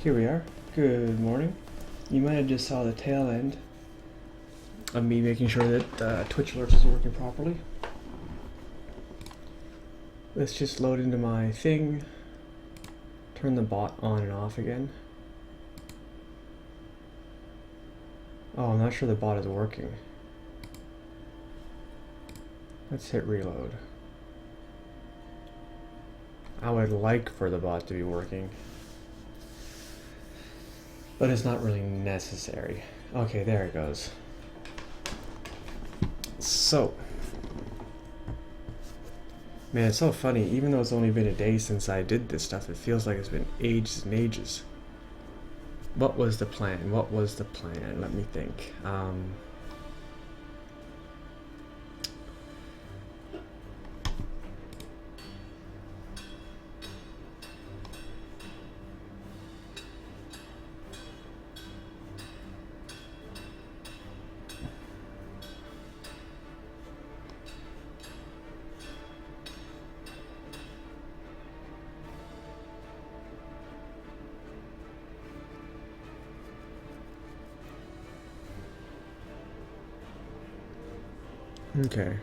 Here we are. Good morning. You might have just saw the tail end of me making sure that Twitch alerts is working properly. Let's just load into my thing, turn the bot on and off again. Oh, I'm not sure the bot is working. Let's hit reload. I would like for the bot to be working, but it's not really necessary. Okay, there it goes. So, man, it's so funny. Even though it's only been a day since I did this stuff, it feels like it's been ages and ages. What was the plan? What was the plan? Let me think. Okay.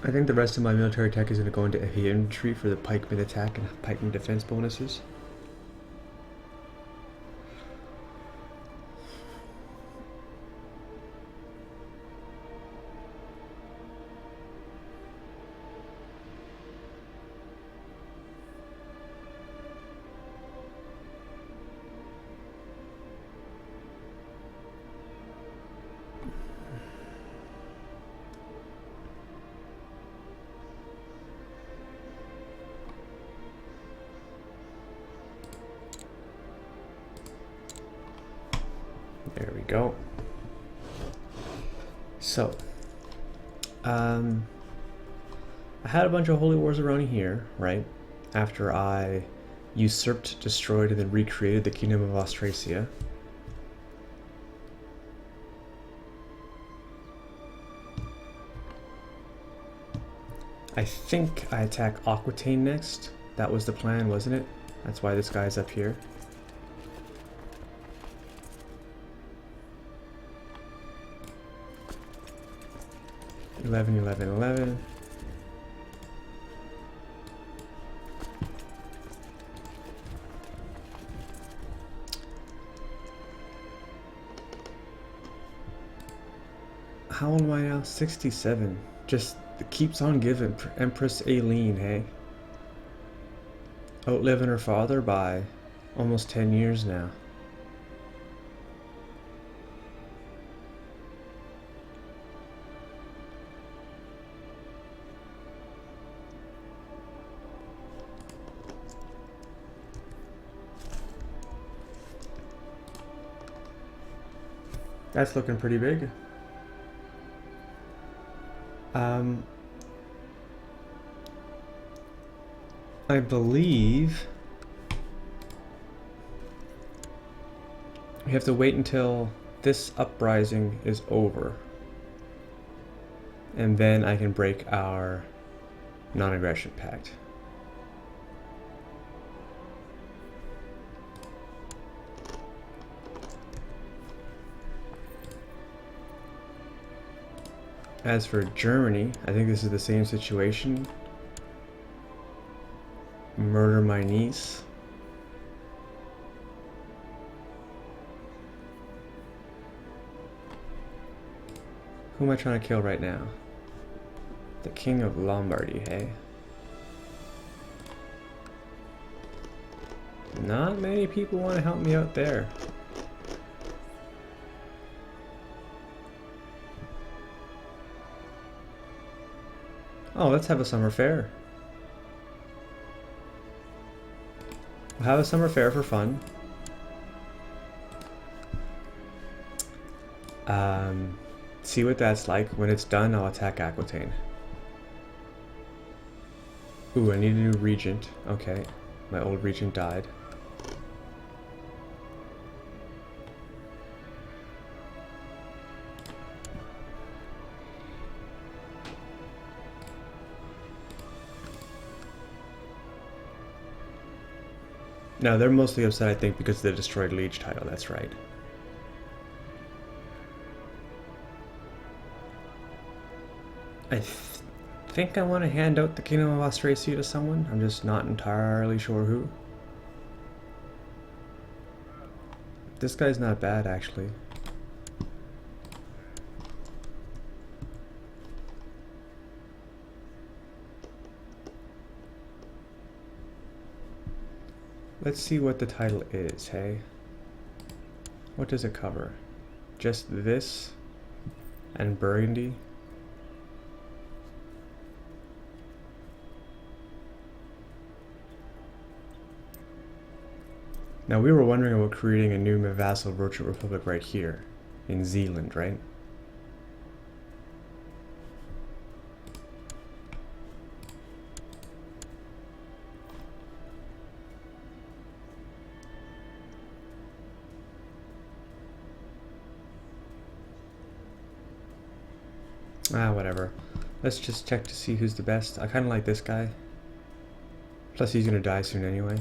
I think the rest of my military tech is going to go into heavy infantry for the pikeman attack and pikeman defense bonuses. There we go. So, I had a bunch of holy wars around here, right? After I usurped, destroyed, and then recreated the Kingdom of Austrasia. I think I attack Aquitaine next. That was the plan, wasn't it? That's why this guy's up here. $11. How old am I now? 67. Just keeps on giving. Empress Aileen, hey? Outliving her father by almost 10 years now. That's looking pretty big. I believe we have to wait until this uprising is over, and then I can break our non-aggression pact. As for Germany, I think this is the same situation. Murder my niece. Who am I trying to kill right now? The King of Lombardy, hey? Not many people want to help me out there. Oh, let's have a summer fair. We'll have a summer fair for fun. See what that's like. When it's done, I'll attack Aquitaine. Ooh, I need a new regent. Okay, my old regent died. No, they're mostly upset, I think, because of the destroyed liege title. That's right. I think I want to hand out the Kingdom of Austrasia to someone. I'm just not entirely sure who. This guy's not bad, actually. Let's see what the title is, hey? What does it cover? Just this and Burgundy? Now we were wondering about creating a new vassal virtual republic right here in Zealand, right? Ah, whatever. Let's just check to see who's the best. I kind of like this guy. Plus he's gonna die soon anyway.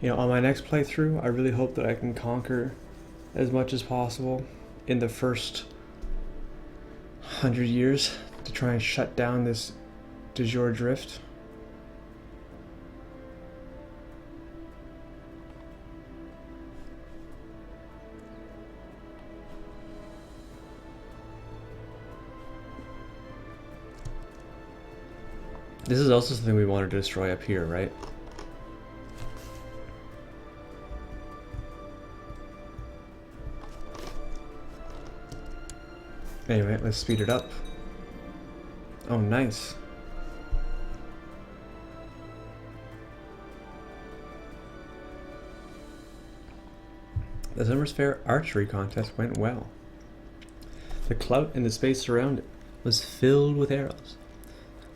You know, on my next playthrough, I really hope that I can conquer as much as possible in the first 100 years to try and shut down this de jure drift. This is also something we wanted to destroy up here, right? Anyway, let's speed it up. Oh, nice. The Summer's Fair archery contest went well. The clout in the space around it was filled with arrows.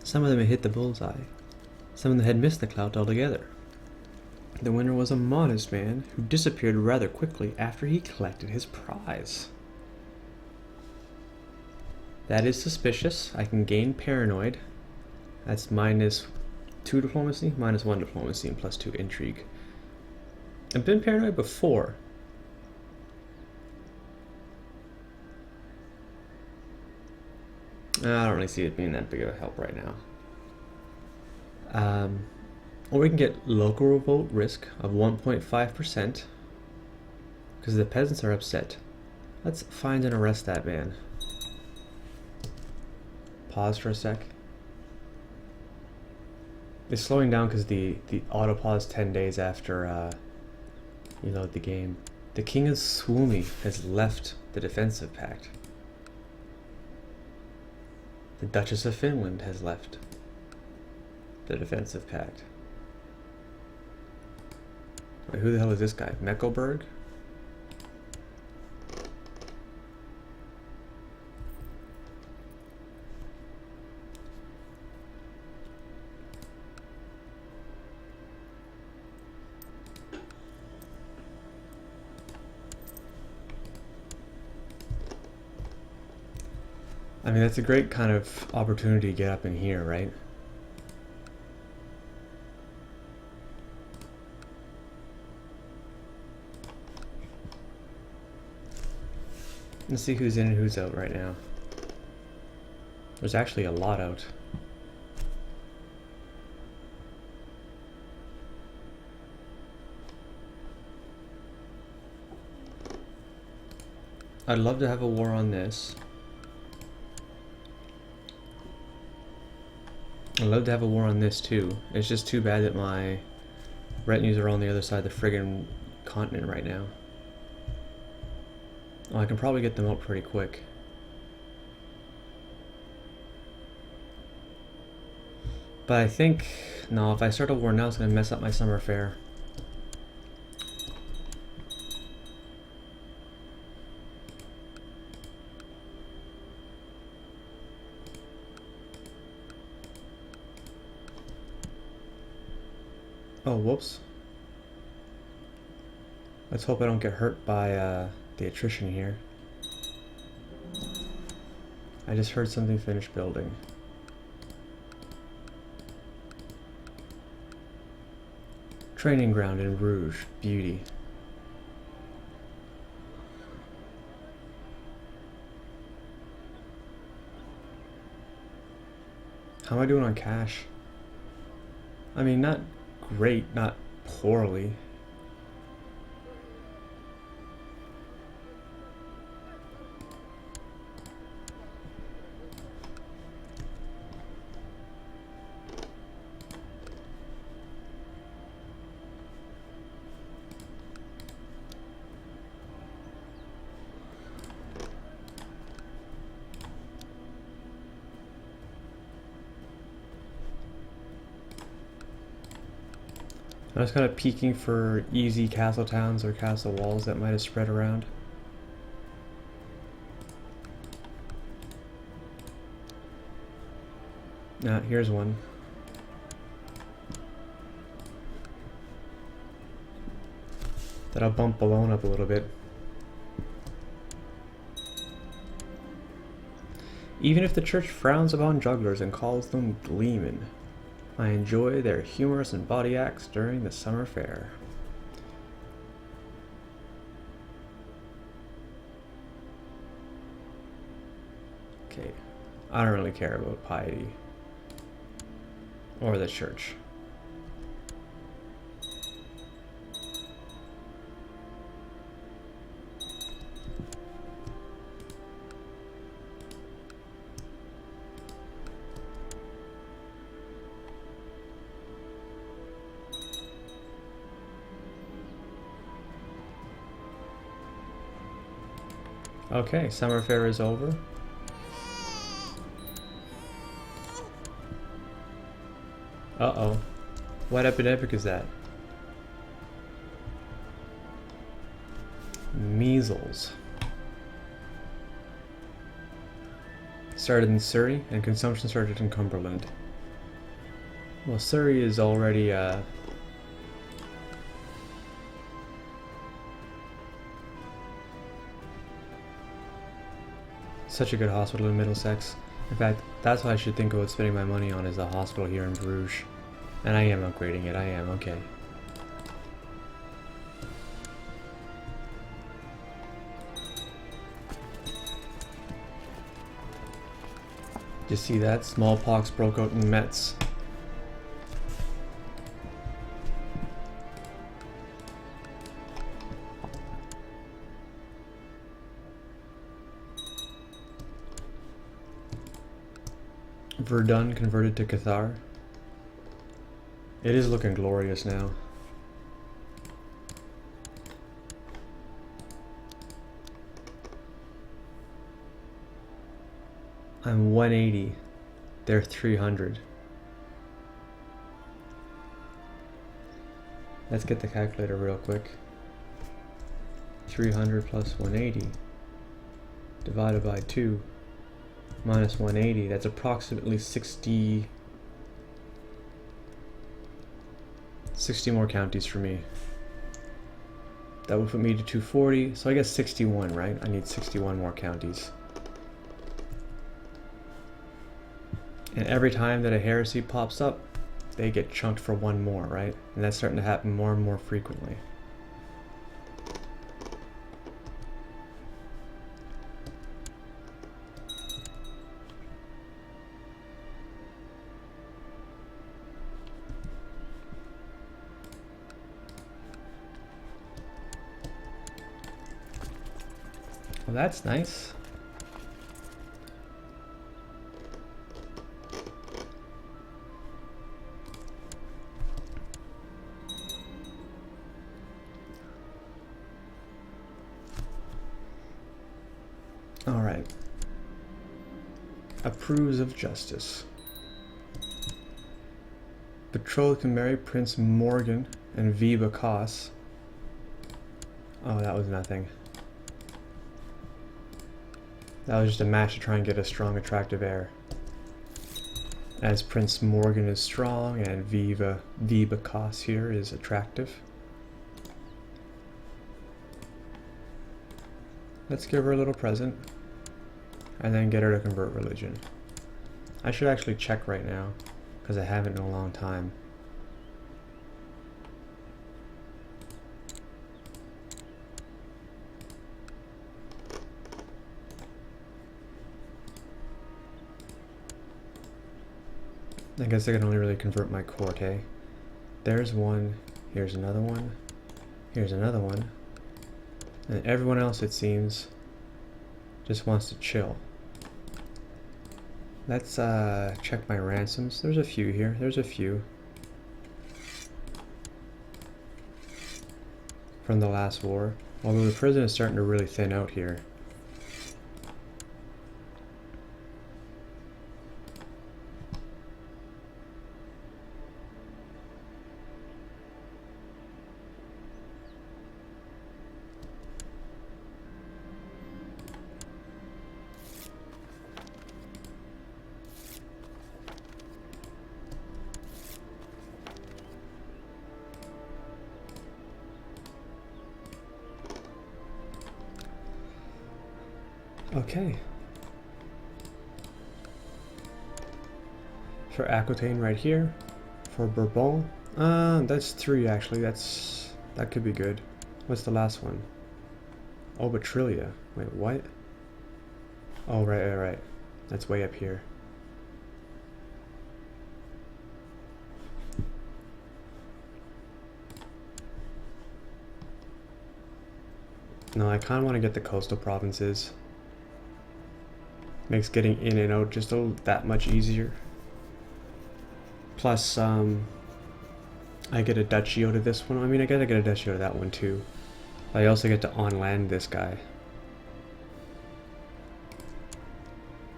Some of them had hit the bullseye. Some of them had missed the clout altogether. The winner was a modest man who disappeared rather quickly after he collected his prize. That is suspicious. I can gain paranoid. That's -2 diplomacy, -1 diplomacy, and +2 intrigue. I've been paranoid before. I don't really see it being that big of a help right now. Or we can get local revolt risk of 1.5% because the peasants are upset. Let's find and arrest that man. Pause for a sec. It's slowing down because the auto pause 10 days after you load the game. The King of Suomi has left the defensive pact. The Duchess of Finland has left the defensive pact. Wait, who the hell is this guy? Mecklenburg? I mean, that's a great kind of opportunity to get up in here, right? Let's see who's in and who's out right now. There's actually a lot out. I'd love to have a war on this. I'd love to have a war on this too. It's just too bad that my retinues are on the other side of the friggin' continent right now. Oh, I can probably get them out pretty quick. But I think, no, if I start a war now, it's going to mess up my summer fair. Oh, whoops. Let's hope I don't get hurt by the attrition here. I just heard something finish building. Training ground in Bruges. Beauty. How am I doing on cash? I mean, not great, not poorly. I was kind of peeking for easy castle towns or castle walls that might have spread around. Nah, here's one. That'll bump Bologna up a little bit. Even if the church frowns upon jugglers and calls them gleemen, I enjoy their humorous and bawdy acts during the summer fair. Okay, I don't really care about piety or the church. Okay, summer fair is over. Uh-oh. What epidemic is that? Measles. Started in Surrey, and consumption started in Cumberland. Well, Surrey is already, such a good hospital in Middlesex. In fact, that's what I should think about spending my money on, is a hospital here in Bruges. And I am upgrading it, I am, okay. You see that? Smallpox broke out in Metz. Verdun converted to Cathar. It is looking glorious now. I'm 180. They're 300. Let's get the calculator real quick. 300 plus 180 divided by 2 minus 180. That's approximately 60 more counties for me. That would put me to 240, so I guess 61, right? I need 61 more counties. And every time that a heresy pops up, they get chunked for one more, right? And that's starting to happen more and more frequently. Well, that's nice. All right. Approves of justice. Betrothed can marry Prince Morgan and Viva Koss. Oh, that was nothing. That was just a match to try and get a strong, attractive heir. As Prince Morgan is strong and Viva Koss here is attractive. Let's give her a little present and then get her to convert religion. I should actually check right now because I haven't in a long time. I guess I can only really convert my court, eh? There's one, here's another one, here's another one. And everyone else, it seems, just wants to chill. Let's check my ransoms. There's a few here. There's a few. From the last war. Although the prison is starting to really thin out here. Okay. For Aquitaine right here. For Bourbon. That's 3 actually. That could be good. What's the last one? Oh, Betrilia. Wait, what? Oh, right. That's way up here. No, I kind of want to get the coastal provinces. Makes getting in and out just that much easier. Plus, I get a duchy out of this one. I mean, I gotta get a duchy out of that one too. I also get to on-land this guy.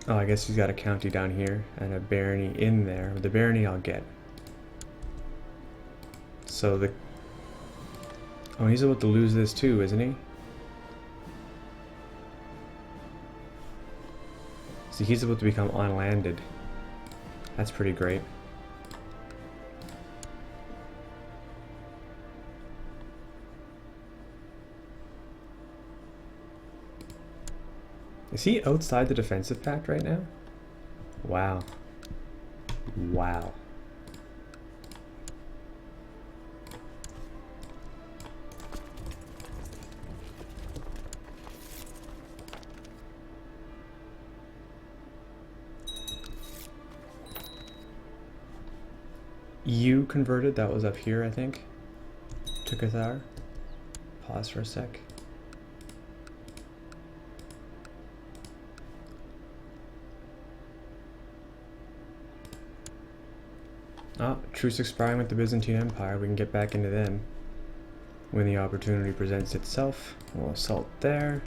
Oh, I guess he's got a county down here and a barony in there. The barony I'll get. So the... Oh, he's about to lose this too, isn't he? See, he's about to become on-landed. That's pretty great. Is he outside the defensive pact right now? Wow. Wow. You converted, that was up here, I think, to Cathar. Pause for a sec. Ah, truce expiring with the Byzantine Empire. We can get back into them when the opportunity presents itself. We'll assault there.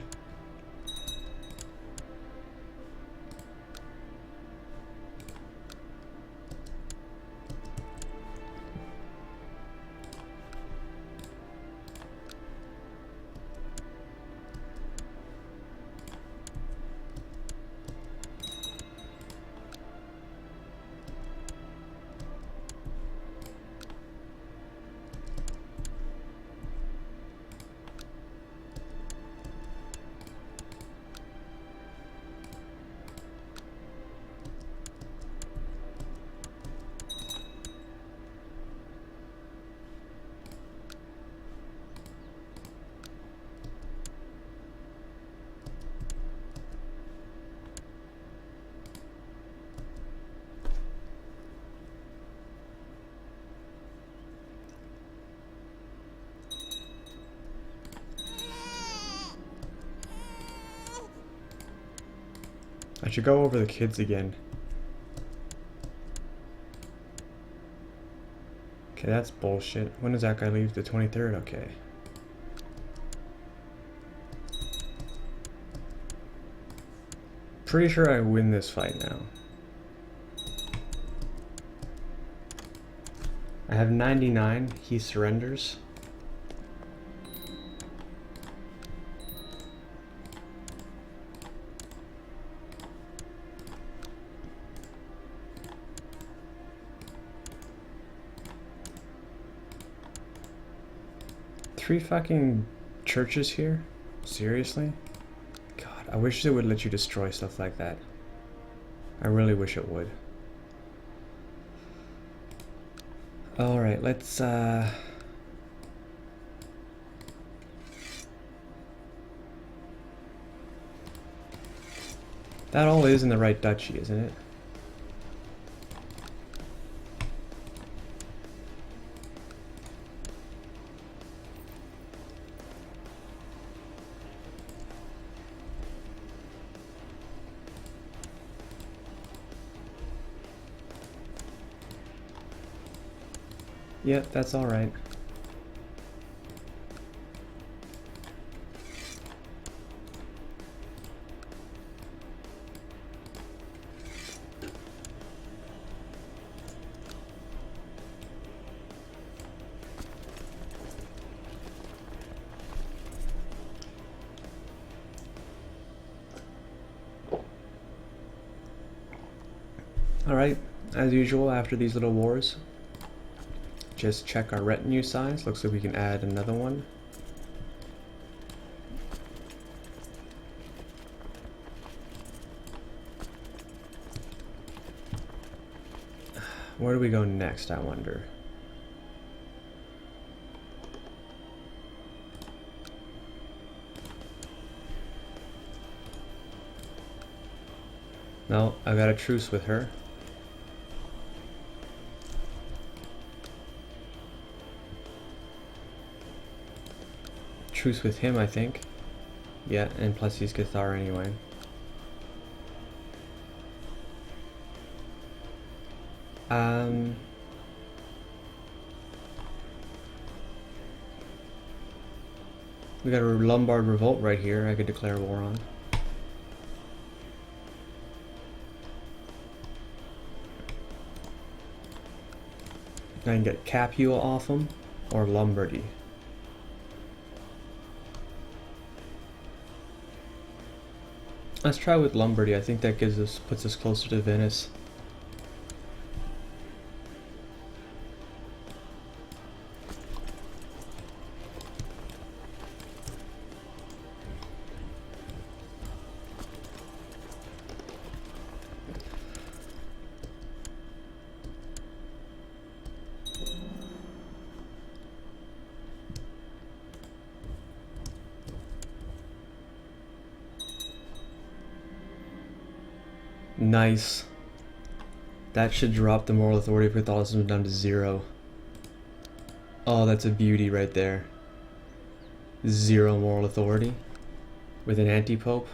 I should go over the kids again. Okay, that's bullshit. When does that guy leave? The 23rd? Okay. Pretty sure I win this fight now. I have 99. He surrenders. Three fucking churches here? Seriously? God, I wish they would let you destroy stuff like that. I really wish it would. Alright, let's that all is in the right duchy, isn't it? Yep, that's alright. Alright, as usual after these little wars, just check our retinue size. Looks like we can add another one. Where do we go next, I wonder? No, I got a truce with her. Truce with him, I think. Yeah, and plus he's Cathar anyway. We got a Lombard revolt right here I could declare war on. I can get Capua off him, or Lombardy. Let's try with Lombardy. I think that puts us closer to Venice. Nice. That should drop the moral authority of Catholicism down to 0. Oh, that's a beauty right there. 0 moral authority with an anti-pope.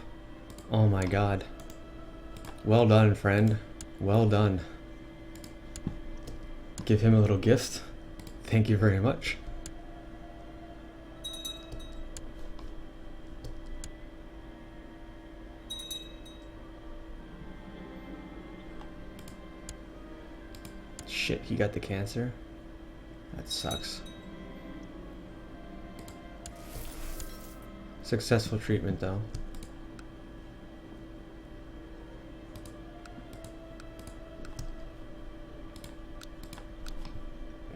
Oh my god. Well done, friend. Well done. Give him a little gift. Thank you very much. Shit, he got the cancer. That sucks. Successful treatment though.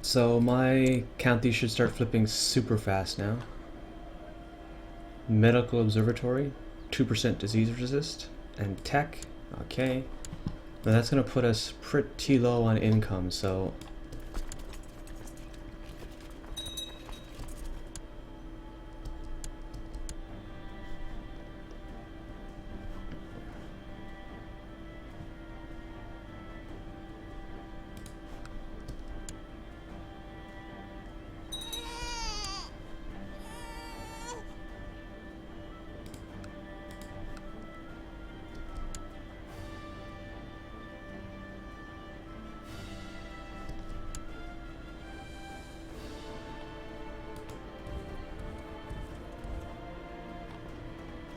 So my county should start flipping super fast now. Medical observatory, 2% disease resist, and tech, okay. Now that's gonna put us pretty low on income, so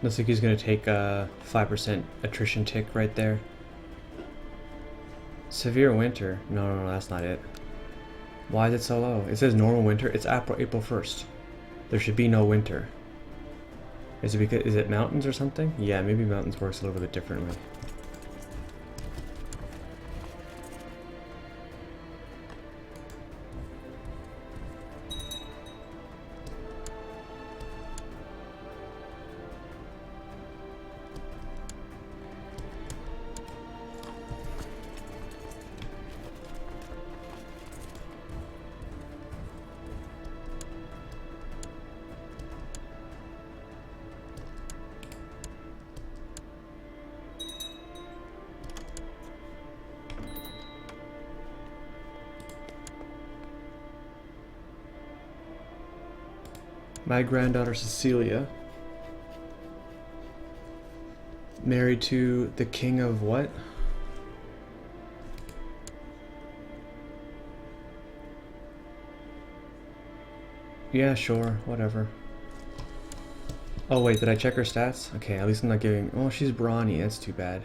looks like he's gonna take a 5% attrition tick right there. Severe winter. No, that's not it. Why is it so low? It says normal winter. It's April 1st. There should be no winter. Is it because, is it mountains or something? Yeah, maybe mountains works a little bit differently. My granddaughter Cecilia, married to the king of what? Yeah, sure, whatever. Oh wait, did I check her stats? Okay, at least I'm not giving... Oh, she's brawny, that's too bad.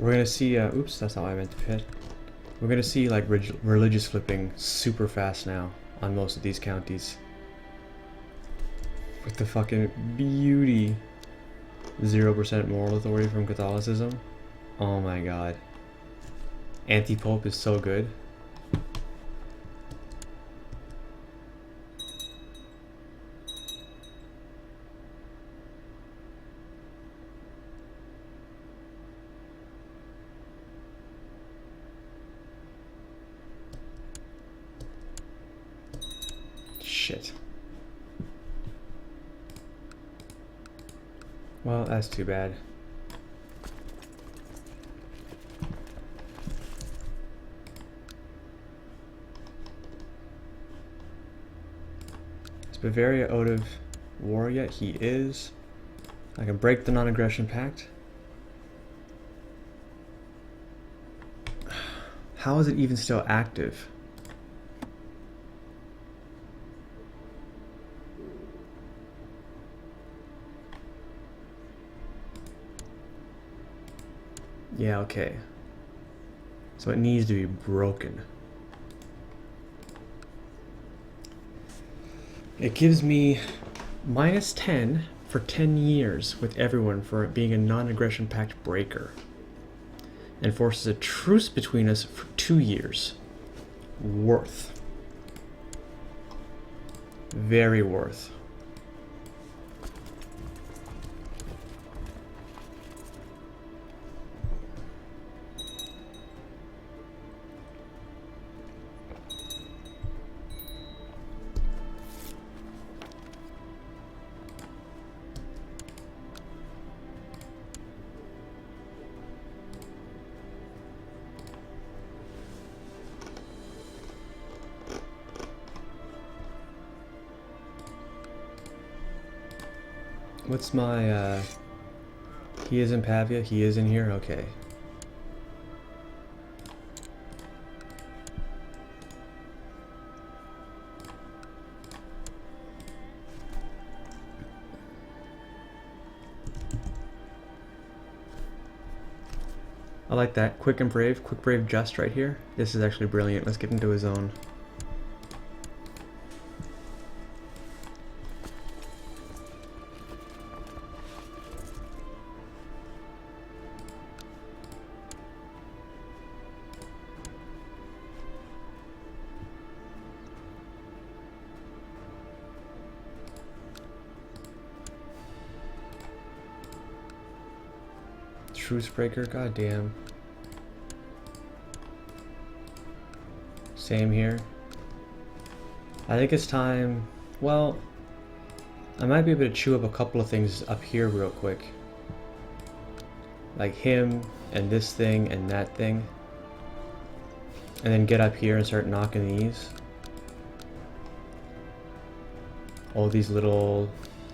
We're gonna see, oops, that's not what I meant to hit. We're gonna see, like, religious flipping super fast now on most of these counties. With the fucking beauty 0% moral authority from Catholicism. Oh my god. Anti-Pope is so good. Shit. Well, that's too bad. Is Bavaria out of war yet? He is. I can break the non-aggression pact. How is it even still active? Yeah, okay. So it needs to be broken. It gives me -10 for 10 years with everyone for it being a non-aggression pact breaker. And forces a truce between us for 2 years. Worth. Very worth. What's my, he is in Pavia, he is in here, okay. I like that, quick and brave, quick, brave, just right here. This is actually brilliant, let's get into his zone. Truce breaker, goddamn. Same here. I think it's time. Well, I might be able to chew up a couple of things up here real quick. Like him, and this thing, and that thing. And then get up here and start knocking these. All these little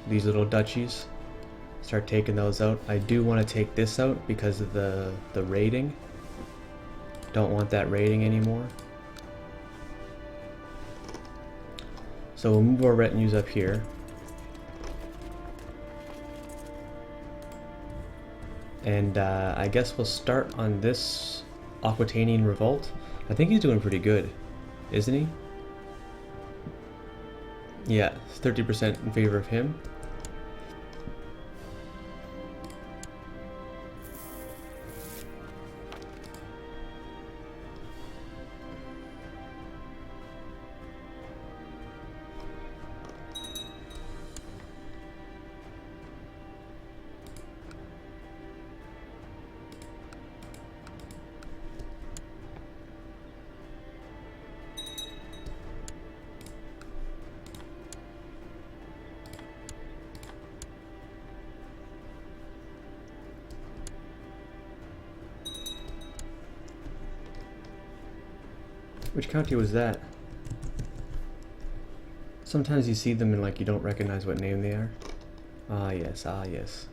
duchies. Start taking those out. I do want to take this out because of the raiding. Don't want that raiding anymore. So we'll move our retinues up here. And I guess we'll start on this Aquitanian revolt. I think he's doing pretty good, isn't he? Yeah, 30% in favor of him. Which county was that? Sometimes you see them and like you don't recognize what name they are. Ah yes, ah yes.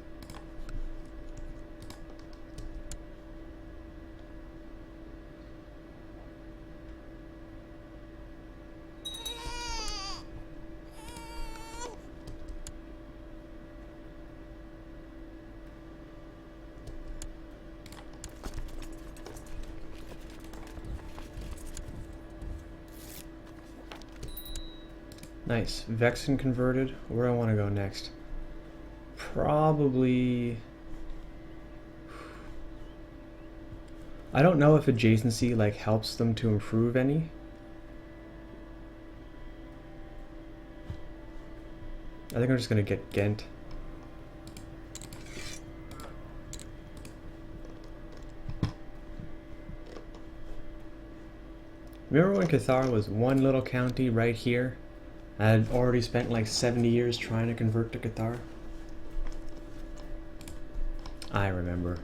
Nice. Vexen converted. Where do I want to go next? Probably... I don't know if adjacency like helps them to improve any. I think I'm just gonna get Ghent. Remember when Cathar was one little county right here? I had already spent like 70 years trying to convert to Cathar. I remember.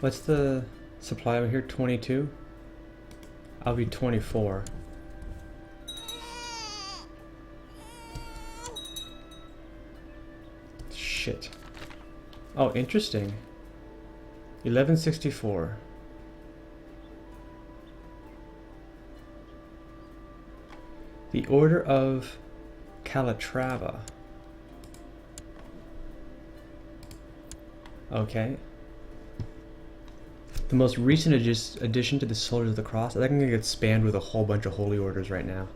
What's the supply over here? 22? I'll be 24. Shit. Oh, interesting. 1164. The Order of Calatrava. Okay. The most recent addition to the Soldiers of the Cross. I think I'm going to get spammed with a whole bunch of holy orders right now.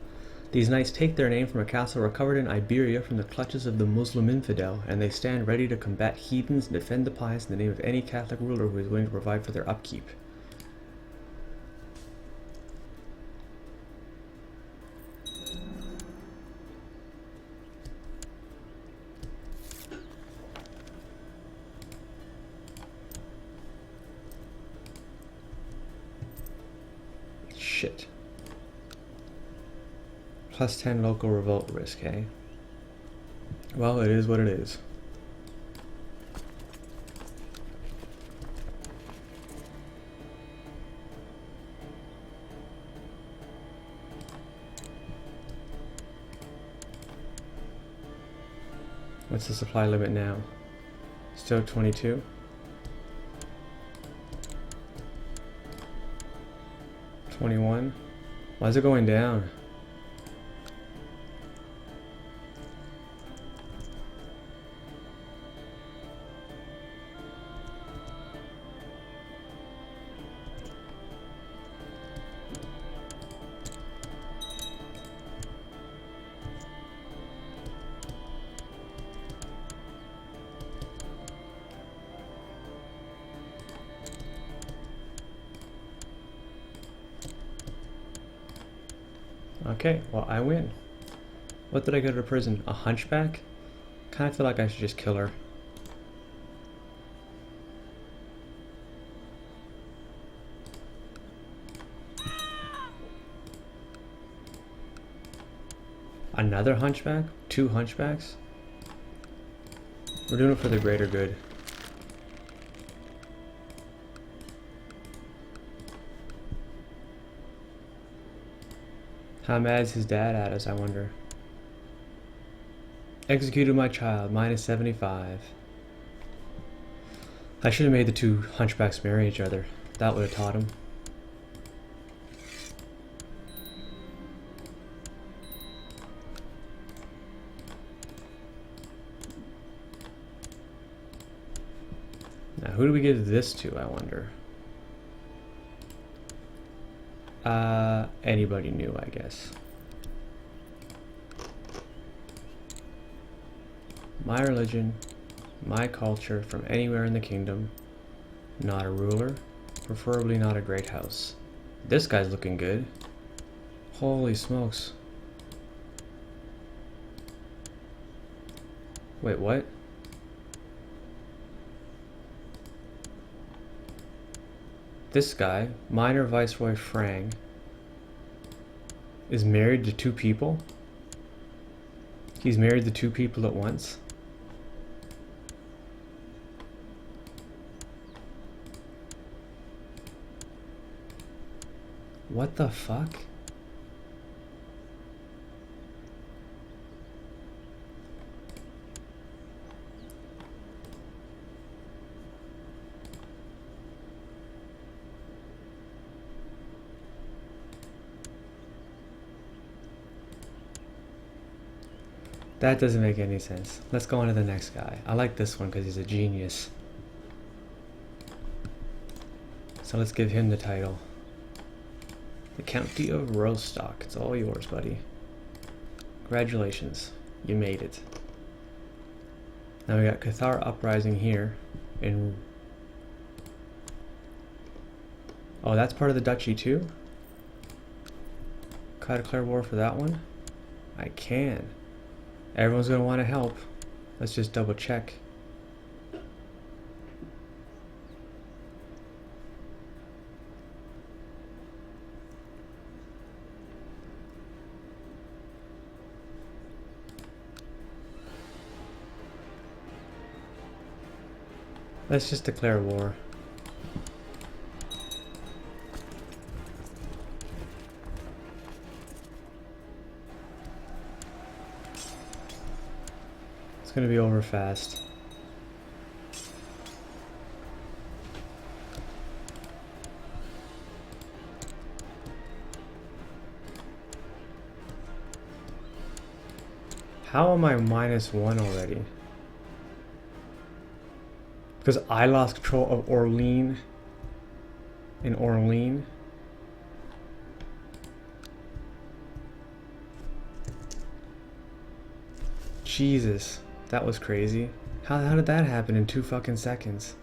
These knights take their name from a castle recovered in Iberia from the clutches of the Muslim infidel, and they stand ready to combat heathens and defend the pious in the name of any Catholic ruler who is willing to provide for their upkeep. Shit. Plus 10 local revolt risk, eh? Well, it is what it is. What's the supply limit now? Still 22? $21? Why is it going down? Okay, well, I win. What did I go to prison? A hunchback? Kinda feel like I should just kill her. Another hunchback? 2 hunchbacks? We're doing it for the greater good. How mad is his dad at us, I wonder? Executed my child, minus 75. I should have made the two hunchbacks marry each other. That would have taught him. Now, who do we give this to, I wonder? Anybody new, I guess. My religion, my culture, from anywhere in the kingdom. Not a ruler, preferably not a great house. This guy's looking good. Holy smokes. Wait, what? This guy, minor Viceroy Frang, is married to two people? He's married to two people at once? What the fuck? That doesn't make any sense. Let's go on to the next guy. I like this one because he's a genius. So let's give him the title. The County of Rostock. It's all yours, buddy. Congratulations. You made it. Now we got Cathar Uprising here. Oh, that's part of the duchy too? Can I declare war for that one? I can. Everyone's going to want to help. Let's just double check. Let's just declare war. It's gonna be over fast. How am I -1 already? Because I lost control of Orleans in Orleans. Jesus, that was crazy. How did that happen in 2 fucking seconds?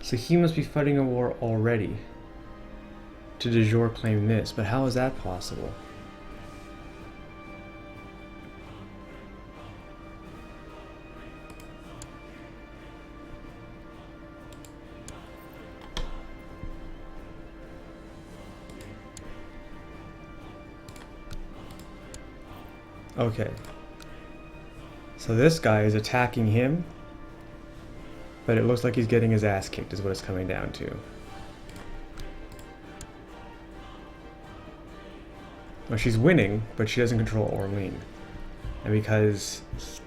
So he must be fighting a war already to de jure claim this, but how is that possible? Okay. So this guy is attacking him, but it looks like he's getting his ass kicked is what it's coming down to. Well, she's winning, but she doesn't control Orleans. And because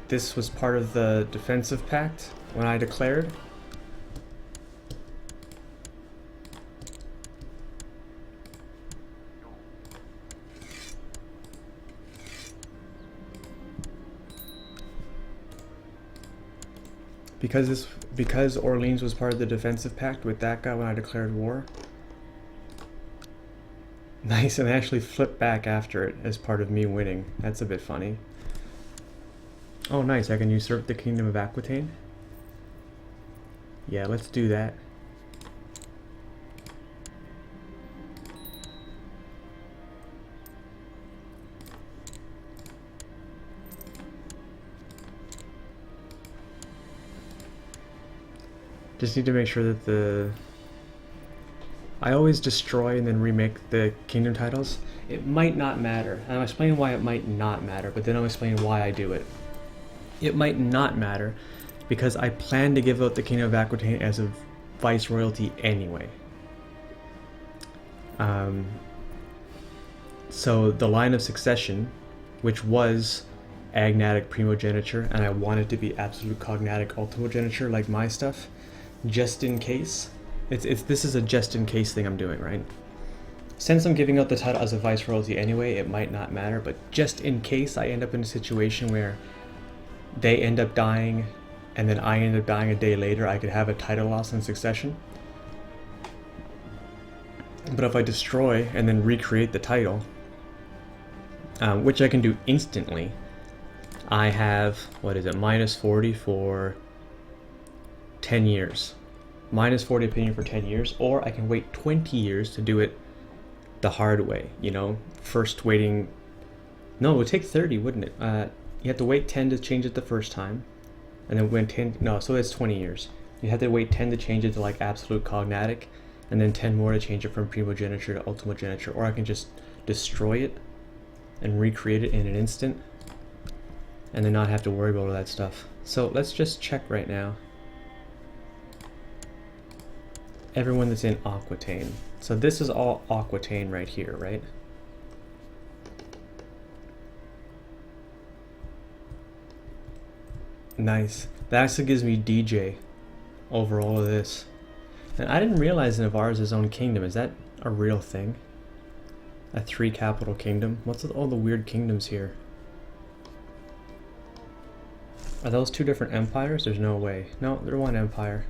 this was part of the defensive pact when I declared, because Orleans was part of the defensive pact with that guy when I declared war. Nice, and they actually flipped back after it as part of me winning. That's a bit funny. Oh nice, I can usurp the kingdom of Aquitaine? Yeah, let's do that. Just need to make sure that I always destroy and then remake the kingdom titles. It might not matter. I'll explain why it might not matter, but then I'll explain why I do it. It might not matter because I plan to give out the Kingdom of Aquitaine as a viceroyalty anyway. So the line of succession, which was agnatic primogeniture, and I want it to be absolute cognatic ultimogeniture like my stuff, just in case. This is a just in case thing I'm doing, right? Since I'm giving out the title as a viceroyalty anyway, it might not matter, but just in case I end up in a situation where they end up dying and then I end up dying a day later, I could have a title loss in succession. But if I destroy and then recreate the title, which I can do instantly, I have, what is it, minus 40 for 10 years. Minus 40 opinion for 10 years, or I can wait 20 years to do it the hard way, you know? First waiting... No, it would take 30, wouldn't it? You have to wait 10 to change it the first time, and then when 10... No, so that's 20 years. You have to wait 10 to change it to like absolute cognatic, and then 10 more to change it from primogeniture to ultimogeniture, or I can just destroy it and recreate it in an instant, and then not have to worry about all that stuff. So let's just check right now. Everyone that's in Aquitaine. So this is all Aquitaine right here, right? Nice. That actually gives me DJ over all of this. And I didn't realize Navarre is his own kingdom. Is that a real thing? A 3 capital kingdom? What's with all the weird kingdoms here? Are those 2 different empires? There's no way. No, they're one empire.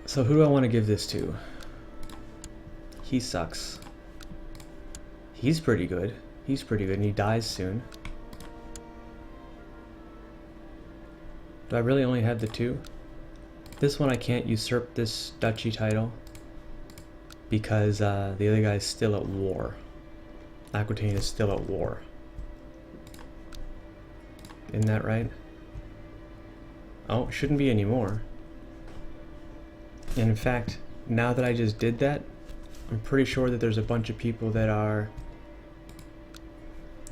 So who do I want to give this to? He sucks. He's pretty good. He's pretty good, and he dies soon. Do I really only have the 2? This one I can't usurp this duchy title because the other guy's still at war. Aquitaine is still at war. Isn't that right? Oh, shouldn't be anymore. And in fact, now that I just did that, I'm pretty sure that there's a bunch of people that are...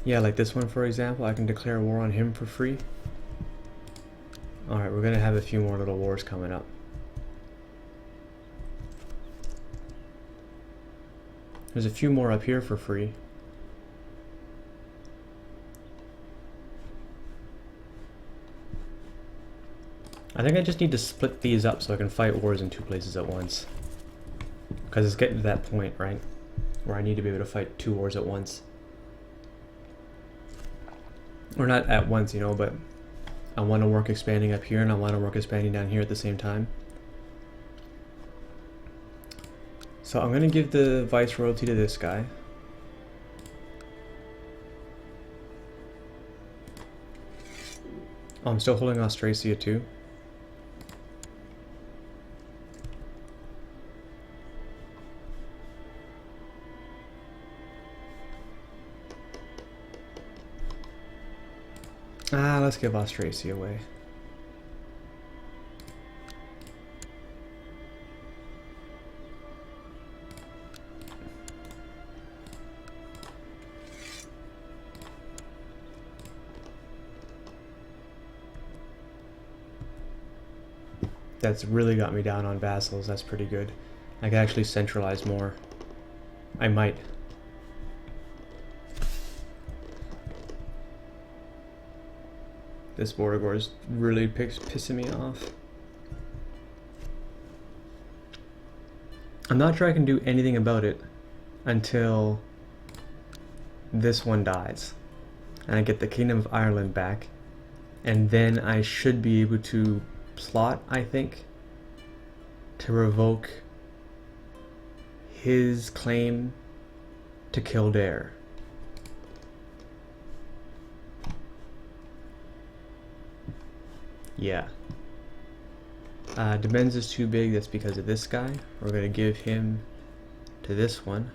Yeah, like this one, for example, I can declare war on him for free. Alright, we're gonna have a few more little wars coming up. There's a few more up here for free. I think I just need to split these up so I can fight wars in 2 places at once. Because it's getting to that point, right? Where I need to be able to fight 2 wars at once. Or not at once, you know, but I want to work expanding up here and I want to work expanding down here at the same time. So I'm going to give the viceroyalty to this guy. Oh, I'm still holding Austrasia too. Let's give Austrasia away. That's really got me down on vassals. That's pretty good. I can actually centralize more. I might. This border war is really pissing me off. I'm not sure I can do anything about it until this one dies and I get the Kingdom of Ireland back, and then I should be able to plot, I think, to revoke his claim to Kildare. Yeah. Demens is too big, that's because of this guy. We're going to give him to this one.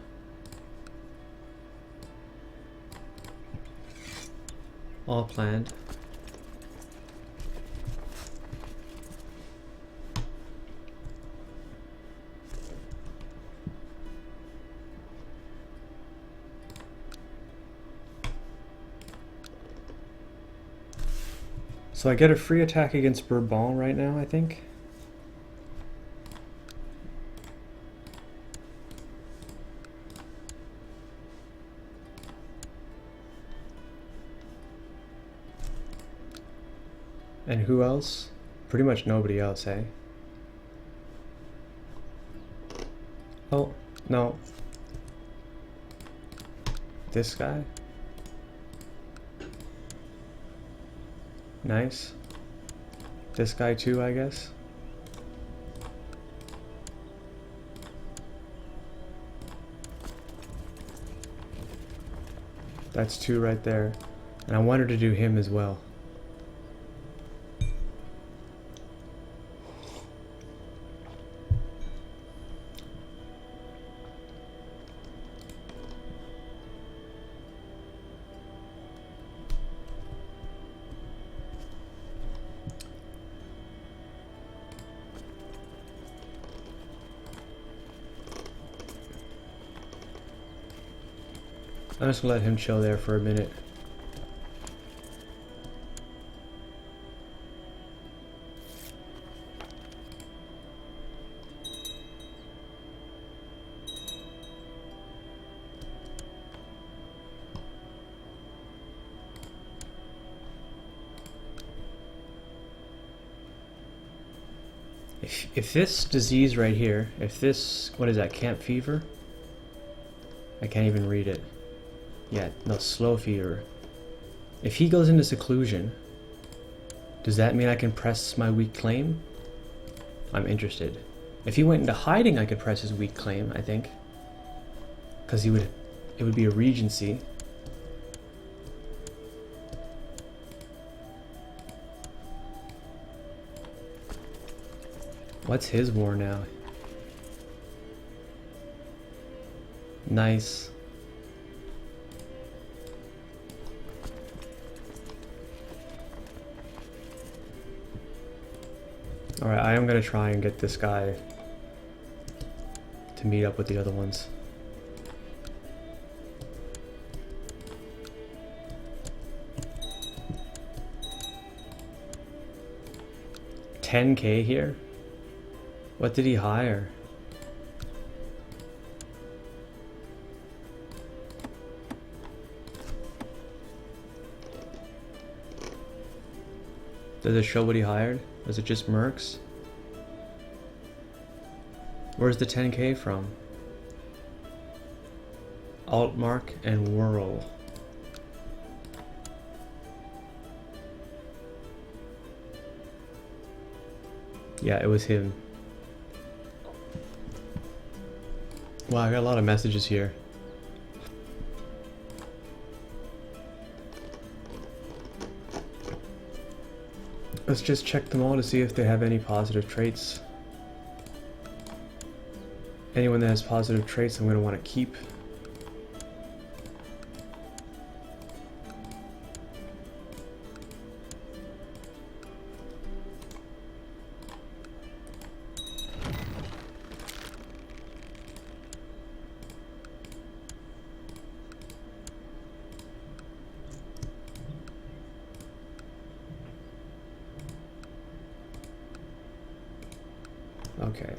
All planned. So I get a free attack against Bourbon right now, I think. And who else? Pretty much nobody else, eh? Oh, no. This guy? Nice. This guy too, I guess. That's 2 right there. And I wanted to do him as well. I'm just gonna let him chill there for a minute. If this disease right here, if this, what is that, camp fever? I can't even read it. Yeah, no, slow fever. If he goes into seclusion, does that mean I can press my weak claim? I'm interested. If he went into hiding, I could press his weak claim, I think. Because it would be a regency. What's his war now? Nice. Alright, I am gonna try and get this guy to meet up with the other ones. $10K here? What did he hire? Does it show what he hired? Was it just mercs? Where's the 10K from? Altmark and Whirl. Yeah, it was him. Wow, I got a lot of messages here. Let's just check them all to see if they have any positive traits. Anyone that has positive traits I'm going to want to keep. Okay.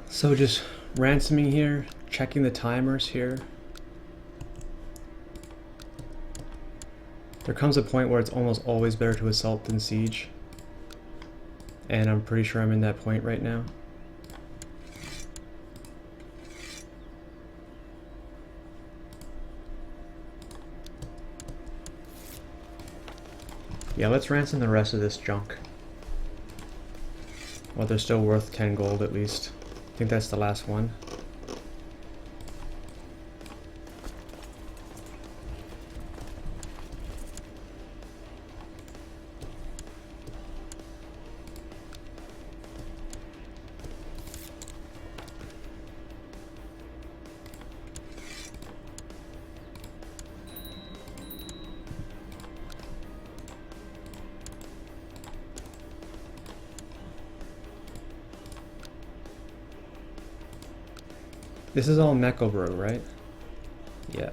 So just ransoming here, checking the timers here. There comes a point where it's almost always better to assault than siege. And I'm pretty sure I'm in that point right now. Yeah, let's ransom the rest of this junk. Well, they're still worth 10 gold at least. I think that's the last one. This is all Mecklenburg, right? Yeah.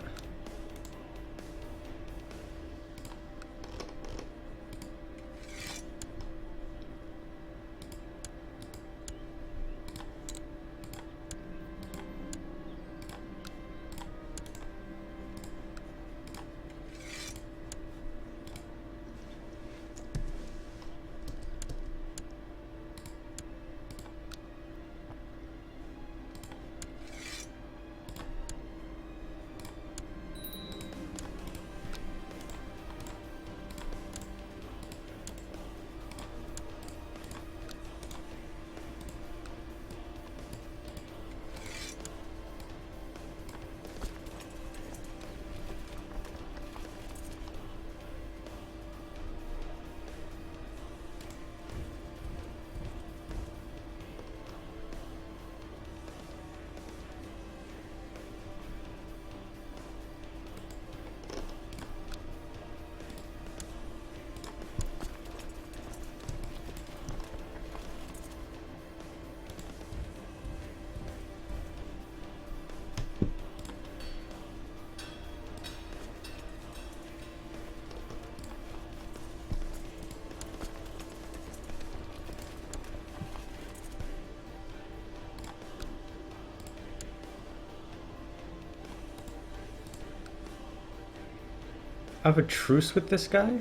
I have a truce with this guy?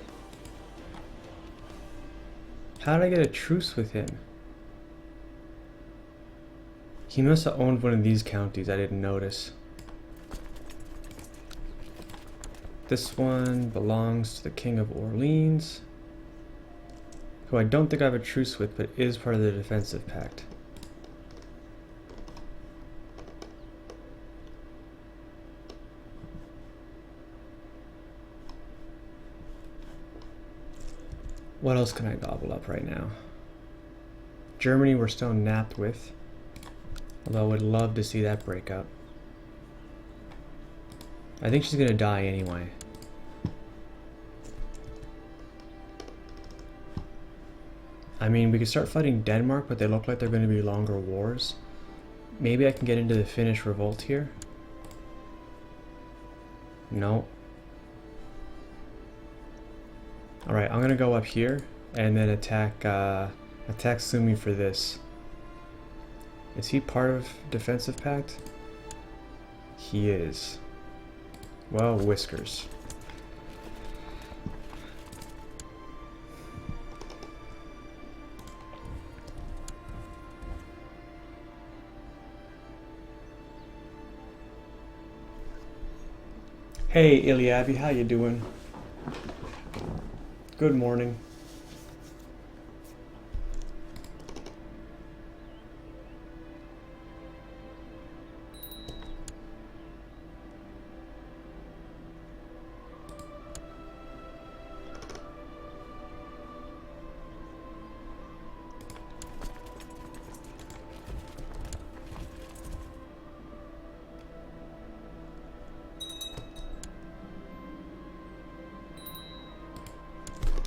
How did I get a truce with him? He must have owned one of these counties, I didn't notice. This one belongs to the King of Orleans, who I don't think I have a truce with, but is part of the defensive pact. What else can I gobble up right now? Germany we're still napped with, although I would love to see that break up. I think she's gonna die anyway. I mean, we could start fighting Denmark, but they look like they're gonna be longer wars. Maybe I can get into the Finnish revolt here. No. Alright, I'm gonna go up here and then attack Sumi for this. Is he part of defensive pact? He is. Well, whiskers. Hey, Ilyavi, how you doing? Good morning.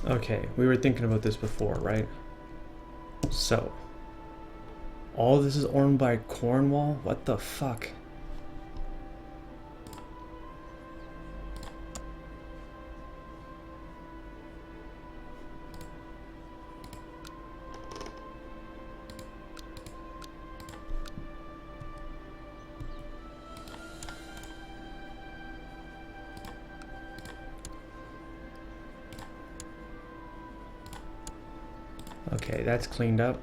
Okay, we were thinking about this before, right? So, all this is owned by Cornwall? What the fuck? Okay, that's cleaned up.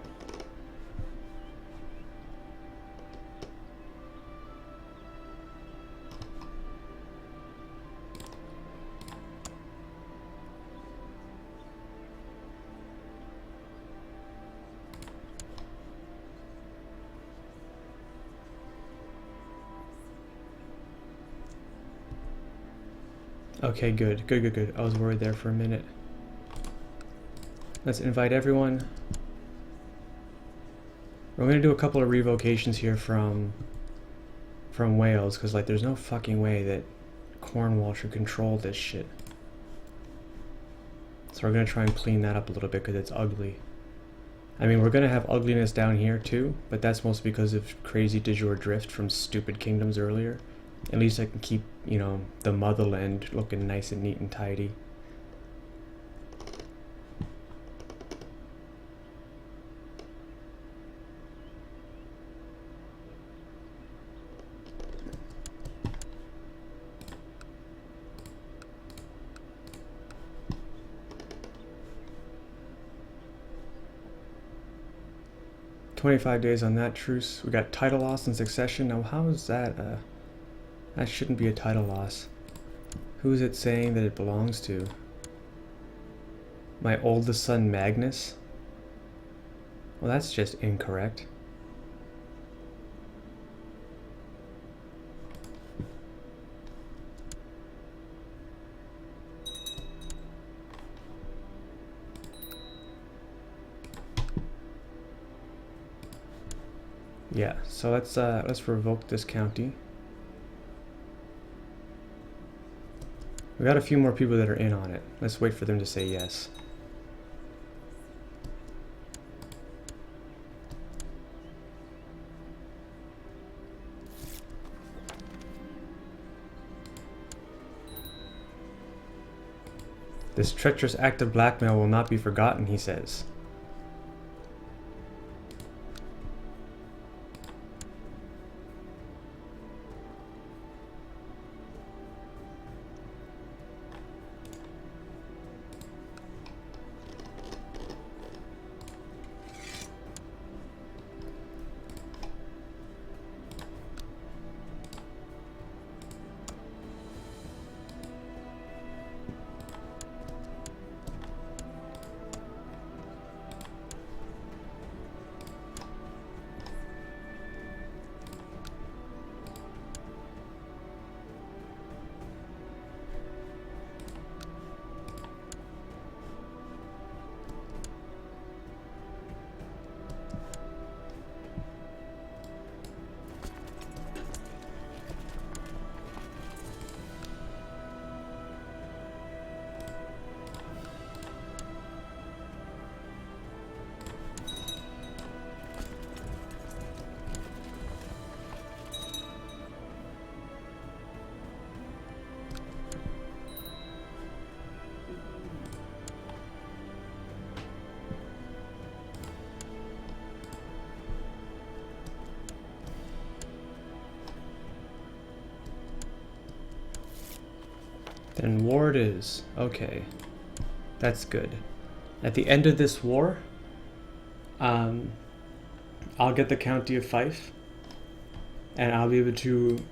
Okay, good. Good. I was worried there for a minute. Let's invite everyone. We're gonna do a couple of revocations here from Wales, because like there's no fucking way that Cornwall should control this shit. So we're gonna try and clean that up a little bit because it's ugly. I mean, we're gonna have ugliness down here too, but that's mostly because of crazy de jure drift from stupid kingdoms earlier. At least I can keep, you know, the motherland looking nice and neat and tidy. "25 days on that truce. We got title loss and succession. Now, how is that? That shouldn't be a title loss. Who is it saying that it belongs to? My oldest son, Magnus? Well, that's just incorrect. Yeah, so let's revoke this county. We got a few more people that are in on it. Let's wait for them to say yes. This treacherous act of blackmail will not be forgotten, he says. Then war it is. Okay. That's good. At the end of this war, I'll get the county of Fife, and I'll be able to...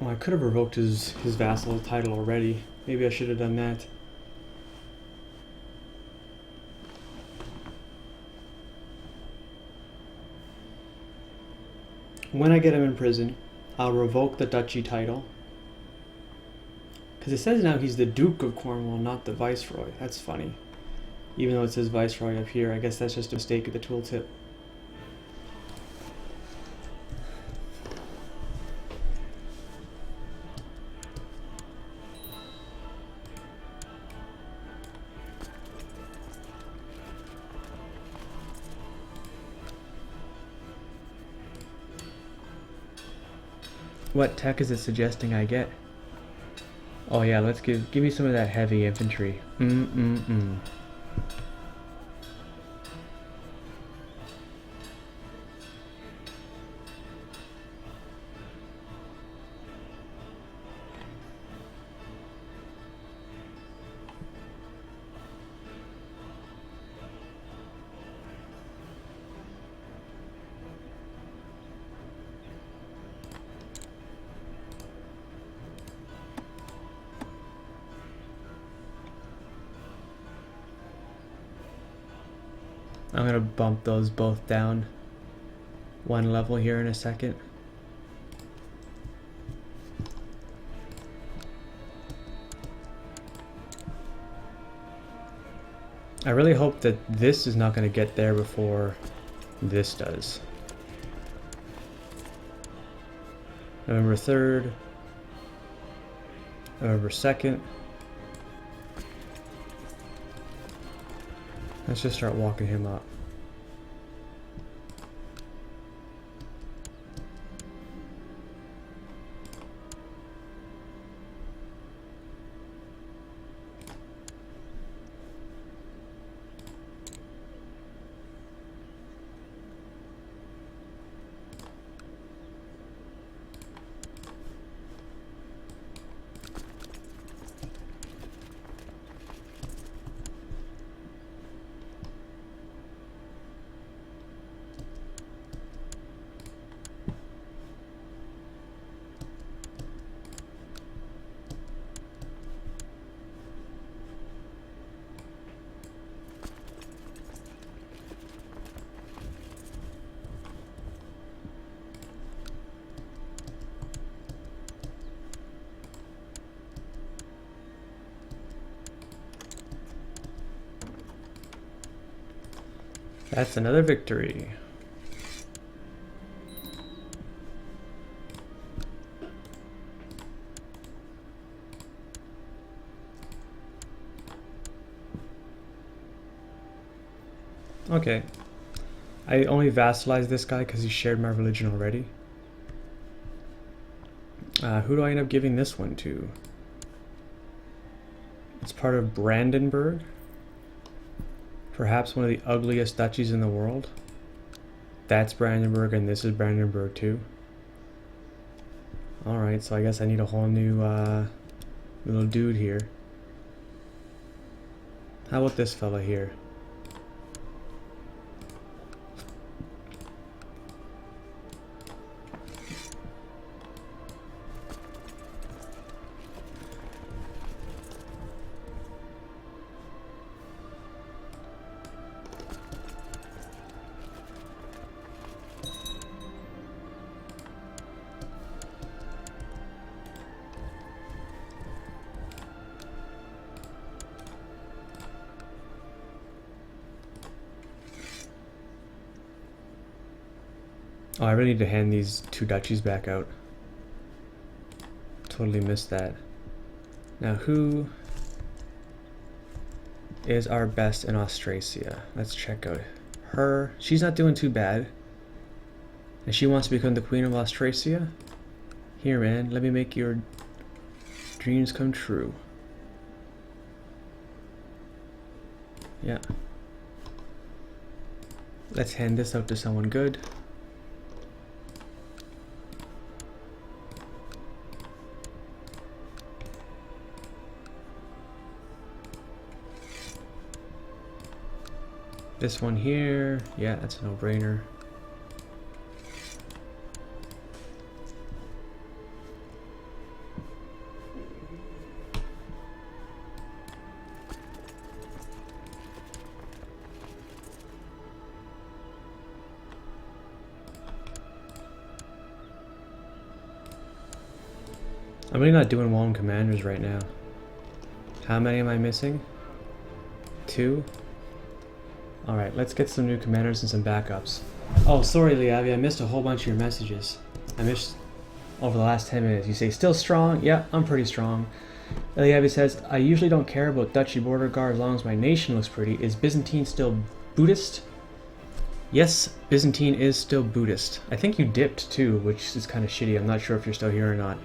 Well, I could have revoked his vassal title already. Maybe I should have done that. When I get him in prison, I'll revoke the duchy title. Because it says now he's the Duke of Cornwall, not the Viceroy. That's funny. Even though it says Viceroy up here, I guess that's just a mistake of the tooltip. What tech is it suggesting I get? Oh yeah, let's give me some of that heavy infantry. I'm gonna bump those both down one level here in a second. I really hope that this is not going to get there before this does. November 3rd, November 2nd. Let's just start walking him up. That's another victory. Okay. I only vassalized this guy because he shared my religion already. Who do I end up giving this one to? It's part of Brandenburg. Perhaps one of the ugliest duchies in the world. That's Brandenburg and this is Brandenburg too. Alright, so I guess I need a whole new little dude here. How about this fella here? Oh, I really need to hand these two duchies back out. Totally missed that. Now, who is our best in Austrasia? Let's check out her. She's not doing too bad. And she wants to become the Queen of Austrasia? Here, man, let me make your dreams come true. Yeah. Let's hand this out to someone good. This one here, yeah, that's a no-brainer. I'm really not doing well in commanders right now. How many am I missing? 2? Alright, let's get some new commanders and some backups. Oh, sorry, Liavi, I missed a whole bunch of your messages. I missed over the last 10 minutes. You say, still strong? Yeah, I'm pretty strong. Liavi says, I usually don't care about Duchy border guard as long as my nation looks pretty. Is Byzantine still Buddhist? Yes, Byzantine is still Buddhist. I think you dipped too, which is kind of shitty. I'm not sure if you're still here or not.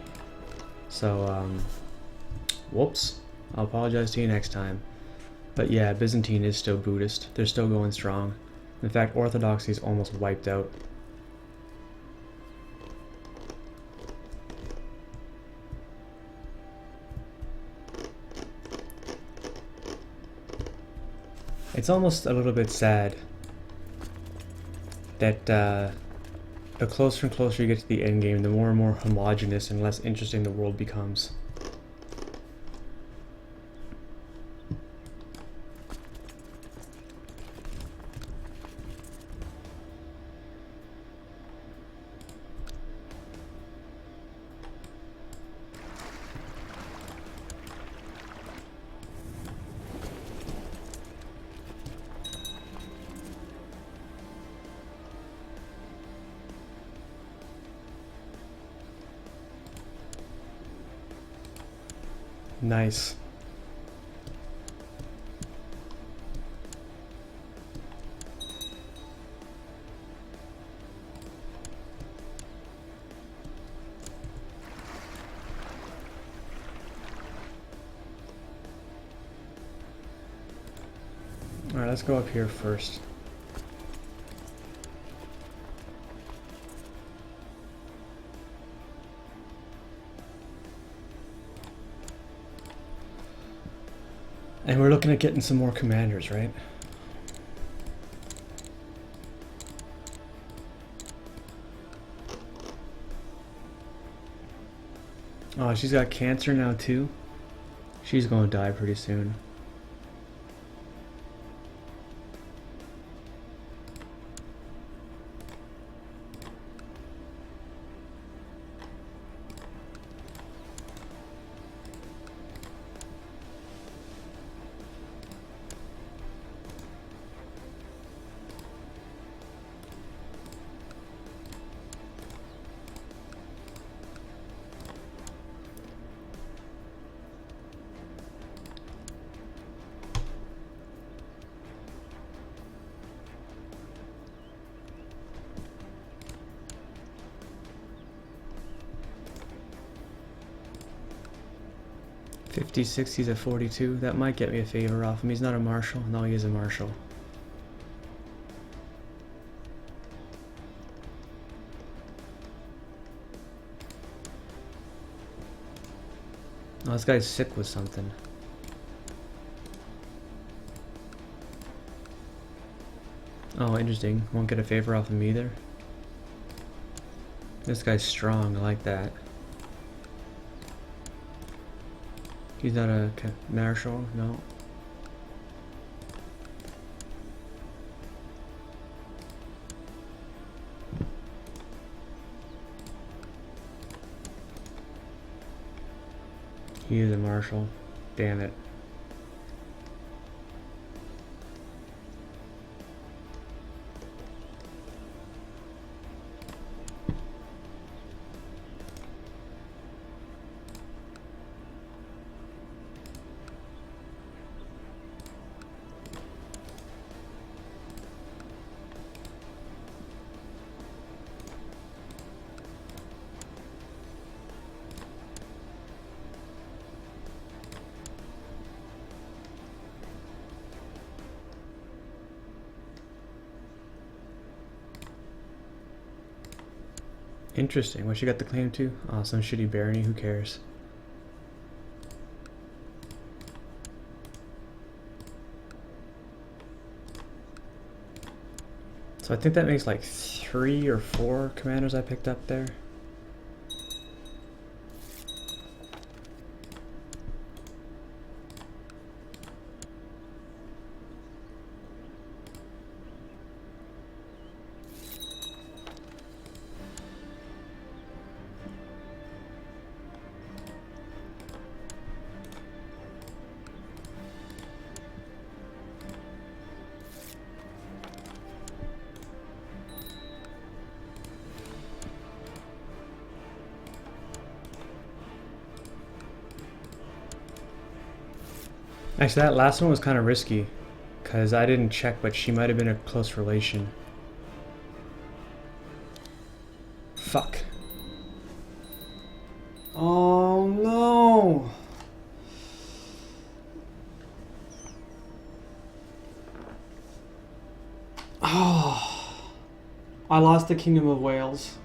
So, whoops. I'll apologize to you next time. But yeah, Byzantine is still Buddhist. They're still going strong. In fact, Orthodoxy is almost wiped out. It's almost a little bit sad that the closer and closer you get to the end game, the more and more homogenous and less interesting the world becomes. Nice. Alright, let's go up here first. And we're looking at getting some more commanders, right? Oh, she's got cancer now too. She's gonna die pretty soon. .56, he's at 42. That might get me a favor off him. He's not a marshal. No, he is a marshal. Oh, this guy's sick with something. Oh, interesting. Won't get a favor off him either. This guy's strong. I like that. He's not a marshal, no. He is a marshal. Damn it. Interesting. What she got the claim to? Oh, some shitty barony. Who cares? So I think that makes like 3 or 4 commanders I picked up there. Actually, that last one was kind of risky, because I didn't check, but she might have been a close relation. Fuck. Oh no! Oh, I lost the Kingdom of Wales.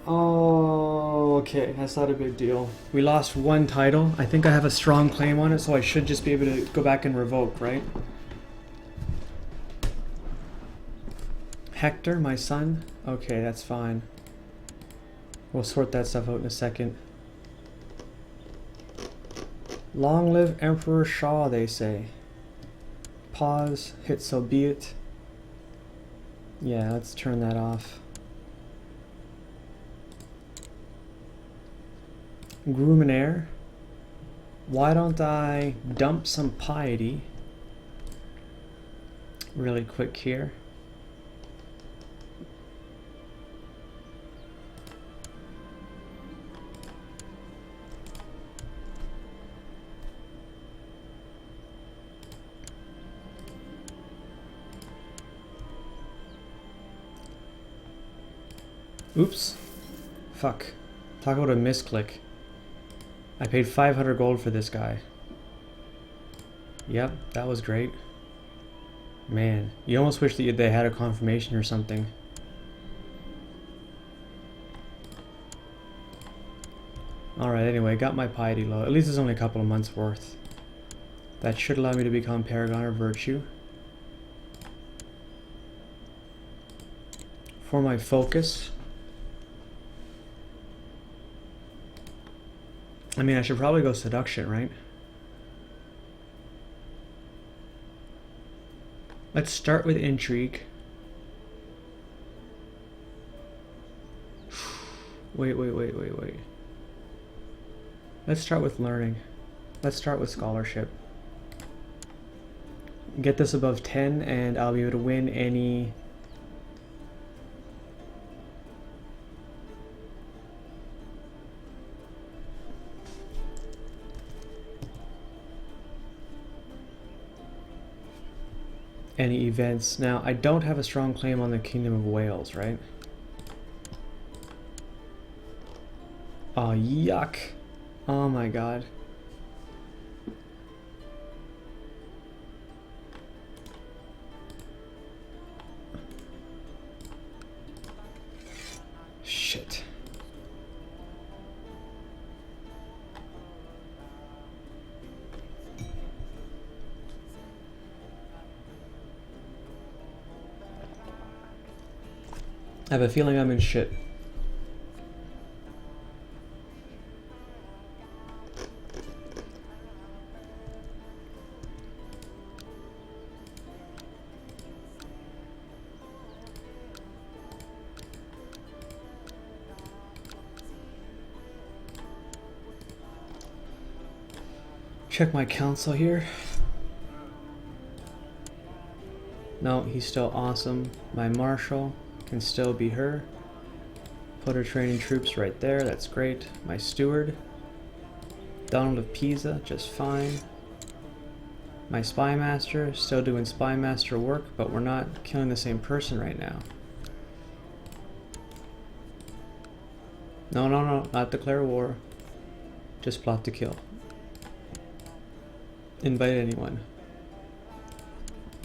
Oh, okay, that's not a big deal. We lost 1 title. I think I have a strong claim on it, so I should just be able to go back and revoke, right? Hector, my son? Okay, that's fine. We'll sort that stuff out in a second. Long live Emperor Shaw, they say. Pause, hit so be it. Yeah, let's turn that off. Gruminaire. Why don't I dump some piety really quick here? Oops. Fuck. Talk about a misclick. I paid 500 gold for this guy. Yep, that was great. Man, you almost wish that they had a confirmation or something. Alright, anyway, got my piety low. At least it's only a couple of months worth. That should allow me to become Paragon of Virtue. For my focus, I mean, I should probably go Seduction, right? Let's start with Intrigue. Wait. Let's start with Learning. Let's start with Scholarship. Get this above 10 and I'll be able to win any... any events. Now, I don't have a strong claim on the Kingdom of Wales, right? Oh, yuck. Oh my god. Shit. I have a feeling I'm in shit. Check my council here. No, he's still awesome. My marshal can still be her. Put her training troops right there, that's great. My steward, Donald of Pisa, just fine. My spy master, still doing spy master work, but we're not killing the same person right now. No, not declare war. Just plot to kill. Invite anyone.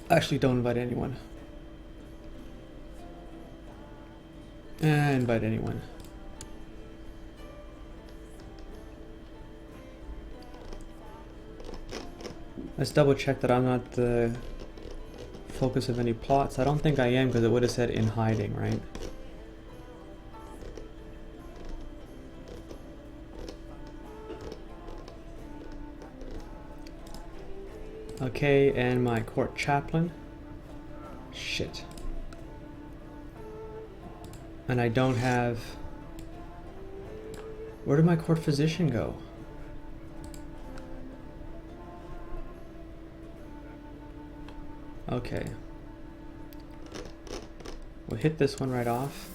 Actually, don't invite anyone. Invite anyone. Let's double check that I'm not the focus of any plots. I don't think I am, because it would have said in hiding, right? Okay, and my court chaplain. Shit. And I don't have... Where did my court physician go? Okay. We'll hit this one right off.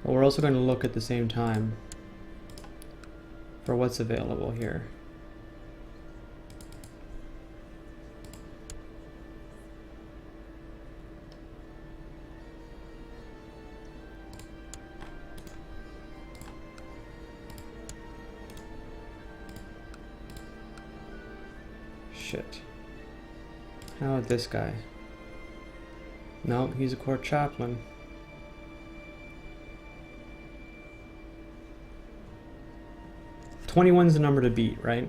But we're also going to look at the same time for what's available here. Shit. How about this guy? No, he's a court chaplain. "21's the number to beat, right?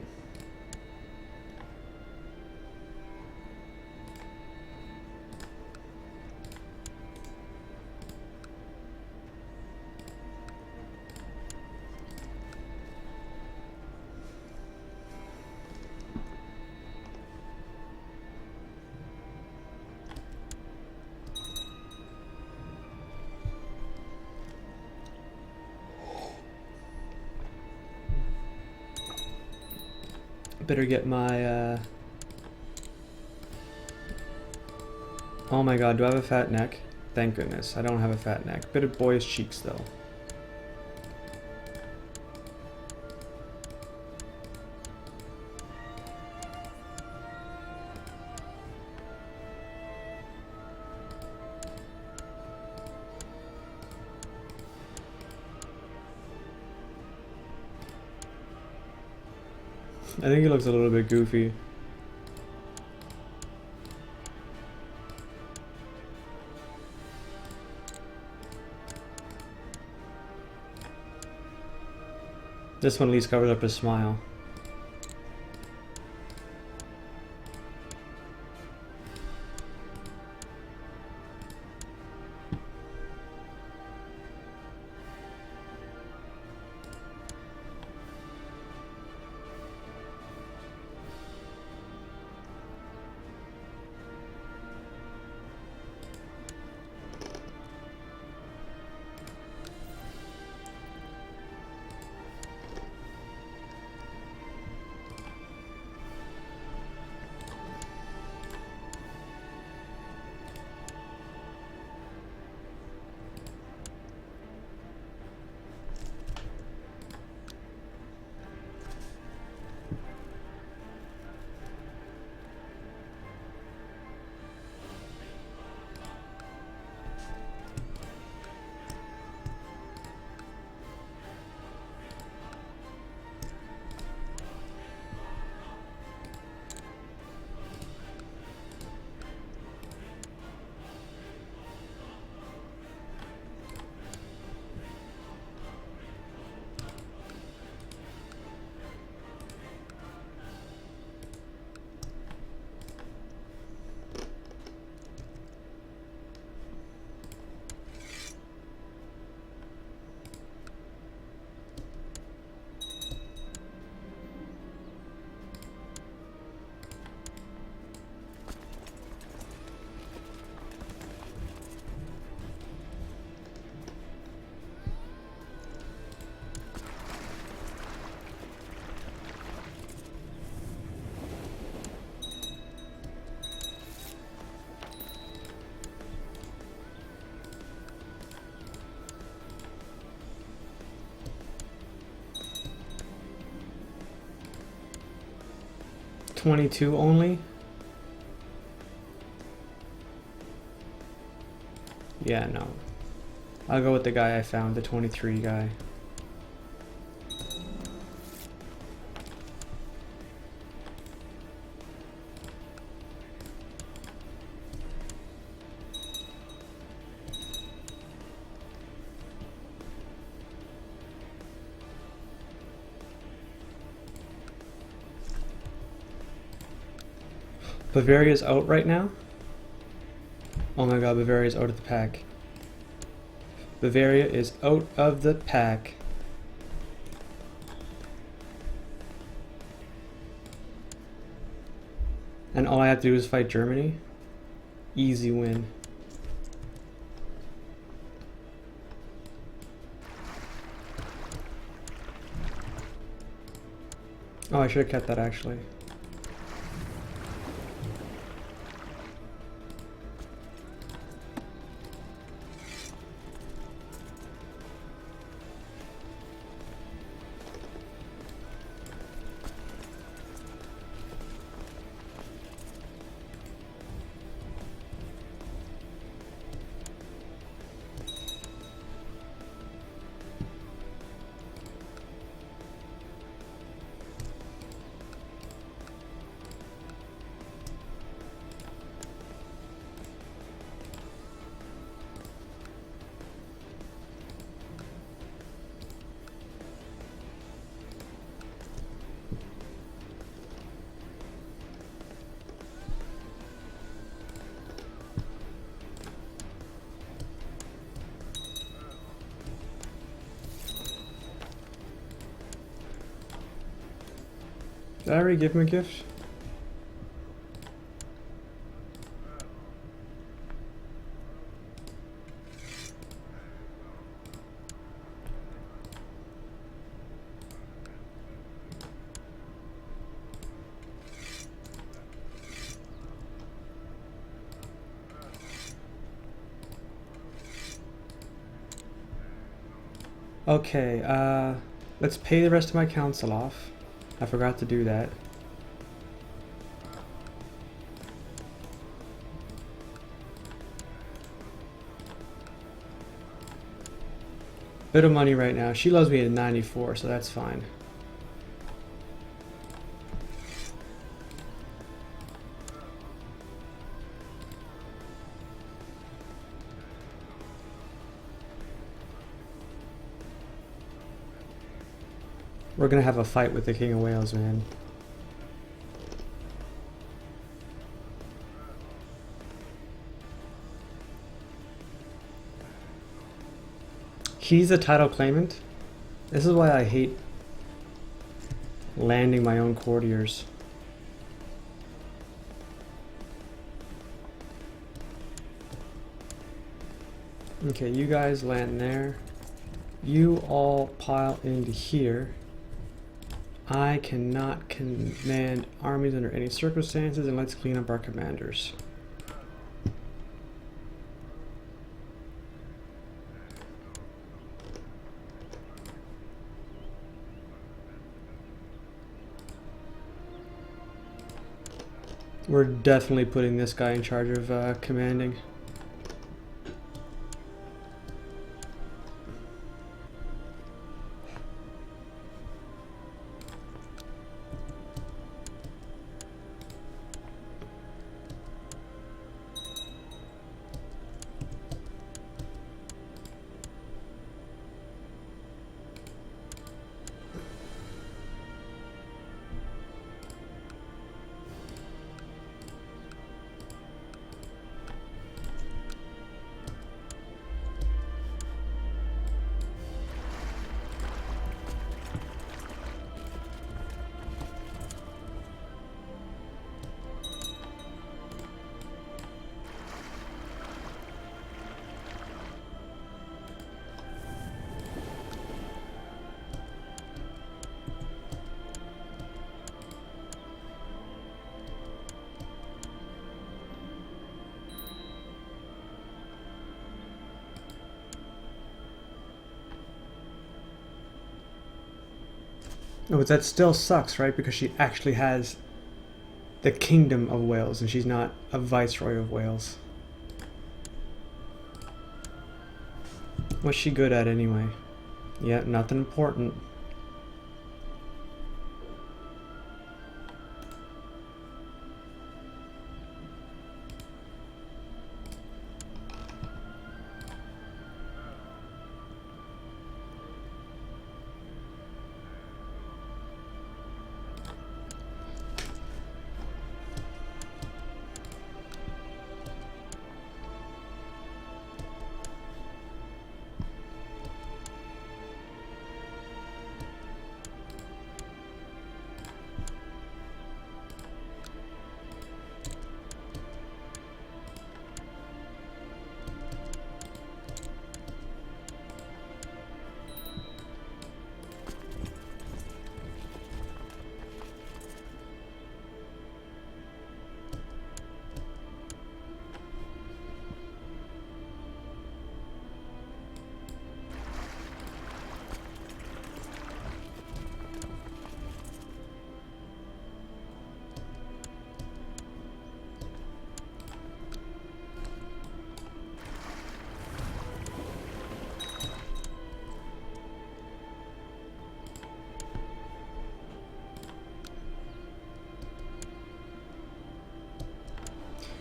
Better get my, oh my god, do I have a fat neck? Thank goodness, I don't have a fat neck. Bit of boyish cheeks, though. I think he looks a little bit goofy. This one at least covers up his smile. $22 only? Yeah, no. I'll go with the guy I found, the 23 guy. Bavaria's out right now? Oh my god, Bavaria's out of the pack. Bavaria is out of the pack. And all I have to do is fight Germany? Easy win. Oh, I should have kept that actually. Did I already give him a gift? Okay, let's pay the rest of my council off. I forgot to do that. Bit of money right now. She loves me at 94, so that's fine. We're gonna have a fight with the King of Wales, man. He's a title claimant. This is why I hate landing my own courtiers. Okay, you guys land there. You all pile into here. I cannot command armies under any circumstances, and let's clean up our commanders. We're definitely putting this guy in charge of commanding. No, but that still sucks, right? Because she actually has the Kingdom of Wales, and she's not a Viceroy of Wales. What's she good at anyway? Yeah, nothing important.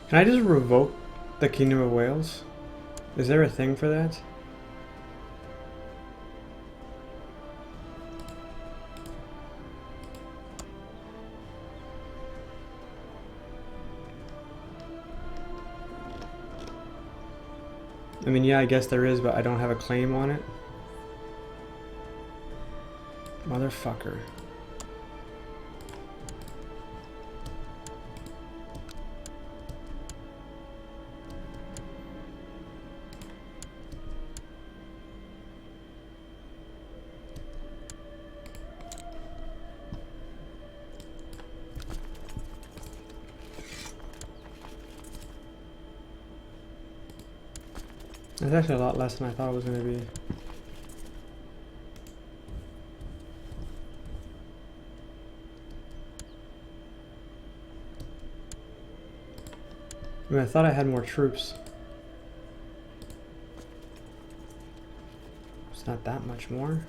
Can I just revoke the Kingdom of Wales? Is there a thing for that? I mean, yeah, I guess there is, but I don't have a claim on it. Motherfucker. It's actually a lot less than I thought it was going to be. I mean, I thought I had more troops. It's not that much more.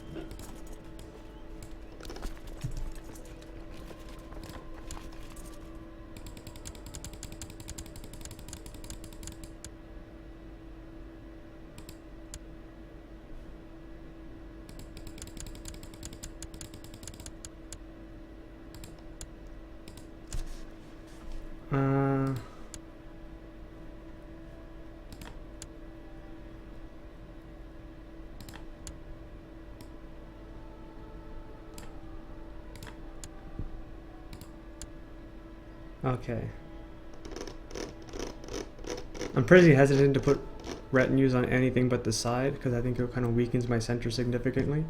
Okay. I'm pretty hesitant to put retinues on anything but the side because I think it kind of weakens my center significantly.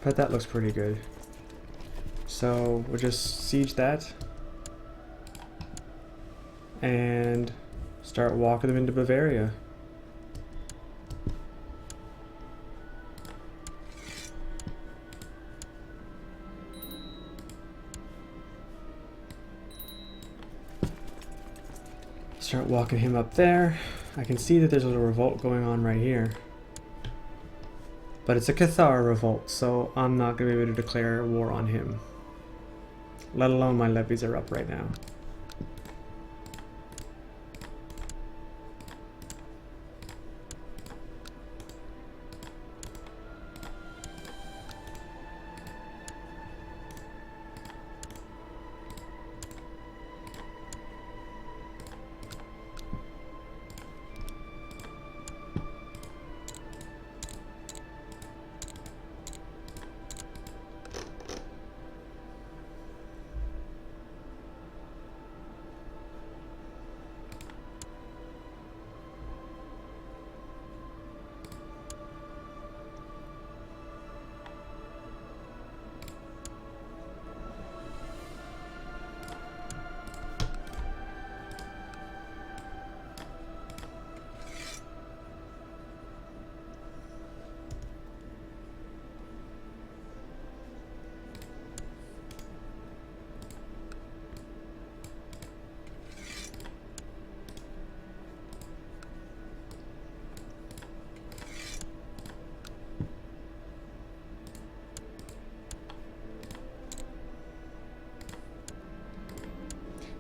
But that looks pretty good. So we'll just siege that and start walking them into Bavaria. Start walking him up there. I can see that there's a little revolt going on right here. But it's a Cathar revolt, so I'm not going to be able to declare war on him. Let alone my levies are up right now.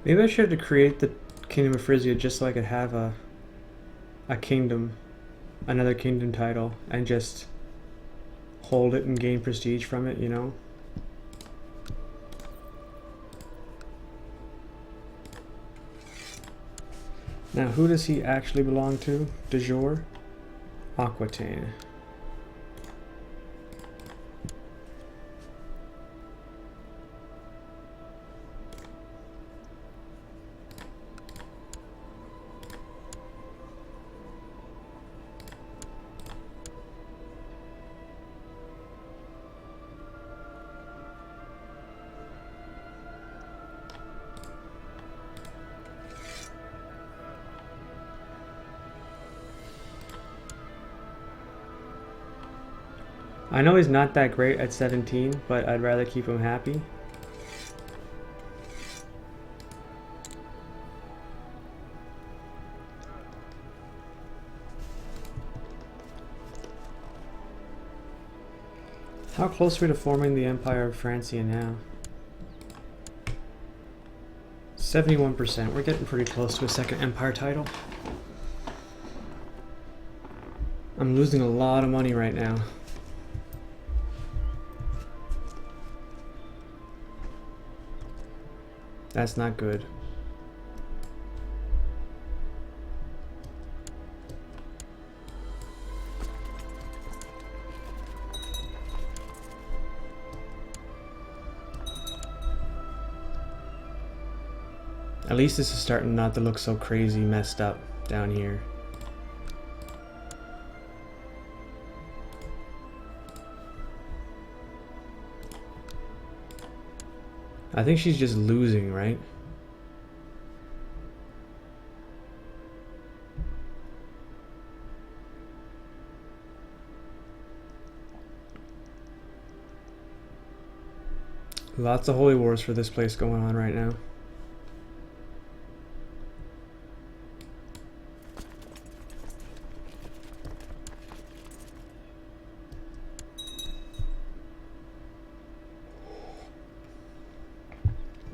Maybe I should create the Kingdom of Frisia just so I could have a kingdom, another kingdom title, and just hold it and gain prestige from it, you know? Now, who does he actually belong to? De jure? Aquitaine. I know he's not that great at 17, but I'd rather keep him happy. How close are we to forming the Empire of Francia now? 71%. We're getting pretty close to a second empire title. I'm losing a lot of money right now. That's not good. At least this is starting not to look so crazy messed up down here. I think she's just losing, right? Lots of holy wars for this place going on right now.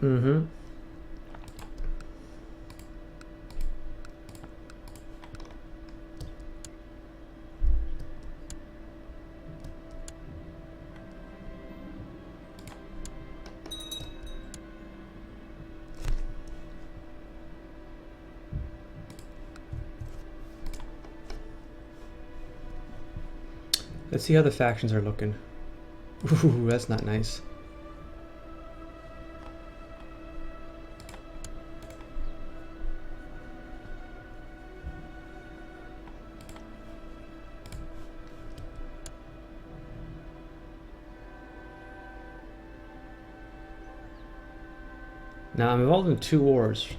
Mm-hmm. Let's see how the factions are looking. Ooh, that's not nice. Now I'm involved in 2 wars.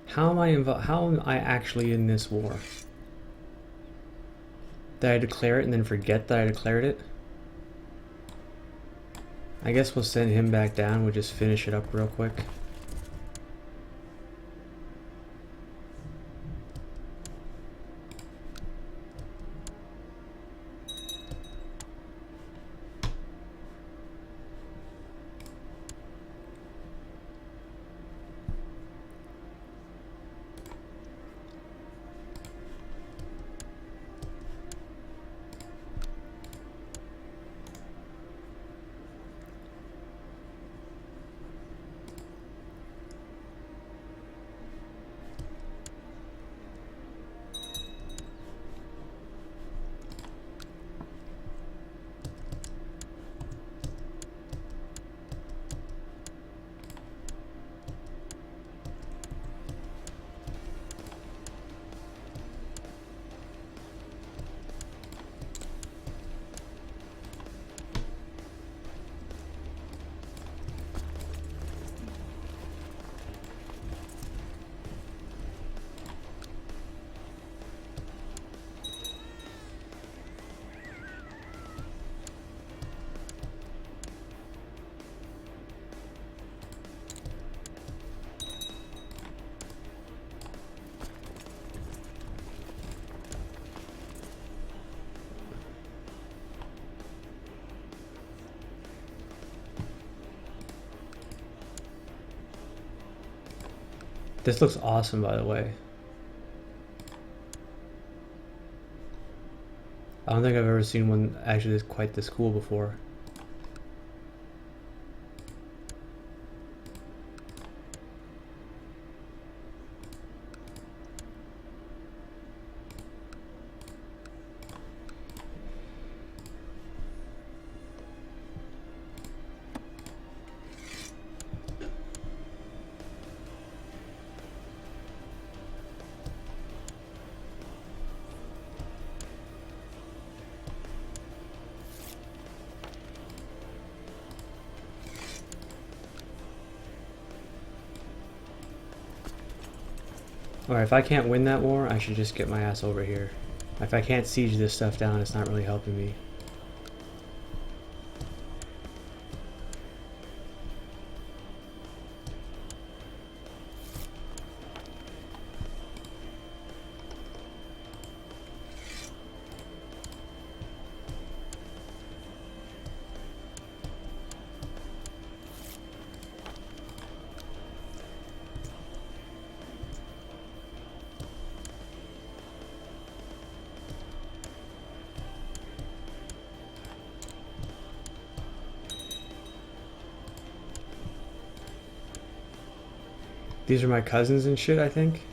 How am I actually in this war? Did I declare it and then forget that I declared it? I guess we'll send him back down. We'll just finish it up real quick. This looks awesome, by the way. I don't think I've ever seen one actually quite this cool before. Alright, if I can't win that war, I should just get my ass over here. If I can't siege this stuff down, it's not really helping me. These are my cousins and shit, I think.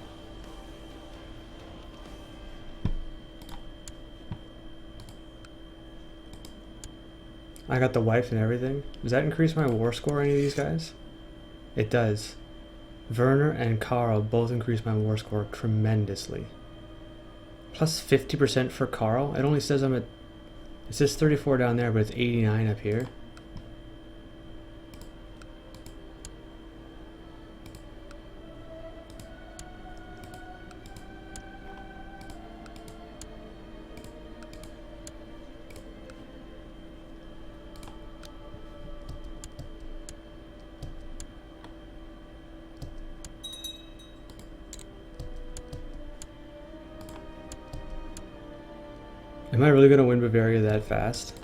I got the wife and everything. Does that increase my war score, any of these guys? It does. Werner and Carl both increase my war score tremendously. Plus 50% for Carl. It only says I'm at... It says 34 down there, but it's 89 up here. Am I really going to win Bavaria that fast?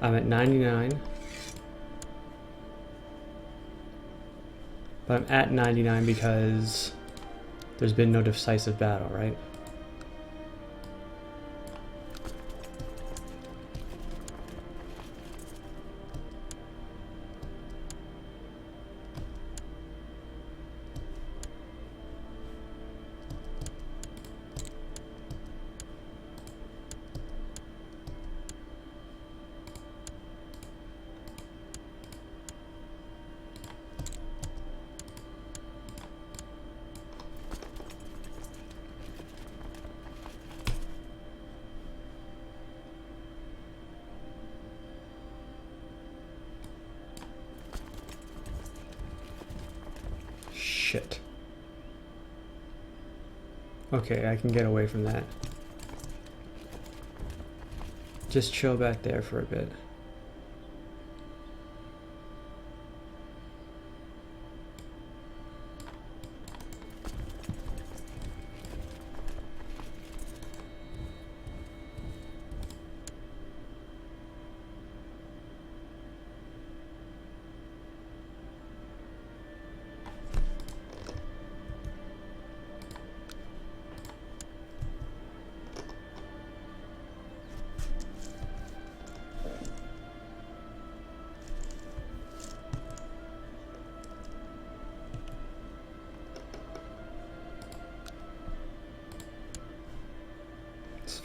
I'm at 99. But I'm at 99 because there's been no decisive battle, right? shit. Okay, I can get away from that. Just chill back there for a bit.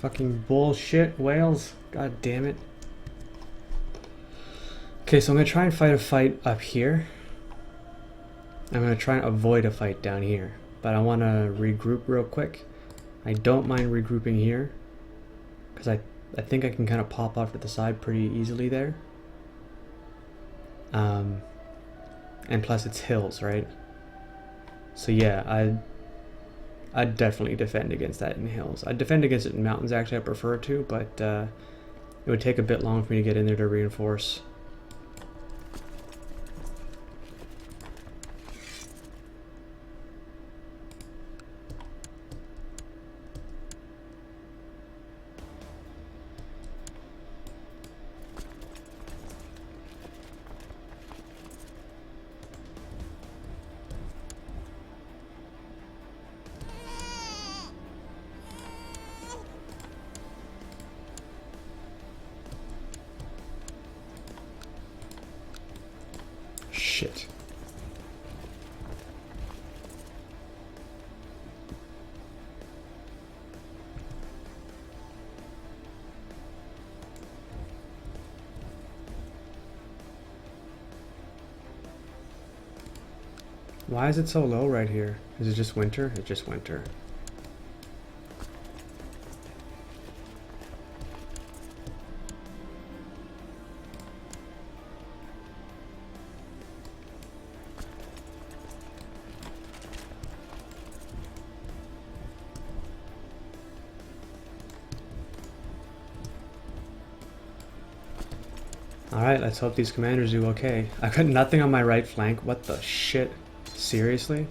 Fucking bullshit, whales. God damn it. Okay, so I'm gonna try and fight a fight up here. I'm gonna try and avoid a fight down here. But I wanna regroup real quick. I don't mind regrouping here. Because I think I can kind of pop off to the side pretty easily there. And plus it's hills, right? So yeah, I'd definitely defend against that in hills. I'd defend against it in mountains, actually. I prefer to, but it would take a bit long for me to get in there to reinforce. Shit. Why is it so low right here? Is it just winter? It's just winter. Alright, let's hope these commanders do okay. I've got nothing on my right flank. What the shit? Seriously?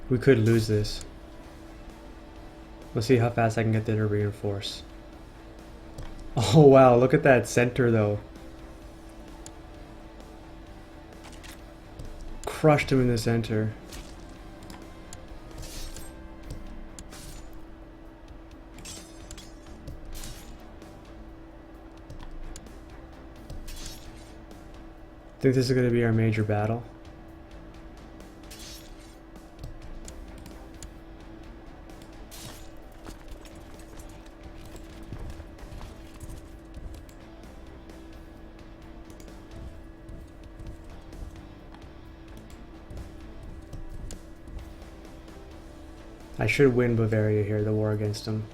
We could lose this. Let's see how fast I can get there to reinforce. Oh wow, look at that center though. Crushed him in the center. I think this is going to be our major battle. I should win Bavaria here, the war against them.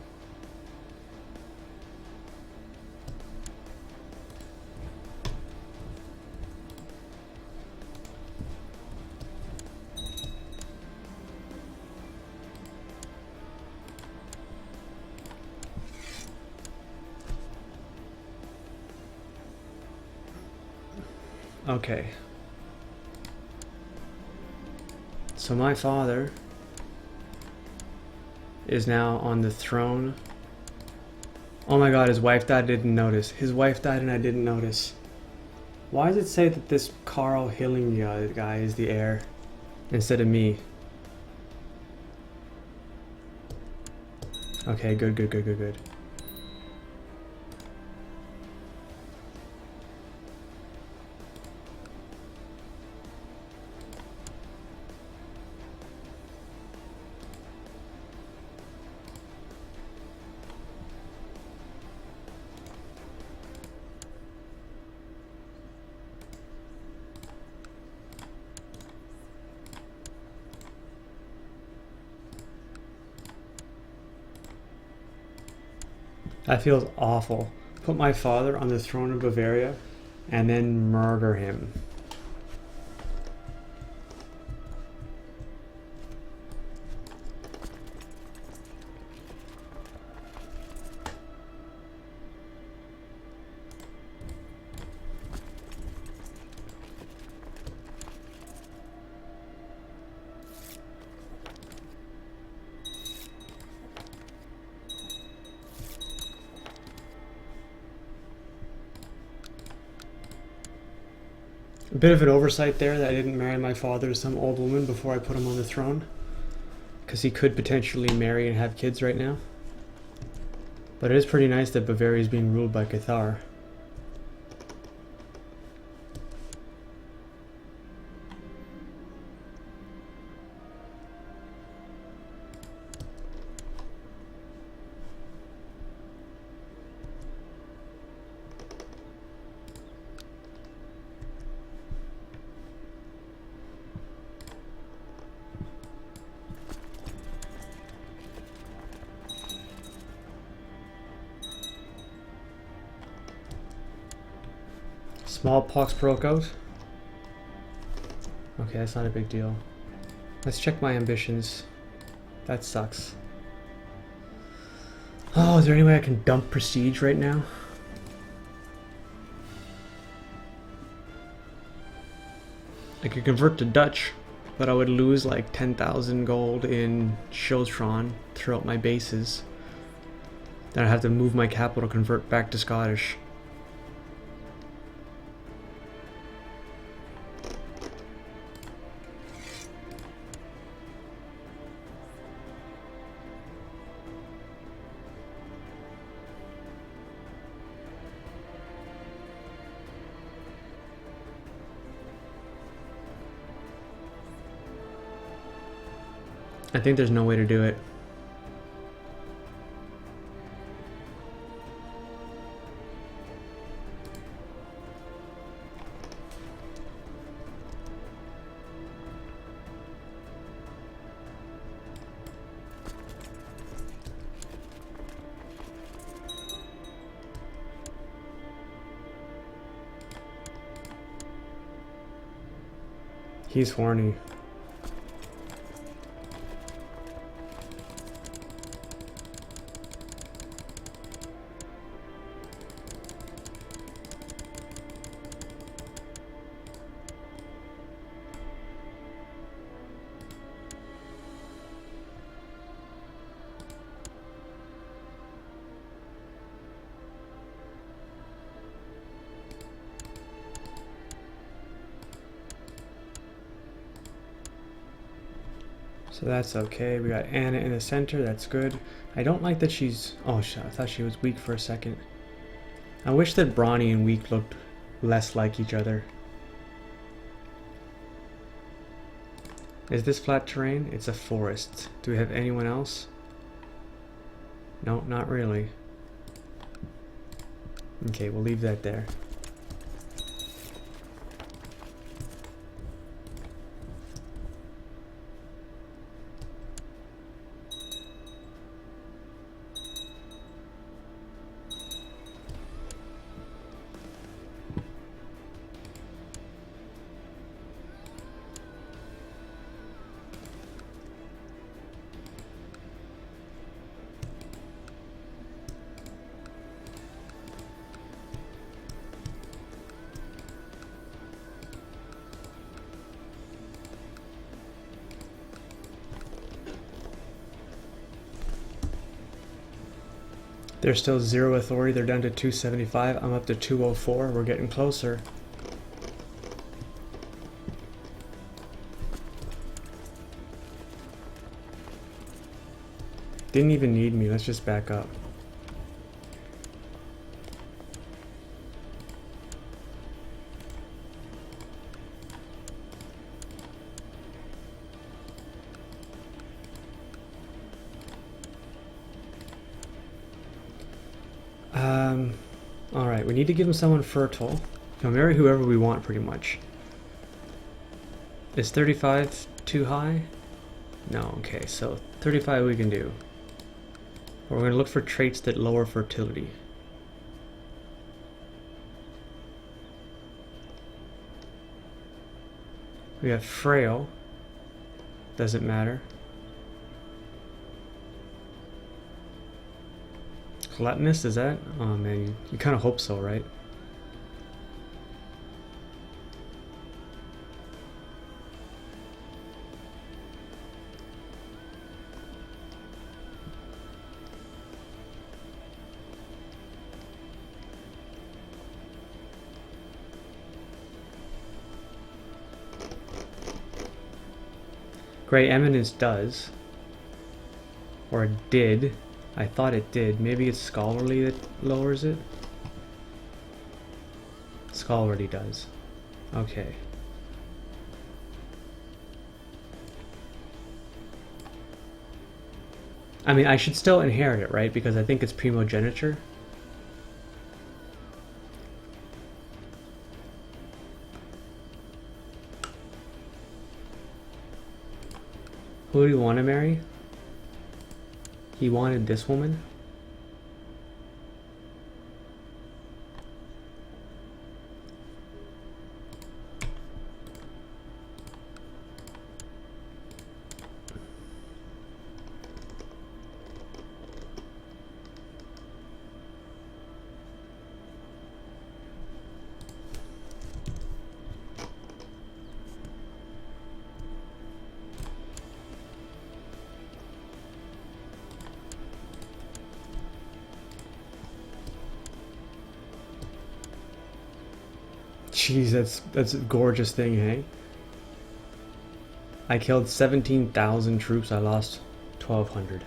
Okay. So my father is now on the throne. Oh my god, his wife died, I didn't notice. His wife died and I didn't notice. Why does it say that this Carl Hilling guy is the heir instead of me? Okay, good. That feels awful. Put my father on the throne of Bavaria and then murder him. A bit of an oversight there that I didn't marry my father to some old woman before I put him on the throne. Because he could potentially marry and have kids right now. But it is pretty nice that Bavaria is being ruled by Cathar. Smallpox broke out. Okay, that's not a big deal. Let's check my ambitions. That sucks. Oh, is there any way I can dump prestige right now? I could convert to Dutch, but I would lose like 10,000 gold in Shiltron throughout my bases. Then I'd have to move my capital to convert back to Scottish. I think there's no way to do it. He's horny. So that's okay. We got Anna in the center. That's good. I don't like that she's... Oh, shit. I thought she was weak for a second. I wish that brawny and weak looked less like each other. Is this flat terrain? It's a forest. Do we have anyone else? No, not really. Okay, we'll leave that there. They're still 0 authority. They're down to 275. I'm up to 204. We're getting closer. Didn't even need me. Let's just back up. Alright, we need to give him someone fertile. We'll marry whoever we want, pretty much. Is 35 too high? No, okay, so 35 we can do. We're going to look for traits that lower fertility. We have frail. Doesn't matter. Gluttonous, is that? Oh man, you kind of hope so, right? Great Eminence does. Or it did. I thought it did. Maybe it's Scholarly that lowers it? Scholarly does. Okay. I mean, I should still inherit it, right? Because I think it's primogeniture. Who do you want to marry? He wanted this woman? Jeez, that's a gorgeous thing, hey? I killed 17,000 troops, I lost 1,200.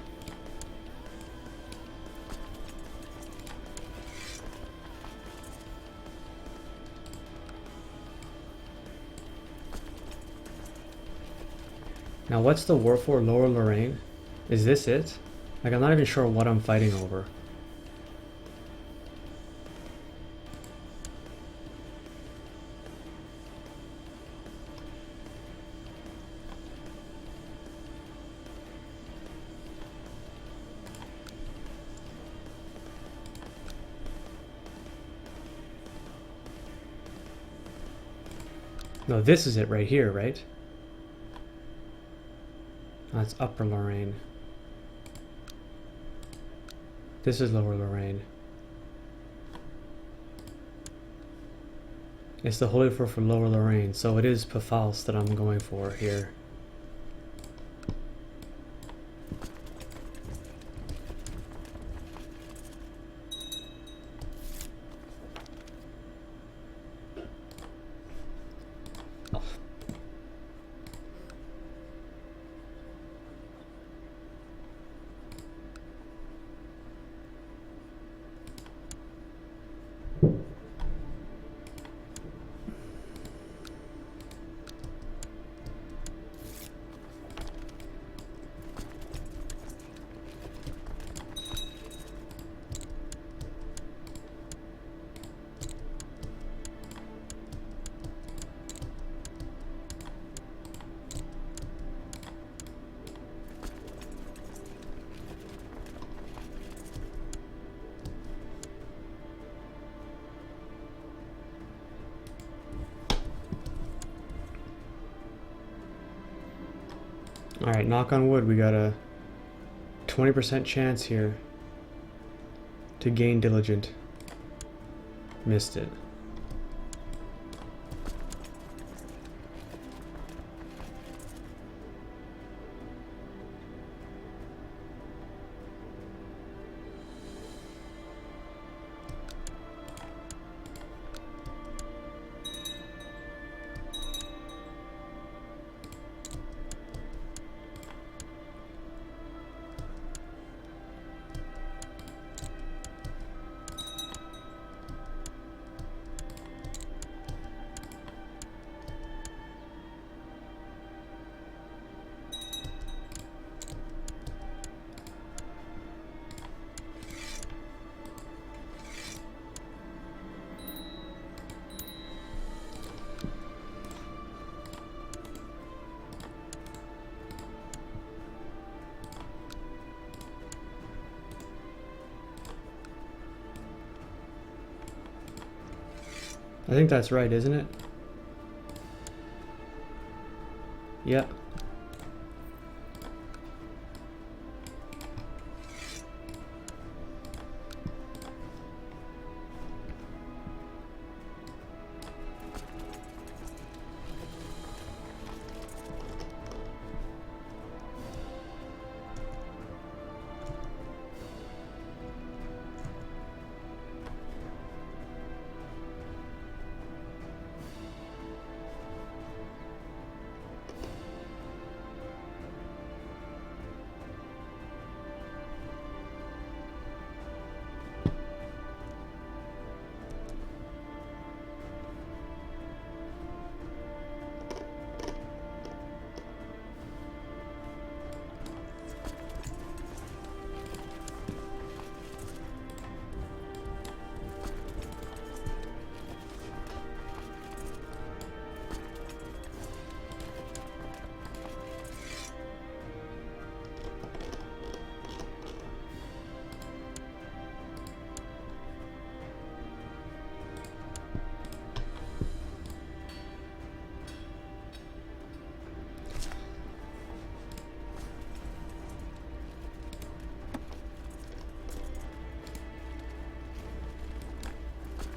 Now what's the war for Lower Lorraine? Is this it? Like, I'm not even sure what I'm fighting over. No, this is it right here, right? That's Upper Lorraine. This is Lower Lorraine. It's the Holy War for Lower Lorraine, so it is Pfalz that I'm going for here. Alright, knock on wood, we got a 20% chance here to gain Diligent. Missed it. I think that's right, isn't it? Yep.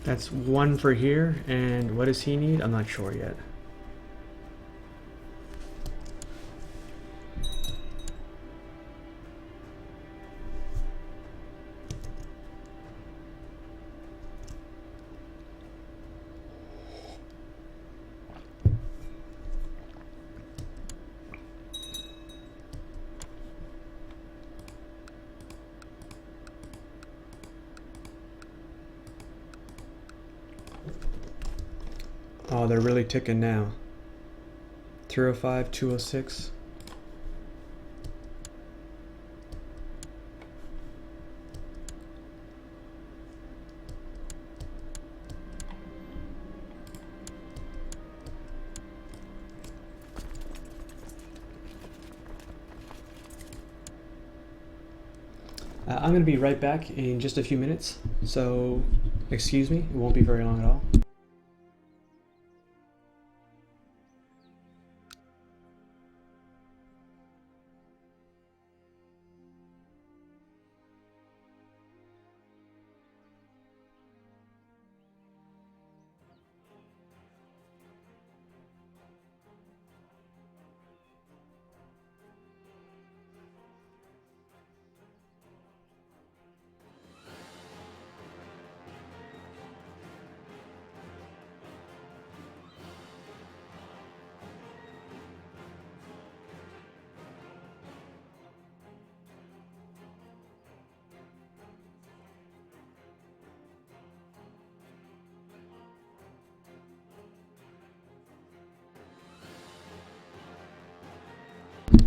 That's one for here, and what does he need? I'm not sure yet. Oh, they're really ticking now. 305, 206. I'm going to be right back in just a few minutes, so excuse me, it won't be very long at all.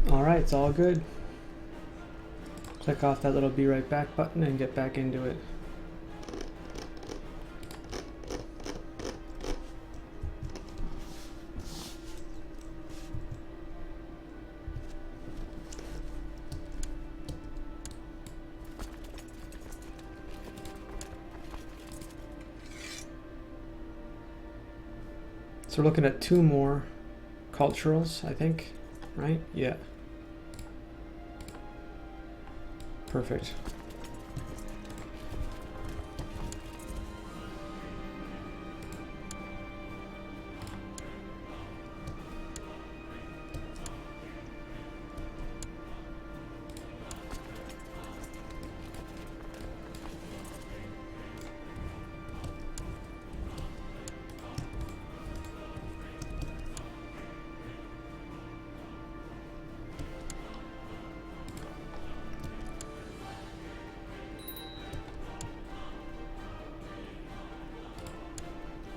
Alright, it's all good. Click off that little be right back button and get back into it. So we're looking at 2 more culturals, I think, right? Yeah. Perfect.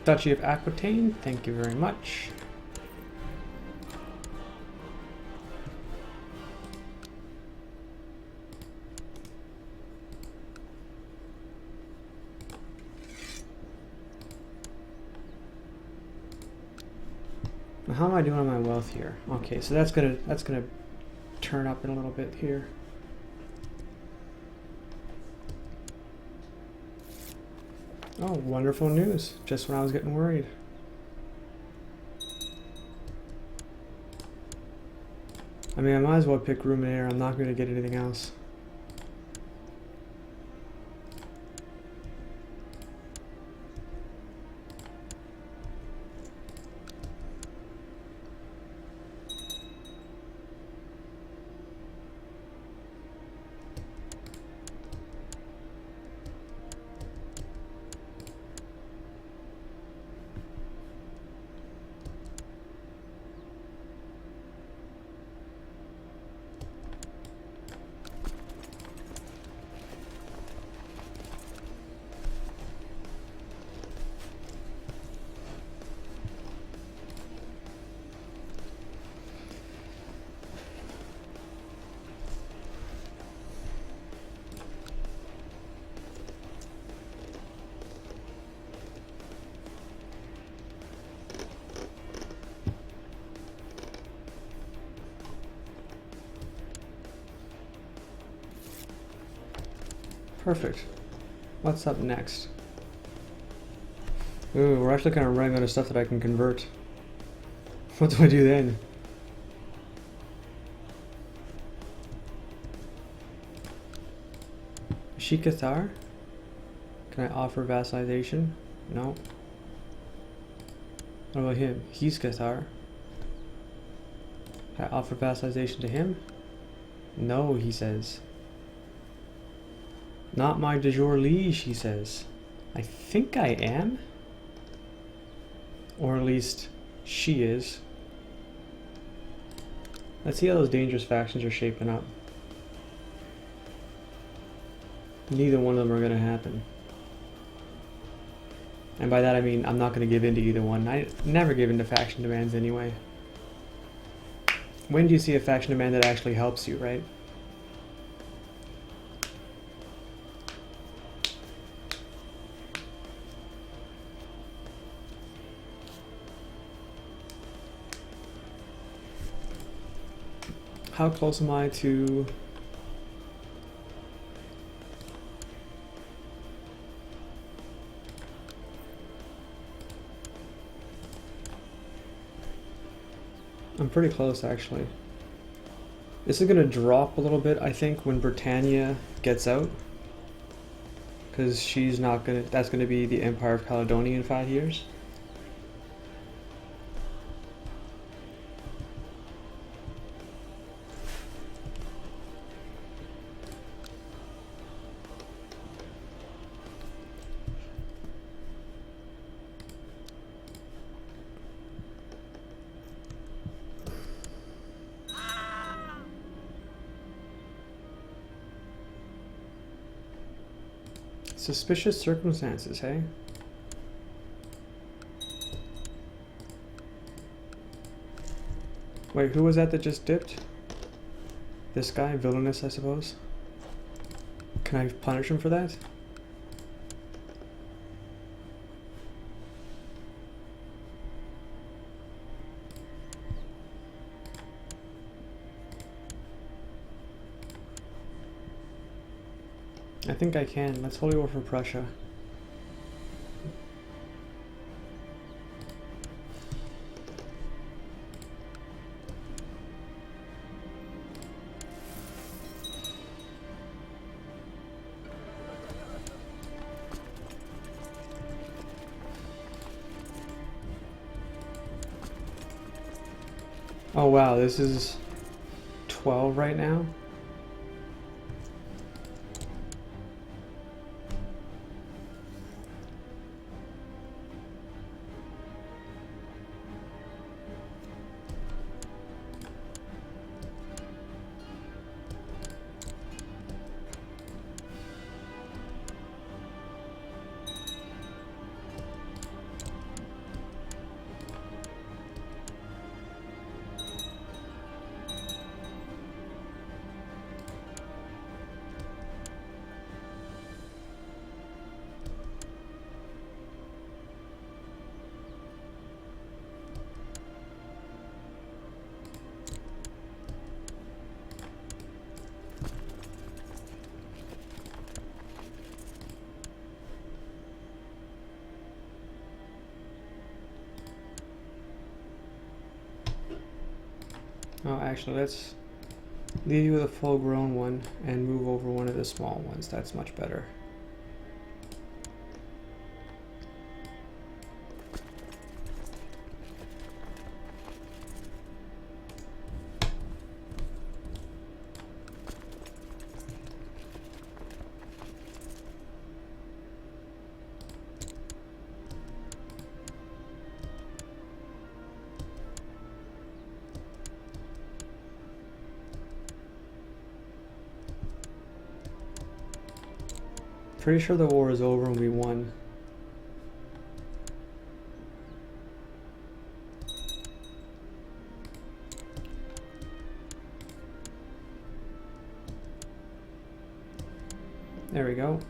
Duchy of Aquitaine, thank you very much. Now, how am I doing on my wealth here? Okay, so that's gonna turn up in a little bit here. Oh, wonderful news. Just when I was getting worried. I mean, I might as well pick room and air. I'm not going to get anything else. Perfect. What's up next? Ooh, we're actually kind of running out of stuff that I can convert. What do I do then? Is she Cathar? Can I offer vassalization? No. What about him? He's Cathar. Can I offer vassalization to him? No, he says. Not my de jure liege, he says. I think I am. Or at least she is. Let's see how those dangerous factions are shaping up. Neither one of them are going to happen. And by that I mean I'm not going to give in to either one. I never give in to faction demands anyway. When do you see a faction demand that actually helps you, right? How close am I to... I'm pretty close, actually. This is going to drop a little bit, I think, when Britannia gets out. Because she's not going to... That's going to be the Empire of Caledonia in 5 years. Suspicious circumstances, hey? Wait, who was that just dipped? This guy? Villainous, I suppose? Can I punish him for that? I think I can. Let's Holy War for Prussia. Oh wow, this is 12 right now? actually, let's leave you with a full-grown one and move over one of the small ones. That's much better. Pretty sure the war is over and we won. There we go.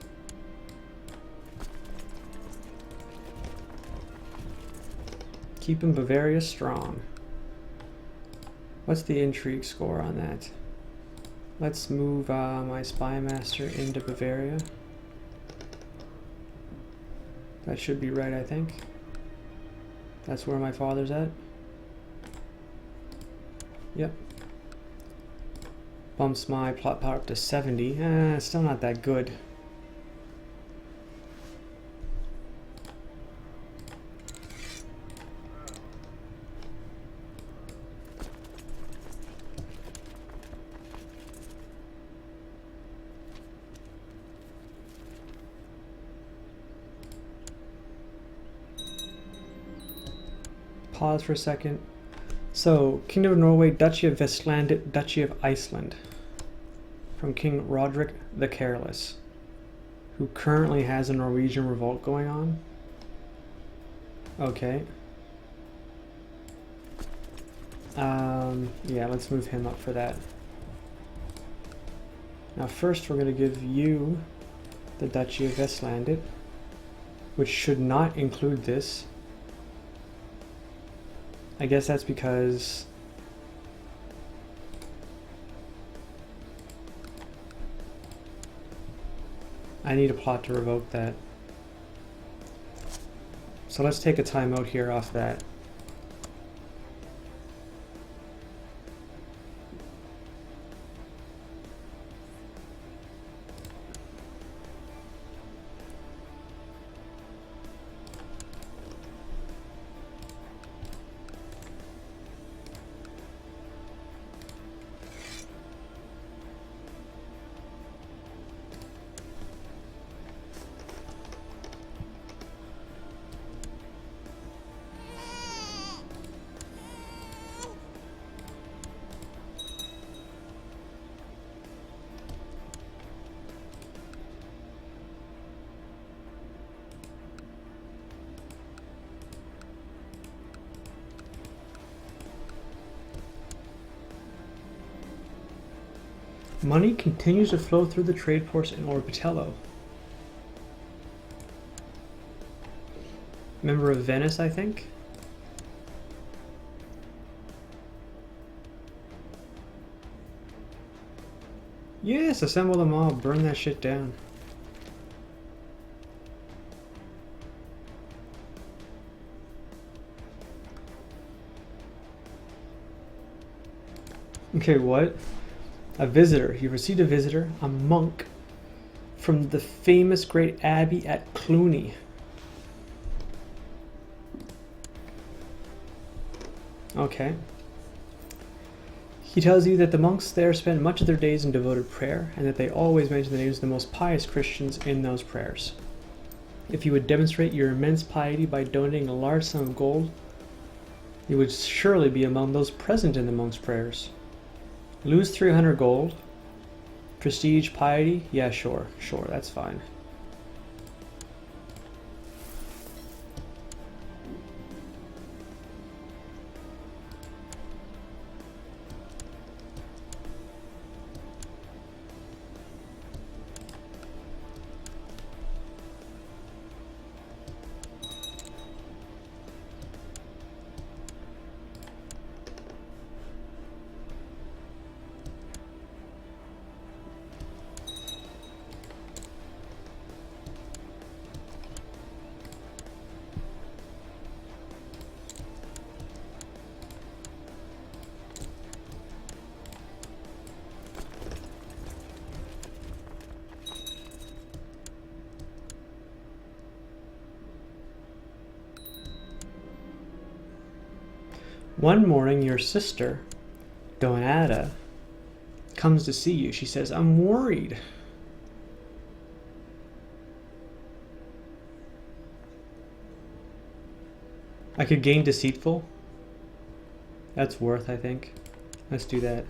Keeping Bavaria strong. What's the intrigue score on that? Let's move my spy master into Bavaria. That should be right, I think. That's where my father's at. Yep. Bumps my plot power up to 70. Still not that good. Pause for a second. So, Kingdom of Norway, Duchy of Vestland, Duchy of Iceland. From King Roderick the Careless, who currently has a Norwegian revolt going on. Okay. Yeah, let's move him up for that. Now first we're going to give you the Duchy of Vestlandet, which should not include this. I guess that's because I need a plot to revoke that. So let's take a timeout here off that. Money continues to flow through the trade ports in Orbitello. Member of Venice, I think? Yes, assemble them all, burn that shit down. Okay, what? A visitor. You received a visitor, a monk, from the famous great abbey at Cluny. Okay. He tells you that the monks there spend much of their days in devoted prayer, and that they always mention the names of the most pious Christians in those prayers. If you would demonstrate your immense piety by donating a large sum of gold, you would surely be among those present in the monks' prayers. Lose 300 gold. Prestige, piety? Yeah, sure, that's fine. One morning, your sister, Donata, comes to see you. She says, I'm worried. I could gain deceitful. That's worth, I think. Let's do that.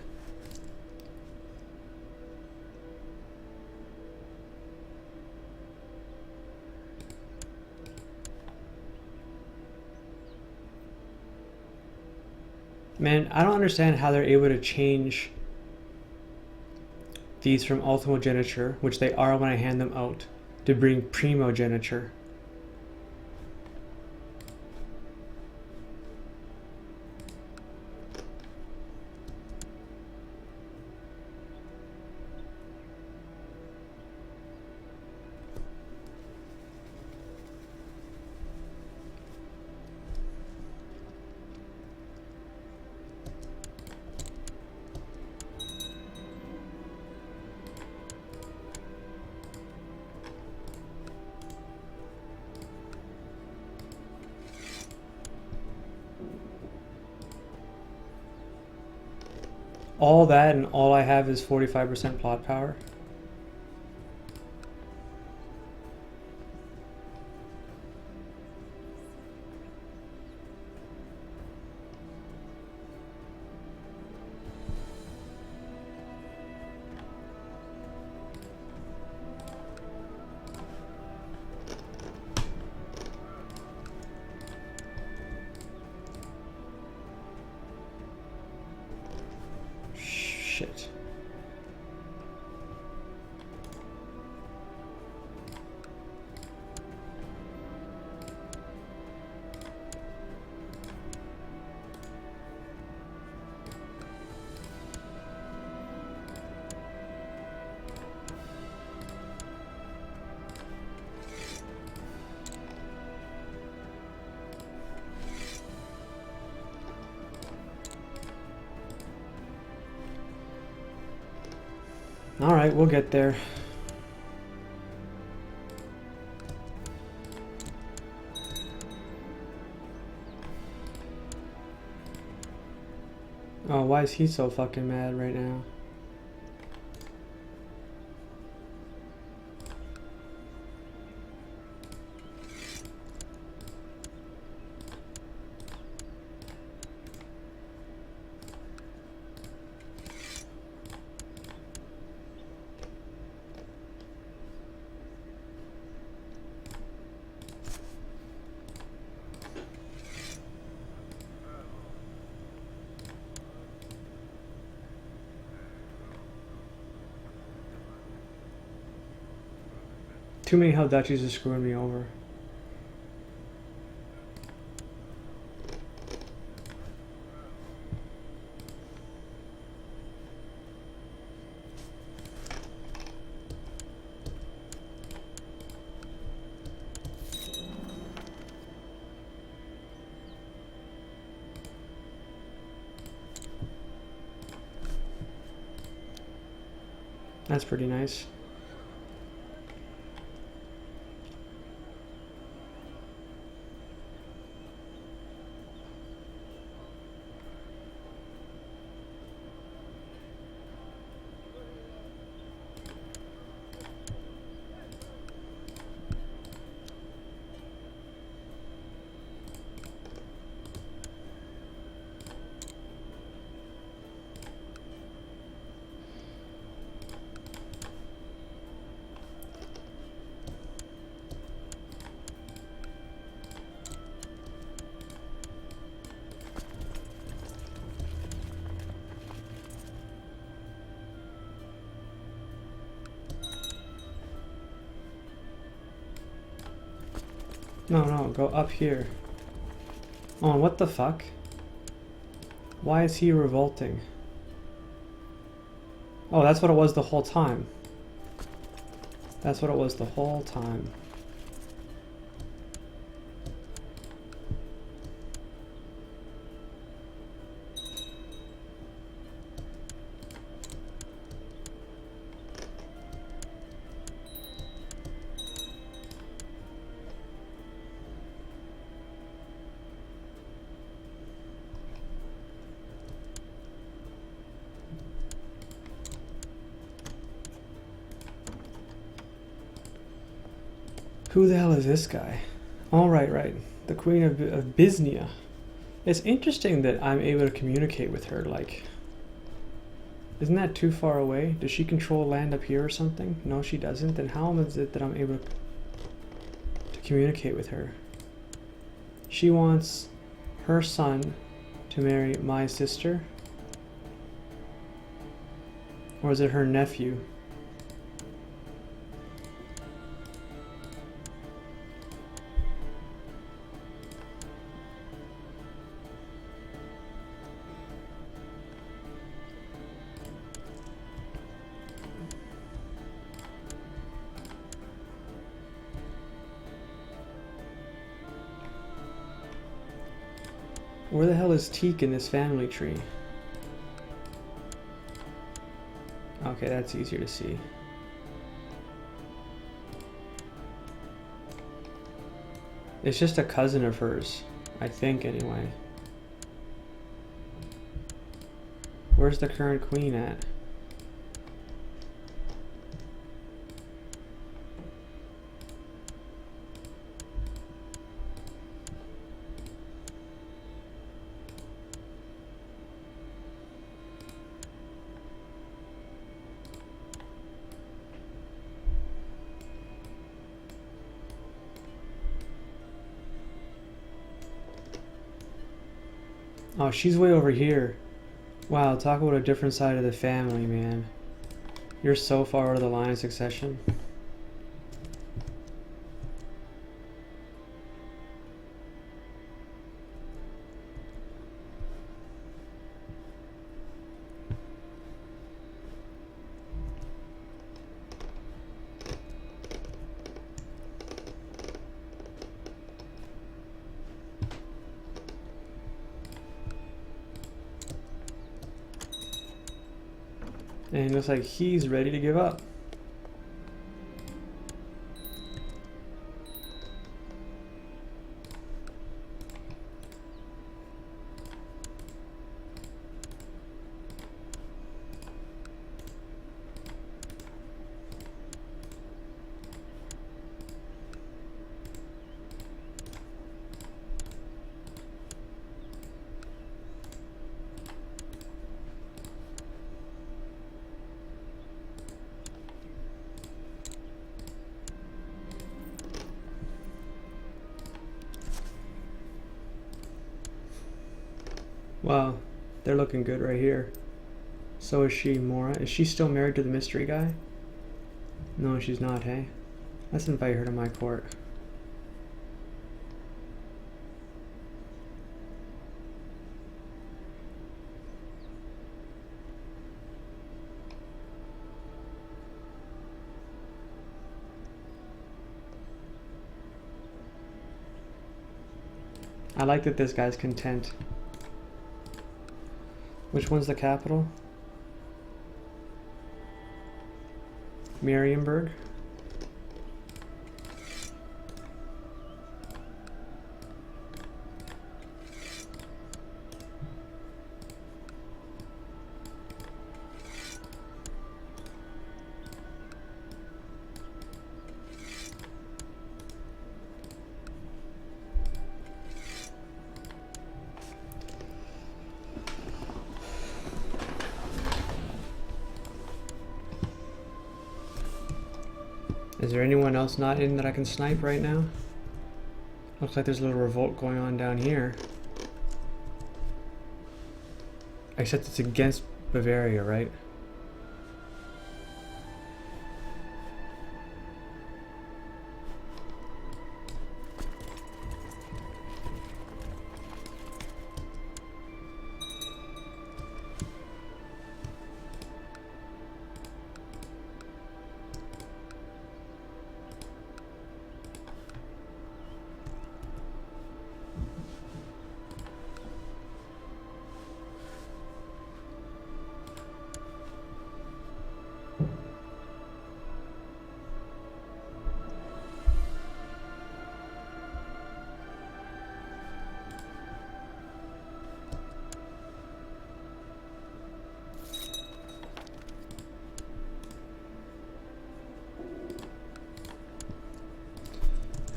Man, I don't understand how they're able to change these from ultimogeniture, which they are when I hand them out, to bring primogeniture. All that and all I have is 45% plot power. Shit. Alright, we'll get there. Oh, why is he so fucking mad right now? Too many hell duchies are screwing me over. That's pretty nice. No, go up here. Oh, what the fuck? Why is he revolting? Oh, that's what it was the whole time. That's what it was the whole time. Who the hell is this guy? Oh, right. The Queen of Bisnia. It's interesting that I'm able to communicate with her, like... Isn't that too far away? Does she control land up here or something? No, she doesn't. Then how is it that I'm able to communicate with her? She wants her son to marry my sister? Or is it her nephew? Where the hell is Teak in this family tree? Okay, that's easier to see. It's just a cousin of hers, I think anyway. Where's the current queen at? Oh, she's way over here. Wow, talk about a different side of the family, man. You're so far out of the line of succession. And it looks like he's ready to give up. Wow, they're looking good right here. So is she, Mora. Is she still married to the mystery guy? No, she's not, hey? Let's invite her to my court. I like that this guy's content. Which one's the capital? Marienburg. Is there anyone else not in that I can snipe right now? Looks like there's a little revolt going on down here. Except it's against Bavaria, right?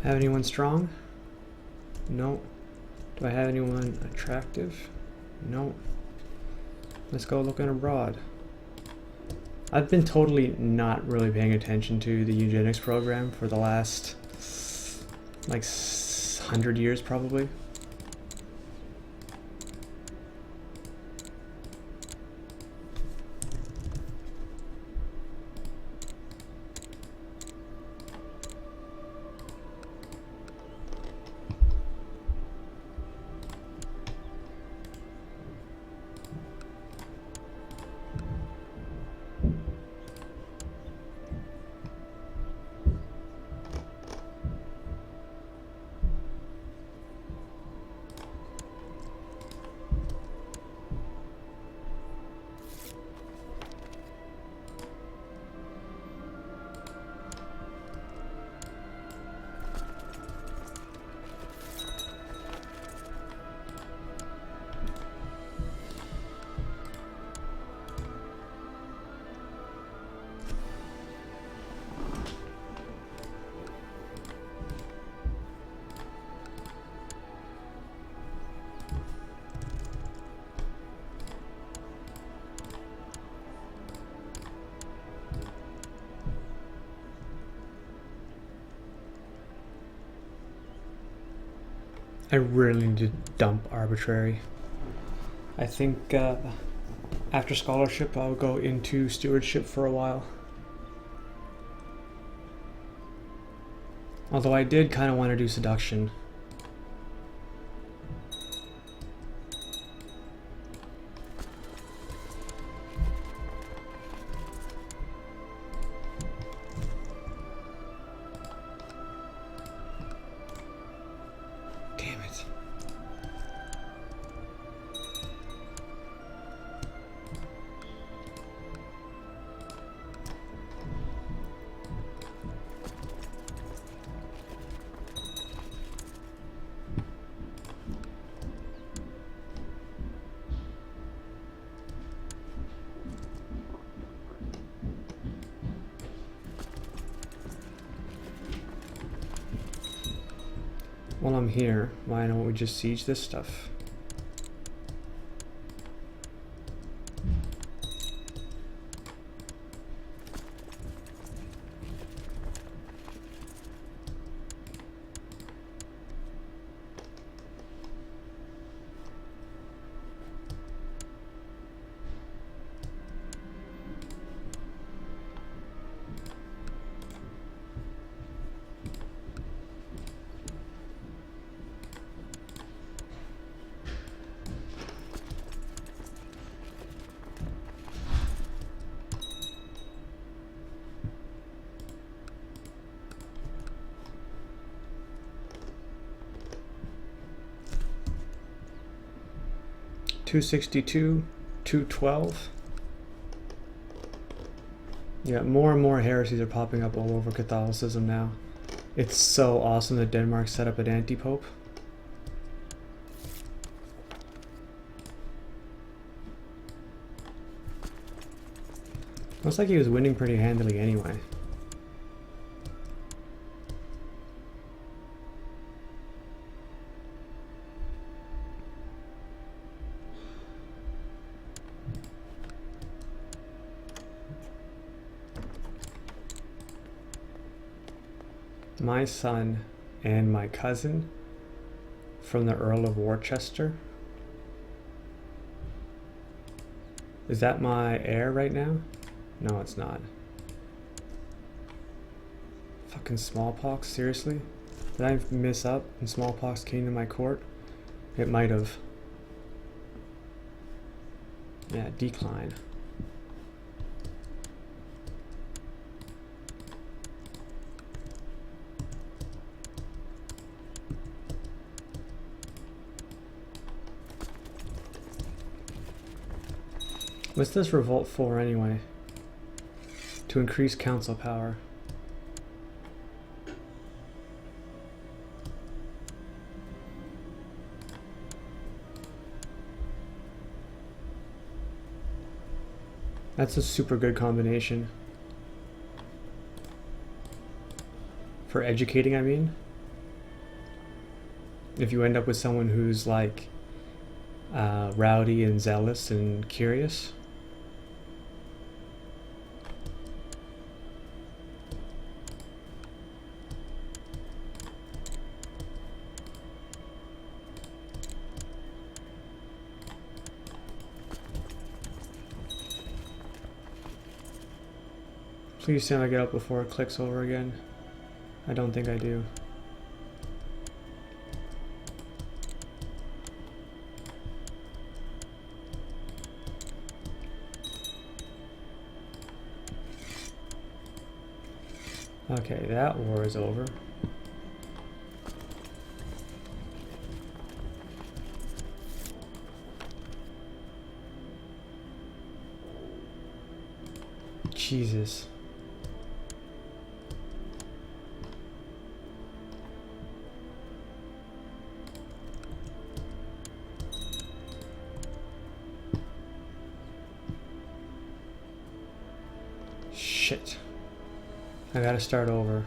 Have anyone strong? No. Do I have anyone attractive? No. Let's go looking abroad. I've been totally not really paying attention to the eugenics program for the last, like, 100 years probably. I really need to dump arbitrary. I think after scholarship I'll go into stewardship for a while. Although I did kind of want to do seduction. Damn it. While I'm here, why don't we just siege this stuff? $262, $212. Yeah, more and more heresies are popping up all over Catholicism now. It's so awesome that Denmark set up an anti-pope. Looks like he was winning pretty handily anyway. My son and my cousin from the Earl of Worcester. Is that my heir right now? No, it's not. Fucking smallpox, seriously? Did I miss up and smallpox came to my court? It might have. Yeah, decline. What's this revolt for anyway? To increase council power. That's a super good combination. For educating, I mean. if you end up with someone who's like rowdy and zealous and curious. Please tell me I get up before it clicks over again. I don't think I do. Okay, that war is over. Jesus. Shit. I gotta start over.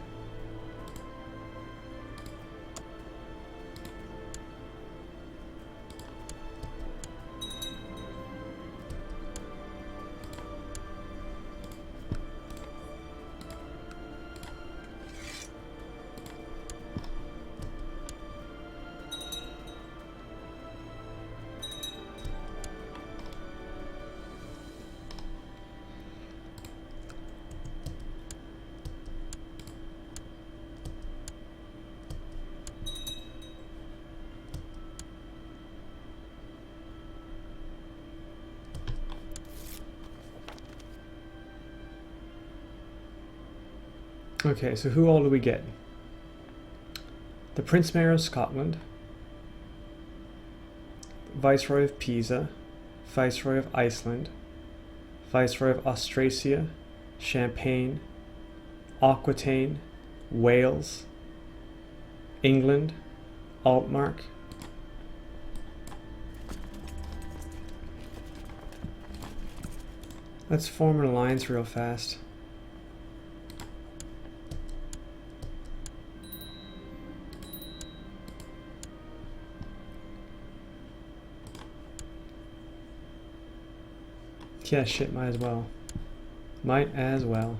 Okay, so who all do we get? The Prince Mayor of Scotland, Viceroy of Pisa, Viceroy of Iceland, Viceroy of Austrasia, Champagne, Aquitaine, Wales, England, Altmark. Let's form an alliance real fast. Yeah, shit, might as well. Might as well.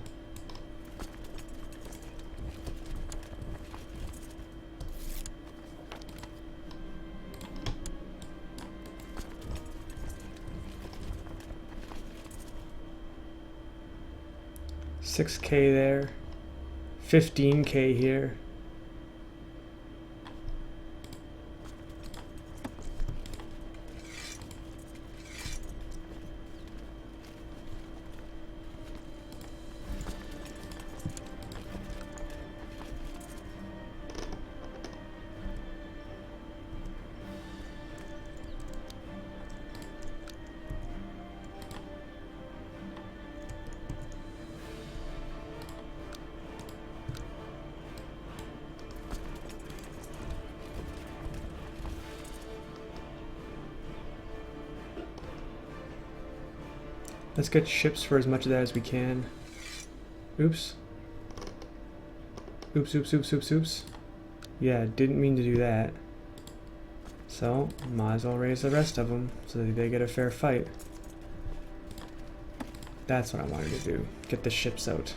$6K there. $15K here. Let's get ships for as much of that as we can. Oops. Oops, oops, oops, oops, oops. Yeah, didn't mean to do that. So, might as well raise the rest of them so that they get a fair fight. That's what I wanted to do. Get the ships out.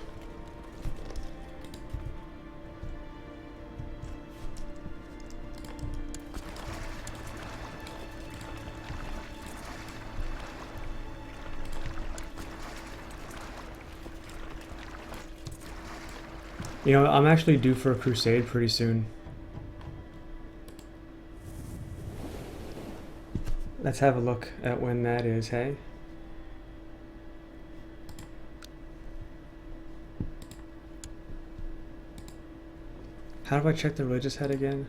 You know, I'm actually due for a crusade pretty soon. Let's have a look at when that is, hey? How do I check the religious head again?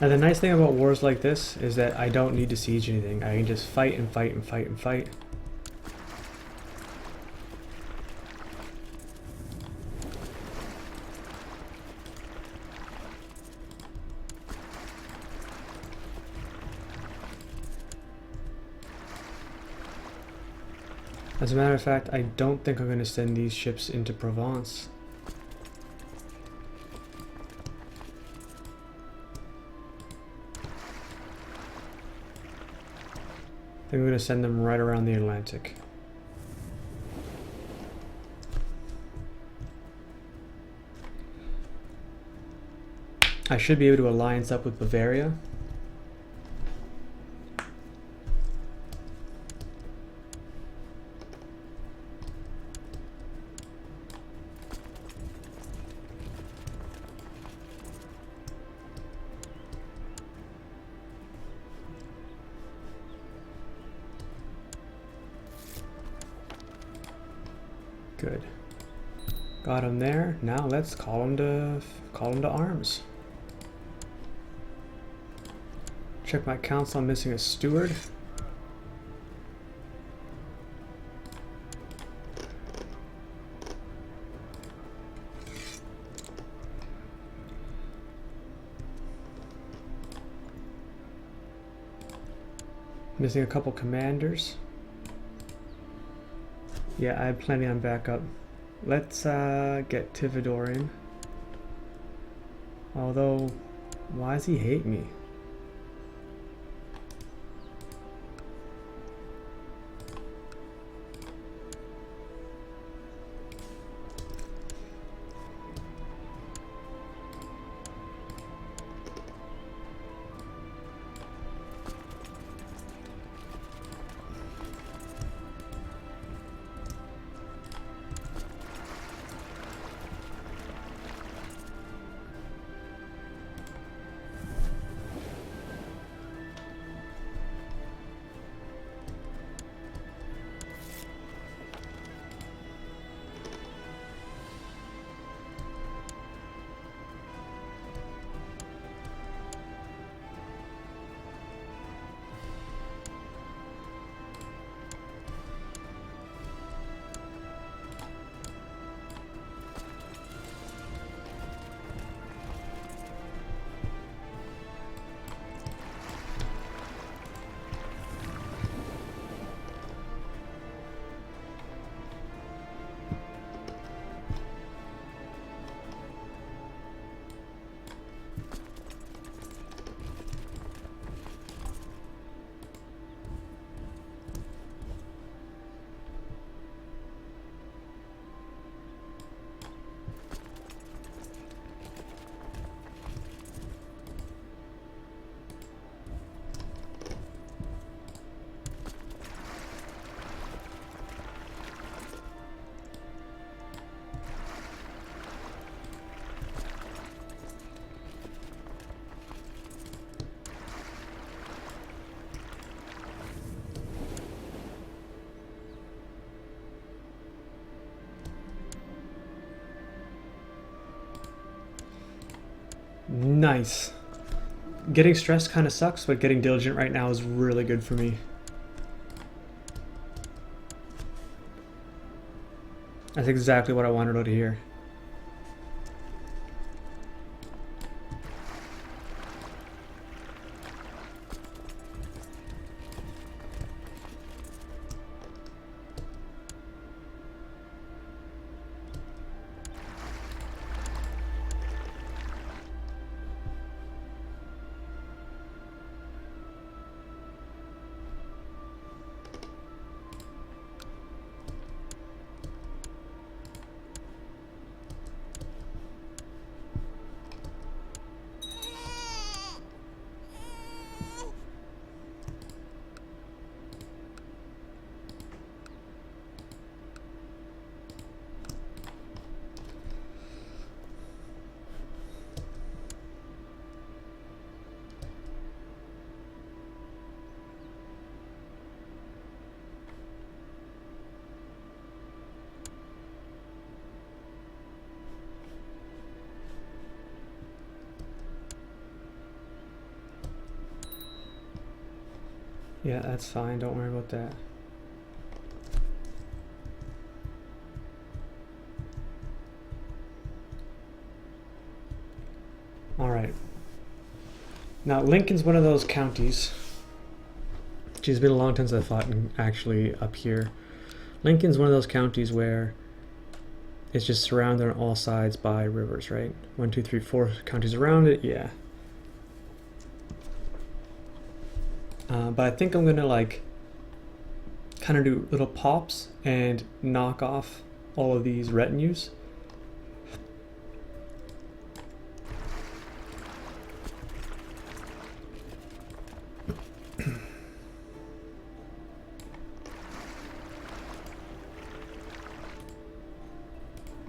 And the nice thing about wars like this is that I don't need to siege anything. I can just fight and fight and fight and fight. As a matter of fact, I don't think I'm going to send these ships into Provence. I think I'm going to send them right around the Atlantic. I should be able to alliance up with Bavaria. Good. Got him there. Now let's call him to arms. Check my council. I'm missing a steward. Missing a couple commanders. Yeah, I have plenty on backup. Let's get Tivador in. Although, why does he hate me? Nice. Getting stressed kind of sucks, but getting diligent right now is really good for me. That's exactly what I wanted to hear. Yeah, that's fine. Don't worry about that. All right. Now, Lincoln's one of those counties. Geez, it's been a long time since I fought actually up here. Lincoln's one of those counties where it's just surrounded on all sides by rivers, right? 1, 2, 3, 4 counties around it, yeah. But I think I'm gonna like kind of do little pops and knock off all of these retinues.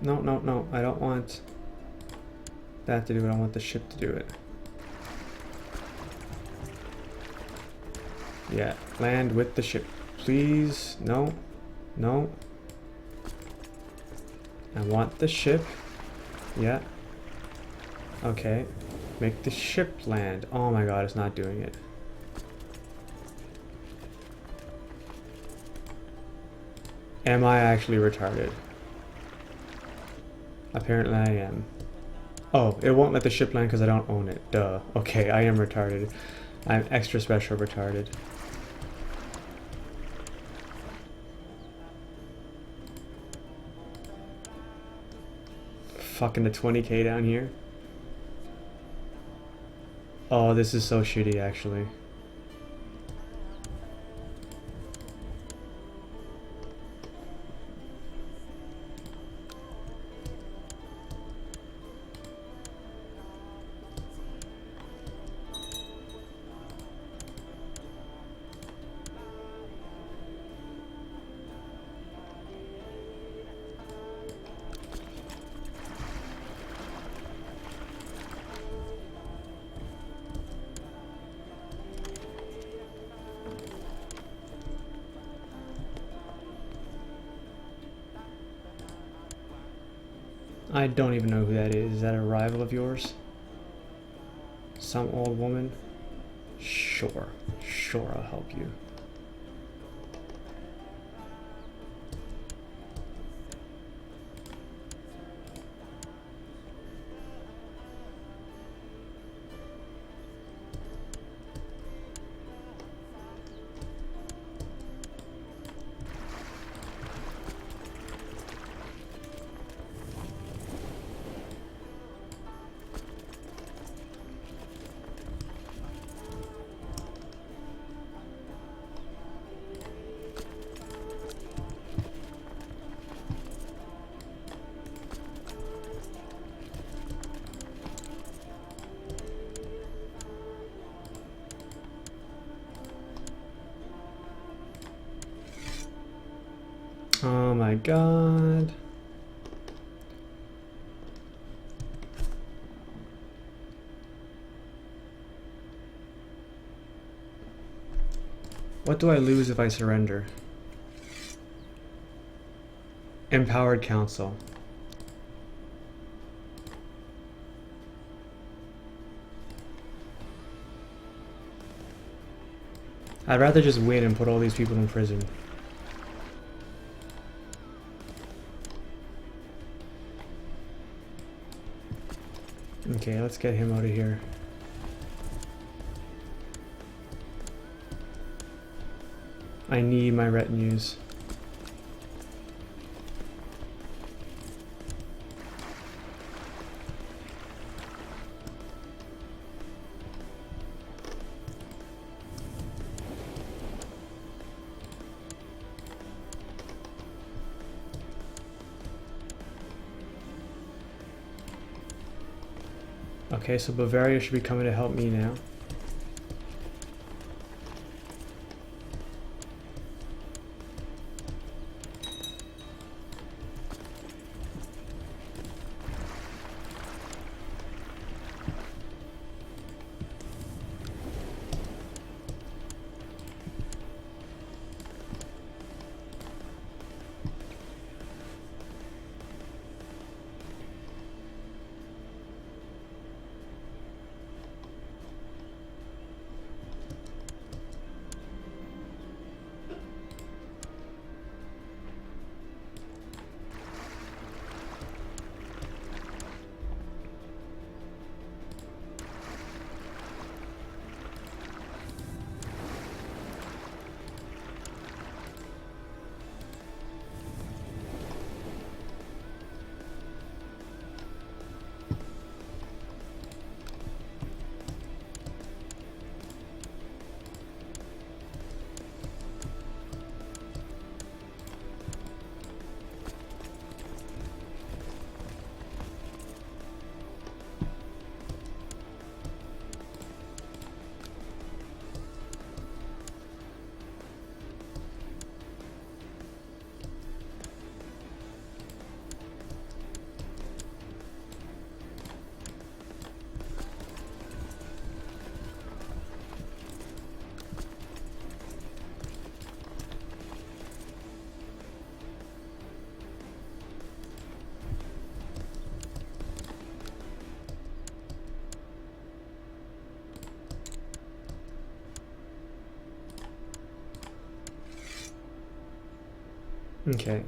No, I don't want that to do it, I want the ship to do it. Yeah, land with the ship. Please, no. I want the ship. Yeah. Okay. Make the ship land. Oh my god, it's not doing it. Am I actually retarded? Apparently I am. Oh, it won't let the ship land because I don't own it. Duh. Okay, I am retarded. I'm extra special retarded. Fucking the 20k down here. Oh, this is so shitty actually. I don't even know who that is. Is that a rival of yours? Some old woman? Sure, I'll help you. Oh my god. What do I lose if I surrender? Empowered Council. I'd rather just win and put all these people in prison. Okay, let's get him out of here. I need my retinues. Okay, so Bavaria should be coming to help me now. Okay.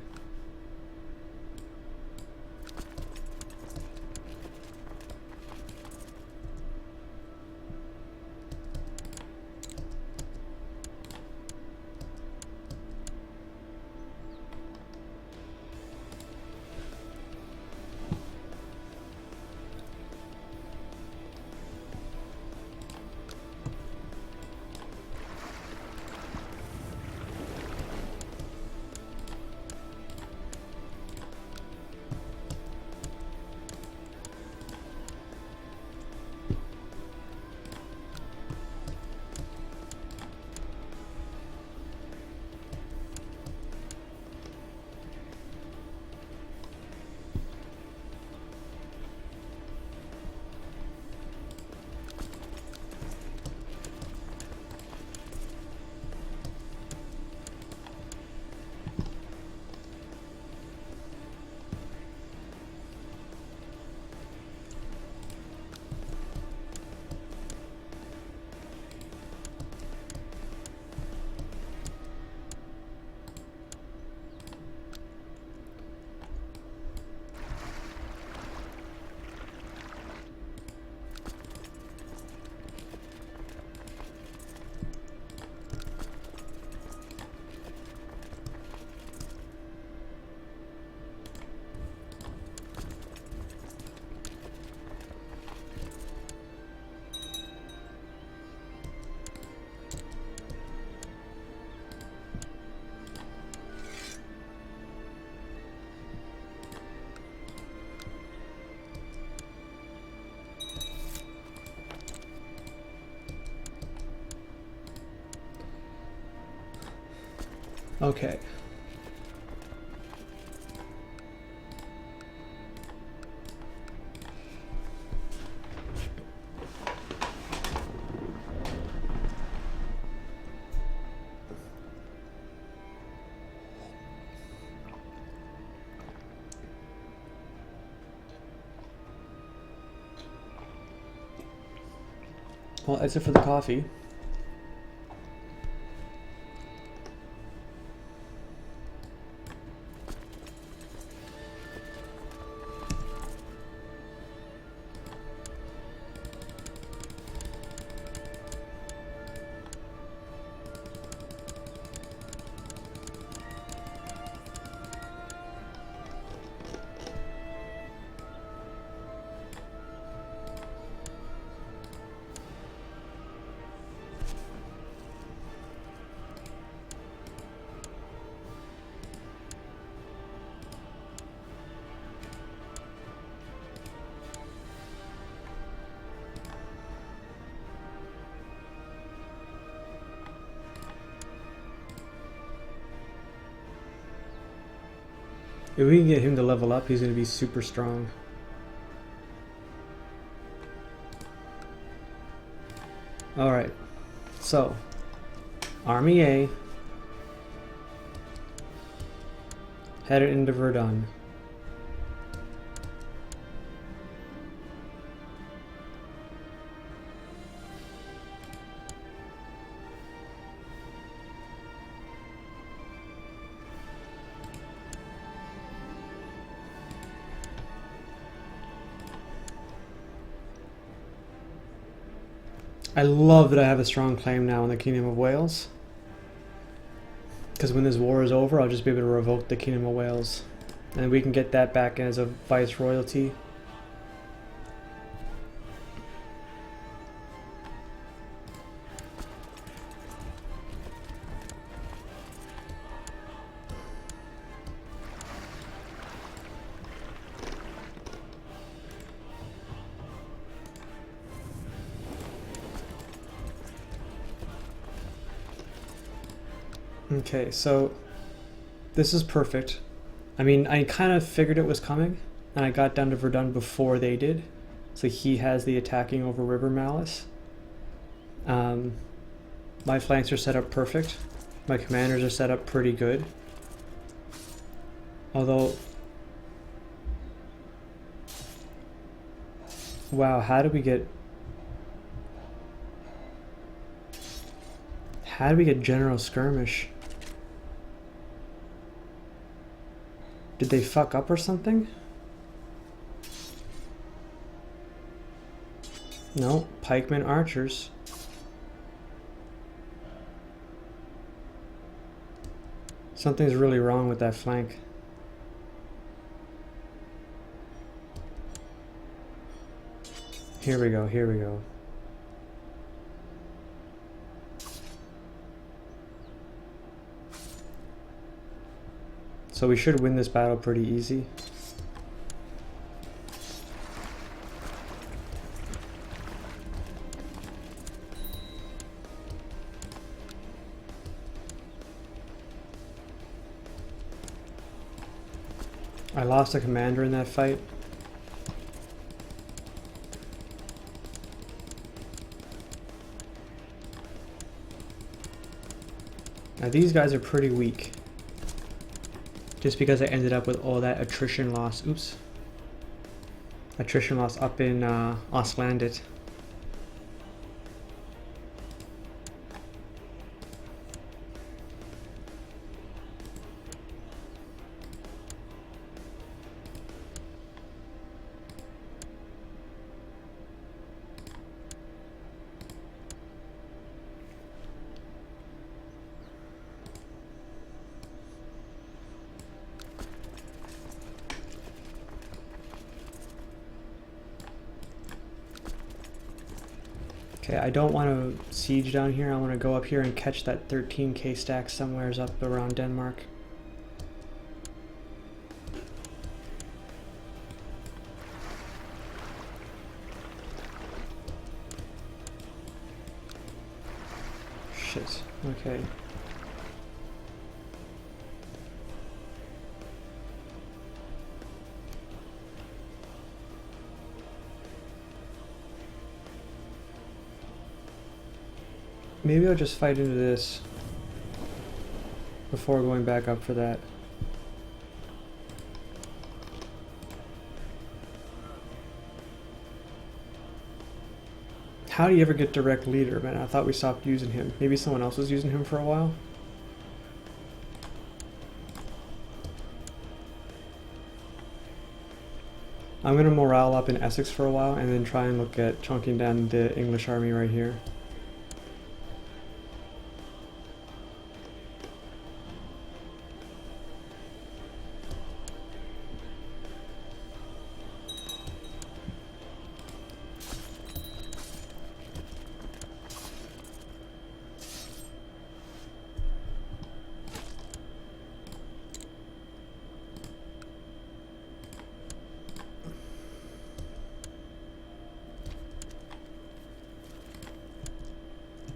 Okay. Well, that's it for the coffee. If we can get him to level up, he's going to be super strong. Alright, so Army A headed into Verdun. I love that I have a strong claim now in the Kingdom of Wales. Because when this war is over, I'll just be able to revoke the Kingdom of Wales. And we can get that back as a viceroyalty. Okay, so this is perfect. I mean, I kind of figured it was coming, and I got down to Verdun before they did. So he has the attacking over River Malice. My flanks are set up perfect. My commanders are set up pretty good. Although... Wow, how did we get... How did we get General Skirmish? Did they fuck up or something? No, pikemen archers. Something's really wrong with that flank. Here we go, here we go. So we should win this battle pretty easy. I lost a commander in that fight. Now these guys are pretty weak. Just because I ended up with all that attrition loss. Oops. Attrition loss up in Ostlandit. Okay, I don't want to siege down here. I want to go up here and catch that 13k stack somewheres up around Denmark. Shit. Okay. Maybe I'll just fight into this before going back up for that. How do you ever get direct leader, man? I thought we stopped using him. Maybe someone else was using him for a while? I'm gonna morale up in Essex for a while and then try and look at chunking down the English army right here.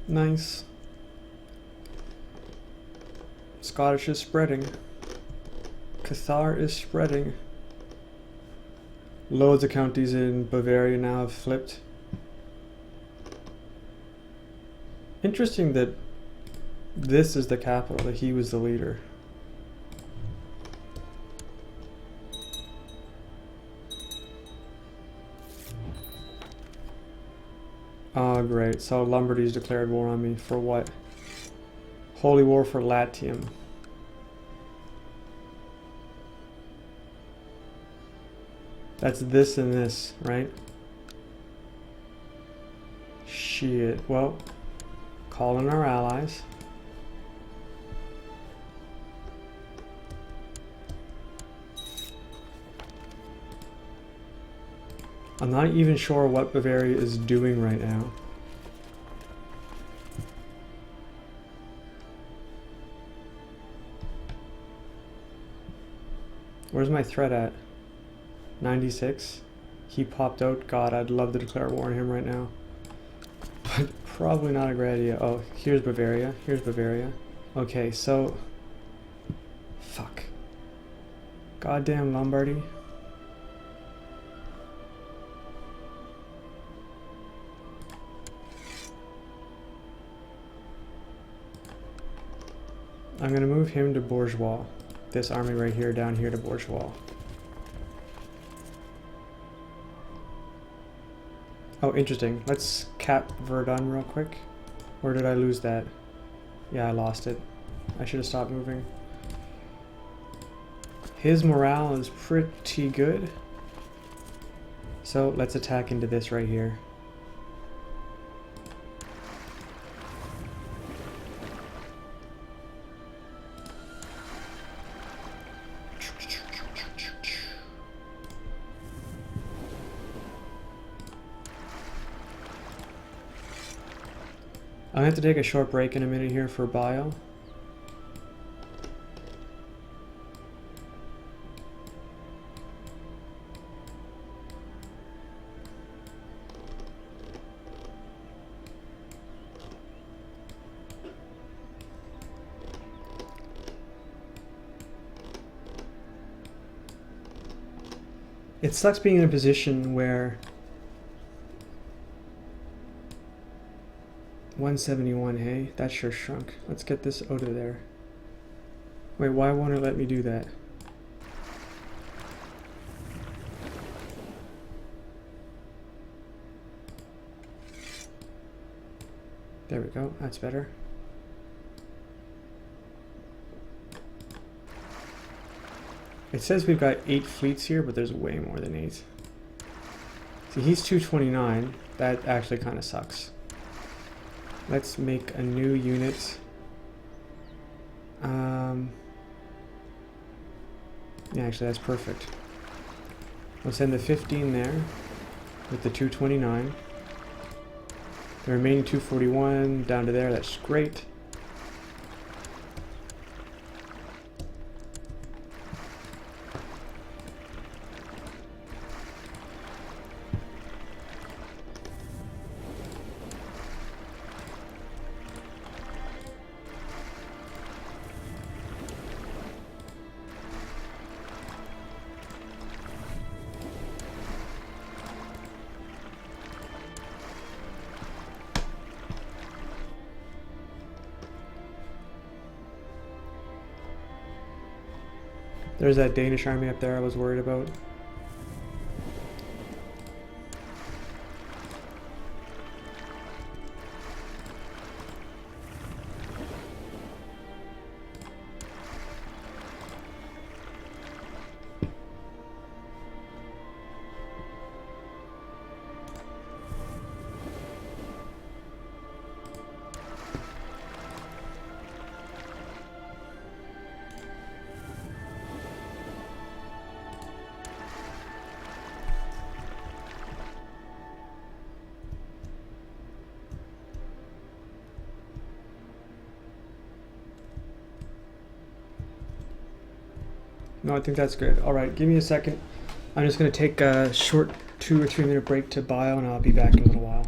Nice. Scottish is spreading. Cathar is spreading. Loads of counties in Bavaria now have flipped. Interesting that this is the capital, that he was the leader. Oh, great. So Lombardy's declared war on me. For what? Holy war for Latium. That's this and this, right? Shit. Well, call in our allies. I'm not even sure what Bavaria is doing right now. Where's my threat at? 96? He popped out. God, I'd love to declare war on him right now. But probably not a great idea. Oh, here's Bavaria. Here's Bavaria. Okay, so... Fuck. Goddamn Lombardy. I'm gonna move him to Bourgeois. This army right here, down here to Bourgeois. Oh, interesting. Let's cap Verdun real quick. Or did I lose that? Yeah, I lost it. I should have stopped moving. His morale is pretty good. So let's attack into this right here. I'm gonna have to take a short break in a minute here for bio. It sucks being in a position where 171, hey? That sure shrunk. Let's get this out of there. Wait, why won't it let me do that? There we go, that's better. It says we've got 8 fleets here, but there's way more than 8. See, he's 229. That actually kind of sucks. Let's make a new unit. Yeah, actually that's perfect. We'll send the 15 there with the 229. The remaining 241 down to there, that's great. There's that Danish army up there I was worried about. No, I think that's good. All right, give me a second. I'm just going to take a short 2 or 3 minute break to bio, and I'll be back in a little while.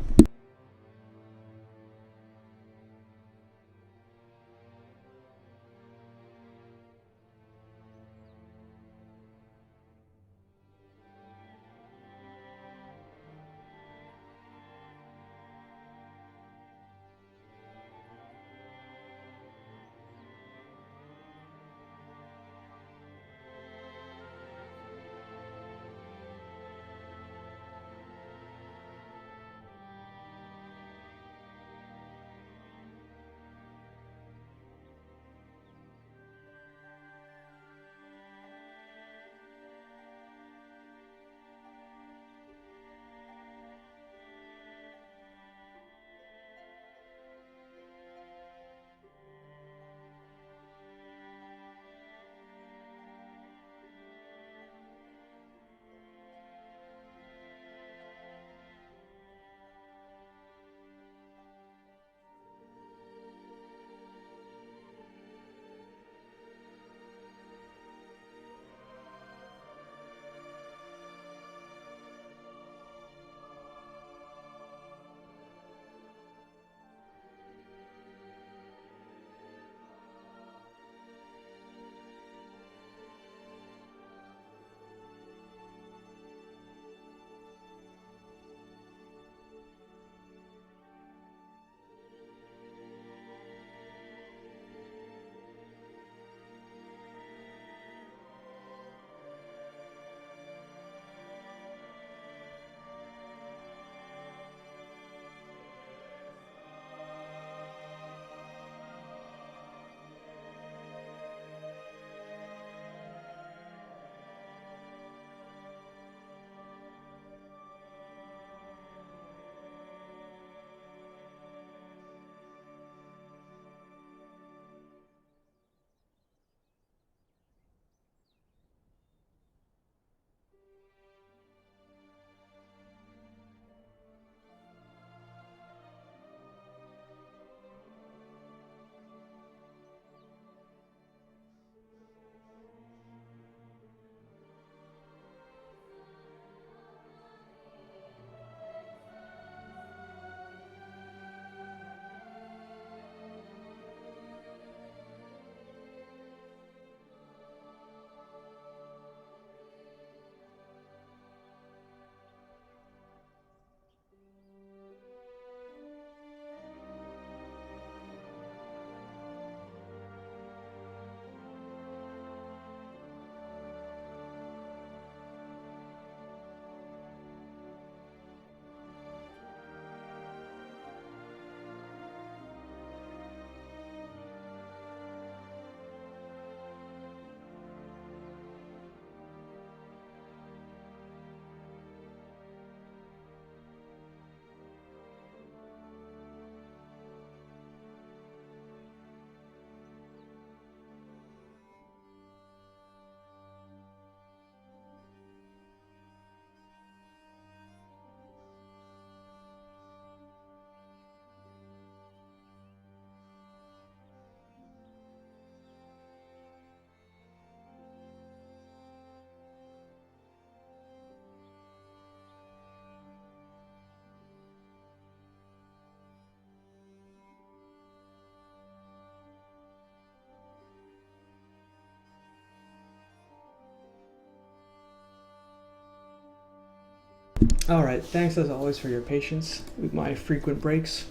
Alright, thanks as always for your patience with my frequent breaks.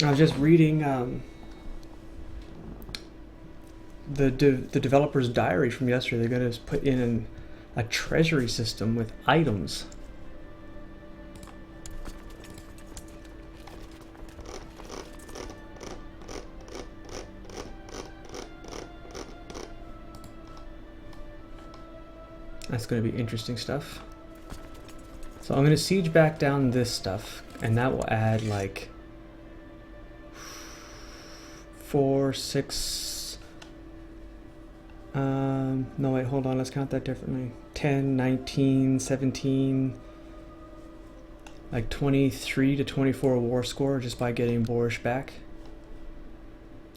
I was just reading the developer's diary from yesterday. They're going to put in a treasury system with items. That's going to be interesting stuff. So I'm going to siege back down this stuff, and that will add like 4, 6... no wait, hold on, let's count that differently. 10, 19, 17, like 23 to 24 war score just by getting Borscht back.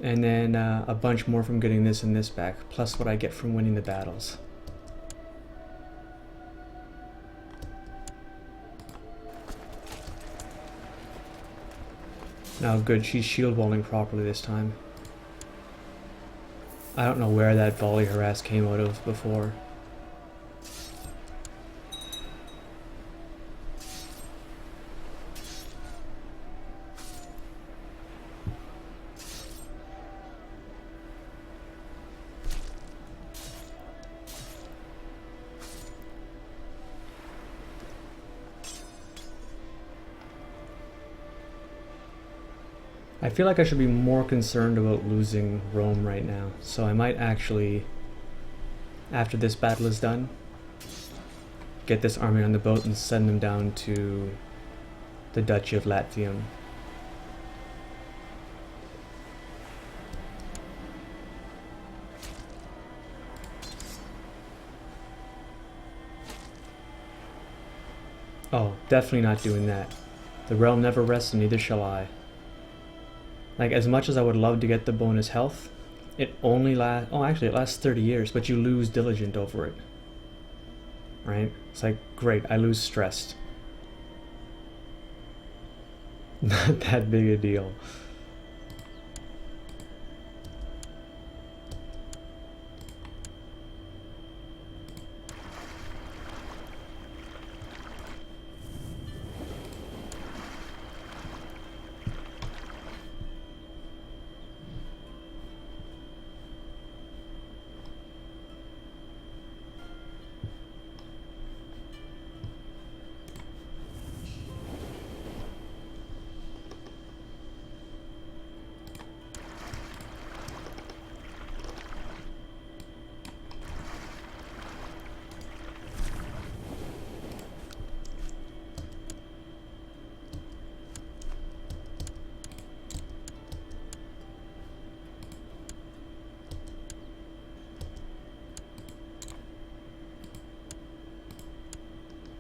And then a bunch more from getting this and this back, plus what I get from winning the battles. Now good, she's shield walling properly this time. I don't know where that volley harass came out of before. I feel like I should be more concerned about losing Rome right now, so I might actually, after this battle is done, get this army on the boat and send them down to the Duchy of Latium. Oh, definitely not doing that. The realm never rests and neither shall I. Like, as much as I would love to get the bonus health, it only lasts... Oh, actually, it lasts 30 years, but you lose diligent over it. Right? It's like, great, I lose stressed. Not that big a deal.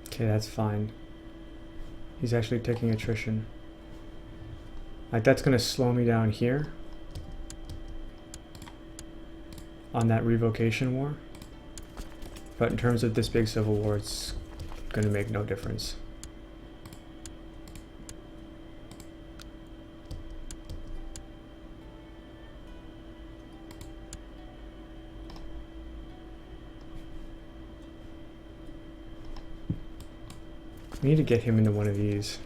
Okay, that's fine. He's actually taking attrition. Like, that's gonna slow me down here on that revocation war. But in terms of this big civil war, it's gonna make no difference. We need to get him into one of these.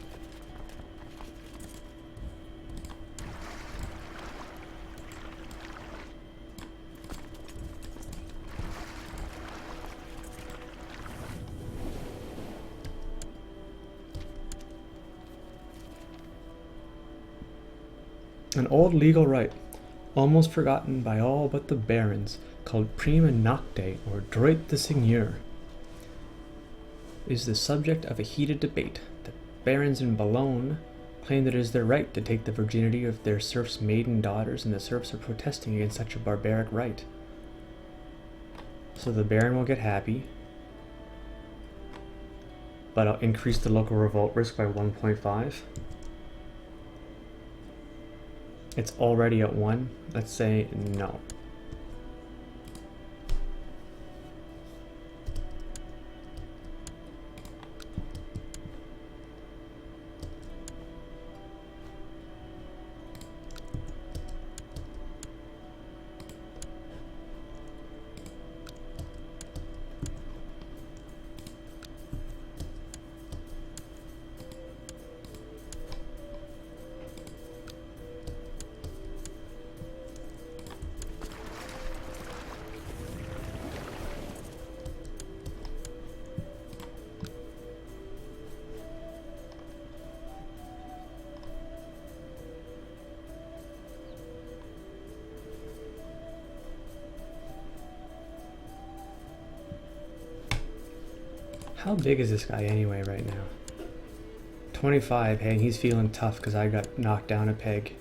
An old legal right, almost forgotten by all but the barons, called prima nocte, or droit de seigneur, is the subject of a heated debate. The barons in Boulogne claim that it is their right to take the virginity of their serfs' maiden daughters, and the serfs are protesting against such a barbaric right. So the baron will get happy, but I'll increase the local revolt risk by 1.5. It's already at 1. Let's say no. How big is this guy anyway right now? 25, hey, and he's feeling tough because I got knocked down a peg.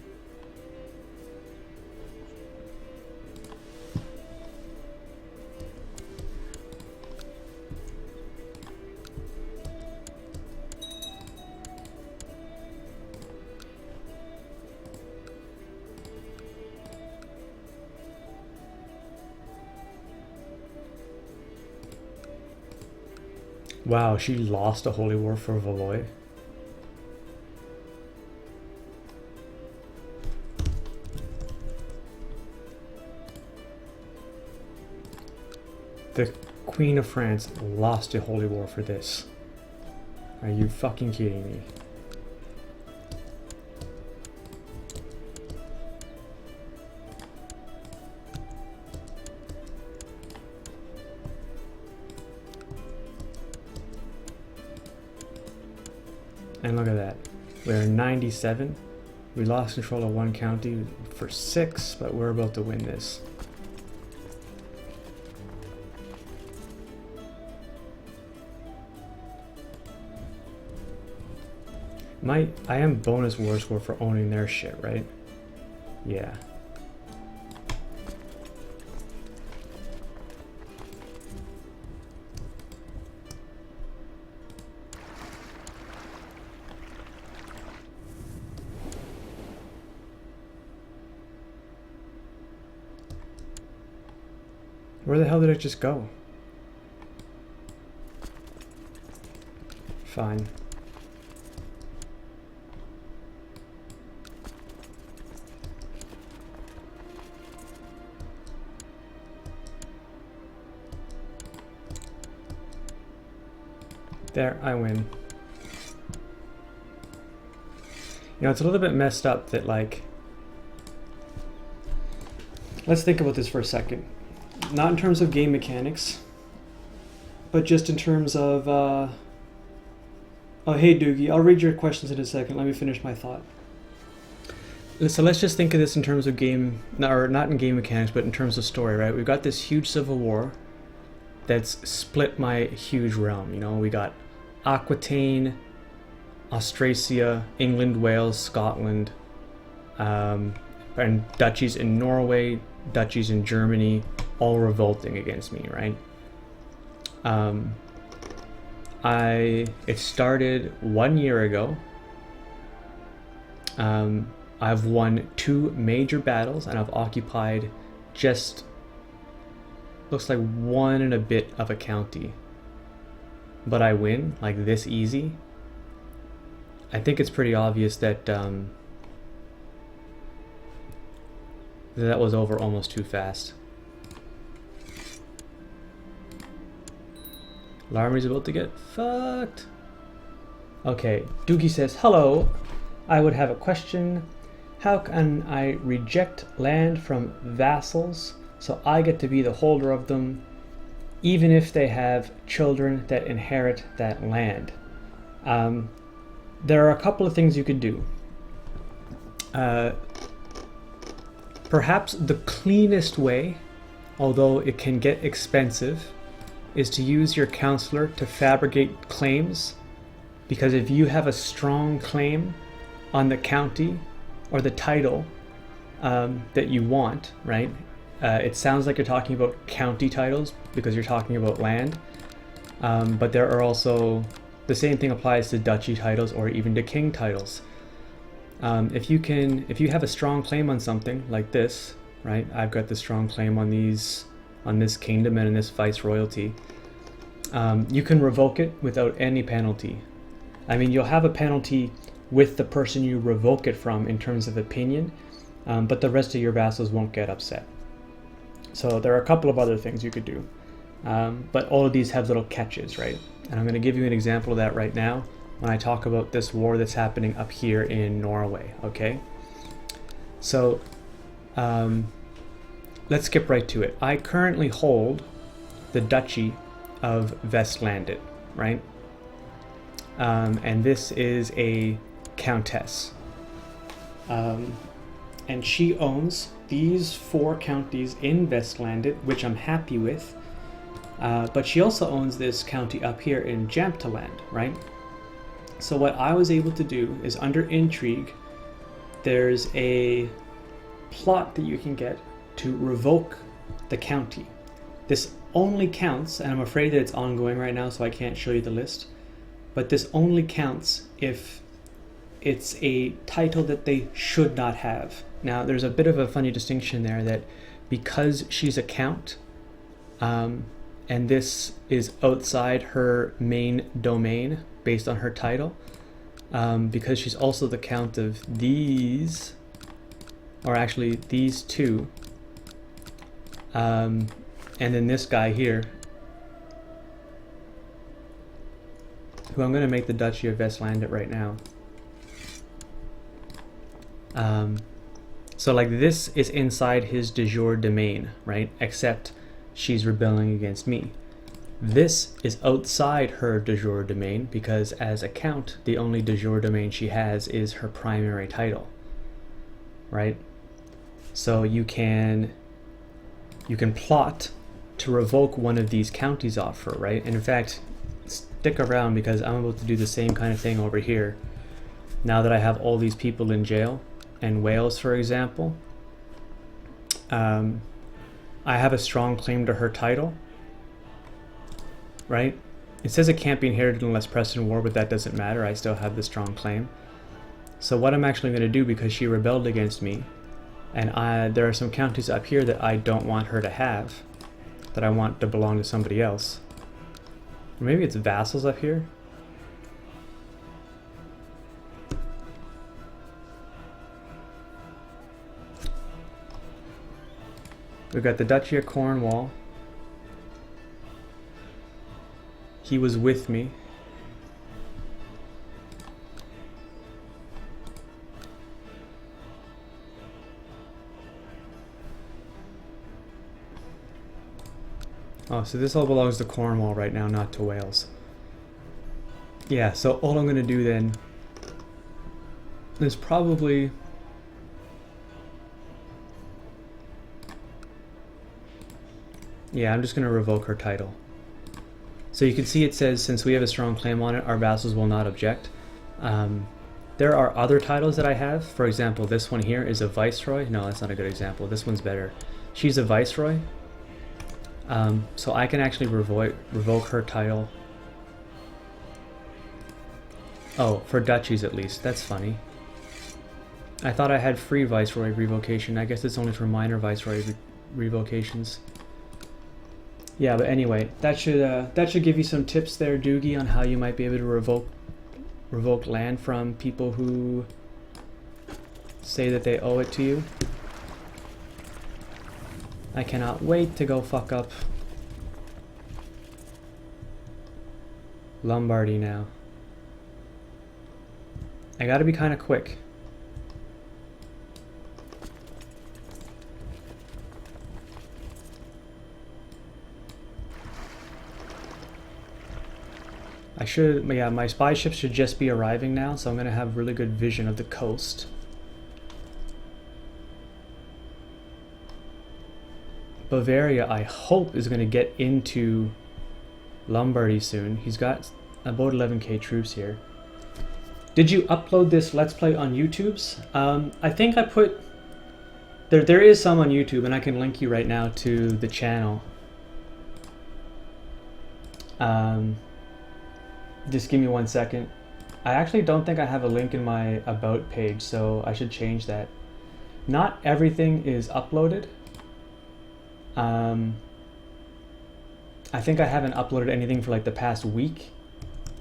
Wow, she lost a holy war for Valois. The Queen of France lost a holy war for this. Are you fucking kidding me? And look at that. We're 97. We lost control of one county for 6, but we're about to win this. I am bonus war score for owning their shit, right? Yeah. Where the hell did it just go? Fine. There, I win. You know, it's a little bit messed up that, like... Let's think about this for a second. Not in terms of game mechanics, but just in terms of... Oh, hey, Doogie, I'll read your questions in a second. Let me finish my thought. So let's just think of this in terms of game... or not in game mechanics, but in terms of story, right? We've got this huge civil war that's split my huge realm. You know, we got Aquitaine, Austrasia, England, Wales, Scotland, and duchies in Norway, duchies in Germany, all revolting against me, right? It started 1 year ago. I've won 2 major battles, and I've occupied just looks like 1 and a bit of a county. But I win like this easy. I think it's pretty obvious that that was over almost too fast. Larmy's about to get fucked. Okay, Doogie says, hello, I would have a question. How can I reject land from vassals so I get to be the holder of them, even if they have children that inherit that land? There are a couple of things you could do. Perhaps the cleanest way, although it can get expensive, is to use your counselor to fabricate claims, because if you have a strong claim on the county or the title that you want, right? It sounds like you're talking about county titles because you're talking about land, but there are also, the same thing applies to duchy titles or even to king titles. If you have a strong claim on something like this, right? I've got the strong claim on this kingdom and in this viceroyalty. You can revoke it without any penalty. I mean, you'll have a penalty with the person you revoke it from in terms of opinion, but the rest of your vassals won't get upset. So there are a couple of other things you could do, but all of these have little catches, right? And I'm going to give you an example of that right now when I talk about this war that's happening up here in Norway, okay? So let's skip right to it. I currently hold the Duchy of Vestlandet, right? And this is a countess. And she owns these 4 counties in Vestlandet, which I'm happy with. But she also owns this county up here in Jamptaland, right? So what I was able to do is, under intrigue, there's a plot that you can get to revoke the county. This only counts, and I'm afraid that it's ongoing right now, so I can't show you the list, but this only counts if it's a title that they should not have. Now, there's a bit of a funny distinction there, that because she's a count, and this is outside her main domain based on her title, because she's also the count of these, or actually these two, and then this guy here, who I'm going to make the Duchy of Vestlandet right now. So like this is inside his de jure domain, right? Except she's rebelling against me. This is outside her de jure domain, because as a count, the only de jure domain she has is her primary title, right? So you can plot to revoke one of these counties off her, right? And in fact, stick around, because I'm about to do the same kind of thing over here. Now that I have all these people in jail, and Wales, for example, I have a strong claim to her title, right? It says it can't be inherited unless pressed in war, but that doesn't matter. I still have the strong claim. So what I'm actually going to do, because she rebelled against me, and there are some counties up here that I don't want her to have, that I want to belong to somebody else. Or maybe it's vassals up here. We've got the Duchy of Cornwall. He was with me. Oh, so this all belongs to Cornwall right now, not to Wales. Yeah, so all I'm going to do then is probably... yeah, I'm just going to revoke her title. So you can see it says, since we have a strong claim on it, our vassals will not object. There are other titles that I have. For example, this one here is a viceroy. No, that's not a good example. This one's better. She's a viceroy. So I can actually revoke her title. Oh, for duchies at least. That's funny. I thought I had free viceroy revocation. I guess it's only for minor viceroy revocations. Yeah, but anyway, that should give you some tips there, Doogie, on how you might be able to revoke land from people who say that they owe it to you. I cannot wait to go fuck up Lombardy now. I gotta be kind of quick. Yeah, my spy ships should just be arriving now, so I'm gonna have really good vision of the coast. Bavaria, I hope, is going to get into Lombardy soon. He's got about 11k troops here. Did you upload this Let's Play on YouTube's? I think I put... There is some on YouTube, and I can link you right now to the channel. Just give me 1 second. I actually don't think I have a link in my About page, so I should change that. Not everything is uploaded. I think I haven't uploaded anything for like the past week,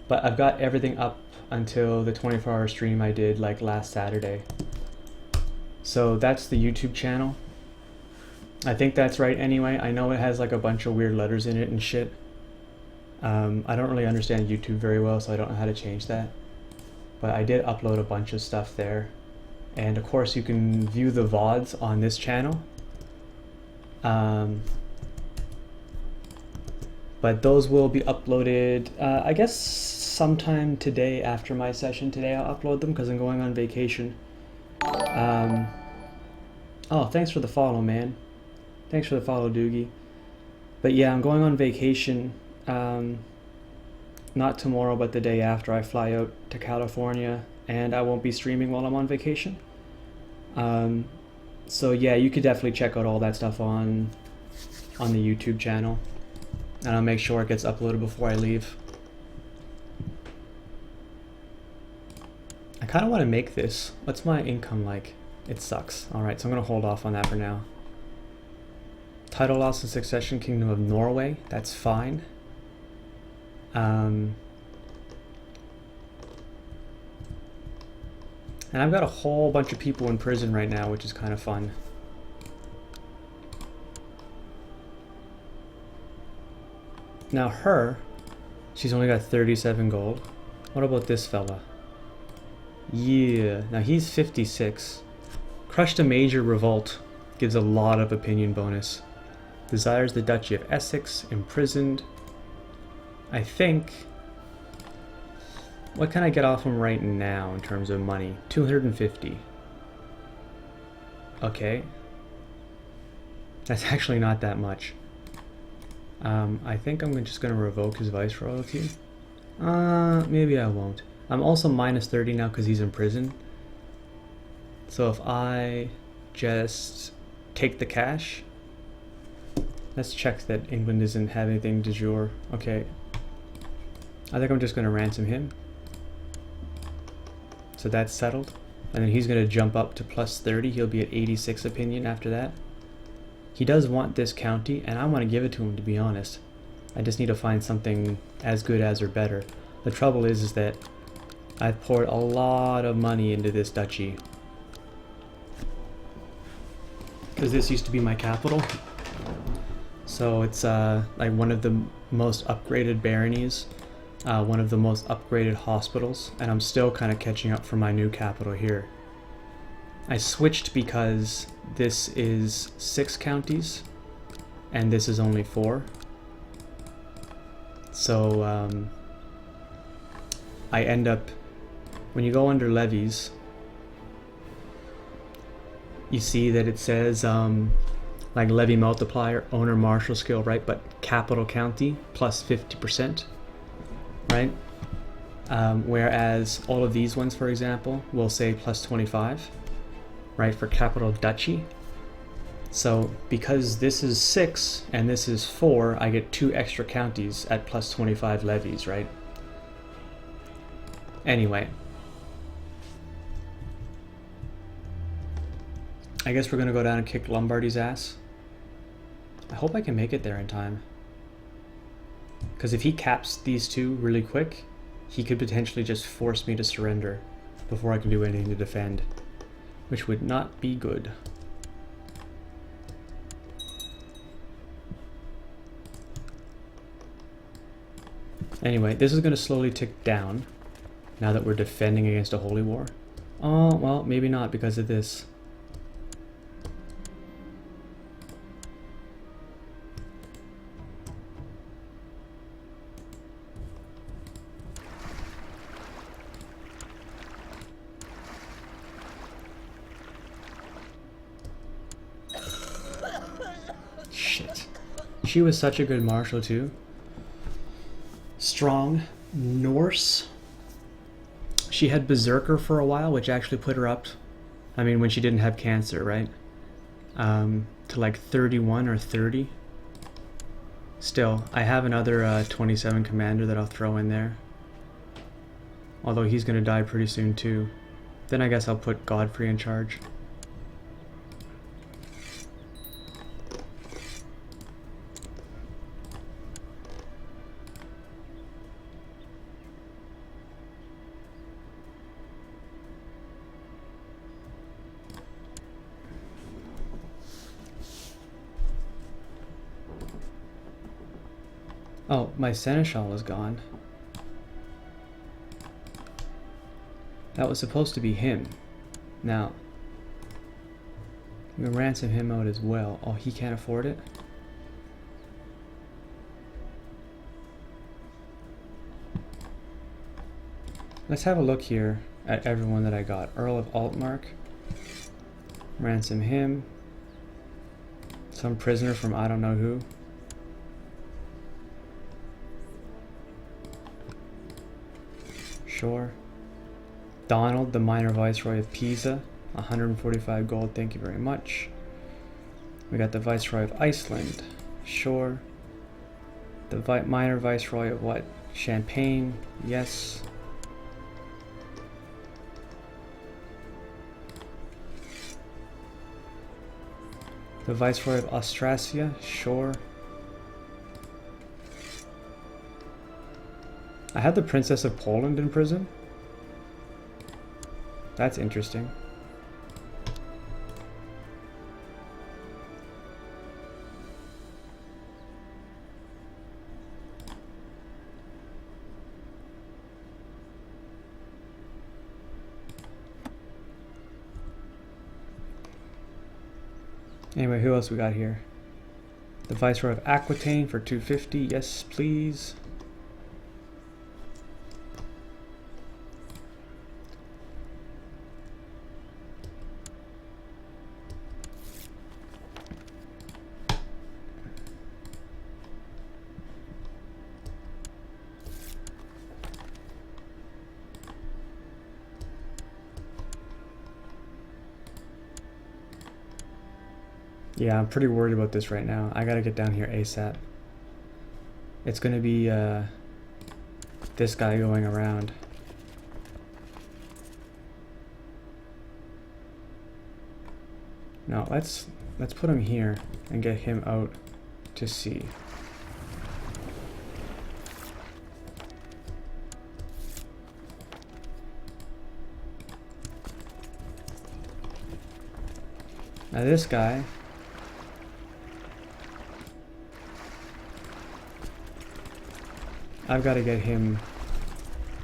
but I've got everything up until the 24-hour stream I did like last Saturday. So that's the YouTube channel. I think that's right anyway. I know it has like a bunch of weird letters in it and shit. I don't really understand YouTube very well, so I don't know how to change that. But I did upload a bunch of stuff there. And of course you can view the VODs on this channel. But those will be uploaded, I guess sometime today after my session today. I'll upload them because I'm going on vacation. Oh, thanks for the follow, man. Thanks for the follow, Doogie. But yeah, I'm going on vacation. Not tomorrow, but the day after. I fly out to California, and I won't be streaming while I'm on vacation. So yeah, you could definitely check out all that stuff on the YouTube channel, and I'll make sure it gets uploaded before I leave. I kind of want to make this. What's my income like? It sucks. Alright, so I'm going to hold off on that for now. Title loss and succession, Kingdom of Norway. That's fine. And I've got a whole bunch of people in prison right now, which is kind of fun. Now her, she's only got 37 gold. What about this fella? Yeah, now he's 56. Crushed a major revolt. Gives a lot of opinion bonus. Desires the Duchy of Essex. Imprisoned. I think... What can I get off him right now in terms of money? 250. Okay. That's actually not that much. I think I'm just going to revoke his viceroyalty. Maybe I won't. I'm also minus 30 now because he's in prison. So if I just take the cash... Let's check that England doesn't have anything de jure. Okay. I think I'm just going to ransom him. So that's settled. And then he's going to jump up to plus 30. He'll be at 86 opinion after that. He does want this county, and I want to give it to him, to be honest. I just need to find something as good as or better. The trouble is that I've poured a lot of money into this duchy. Because this used to be my capital. So it's like one of the most upgraded baronies. One of the most upgraded hospitals, and I'm still kind of catching up for my new capital here. I switched because this is 6 counties and this is only 4. So I end up, when you go under levies, you see that it says like levy multiplier, owner martial skill, right? But capital county plus 50%. Right? Whereas all of these ones, for example, will say plus 25, right, for capital duchy. So because this is 6 and this is 4, I get 2 extra counties at plus 25 levies, right? Anyway. I guess we're going to go down and kick Lombardy's ass. I hope I can make it there in time. Because if he caps these 2 really quick, he could potentially just force me to surrender before I can do anything to defend, which would not be good. Anyway, this is going to slowly tick down now that we're defending against a holy war. Oh, well, maybe not because of this. She was such a good marshal too. Strong Norse. She had Berserker for a while, which actually put her up, I mean, when she didn't have cancer, right? To like 31 or 30. Still, I have another 27 commander that I'll throw in there. Although he's going to die pretty soon too. Then I guess I'll put Godfrey in charge. Oh, my Seneschal is gone. That was supposed to be him. Now, I'm gonna ransom him out as well. Oh, he can't afford it? Let's have a look here at everyone that I got. Earl of Altmark. Ransom him. Some prisoner from I don't know who. Sure. Donald, the minor viceroy of Pisa, 145 gold, thank you very much. We got the viceroy of Iceland, sure. The minor viceroy of what? Champagne, yes. The viceroy of Austrasia, sure. I had the princess of Poland in prison. That's interesting. Anyway, who else we got here? The viceroy of Aquitaine for 250. Yes, please. Yeah, I'm pretty worried about this right now. I gotta get down here ASAP. It's gonna be this guy going around. No, let's put him here and get him out to sea. Now this guy, I've got to get him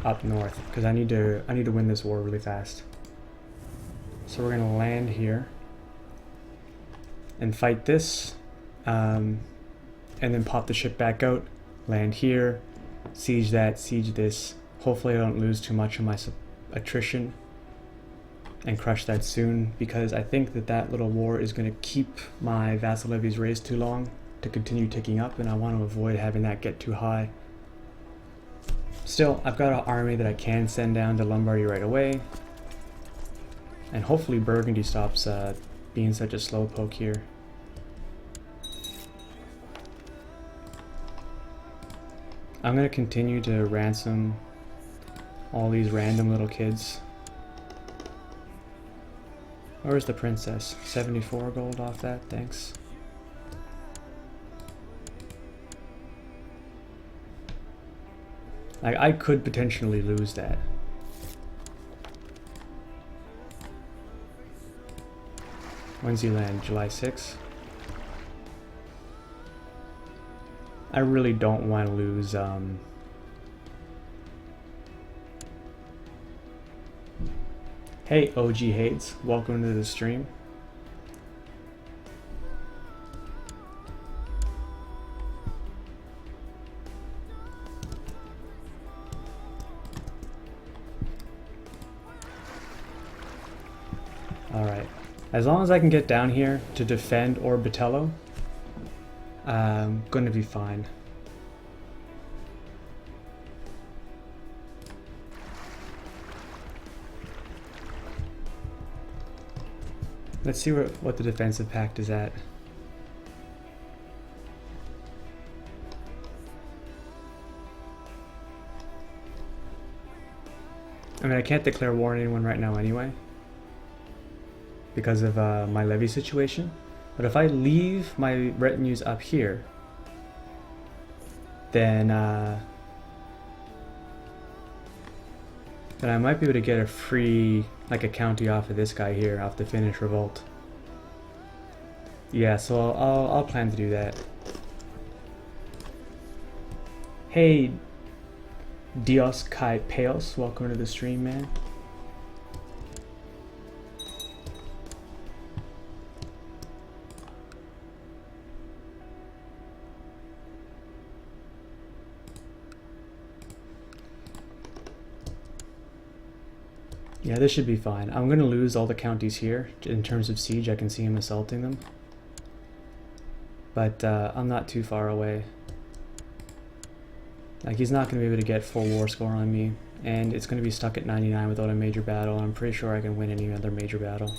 up north because I need to win this war really fast. So we're gonna land here and fight this, and then pop the ship back out, land here, siege that, siege this. Hopefully I don't lose too much of my attrition and crush that soon, because I think that little war is going to keep my vassal levies raised too long to continue ticking up, and I want to avoid having that get too high. Still, I've got an army that I can send down to Lombardy right away, and hopefully Burgundy stops being such a slowpoke here. I'm going to continue to ransom all these random little kids. Where's the princess? 74 gold off that, thanks. I could potentially lose that. When's he land? July 6th? I really don't want to lose Hey OG Hades, welcome to the stream. Alright, as long as I can get down here to defend Orbitello, I'm gonna be fine. Let's see what the defensive pact is at. I mean, I can't declare war on anyone right now anyway, because of my levy situation. But if I leave my retinues up here, then I might be able to get a free, like a county off of this guy here, off the Finnish revolt. Yeah, so I'll plan to do that. Hey, Dios Kai Peos, welcome to the stream, man. Yeah, this should be fine. I'm going to lose all the counties here. In terms of siege, I can see him assaulting them. But I'm not too far away. Like, he's not going to be able to get full war score on me and it's going to be stuck at 99 without a major battle. I'm pretty sure I can win any other major battle.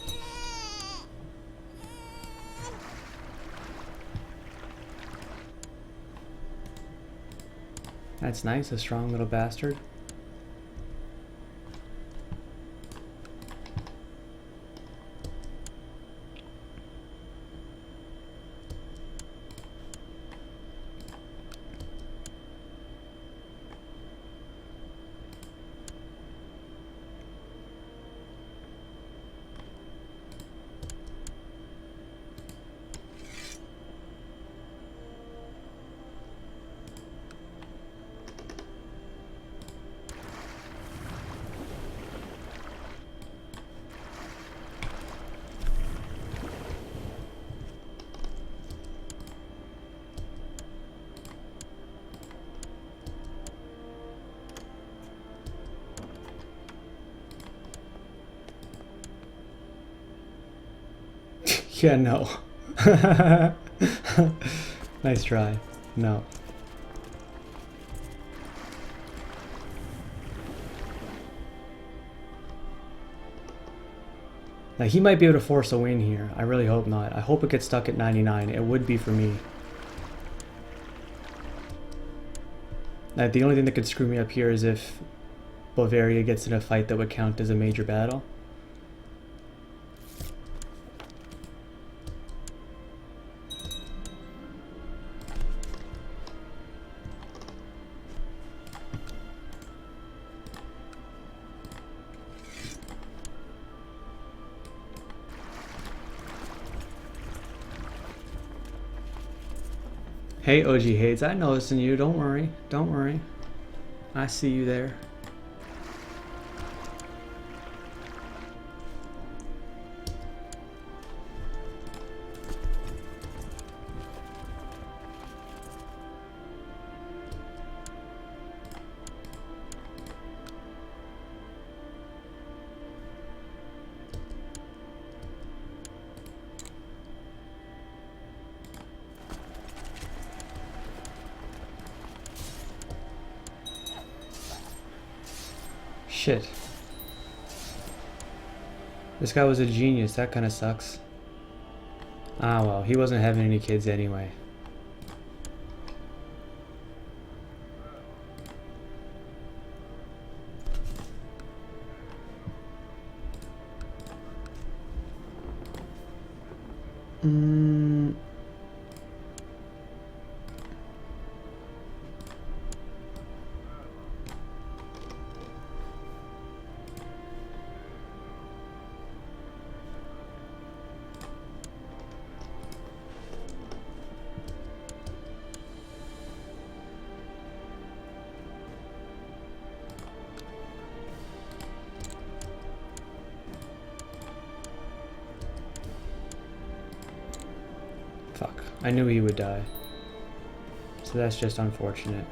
That's nice, a strong little bastard. Yeah, no. Nice try. No. Now he might be able to force a win here. I really hope not. I hope it gets stuck at 99. It would be for me. Now, the only thing that could screw me up here is if Bavaria gets in a fight that would count as a major battle. Hey, OG Hades, I noticed in you. Don't worry. Don't worry. I see you there. Shit. This guy was a genius. That kind of sucks. Ah, well, he wasn't having any kids anyway. Fuck. I knew he would die. So that's just unfortunate.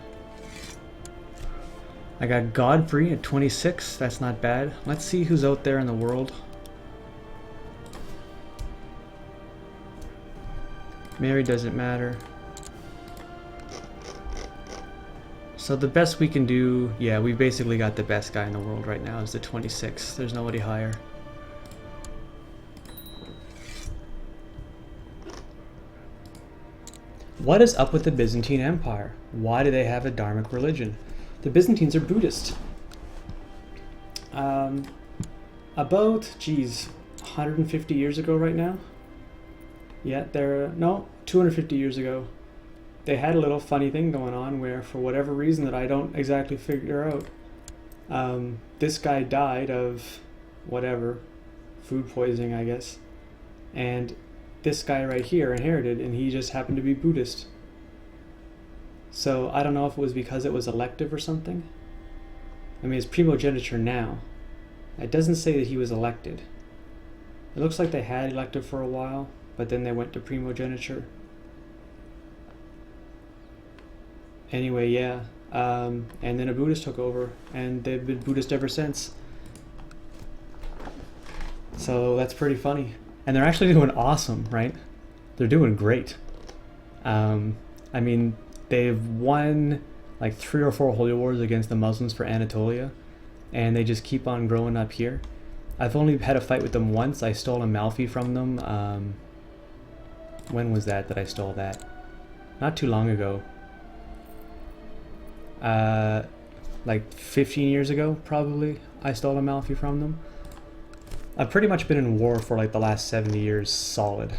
I got Godfrey at 26. That's not bad. Let's see who's out there in the world. Mary doesn't matter. So the best we can do, yeah, we basically got the best guy in the world right now is the 26. There's nobody higher. What is up with the Byzantine Empire? Why do they have a dharmic religion? The Byzantines are Buddhist. About, geez, 150 years ago right now? Yeah, no, 250 years ago. They had a little funny thing going on where, for whatever reason that I don't exactly figure out, this guy died of whatever, food poisoning, I guess. And this guy right here inherited, and he just happened to be Buddhist. So I don't know if it was because it was elective or something. I mean, it's primogeniture now. It doesn't say that he was elected. It looks like they had elective for a while, but then they went to primogeniture. Anyway, yeah. And then a Buddhist took over, and they've been Buddhist ever since. So that's pretty funny. And they're actually doing awesome, right? They're doing great. I mean, they've won like 3 or 4 holy wars against the Muslims for Anatolia. and they just keep on growing up here. I've only had a fight with them once. I stole a Malfi from them. When was that I stole that? Not too long ago. Like 15 years ago, probably, I stole a Malfi from them. I've pretty much been in war for like the last 70 years solid.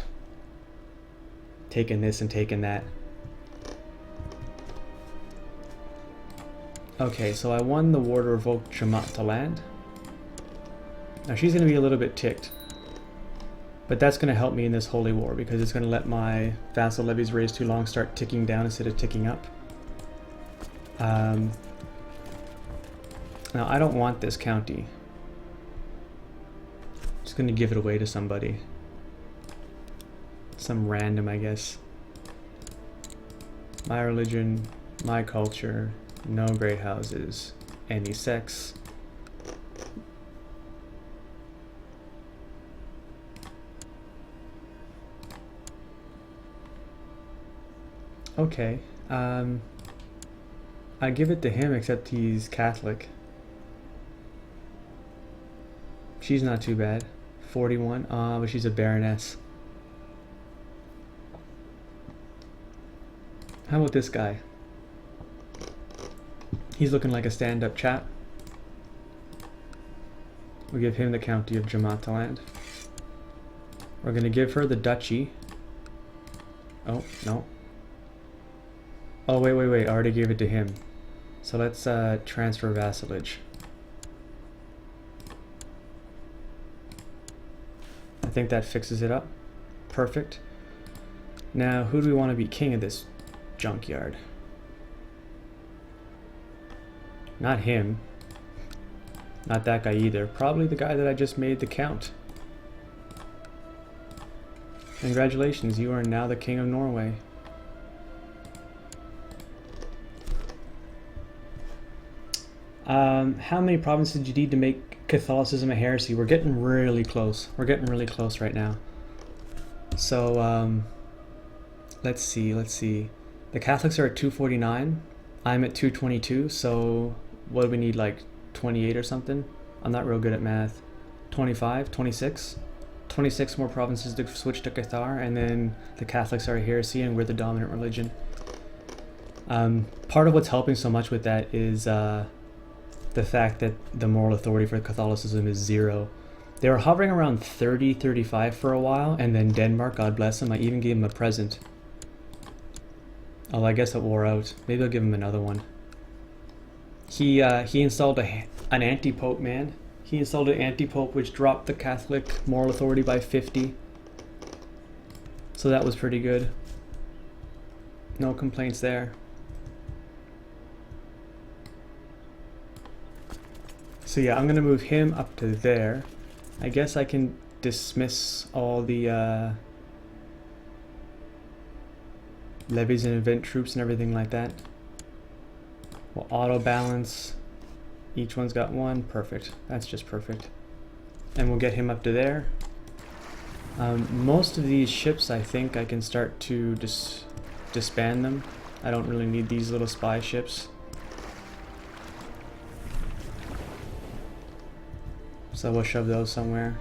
Taking this and taking that. Okay, so I won the war to revoke Jamat to land. Now she's going to be a little bit ticked. But that's going to help me in this holy war because it's going to let my vassal levies raised too long start ticking down instead of ticking up. Now I don't want this county. Just going to give it away to somebody. Some random, I guess. My religion, my culture, no great houses, any sex. Okay, I give it to him except he's Catholic. She's not too bad. 41, but she's a baroness. How about this guy? He's looking like a stand-up chap. We'll give him the county of Jamataland. We're gonna give her the duchy. Oh, no. Oh, wait, I already gave it to him. So let's transfer vassalage. I think that fixes it up. Perfect. Now, who do we want to be king of this junkyard? Not him. Not that guy either. Probably the guy that I just made the count. Congratulations, you are now the king of Norway. How many provinces did you need to make Catholicism a heresy? We're getting really close. We're getting really close right now. So, let's see. The Catholics are at 249. I'm at 222, so what do we need, like 28 or something? I'm not real good at math. 25, 26? 26 more provinces to switch to Cathar, and then the Catholics are a heresy and we're the dominant religion. Part of what's helping so much with that is the fact that the moral authority for Catholicism is 0. They were hovering around 30, 35 for a while, and then Denmark, God bless them, I even gave him a present. Oh, I guess it wore out. Maybe I'll give him another one. He installed an anti-pope, man. He installed an anti-pope which dropped the Catholic moral authority by 50. So that was pretty good. No complaints there. So yeah, I'm gonna move him up to there. I guess I can dismiss all the levies and event troops and everything like that. We'll auto balance. Each one's got one. Perfect. That's just perfect. And we'll get him up to there. Most of these ships, I think I can start to disband them. I don't really need these little spy ships. So we'll shove those somewhere.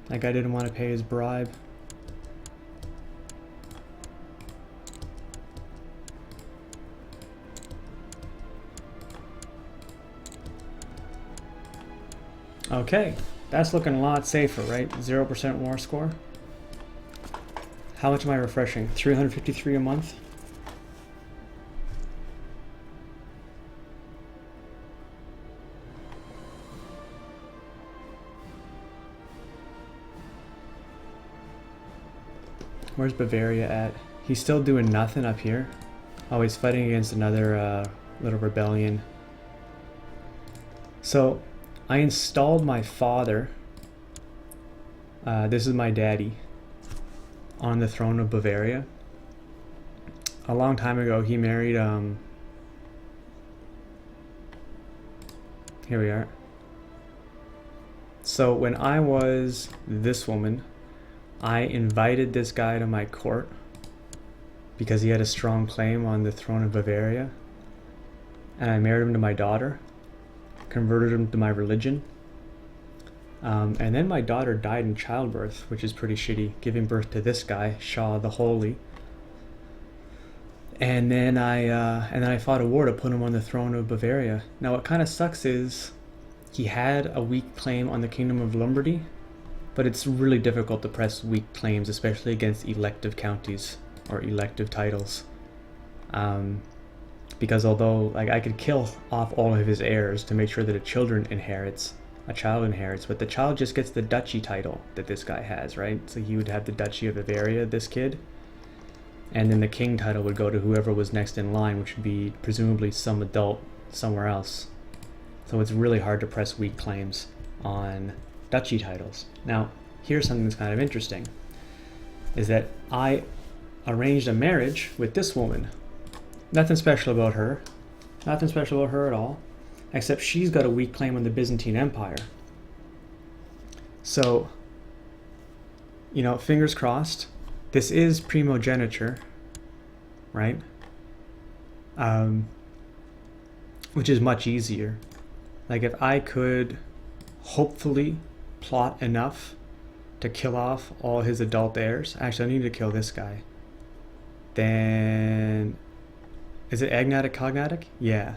That guy didn't want to pay his bribe. Okay, that's looking a lot safer, right? 0% war score. How much am I refreshing? 353 a month? Where's Bavaria at? He's still doing nothing up here. Oh, he's fighting against another little rebellion. So, I installed my father. This is my daddy. on the throne of Bavaria. A long time ago, he married, here we are. So when I was this woman, I invited this guy to my court because he had a strong claim on the throne of Bavaria. And I married him to my daughter, converted him to my religion. And then my daughter died in childbirth, which is pretty shitty, giving birth to this guy, Shah the Holy. And then I fought a war to put him on the throne of Bavaria. Now what kind of sucks is he had a weak claim on the Kingdom of Lombardy, but it's really difficult to press weak claims, especially against elective counties or elective titles. Because although like I could kill off all of his heirs to make sure that a child inherits, but the child just gets the duchy title that this guy has, right? So he would have the Duchy of Bavaria, this kid, and then the king title would go to whoever was next in line, which would be presumably some adult somewhere else. So it's really hard to press weak claims on duchy titles. Now, here's something that's kind of interesting, is that I arranged a marriage with this woman. Nothing special about her. Nothing special about her at all. Except she's got a weak claim on the Byzantine Empire. So, you know, fingers crossed. This is primogeniture, right? Which is much easier. Like if I could hopefully plot enough to kill off all his adult heirs. Actually, I need to kill this guy. Then... is it agnatic cognatic? Yeah.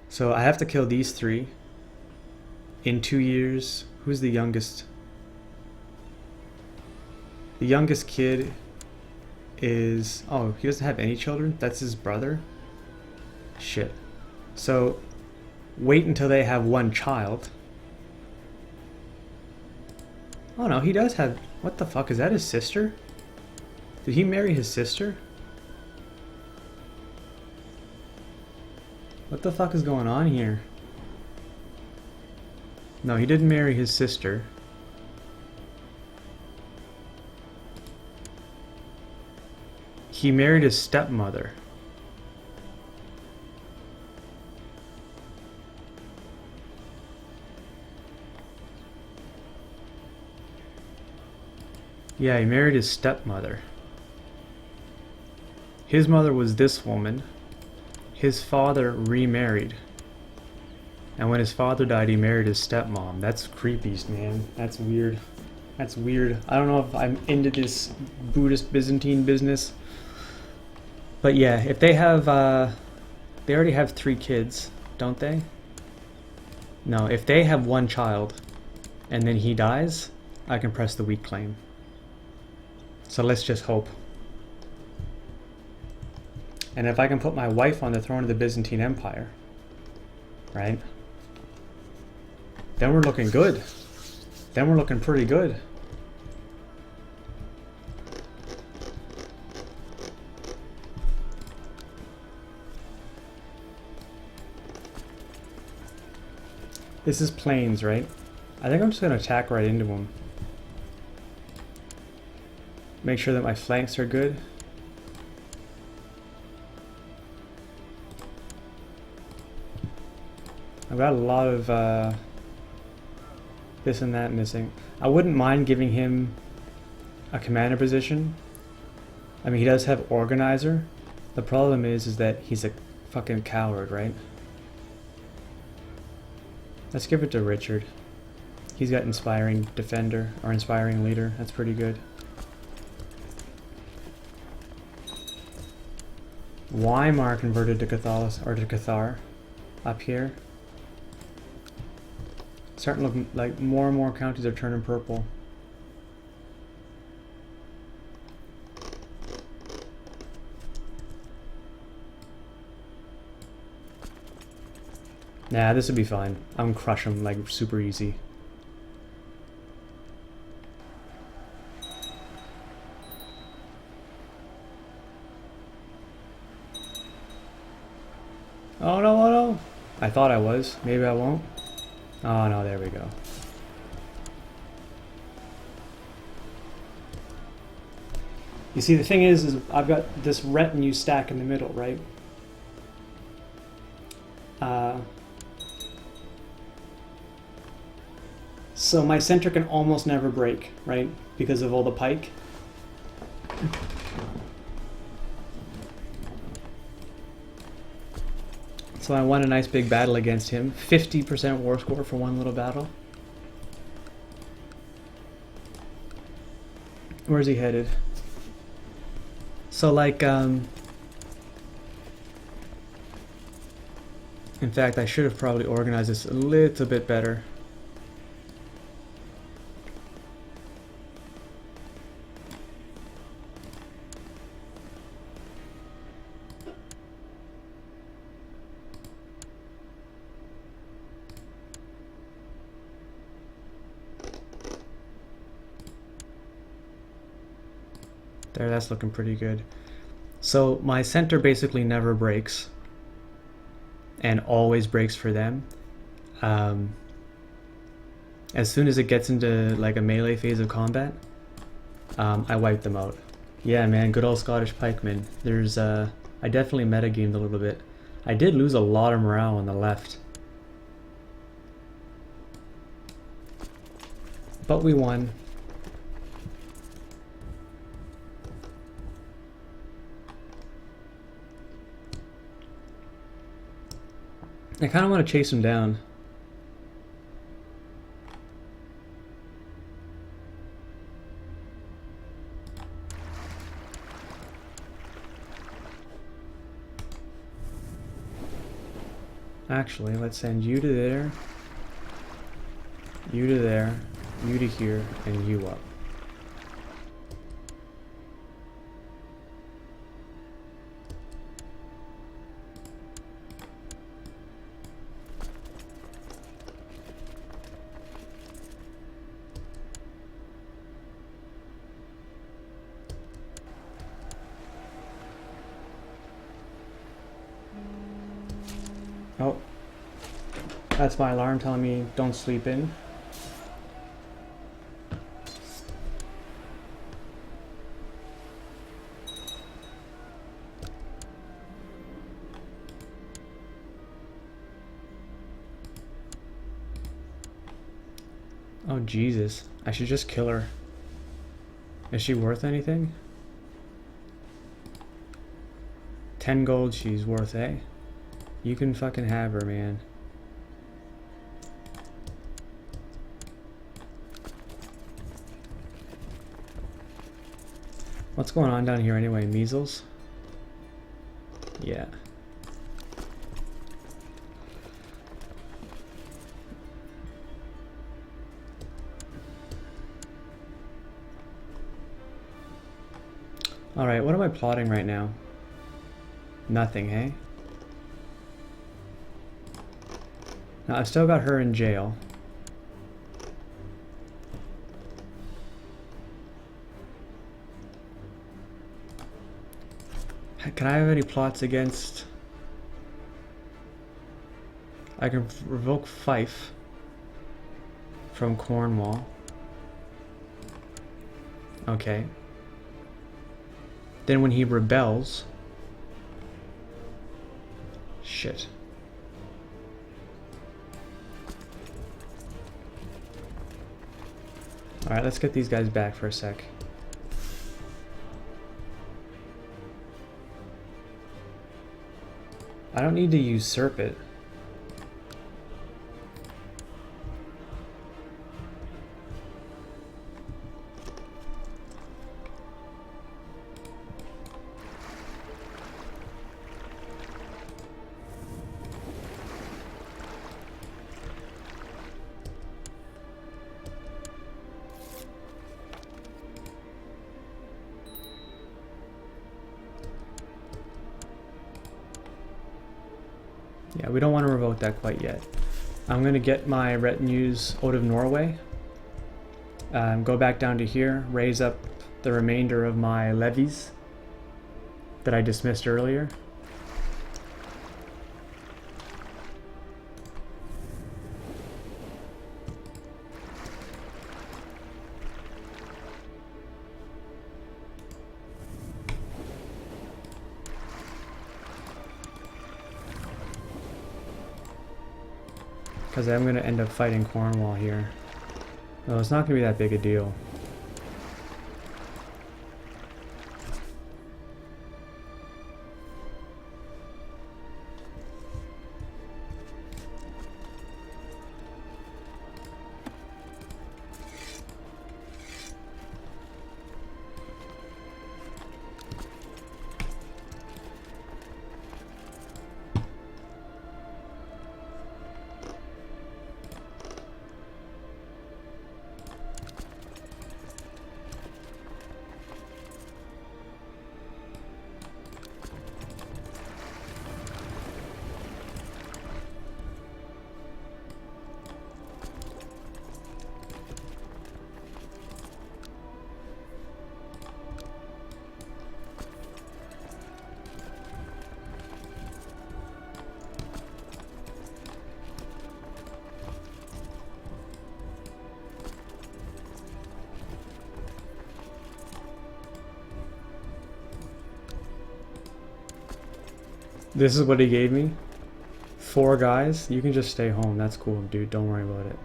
So I have to kill these three in 2 years. Who's the youngest? The youngest kid is... oh, he doesn't have any children? That's his brother? Shit. So wait until they have one child. Oh no, he does have... what the fuck? Is that his sister? Did he marry his sister? What the fuck is going on here? No, he didn't marry his sister. He married his stepmother. Yeah, he married his stepmother. His mother was this woman. His father remarried. And when his father died, he married his stepmom. That's creepy, man. That's weird. That's weird. I don't know if I'm into this Buddhist Byzantine business. But yeah, if they have... they already have 3 kids, don't they? No, if they have 1 child, and then he dies, I can press the weak claim. So let's just hope. And if I can put my wife on the throne of the Byzantine Empire, right? Then we're looking good. Then we're looking pretty good. This is plains, right? I think I'm just going to attack right into him. Make sure that my flanks are good. I've got a lot of this and that missing. I wouldn't mind giving him a commander position. I mean, he does have organizer. The problem is that he's a fucking coward, right? Let's give it to Richard. He's got inspiring defender or inspiring leader. That's pretty good. Weimar converted to Cathar up here. Starting to look like more and more counties are turning purple. Nah, this would be fine. I'm gonna crush them like super easy. Oh no, oh no! I thought I was. Maybe I won't. Oh no, there we go. You see, the thing is I've got this retinue stack in the middle, right? So my center can almost never break, right? Because of all the pike. So I won a nice big battle against him. 50% war score for one little battle. Where's he headed? So like, in fact, I should have probably organized this a little bit better. There, that's looking pretty good. So my center basically never breaks and always breaks for them. As soon as it gets into like a melee phase of combat, I wipe them out. Yeah, man, good old Scottish pikemen. There's I definitely metagamed a little bit. I did lose a lot of morale on the left, but we won. I kind of want to chase him down. Actually, let's send you to there, you to there, you to here, and you up. Oh, that's my alarm telling me don't sleep in. Oh Jesus, I should just kill her. Is she worth anything? 10 gold she's worth, eh? You can fucking have her, man. What's going on down here anyway? Measles? Yeah. Alright, what am I plotting right now? Nothing, hey? Now, I've still got her in jail. Can I have any plots against... I can revoke Fife from Cornwall. Okay. Then when he rebels... Shit. Alright, let's get these guys back for a sec. I don't need to usurp it. Yeah, we don't want to revoke that quite yet. I'm going to get my retinues out of Norway. Go back down to here, raise up the remainder of my levies that I dismissed earlier. Because I'm going to end up fighting Cornwall here. No, it's not going to be that big a deal. This is what he gave me. 4 guys. You can just stay home. That's cool, dude. Don't worry about it.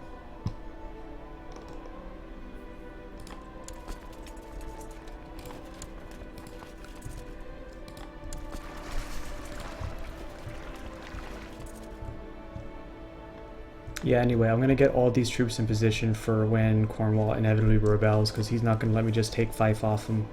Yeah, anyway, I'm going to get all these troops in position for when Cornwall inevitably rebels, because he's not going to let me just take Fife off him.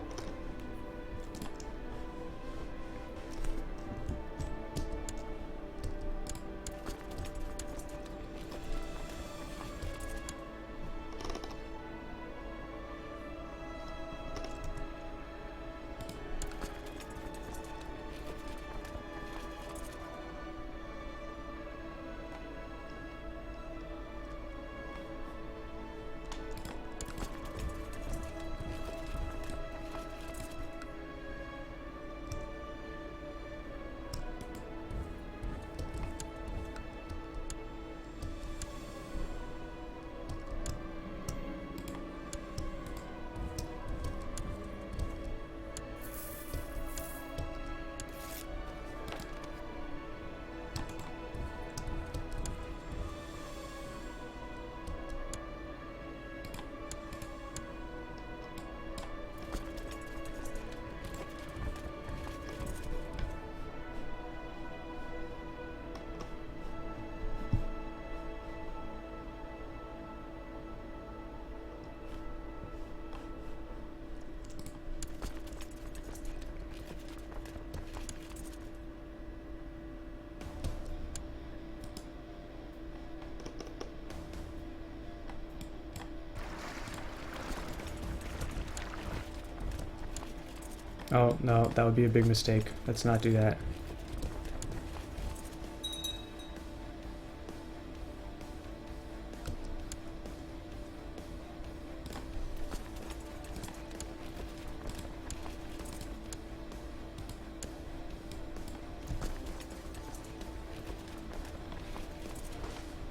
Oh, no, that would be a big mistake. Let's not do that.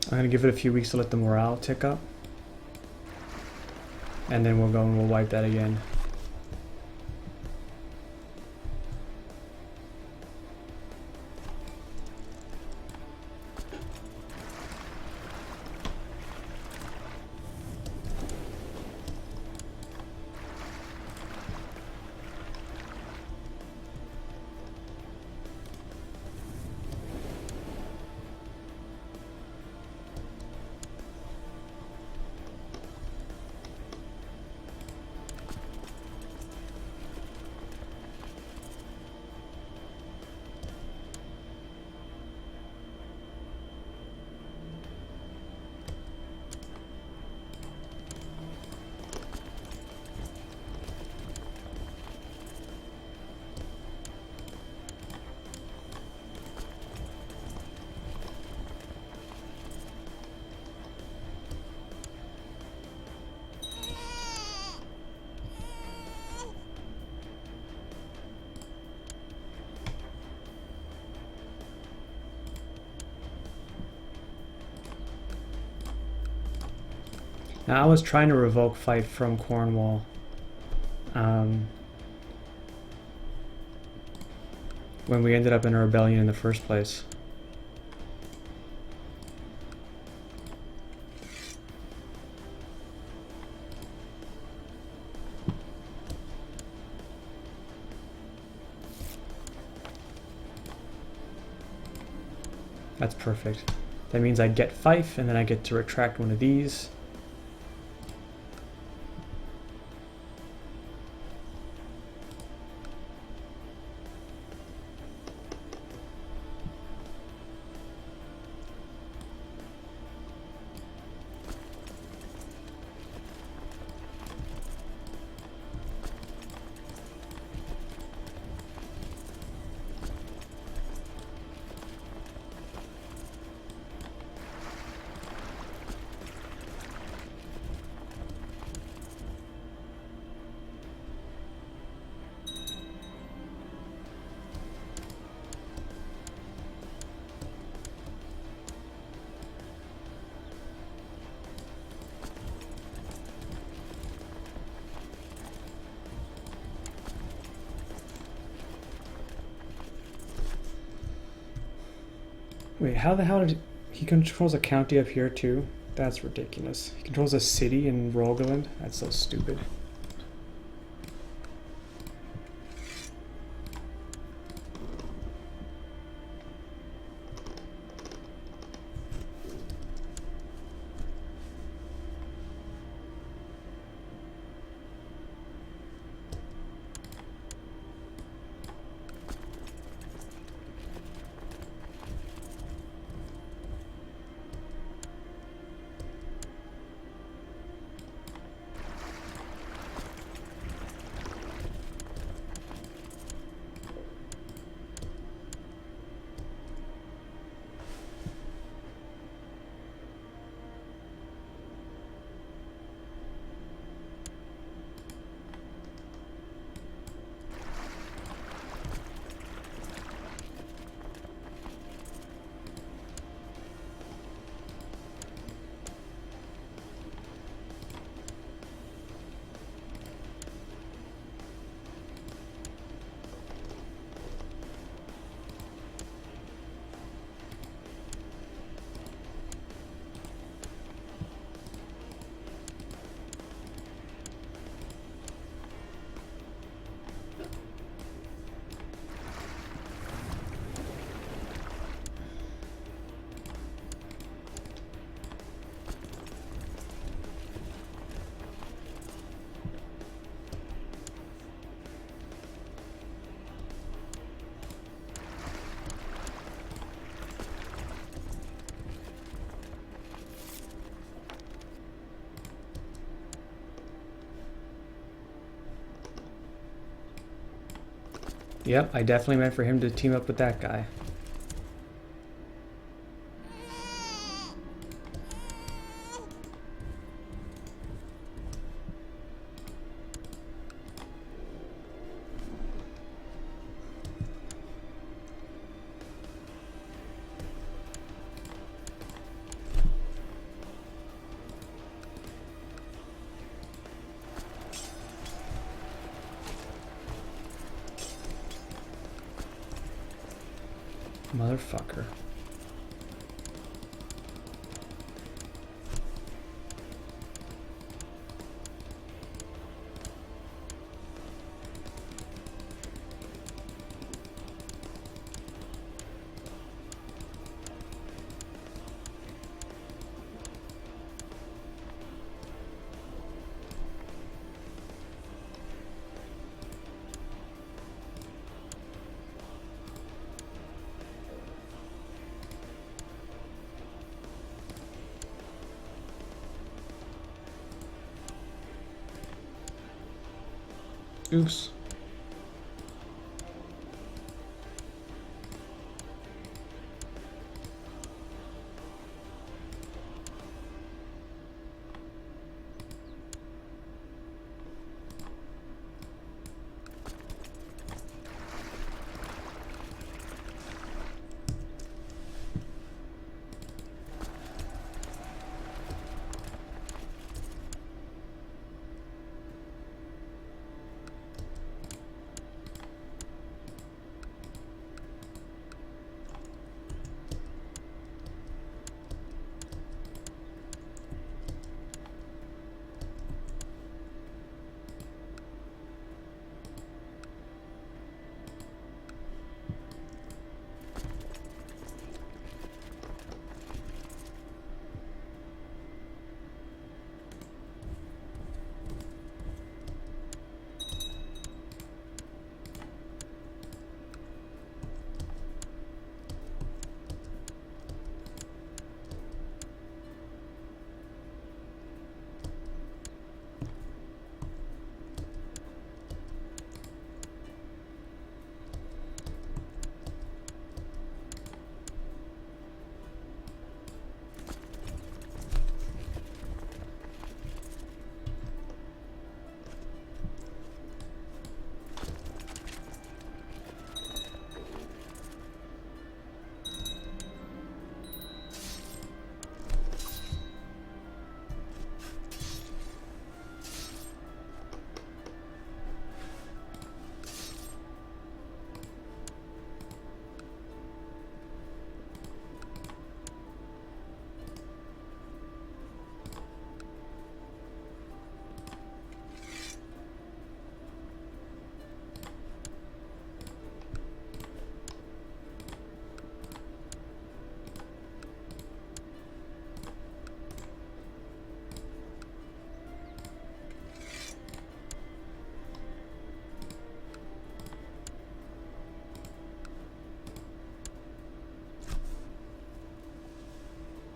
I'm going to give it a few weeks to let the morale tick up. And then we'll go and we'll wipe that again. Now, I was trying to revoke Fife from Cornwall. When we ended up in a rebellion in the first place. That's perfect. That means I get Fife, and then I get to retract one of these. Wait, how the hell did he controls a county up here too? That's ridiculous. He controls a city in Rogaland? That's so stupid. Yep, I definitely meant for him to team up with that guy. Motherfucker. Oops.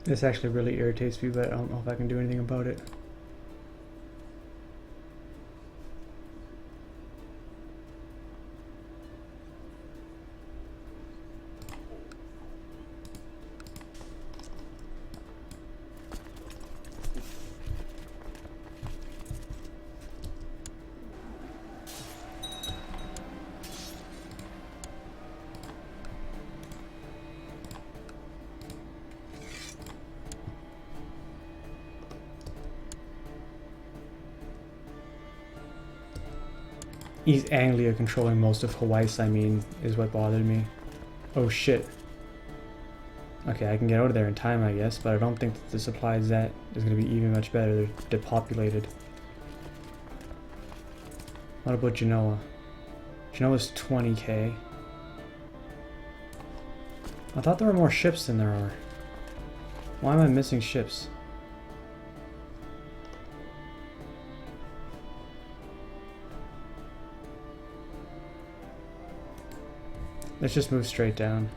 This actually really irritates me, but I don't know if I can do anything about it. East Anglia controlling most of Hawaii, I mean, is what bothered me. Oh shit. Okay, I can get out of there in time, I guess, but I don't think that the supply is going to be even much better. They're depopulated. What about Genoa? Genoa's 20k. I thought there were more ships than there are. Why am I missing ships? Let's just move straight down.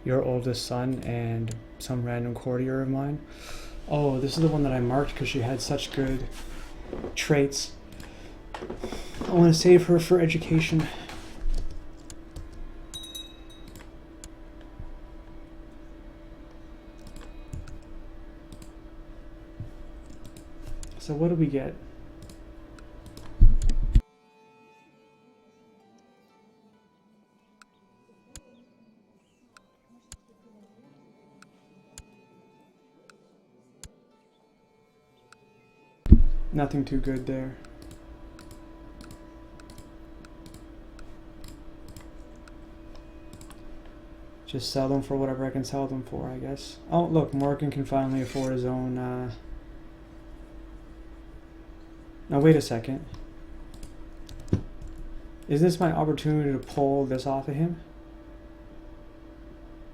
Your oldest son and some random courtier of mine. Oh, this is the one that I marked because she had such good traits. I want to save her for education. So what do we get? Nothing too good there. Just sell them for whatever I can sell them for, I guess. Oh, look, Morgan can finally afford his own, Now, wait a second. Is this my opportunity to pull this off of him?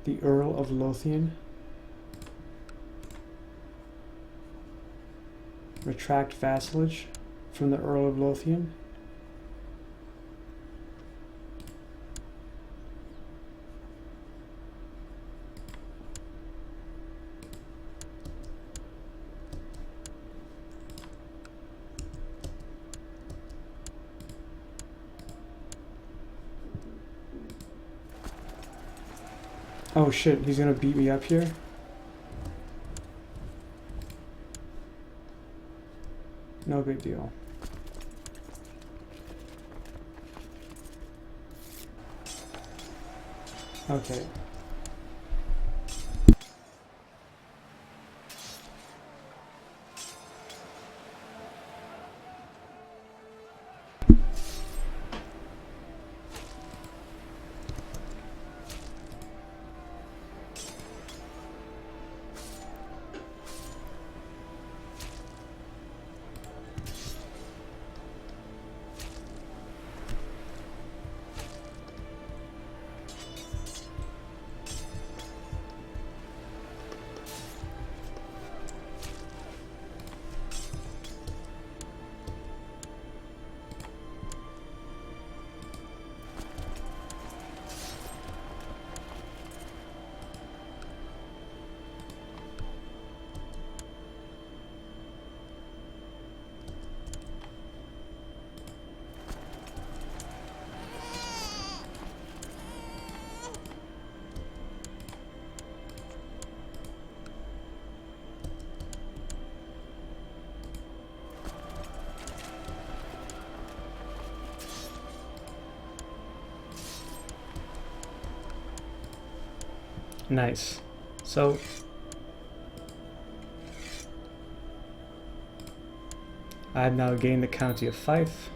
The Earl of Lothian? Retract vassalage from the Earl of Lothian. Oh shit, he's gonna beat me up here? No big deal. Okay. Nice. So I've now gained the county of Fife.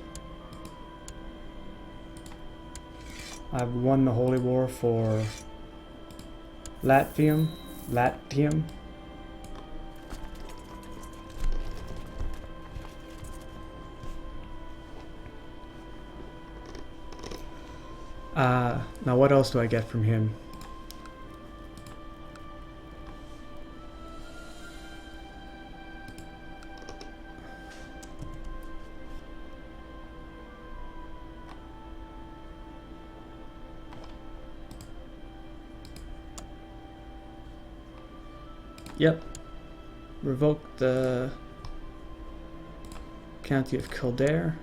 I've won the Holy War for Latium. Now what else do I get from him? Yep. Revoke the County of Kildare.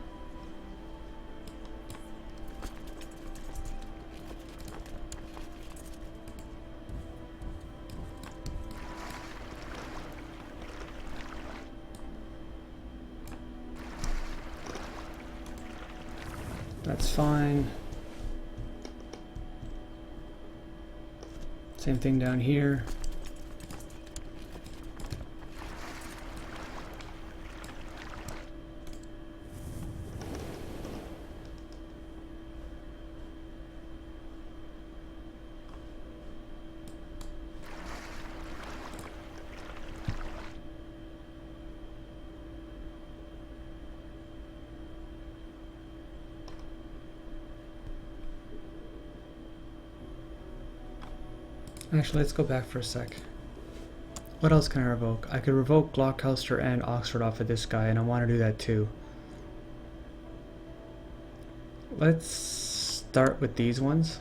That's fine. Same thing down here. Actually, let's go back for a sec. What else can I revoke? I could revoke Gloucester and Oxford off of this guy, and I want to do that too. Let's start with these ones.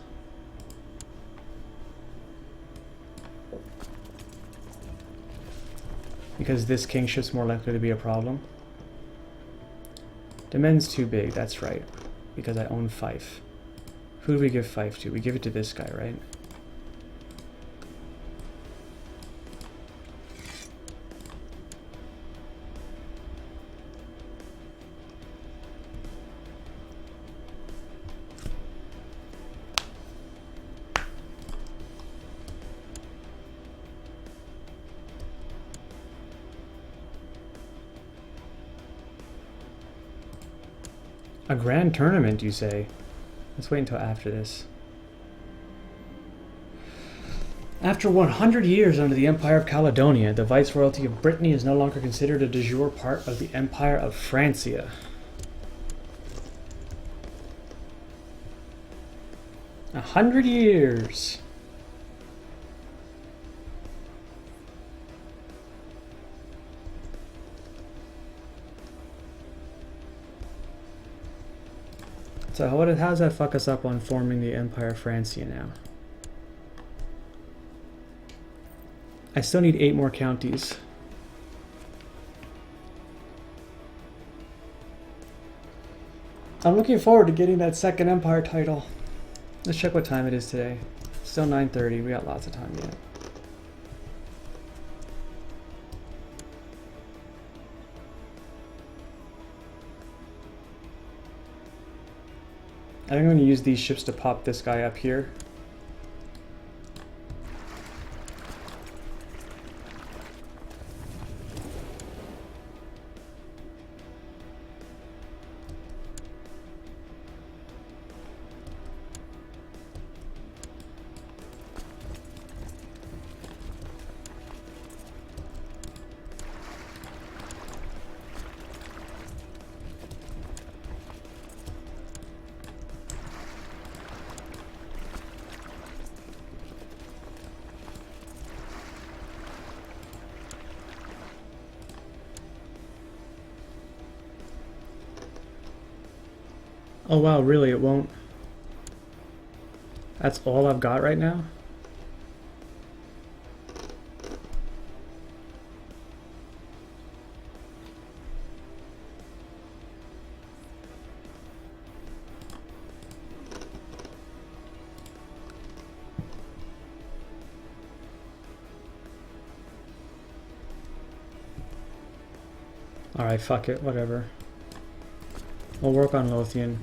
Because this kingship's more likely to be a problem. Demesne's too big, that's right. Because I own Fife. Who do we give Fife to? We give it to this guy, right? A grand tournament, you say? Let's wait until after this. After 100 years under the Empire of Caledonia, the Viceroyalty of Brittany is no longer considered a de jure part of the Empire of Francia. 100 years! So how does that fuck us up on forming the Empire of Francia now? I still need 8 more counties. I'm looking forward to getting that second Empire title. Let's check what time it is today. Still 9:30, we got lots of time yet. I think I'm going to use these ships to pop this guy up here. Oh wow, really, it won't? That's all I've got right now? Alright, fuck it, whatever. We'll work on Lothian.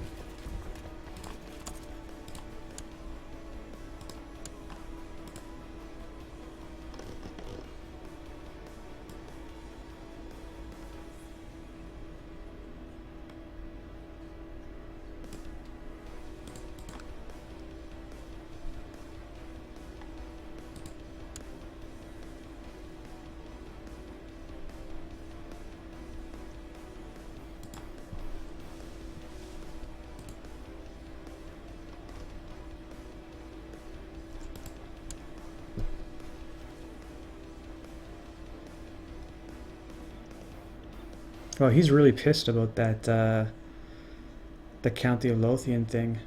Oh, he's really pissed about that, the County of Lothian thing.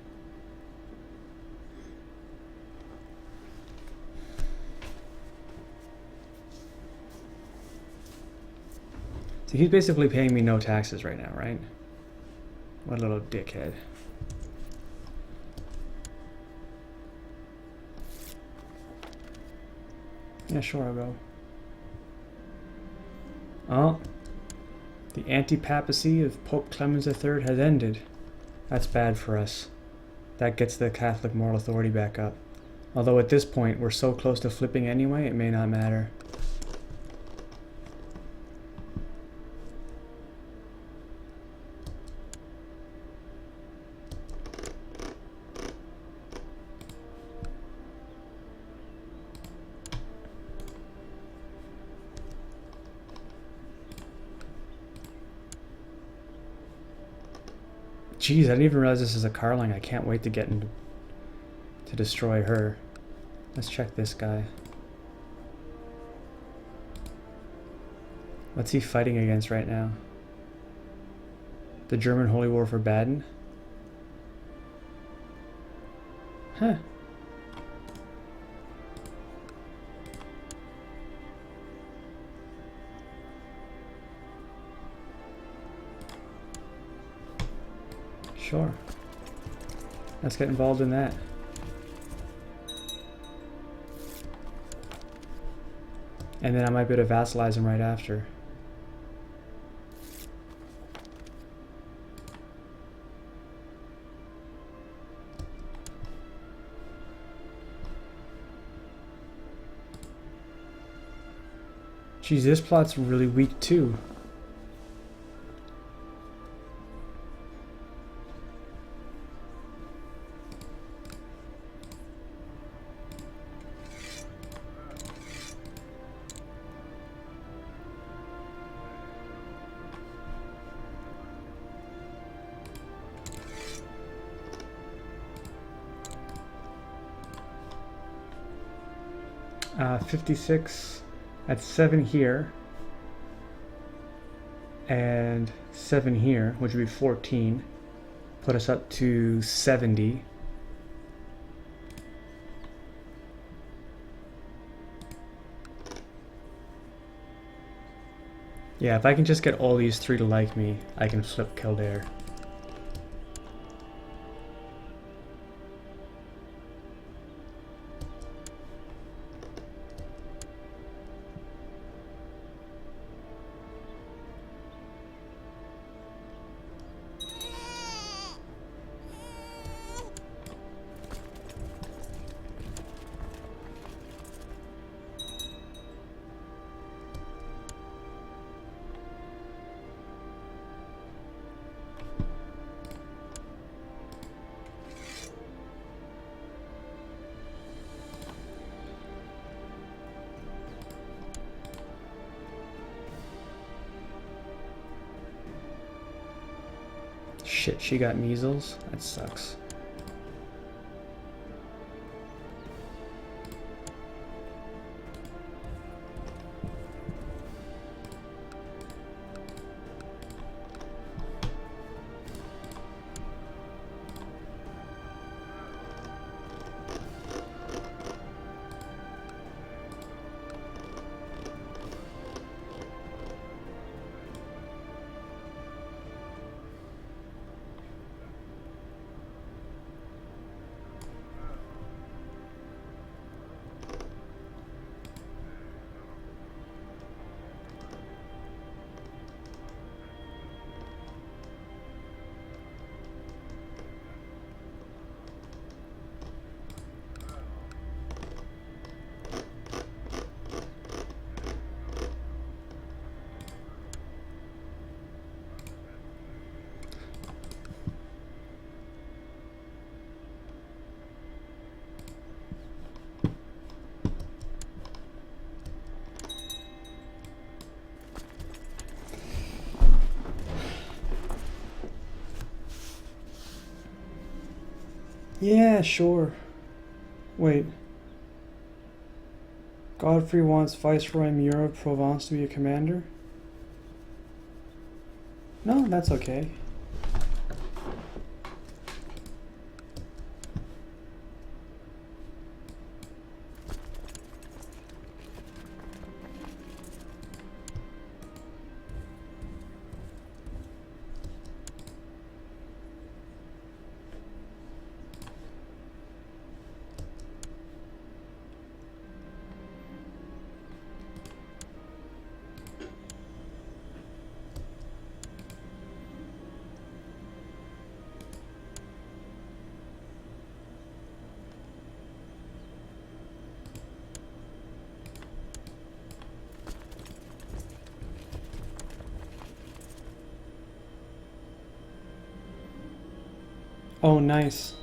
So he's basically paying me no taxes right now, right? What a little dickhead. Yeah, sure, I'll go. Oh, the anti-papacy of Pope Clemens III has ended. That's bad for us. That gets the Catholic moral authority back up. Although at this point, we're so close to flipping anyway, it may not matter. Jeez, I didn't even realize this is a Carling. I can't wait to get into to destroy her. Let's check this guy. What's he fighting against right now? The German Holy War for Baden? Huh. Sure. Let's get involved in that. And then I might be able to vassalize him right after. Geez, this plot's really weak too. Uh, 56. That's 7 here. And 7 here, which would be 14. Put us up to 70. Yeah, if I can just get all these 3 to like me, I can flip Kildare. Shit, she got measles? That sucks. Yeah, sure. Wait. Godfrey wants Viceroy Muir of Provence to be a commander? No, that's okay. Oh, nice.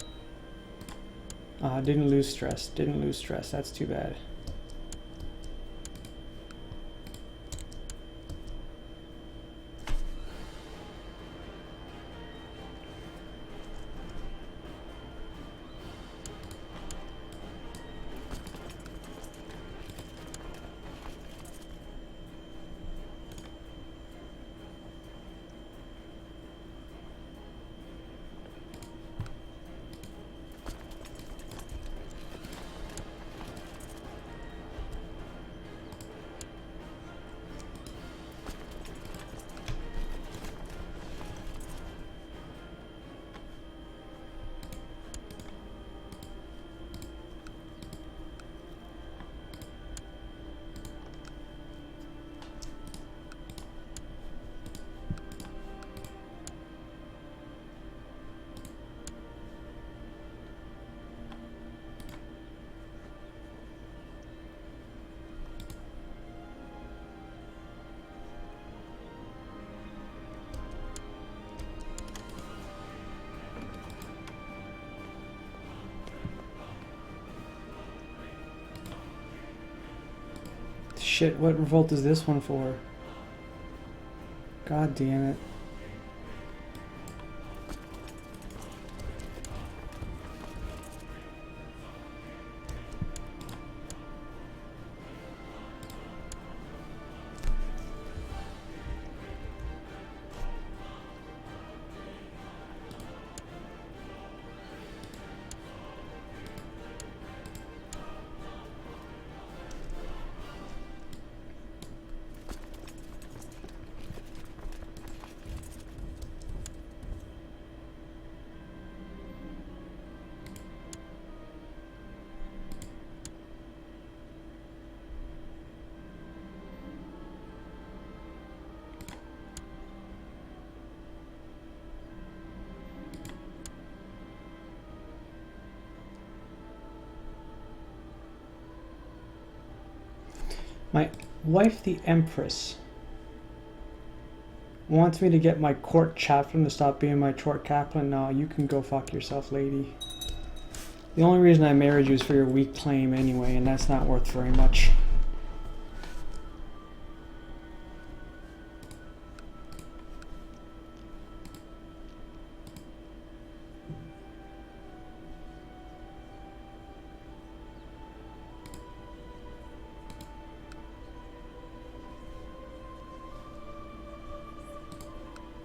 Didn't lose stress. Didn't lose stress. That's too bad. Shit, what revolt is this one for? God damn it. My wife, the Empress, wants me to get my court chaplain to stop being my court captain. No, you can go fuck yourself, lady. The only reason I married you is for your weak claim anyway, and that's not worth very much.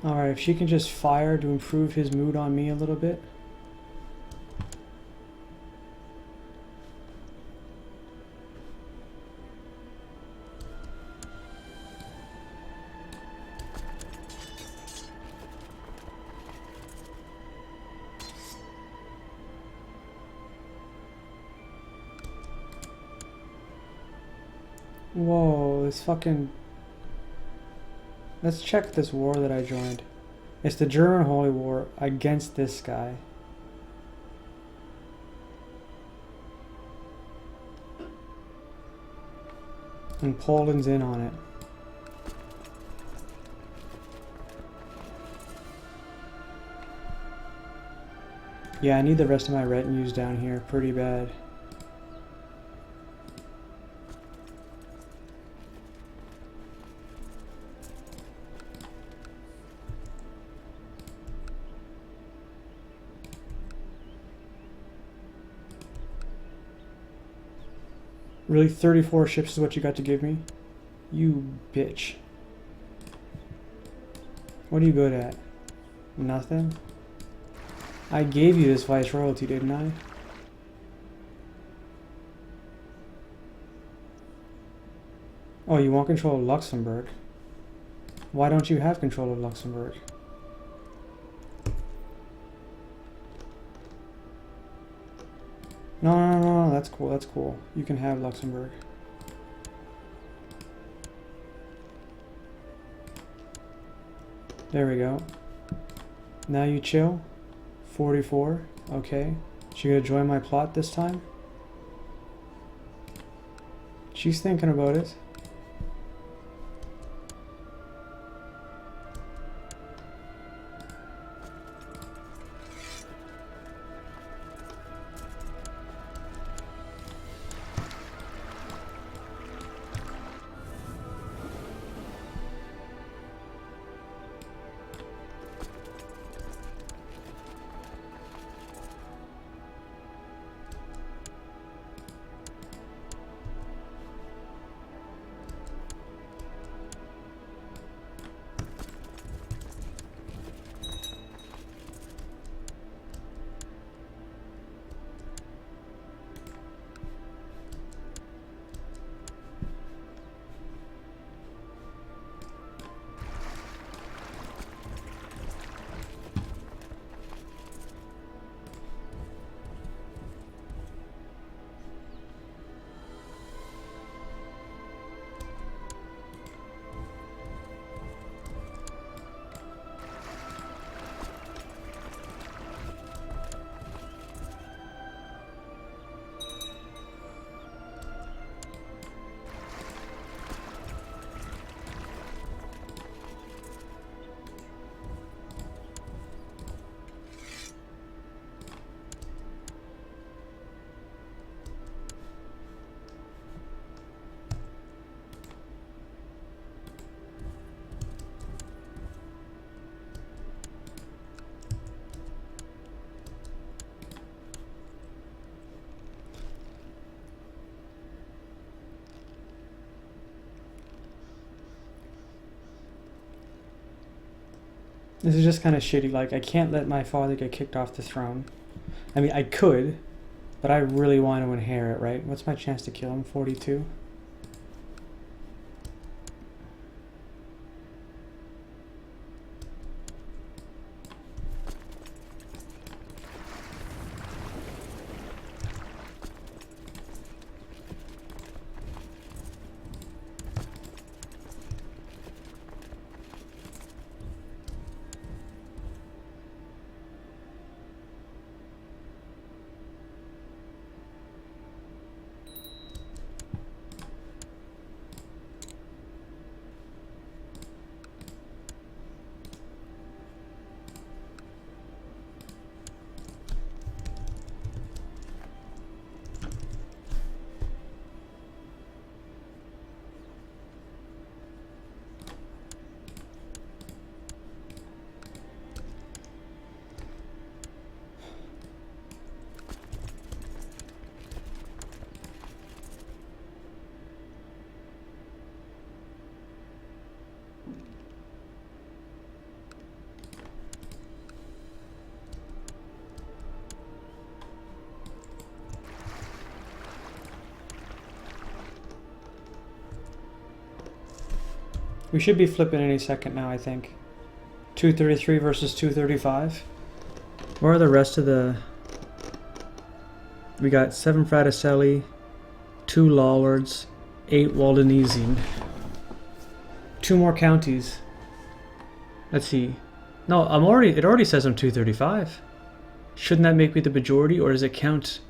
Alright, if she can just fire to improve his mood on me a little bit. Whoa, this fucking... Let's check this war that I joined. It's the German Holy War against this guy. And Poland's in on it. Yeah, I need the rest of my retinues down here pretty bad. Really, 34 ships is what you got to give me? You bitch. What are you good at? Nothing? I gave you this viceroyalty, didn't I? Oh, you want control of Luxembourg? Why don't you have control of Luxembourg? No, that's cool, that's cool. You can have Luxembourg. There we go. Now you chill. 44, okay. She gonna join my plot this time? She's thinking about it. This is just kind of shitty. Like, I can't let my father get kicked off the throne. I mean, I could, but I really want to inherit, right? What's my chance to kill him? 42? We should be flipping any second now, I think. 233 versus 235. Where are the rest of the... We got 7 Fraticelli, 2 Lollards, 8 Waldenesian. 2 more counties. Let's see. No, it already says I'm 235. Shouldn't that make me the majority, or does it count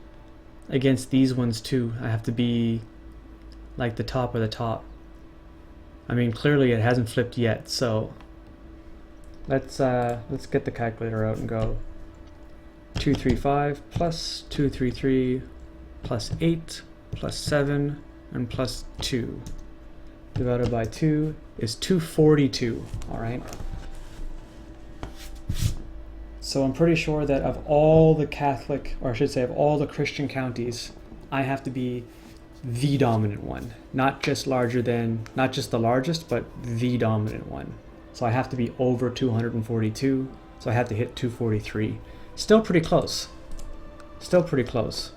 against these ones too? I have to be like the top of the top. I mean, clearly it hasn't flipped yet, so let's get the calculator out and go 235 plus 233 plus 8 plus 7 and plus 2 divided by 2 is 242. All right. So I'm pretty sure that of all the Catholic, or I should say of all the Christian counties, I have to be the dominant one, not just larger than, not just the largest, but the dominant one. So I have to be over 242. So I have to hit 243. Still pretty close. Still pretty close.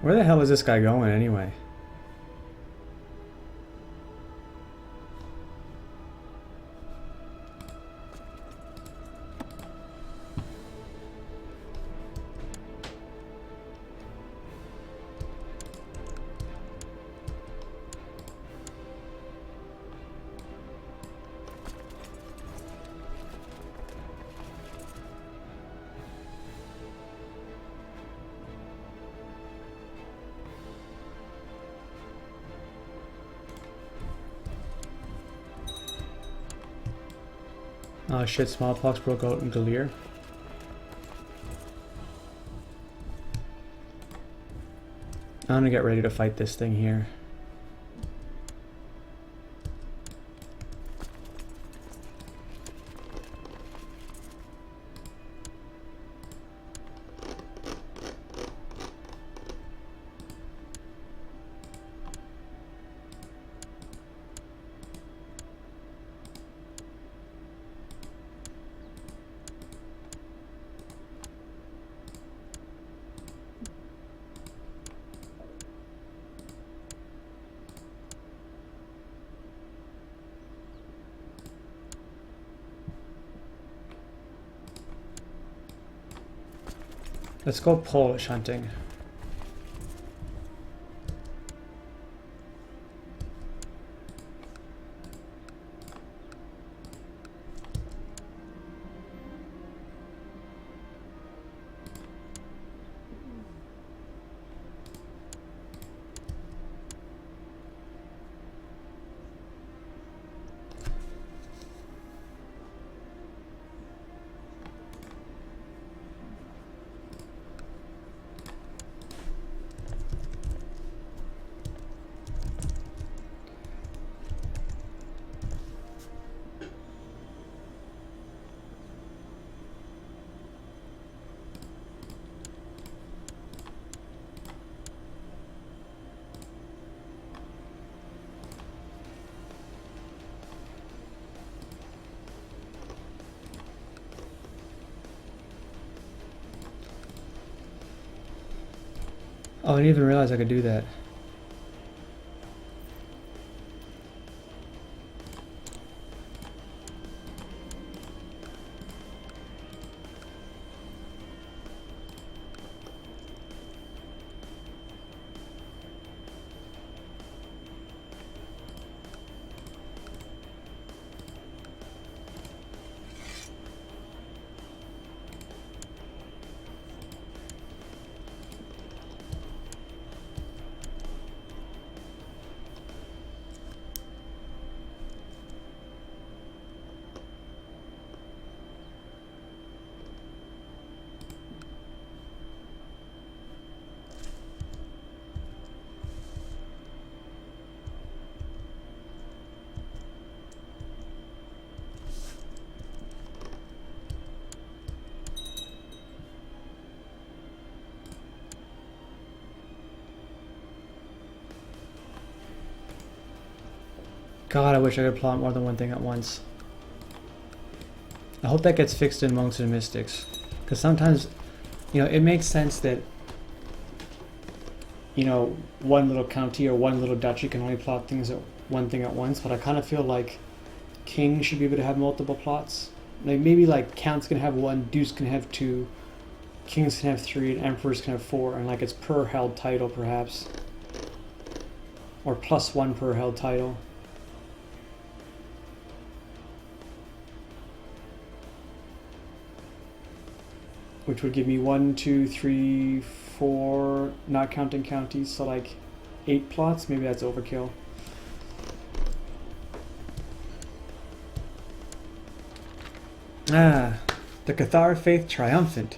Where the hell is this guy going anyway? Oh shit, smallpox broke out in Galir. I'm gonna get ready to fight this thing here. Let's go Polish hunting. Oh, I didn't even realize I could do that. God, I wish I could plot more than one thing at once. I hope that gets fixed in Monks and Mystics. Because sometimes, you know, it makes sense that, you know, one little county or one little duchy can only plot things at one thing at once, but I kind of feel like kings should be able to have multiple plots. Like maybe like counts can have one, dukes can have two, kings can have three, and emperors can have four, and like it's per held title perhaps. Or +1 per held title. Which would give me 1, 2, 3, 4, not counting counties, so like 8 plots. Maybe that's overkill. Ah, the Cathar faith triumphant.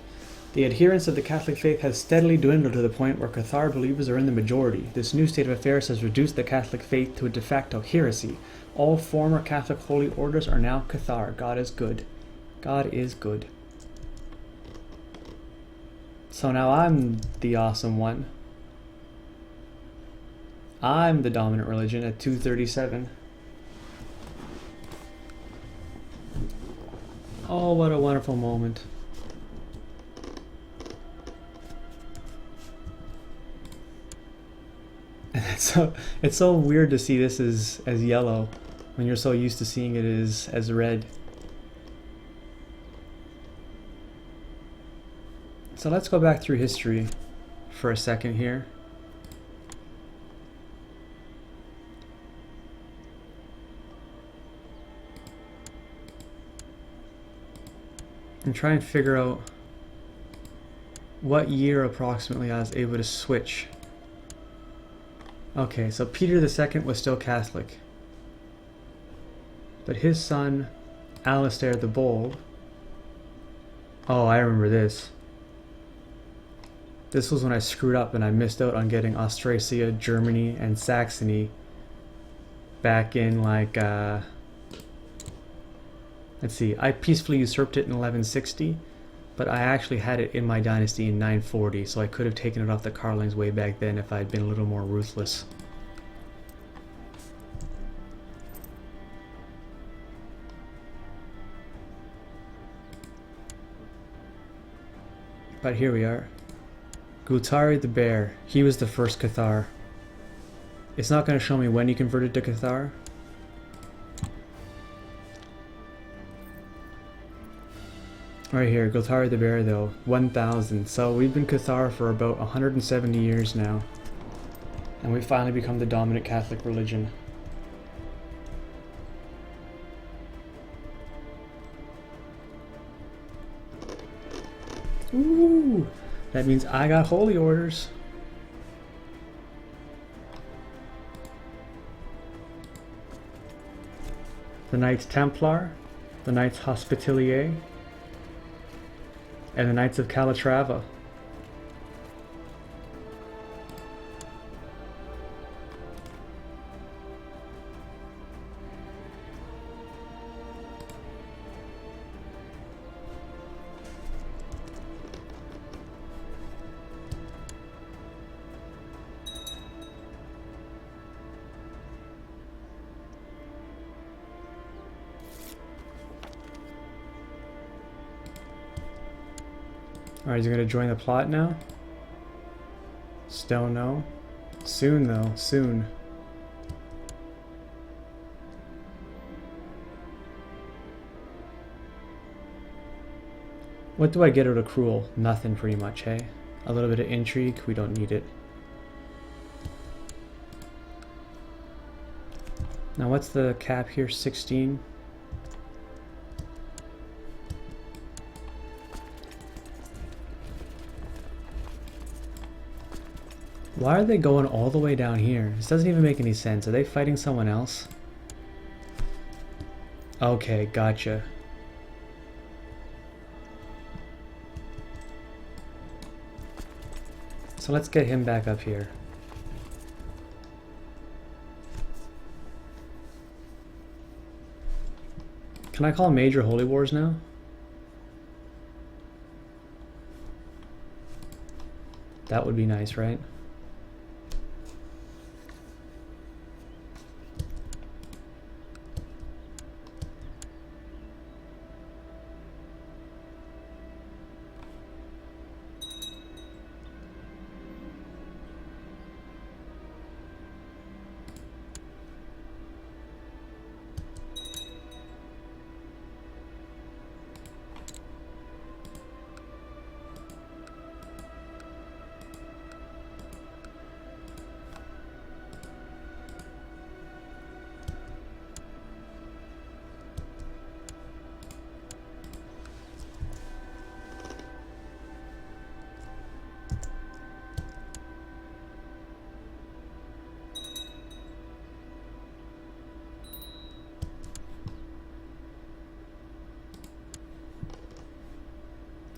The adherence of the Catholic faith has steadily dwindled to the point where Cathar believers are in the majority. This new state of affairs has reduced the Catholic faith to a de facto heresy. All former Catholic holy orders are now Cathar. God is good. God is good. So now I'm the awesome one. I'm the dominant religion at 237. Oh, what a wonderful moment. It's so weird to see this as yellow when you're so used to seeing it as red. So let's go back through history for a second here. And try and figure out what year approximately I was able to switch. Okay, so Peter II was still Catholic. But his son, Alistair the Bold... Oh, I remember this. This was when I screwed up and I missed out on getting Austrasia, Germany, and Saxony back in like... let's see, I peacefully usurped it in 1160, but I actually had it in my dynasty in 940, so I could have taken it off the Carlings way back then if I had been a little more ruthless. But here we are. Guthari the Bear, he was the first Cathar. It's not going to show me when he converted to Cathar. Right here, Guthari the Bear though, 1000. So we've been Cathar for about 170 years now. And we finally become the dominant Catholic religion. Ooh! That means I got holy orders. The Knights Templar, the Knights Hospitalier, and the Knights of Calatrava. Alright, is he gonna join the plot now? Still no. Soon though, soon. What do I get out of cruel? Nothing pretty much, hey? A little bit of intrigue, we don't need it. Now what's the cap here? 16? Why are they going all the way down here? This doesn't even make any sense. Are they fighting someone else? Okay, gotcha. So let's get him back up here. Can I call major holy wars now? That would be nice, right?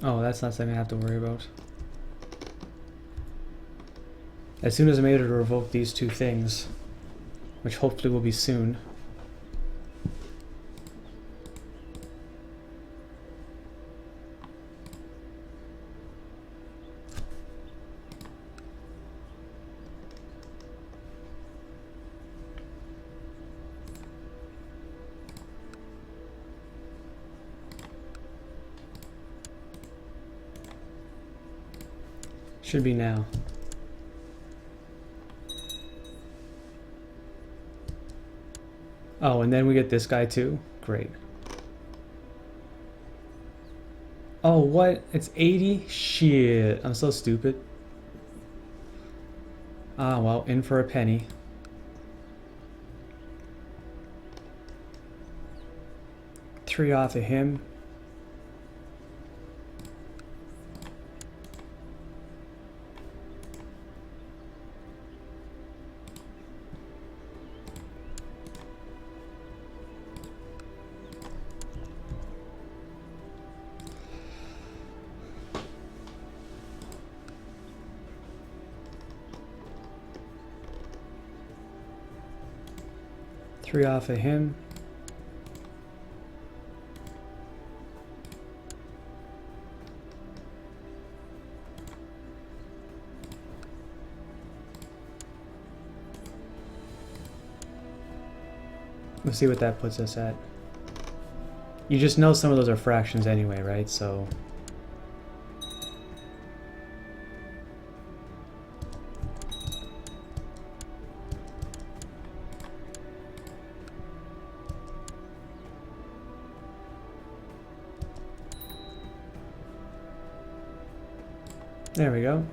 Oh, that's not something I have to worry about. As soon as I'm able to revoke these two things, which hopefully will be soon. Should be now. Oh, and then we get this guy too? Great. Oh, what? It's 80? Shit. I'm so stupid. Ah, well, in for a penny. Three off of him. Three off of him. Let's see what that puts us at. You just know some of those are fractions anyway, right? So there we go.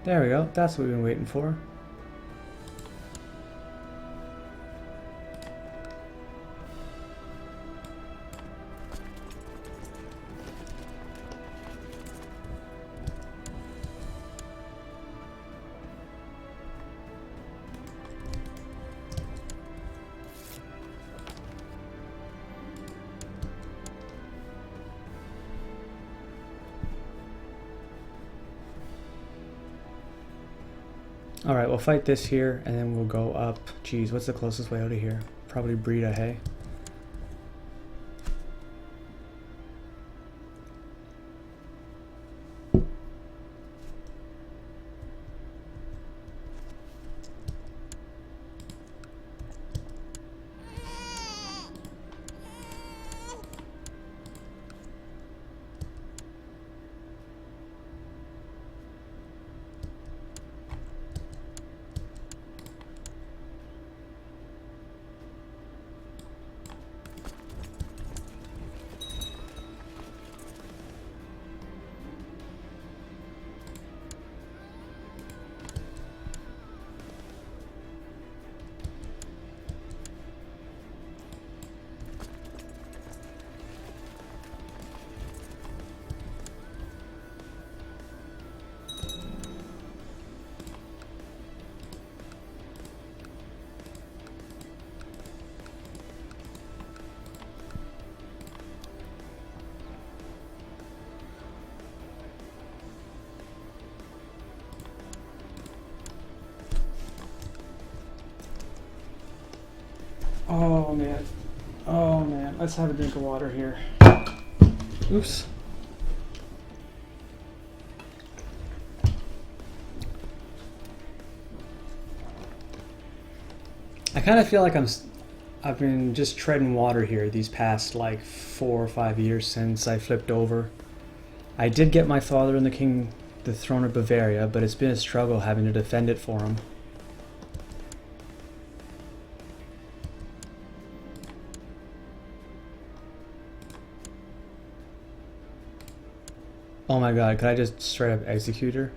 There we go. That's what we've been waiting for. Alright, we'll fight this here, and then we'll go up. Geez, what's the closest way out of here? Probably Breda, hey? Oh man. Oh man. Let's have a drink of water here. Oops. I kind of feel like I've been just treading water here these past like 4 or 5 years since I flipped over. I did get my father and the throne of Bavaria, but it's been a struggle having to defend it for him. Oh my god, could I just straight up execute her?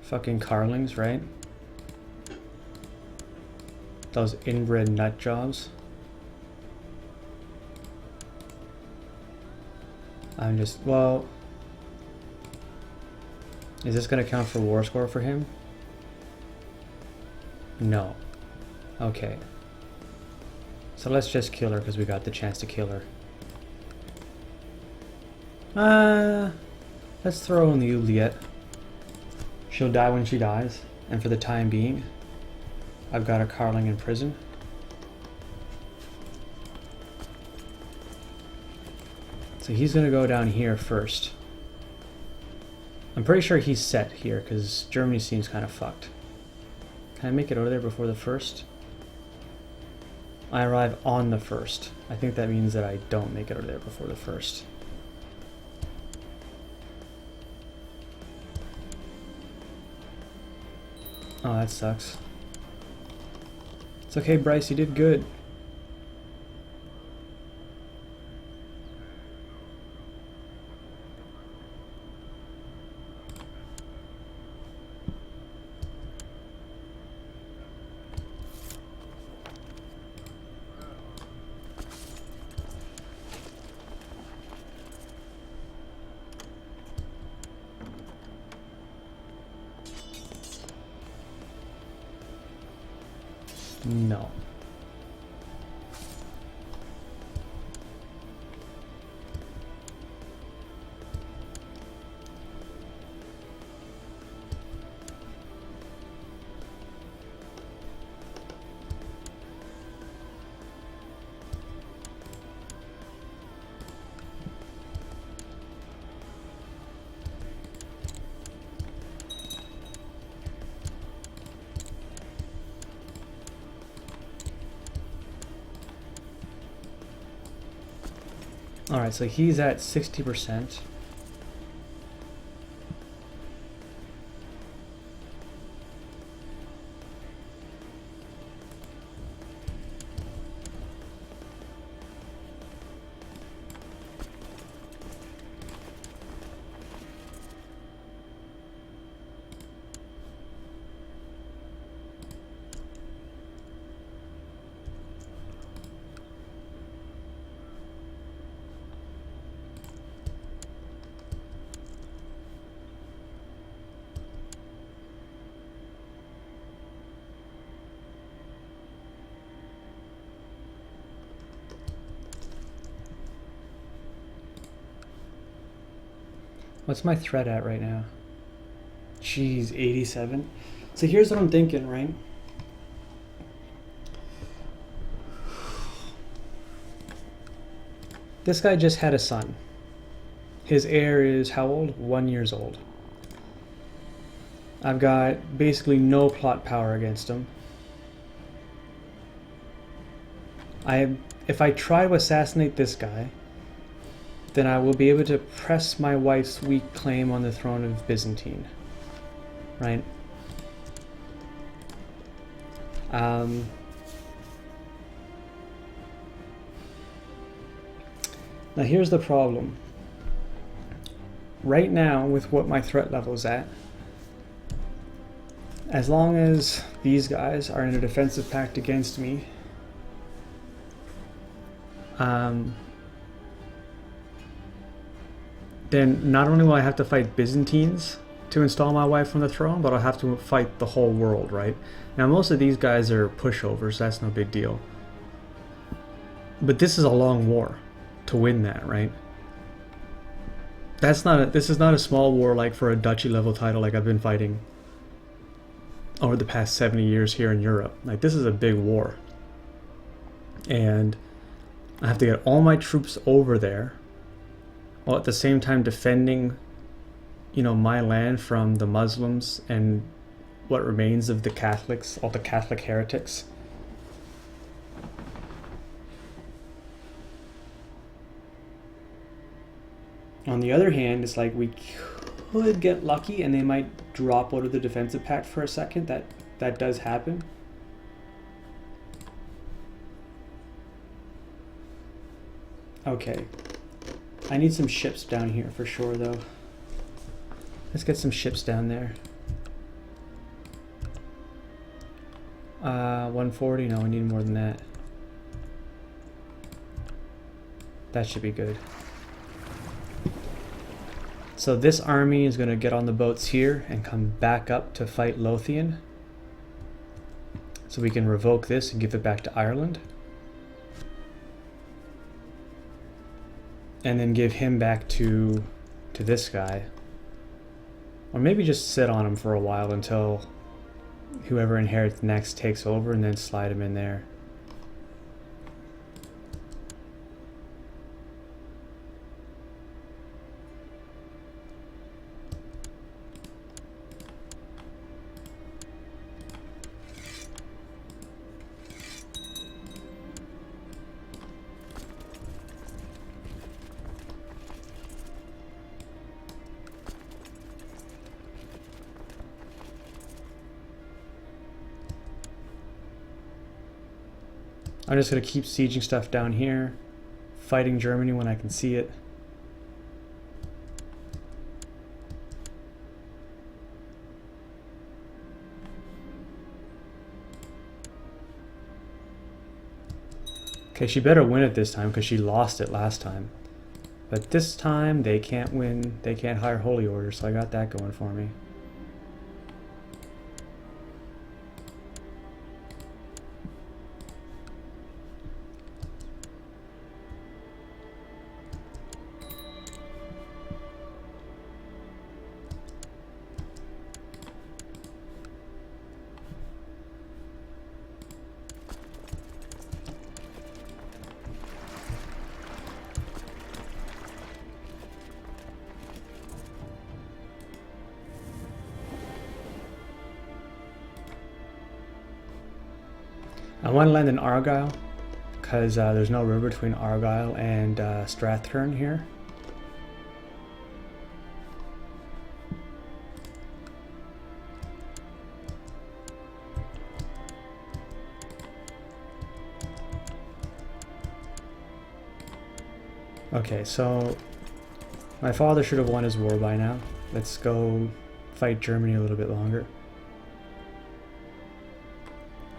Fucking Carlings, right? Those inbred nut jobs. I'm just, well... Is this gonna count for war score for him? No. Okay. So let's just kill her because we got the chance to kill her. Let's throw in the oubliette. She'll die when she dies, and for the time being, I've got a Carling in prison. So he's gonna go down here first. I'm pretty sure he's set here, because Germany seems kind of fucked. Can I make it over there before the 1st? I arrive on the 1st. I think that means that I don't make it over there before the 1st. Oh, that sucks. It's okay, Bryce, you did good. No. Alright, so he's at 60%. What's my threat at right now? Jeez, 87. So here's what I'm thinking, right? This guy just had a son. His heir is how old? 1 year old. I've got basically no plot power against him. If I try to assassinate this guy, then I will be able to press my wife's weak claim on the throne of Byzantine. Right? Now here's the problem. Right now, with what my threat level is at, as long as these guys are in a defensive pact against me, then not only will I have to fight Byzantines to install my wife on the throne, but I'll have to fight the whole world, right? Now most of these guys are pushovers, that's no big deal. But this is a long war to win that, right? This is not a small war like for a duchy level title like I've been fighting over the past 70 years here in Europe. Like, this is a big war. And I have to get all my troops over there, while at the same time defending, you know, my land from the Muslims and what remains of the Catholics, all the Catholic heretics. On the other hand, it's like we could get lucky and they might drop out of the defensive pact for a second. That does happen. Okay. I need some ships down here for sure, though. Let's get some ships down there. 140? No, we need more than that. That should be good. So this army is going to get on the boats here and come back up to fight Lothian. So we can revoke this and give it back to Ireland. And then give him back to this guy. Or maybe just sit on him for a while until whoever inherits next takes over, and then slide him in there. I'm just going to keep sieging stuff down here, fighting Germany when I can see it. Okay, she better win it this time because she lost it last time. But this time they can't win, they can't hire holy orders, so I got that going for me. I want to land in Argyle because there's no river between Argyle and Strathern here. Okay, so my father should have won his war by now. Let's go fight Germany a little bit longer.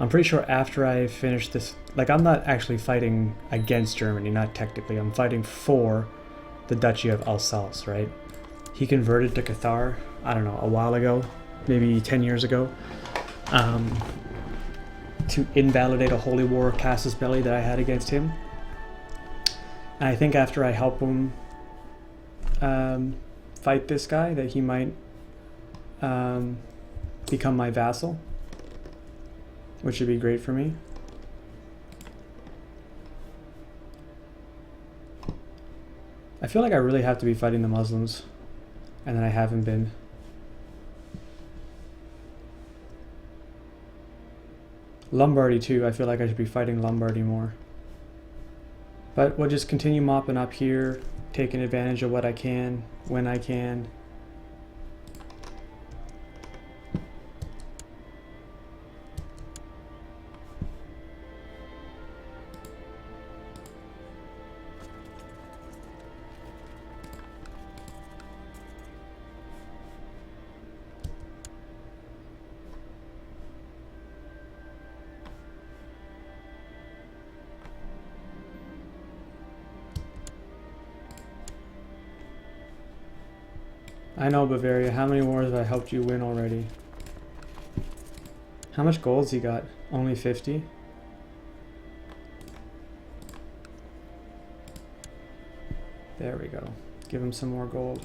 I'm pretty sure after I finish this, like, I'm not actually fighting against Germany, not technically. I'm fighting for the Duchy of Alsace, right? He converted to Cathar, I don't know, a while ago, maybe 10 years ago, to invalidate a holy war casus belli that I had against him. And I think after I help him fight this guy, that he might become my vassal, which would be great for me. I feel like I really have to be fighting the Muslims, and then I haven't been. Lombardy too, I feel like I should be fighting Lombardy more. But we'll just continue mopping up here, taking advantage of what I can, when I can. I know, Bavaria, how many wars have I helped you win already? How much gold's he got? Only 50? There we go. Give him some more gold.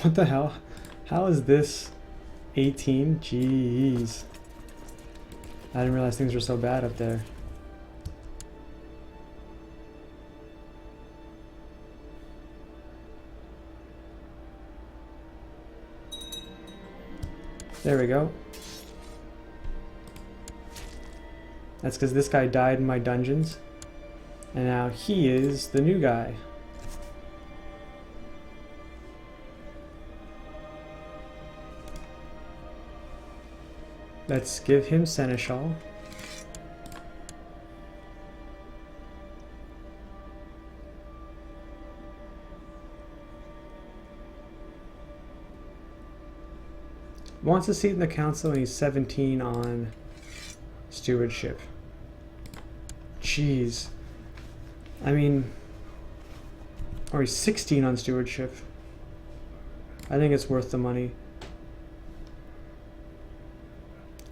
What the hell? How is this 18? Jeez. I didn't realize things were so bad up there. There we go. That's because this guy died in my dungeons. And now he is the new guy. Let's give him Seneschal. Wants a seat in the council and he's 17 on stewardship. Jeez. I mean, or he's 16 on stewardship. I think it's worth the money.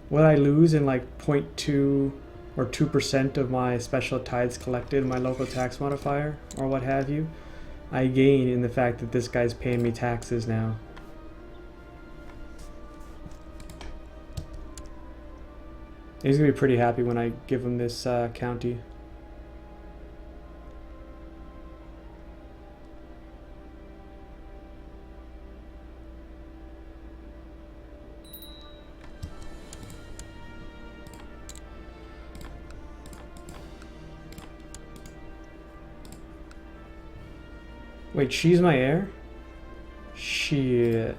What I lose in like 0.2 or 2% of my special tithes collected in my local tax modifier or what have you, I gain in the fact that this guy's paying me taxes now. He's gonna be pretty happy when I give him this county. Wait, she's my heir? Shit.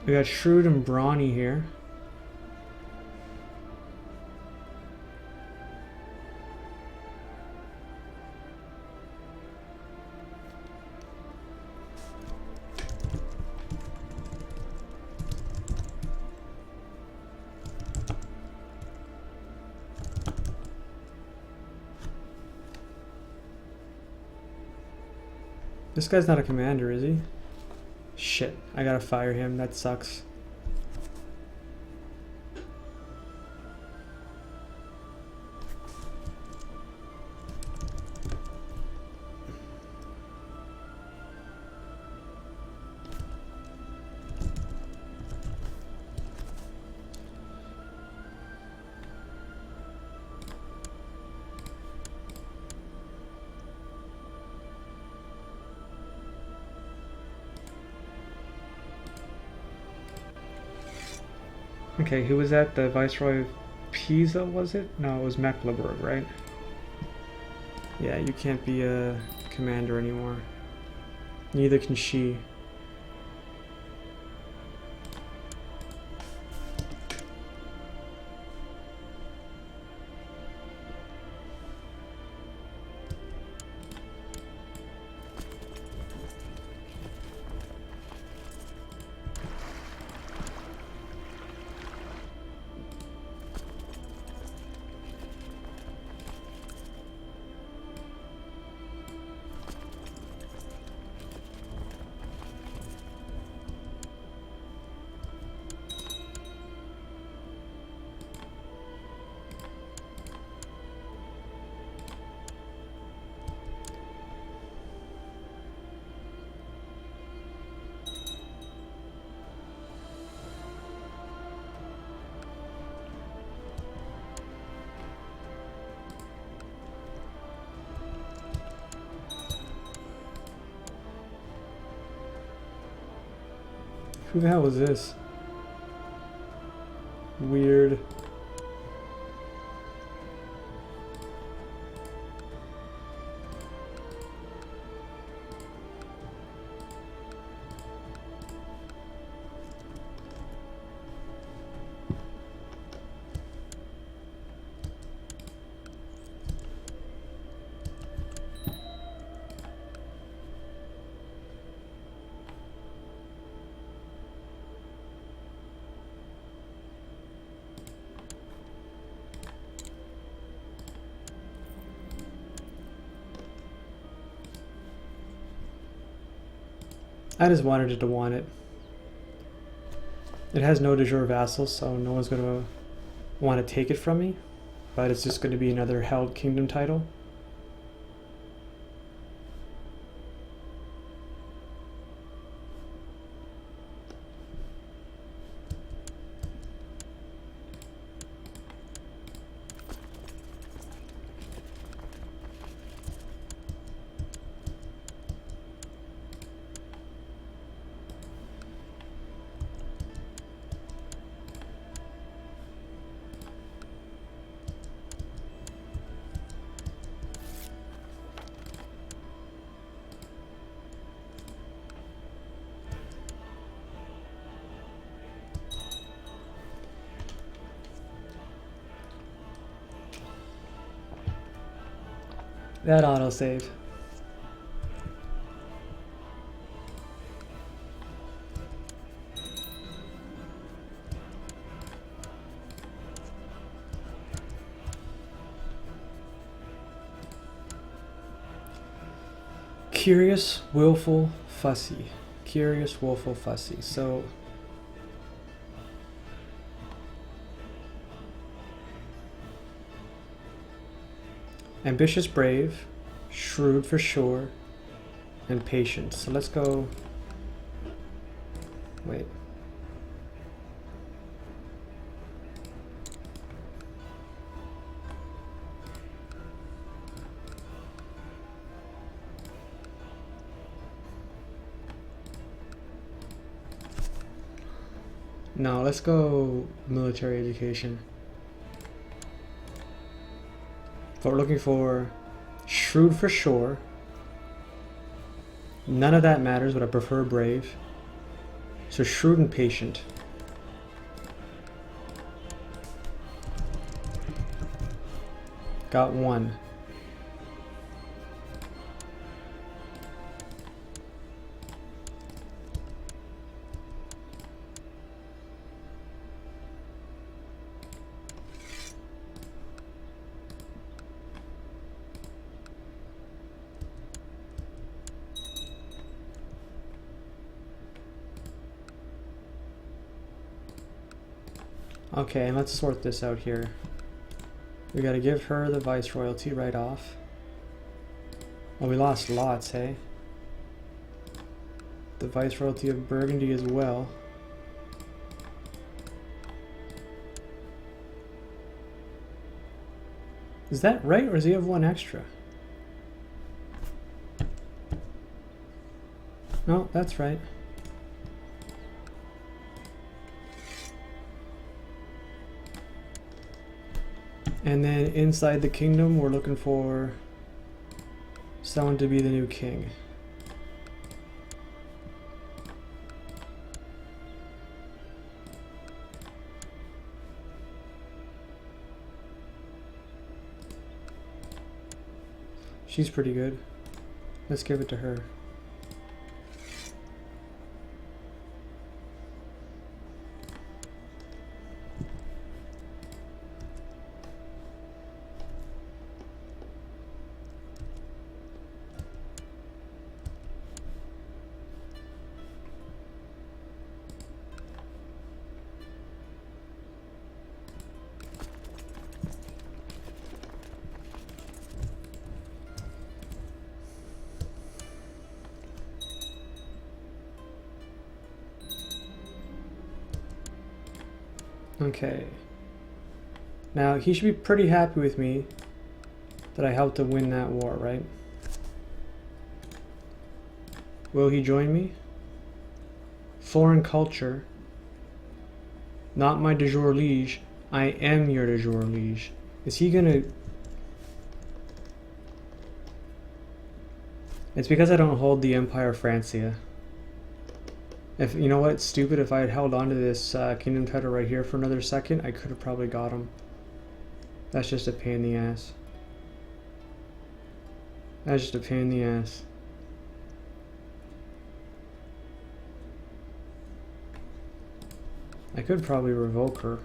We got Shrewd and Brawny here. This guy's not a commander, is he? Shit, I gotta fire him. That sucks. Okay, who was that? The Viceroy of Pisa, was it? No, it was Mecklenburg, right? Yeah, you can't be a commander anymore. Neither can she. Who the hell was this? Weird. I just wanted it to want it. It has no de jure vassals, so no one's going to want to take it from me. But it's just going to be another held kingdom title. That autosave. Curious, willful, fussy. Curious, willful, fussy. So ambitious, brave, shrewd for sure, and patient. So let's go. Wait. No, let's go military education. But we're looking for shrewd for sure. None of that matters, but I prefer brave. So shrewd and patient. Got one. Okay, and let's sort this out here. We gotta give her the viceroyalty right off. Well, we lost lots, hey? The viceroyalty of Burgundy as well. Is that right, or does he have one extra? No, that's right. And then inside the kingdom, we're looking for someone to be the new king. She's pretty good. Let's give it to her. Okay. Now, he should be pretty happy with me that I helped him win that war, right? Will he join me? Foreign culture. Not my de jour liege. I am your de jour liege. Is he gonna... It's because I don't hold the Empire of Francia. If you know what, it's stupid. If I had held on to this kingdom title right here for another second, I could have probably got him. That's just a pain in the ass. That's just a pain in the ass. I could probably revoke her.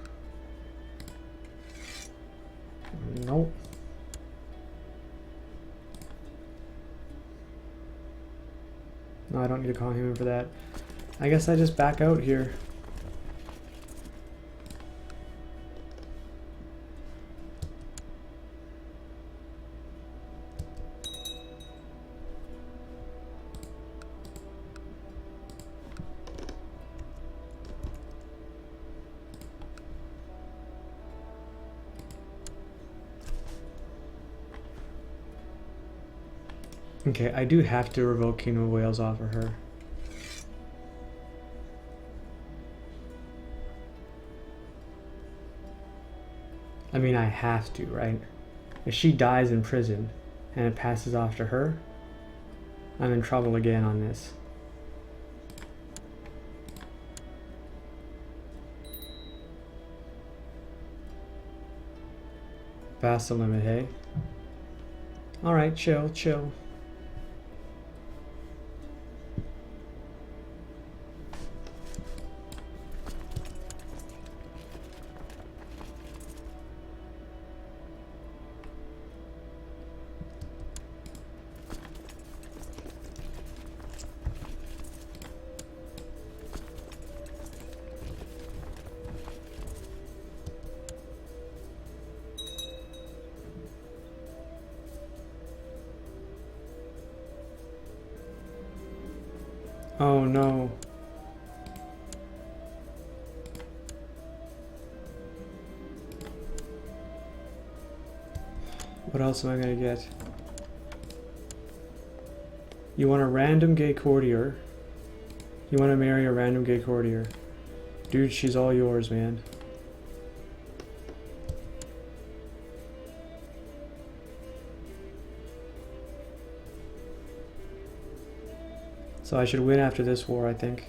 Nope. No, I don't need to call him in for that. I guess I just back out here. Okay, I do have to revoke Kingdom of Wales off of her. I mean, I have to, right? If she dies in prison and it passes off to her, I'm in trouble again on this. Vassal limit, hey? Alright, chill, chill. Oh no. What else am I gonna get? You want a random gay courtier. You want to marry a random gay courtier. Dude, she's all yours, man. So I should win after this war, I think.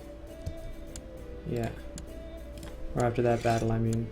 Yeah. Or after that battle, I mean.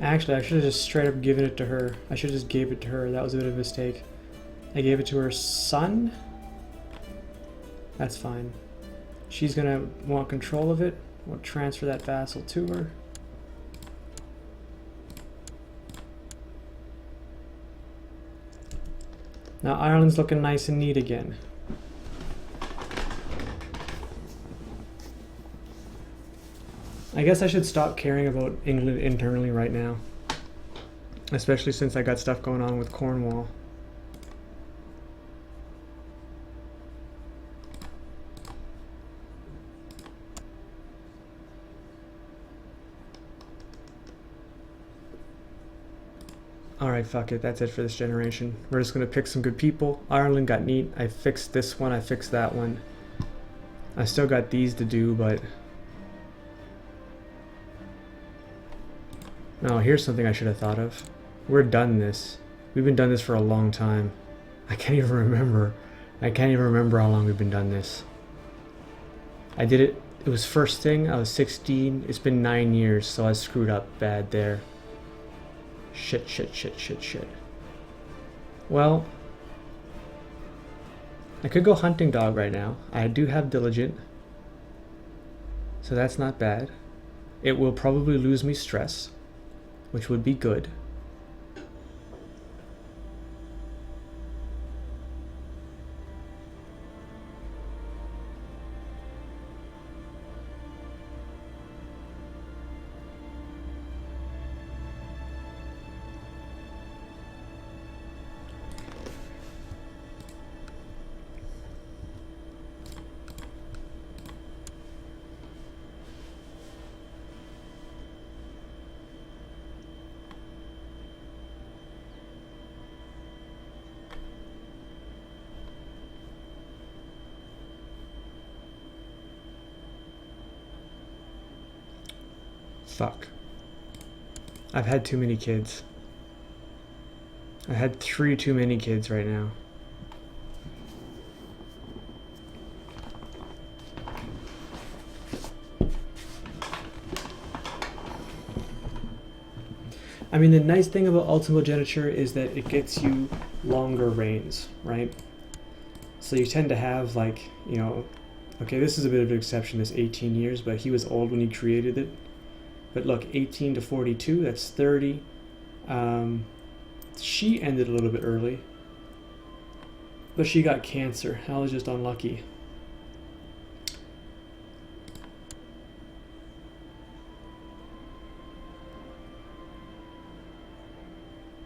Actually, I should have just straight up given it to her. I should have just gave it to her. That was a bit of a mistake. I gave it to her son. That's fine. She's gonna want control of it. We'll transfer that vassal to her. Now Ireland's looking nice and neat again. I guess I should stop caring about England internally right now. Especially since I got stuff going on with Cornwall. Alright, fuck it. That's it for this generation. We're just gonna pick some good people. Ireland got neat. I fixed this one. I fixed that one. I still got these to do, but... No, here's something I should have thought of. We're done this. We've been done this for a long time. I can't even remember. I can't even remember how long we've been done this. I did it. It was first thing. I was 16. It's been 9 years, so I screwed up bad there. Shit. Well, I could go hunting dog right now. I do have diligent, so that's not bad. It will probably lose me stress, which would be good. Fuck. I've had too many kids. I had 3 too many kids right now. I mean, the nice thing about ultimogeniture is that it gets you longer reigns, right? So you tend to have, like, you know, okay, this is a bit of an exception, this 18 years, but he was old when he created it. But look, 18 to 42, that's 30. She ended a little bit early, but she got cancer. I was just unlucky.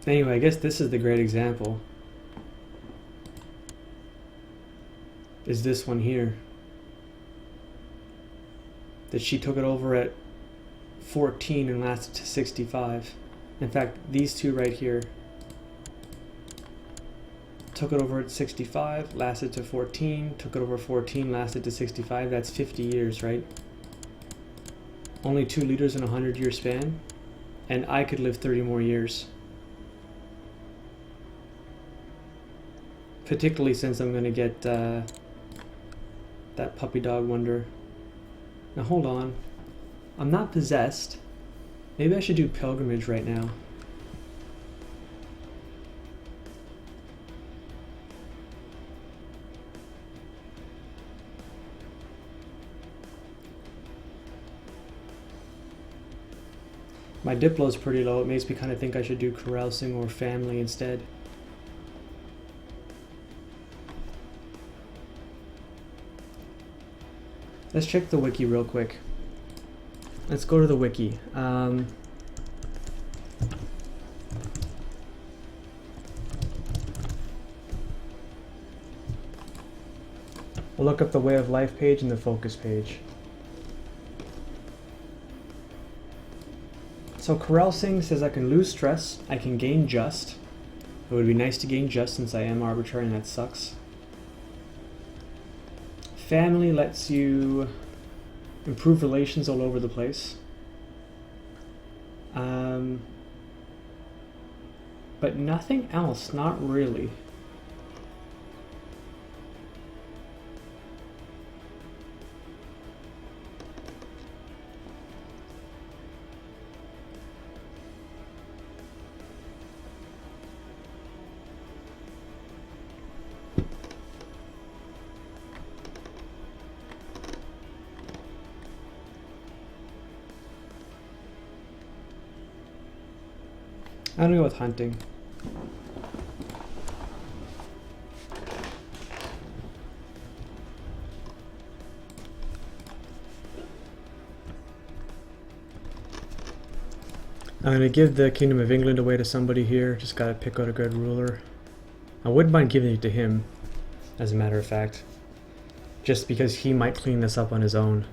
Anyway, I guess this is the great example. Is this one here. That she took it over at 14 and lasted to 65. In fact, these two right here took it over at 65, lasted to 14, took it over 14, lasted to 65. That's 50 years, right? Only 2 leaders in a 100-year span, and I could live 30 more years. Particularly since I'm going to get that puppy dog wonder. Now hold on. I'm not possessed. Maybe I should do pilgrimage right now. My Diplo's pretty low. It makes me kind of think I should do carousing or family instead. Let's check the wiki real quick. Let's go to the wiki. We'll look up the Way of Life page and the Focus page. So carousing says I can lose stress, I can gain just. It would be nice to gain just since I am arbitrary and that sucks. Family lets you improve relations all over the place. But nothing else, not really. I'm gonna go with hunting. I'm gonna give the Kingdom of England away to somebody here. Just gotta pick out a good ruler. I wouldn't mind giving it to him, as a matter of fact. Just because he might clean this up on his own.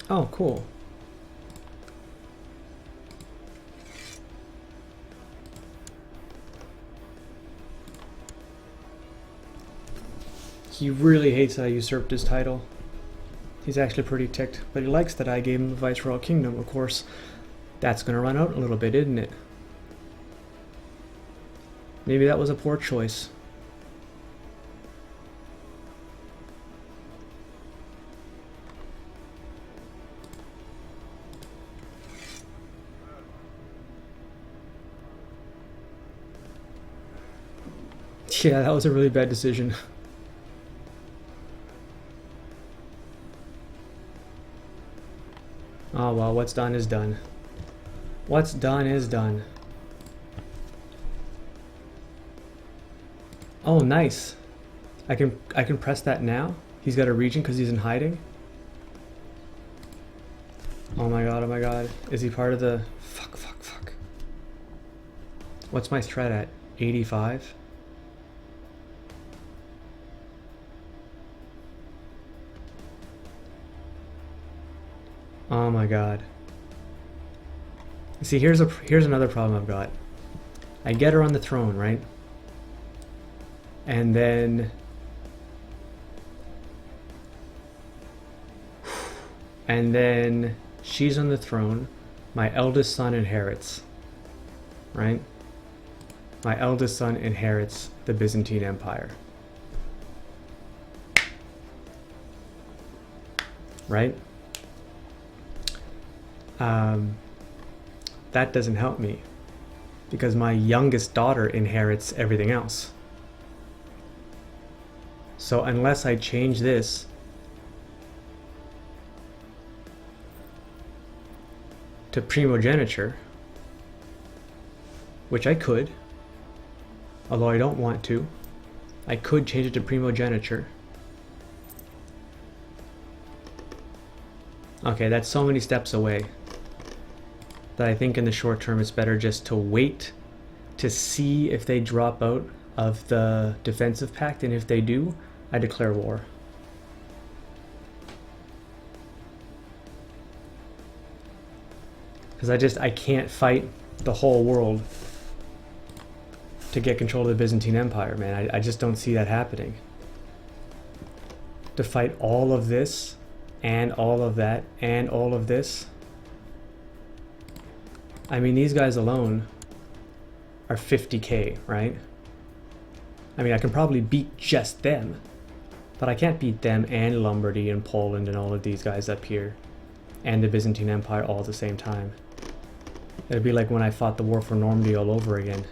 Oh, cool. He really hates that I usurped his title. He's actually pretty ticked, but he likes that I gave him the Viceroyal Kingdom. Of course, that's gonna run out a little bit, isn't it? Maybe that was a poor choice. Yeah, that was a really bad decision. Oh well, what's done is done. What's done is done. Oh, nice. I can press that now. He's got a region because he's in hiding. Oh my god, oh my god. Is he part of the... Fuck. What's my threat at? 85? Oh my god. See, here's another problem I've got. I get her on the throne, right? And then she's on the throne. My eldest son inherits. Right? My eldest son inherits the Byzantine Empire. Right? That doesn't help me because my youngest daughter inherits everything else. So unless I change this to primogeniture, which I could, although I don't want to, I could change it to primogeniture. Okay, that's so many steps away that I think in the short term it's better just to wait to see if they drop out of the defensive pact, and if they do, I declare war. Because I can't fight the whole world to get control of the Byzantine Empire, man. I just don't see that happening. To fight all of this, and all of that, and all of this. I mean, these guys alone are 50k, right? I mean, I can probably beat just them. But I can't beat them and Lombardy and Poland and all of these guys up here. And the Byzantine Empire all at the same time. It'd be like when I fought the war for Normandy all over again.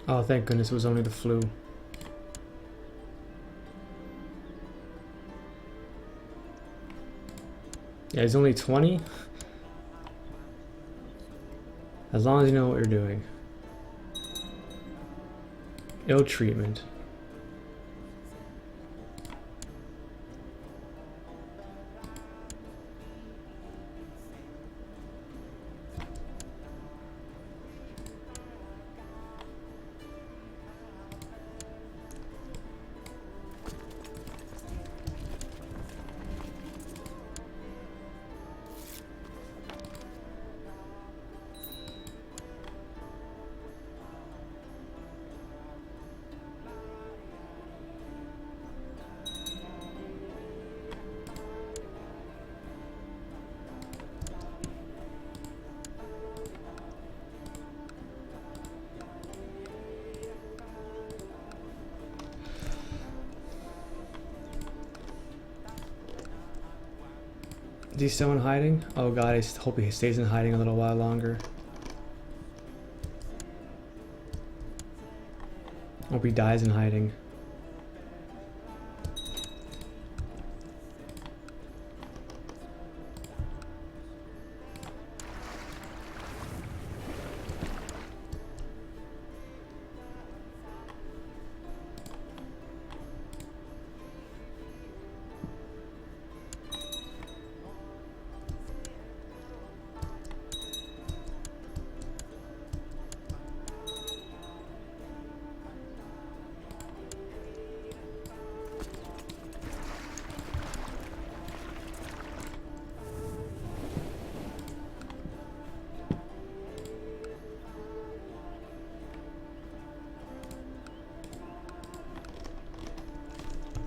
Oh, thank goodness it was only the flu. Yeah, he's only 20. As long as you know what you're doing. Ill treatment. Is he still in hiding? Oh god, I hope he stays in hiding a little while longer. Hope he dies in hiding.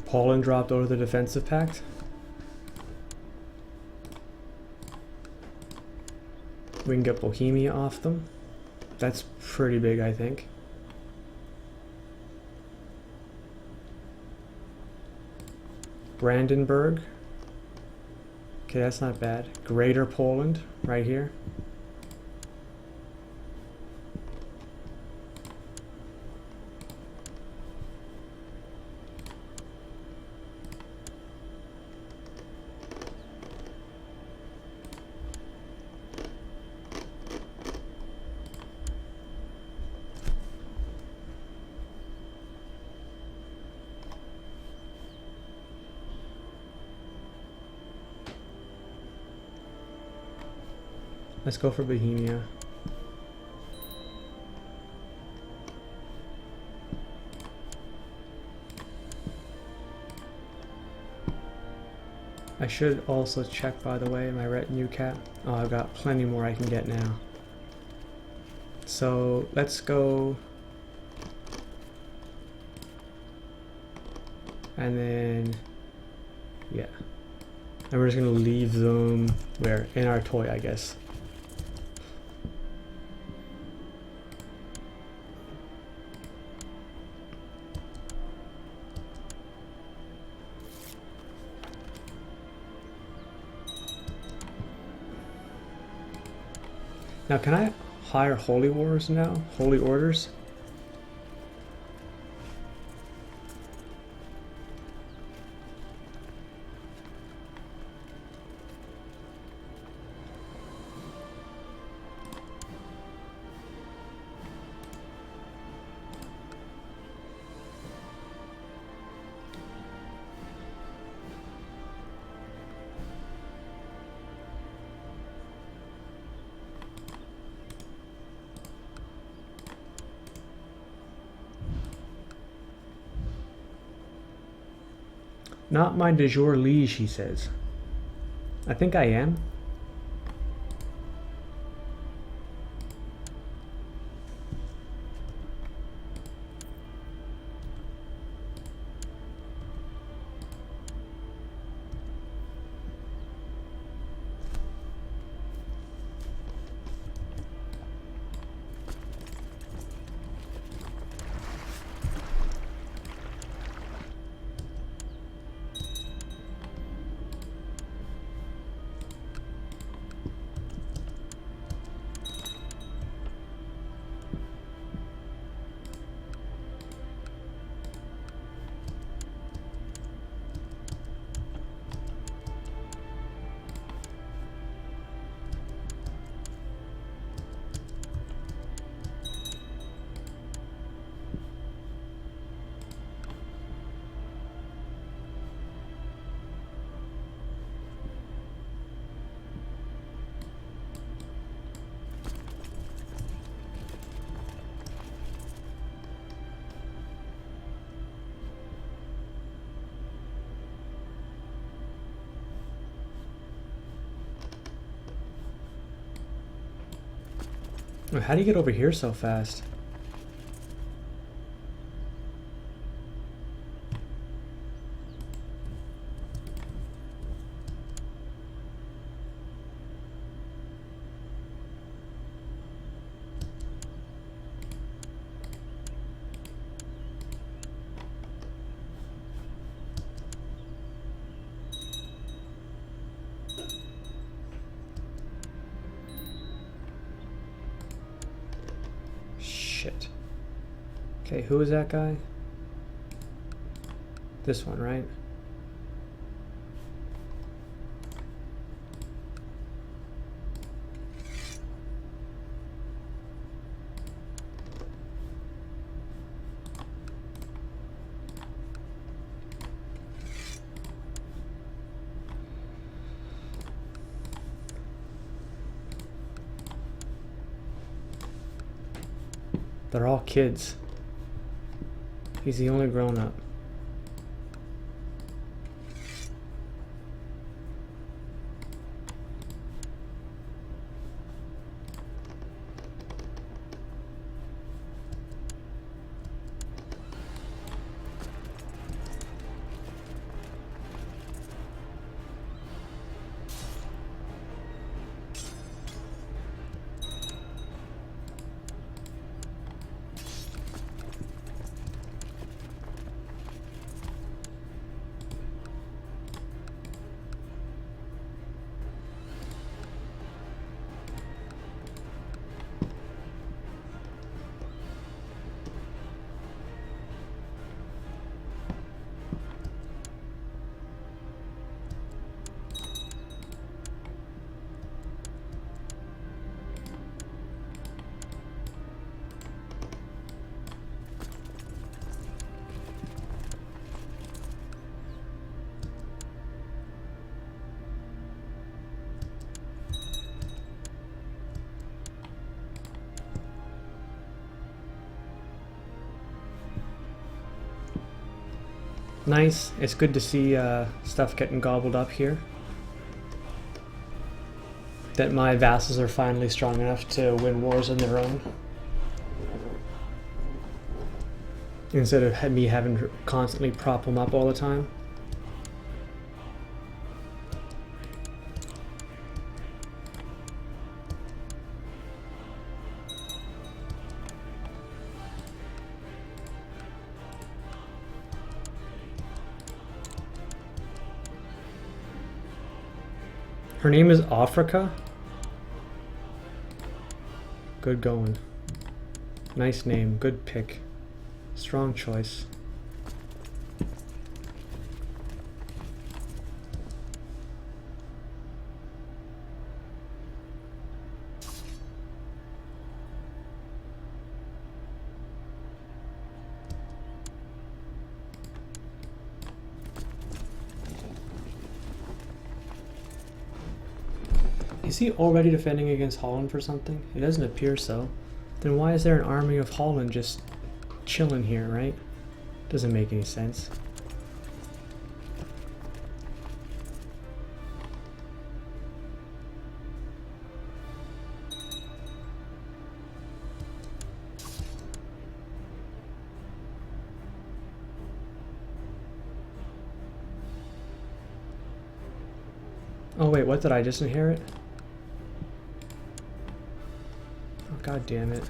Poland dropped out of the defensive pact. We can get Bohemia off them. That's pretty big, I think. Brandenburg. Okay, that's not bad. Greater Poland, right here. Let's go for Bohemia. I should also check, by the way, my retinue cap. Oh, I've got plenty more I can get now. So let's go. And then, yeah. And we're just gonna leave them where? In our toy, I guess. Now, can I hire holy wars now? Holy orders? Not my de jour liege, he says. I think I am. How do you get over here so fast? Shit. Okay, who is that guy? This one, right? They're all kids. He's the only grown-up. Nice. It's good to see stuff getting gobbled up here. That my vassals are finally strong enough to win wars on their own. Instead of me having to constantly prop them up all the time. Her name is Africa. Good going. Nice name. Good pick. Strong choice. Is he already defending against Holland for something? It doesn't appear so. Then why is there an army of Holland just chilling here, right? Doesn't make any sense. Oh wait, what did I just inherit? God damn it.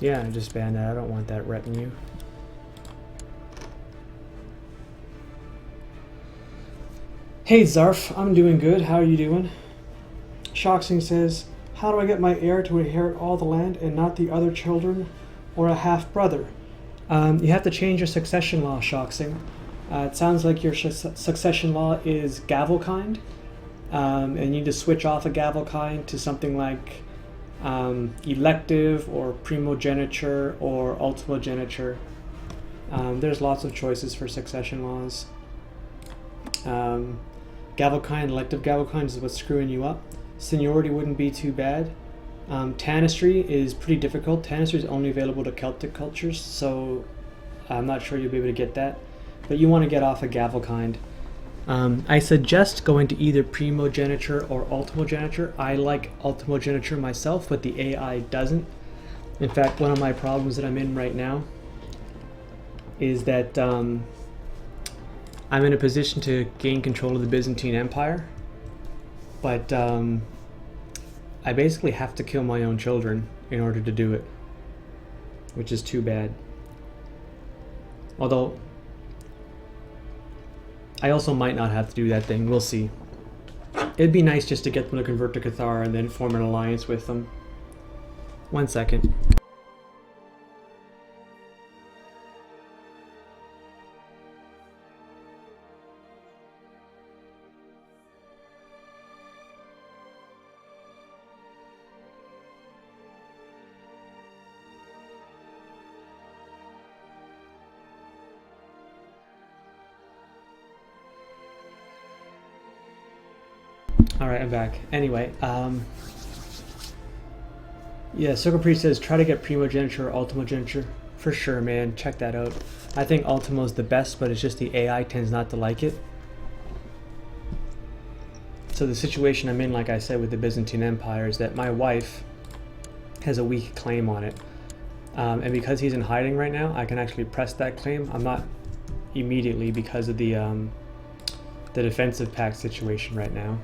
Yeah, just ban that. I don't want that retinue. Hey Zarf, I'm doing good. How are you doing? Shoxing says, how do I get my heir to inherit all the land and not the other children or a half-brother? You have to change your succession law, Shoxing. It sounds like your succession law is Gavelkind. And you need to switch off a Gavelkind to something like elective or primogeniture or ultimogeniture. There's lots of choices for succession laws. Gavelkind, elective Gavelkind is what's screwing you up. Seniority wouldn't be too bad. Tanistry is pretty difficult. Tanistry is only available to Celtic cultures, so I'm not sure you'll be able to get that. But you want to get off a Gavelkind. I suggest going to either primogeniture or ultimogeniture. I like ultimogeniture myself, but the AI doesn't. In fact, one of my problems that I'm in right now is that I'm in a position to gain control of the Byzantine Empire, but I basically have to kill my own children in order to do it, which is too bad. Although I also might not have to do that thing. We'll see. It'd be nice just to get them to convert to Cathar and then form an alliance with them. 1 second. Alright, I'm back. Anyway, yeah, Circle Priest says try to get primogeniture or ultimogeniture. For sure, man. Check that out. I think Ultimo's the best, but it's just the AI tends not to like it. So the situation I'm in, like I said, with the Byzantine Empire is that my wife has a weak claim on it. And because he's in hiding right now, I can actually press that claim. I'm not immediately because of the defensive pact situation right now.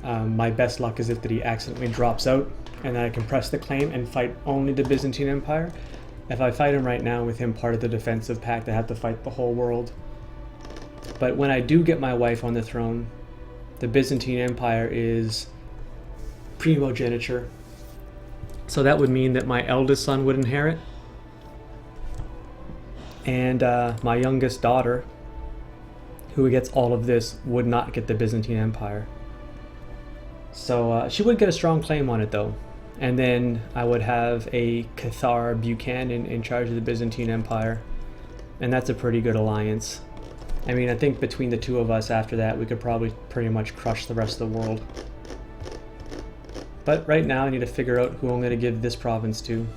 My best luck is if that he accidentally drops out and then I can press the claim and fight only the Byzantine Empire. If I fight him right now with him part of the defensive pact, I have to fight the whole world. But when I do get my wife on the throne, the Byzantine Empire is primogeniture. So that would mean that my eldest son would inherit. And my youngest daughter, who gets all of this, would not get the Byzantine Empire. So she would get a strong claim on it though. And then I would have a Cathar Buchanan in charge of the Byzantine Empire. And that's a pretty good alliance. I mean, I think between the two of us after that, we could probably pretty much crush the rest of the world. But right now I need to figure out who I'm going to give this province to.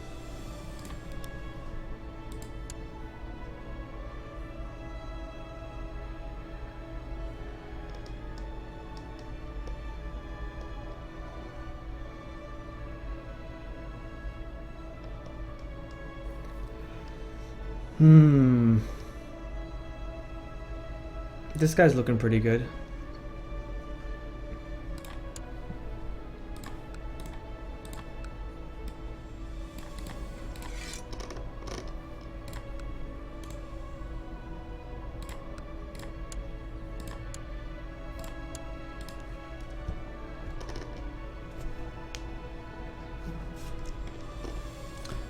This guy's looking pretty good.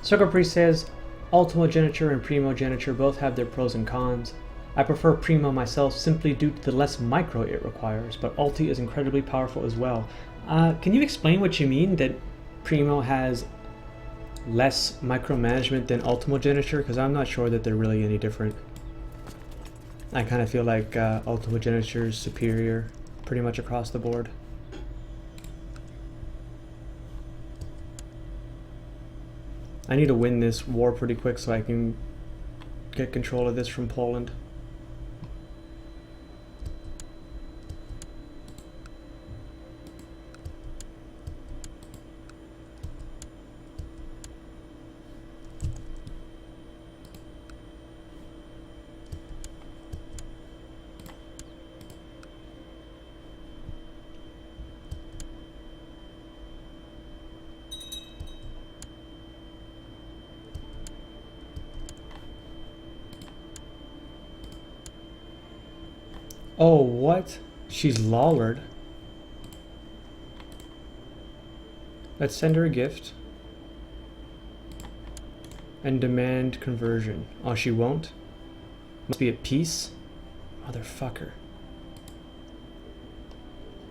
Circle Priest says, Ultimogeniture and Primogeniture both have their pros and cons. I prefer Primo myself simply due to the less micro it requires, but Ulti is incredibly powerful as well. Can you explain what you mean that Primo has less micromanagement than Ultimogeniture? Because I'm not sure that they're really any different. I kind of feel like Ultimogeniture is superior pretty much across the board. I need to win this war pretty quick so I can get control of this from Poland. Oh, what? She's Lollard. Let's send her a gift. And demand conversion. Oh, she won't? Must be at peace? Motherfucker.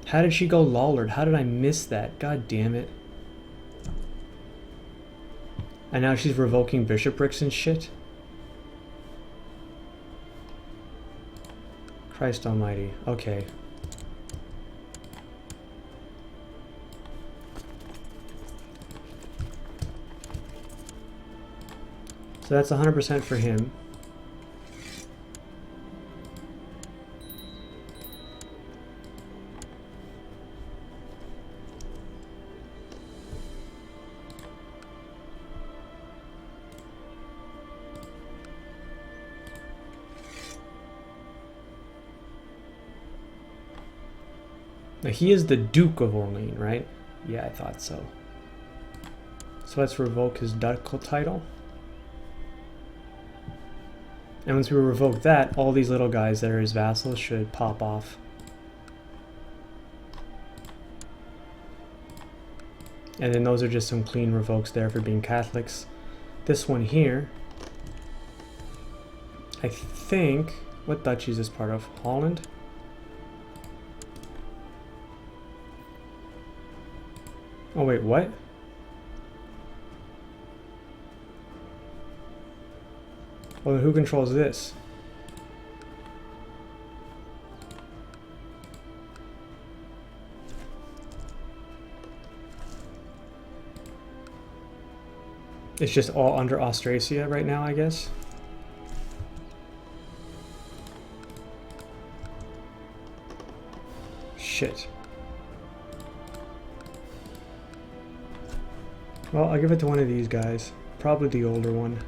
How did she go Lollard? How did I miss that? God damn it. And now she's revoking bishoprics and shit? Christ almighty. Okay. So that's 100% for him. Now he is the Duke of Orleans, right? Yeah, I thought so. So let's revoke his ducal title. And once we revoke that, all these little guys that are his vassals should pop off. And then those are just some clean revokes there for being Catholics. This one here, I think, what duchy is this part of? Holland? Oh wait, what? Well, then who controls this? It's just all under Austrasia right now, I guess. Shit. Well, I'll give it to one of these guys. Probably the older one.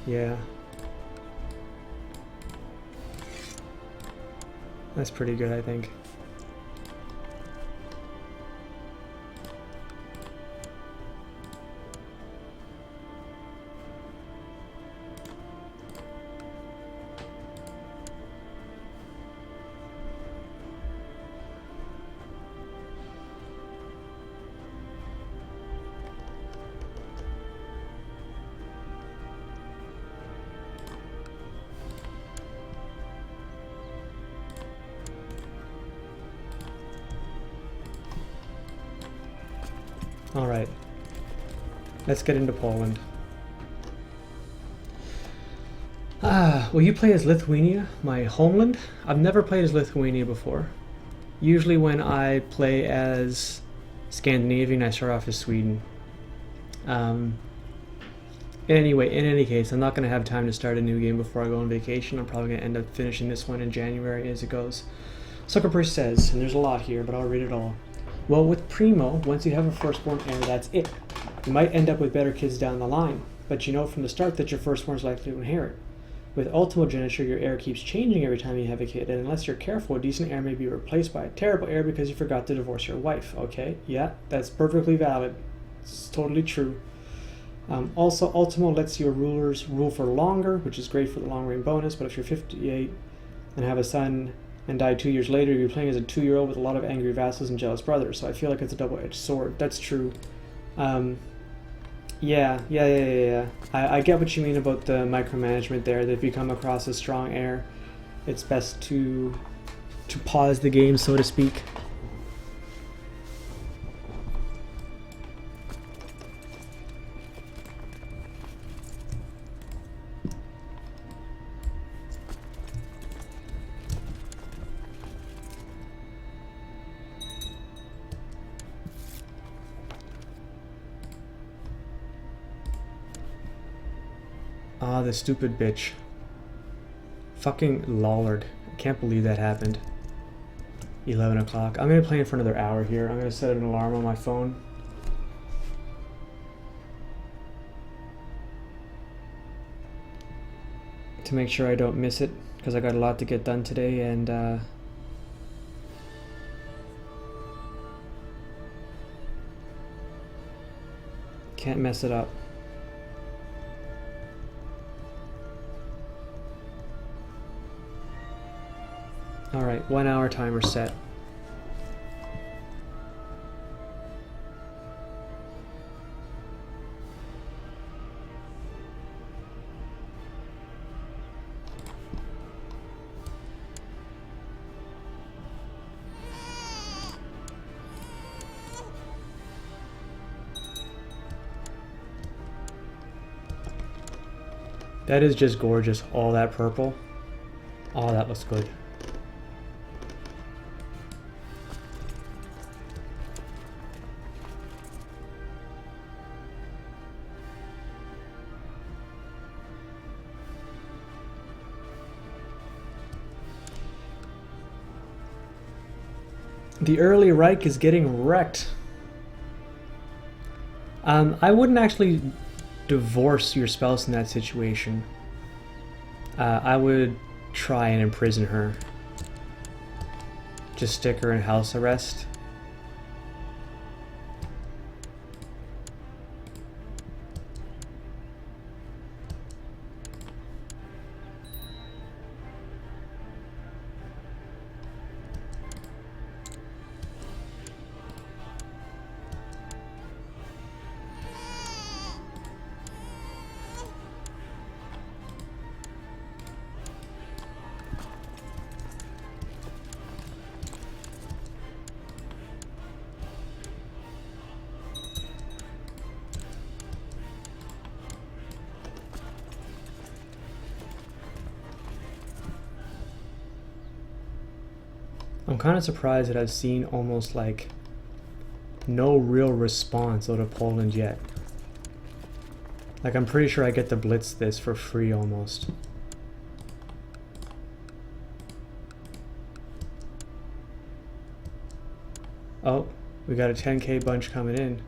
Yeah. That's pretty good, I think. All right, let's get into Poland. Will you play as Lithuania, my homeland? I've never played as Lithuania before. Usually when I play as Scandinavian, I start off as Sweden. Anyway, in any case, I'm not going to have time to start a new game before I go on vacation. I'm probably going to end up finishing this one in January as it goes. Sucker Priest says, and there's a lot here, but I'll read it all. Well, with Primo, once you have a firstborn heir, that's it. You might end up with better kids down the line. but you know from the start that your firstborn is likely to inherit. With ultimogeniture, your heir keeps changing every time you have a kid, and unless you're careful, a decent heir may be replaced by a terrible heir because you forgot to divorce your wife. Okay, yeah, that's perfectly valid. It's totally true. Also, Ultimo lets your rulers rule for longer, which is great for the long reign bonus, but if you're 58 and have a son and die 2 years later, you're playing as a 2-year-old with a lot of angry vassals and jealous brothers, so I feel like it's a double-edged sword. That's true. Yeah. I get what you mean about the micromanagement there, that if you come across a strong heir, it's best to pause the game, so to speak. Ah, the stupid bitch. Fucking lollard. I can't believe that happened. 11 o'clock. I'm gonna play it for another hour here. I'm gonna set an alarm on my phone. To make sure I don't miss it, because I got a lot to get done today, and can't mess it up. Alright, 1 hour timer set. That is just gorgeous, all that purple. Oh, that looks good. The early Reich is getting wrecked. I wouldn't actually divorce your spouse in that situation. I would try and imprison her. Just stick her in house arrest. I'm kind of surprised that I've seen almost like no real response out of Poland yet. Like, I'm pretty sure I get to blitz this for free almost. Oh, we got a 10k bunch coming in.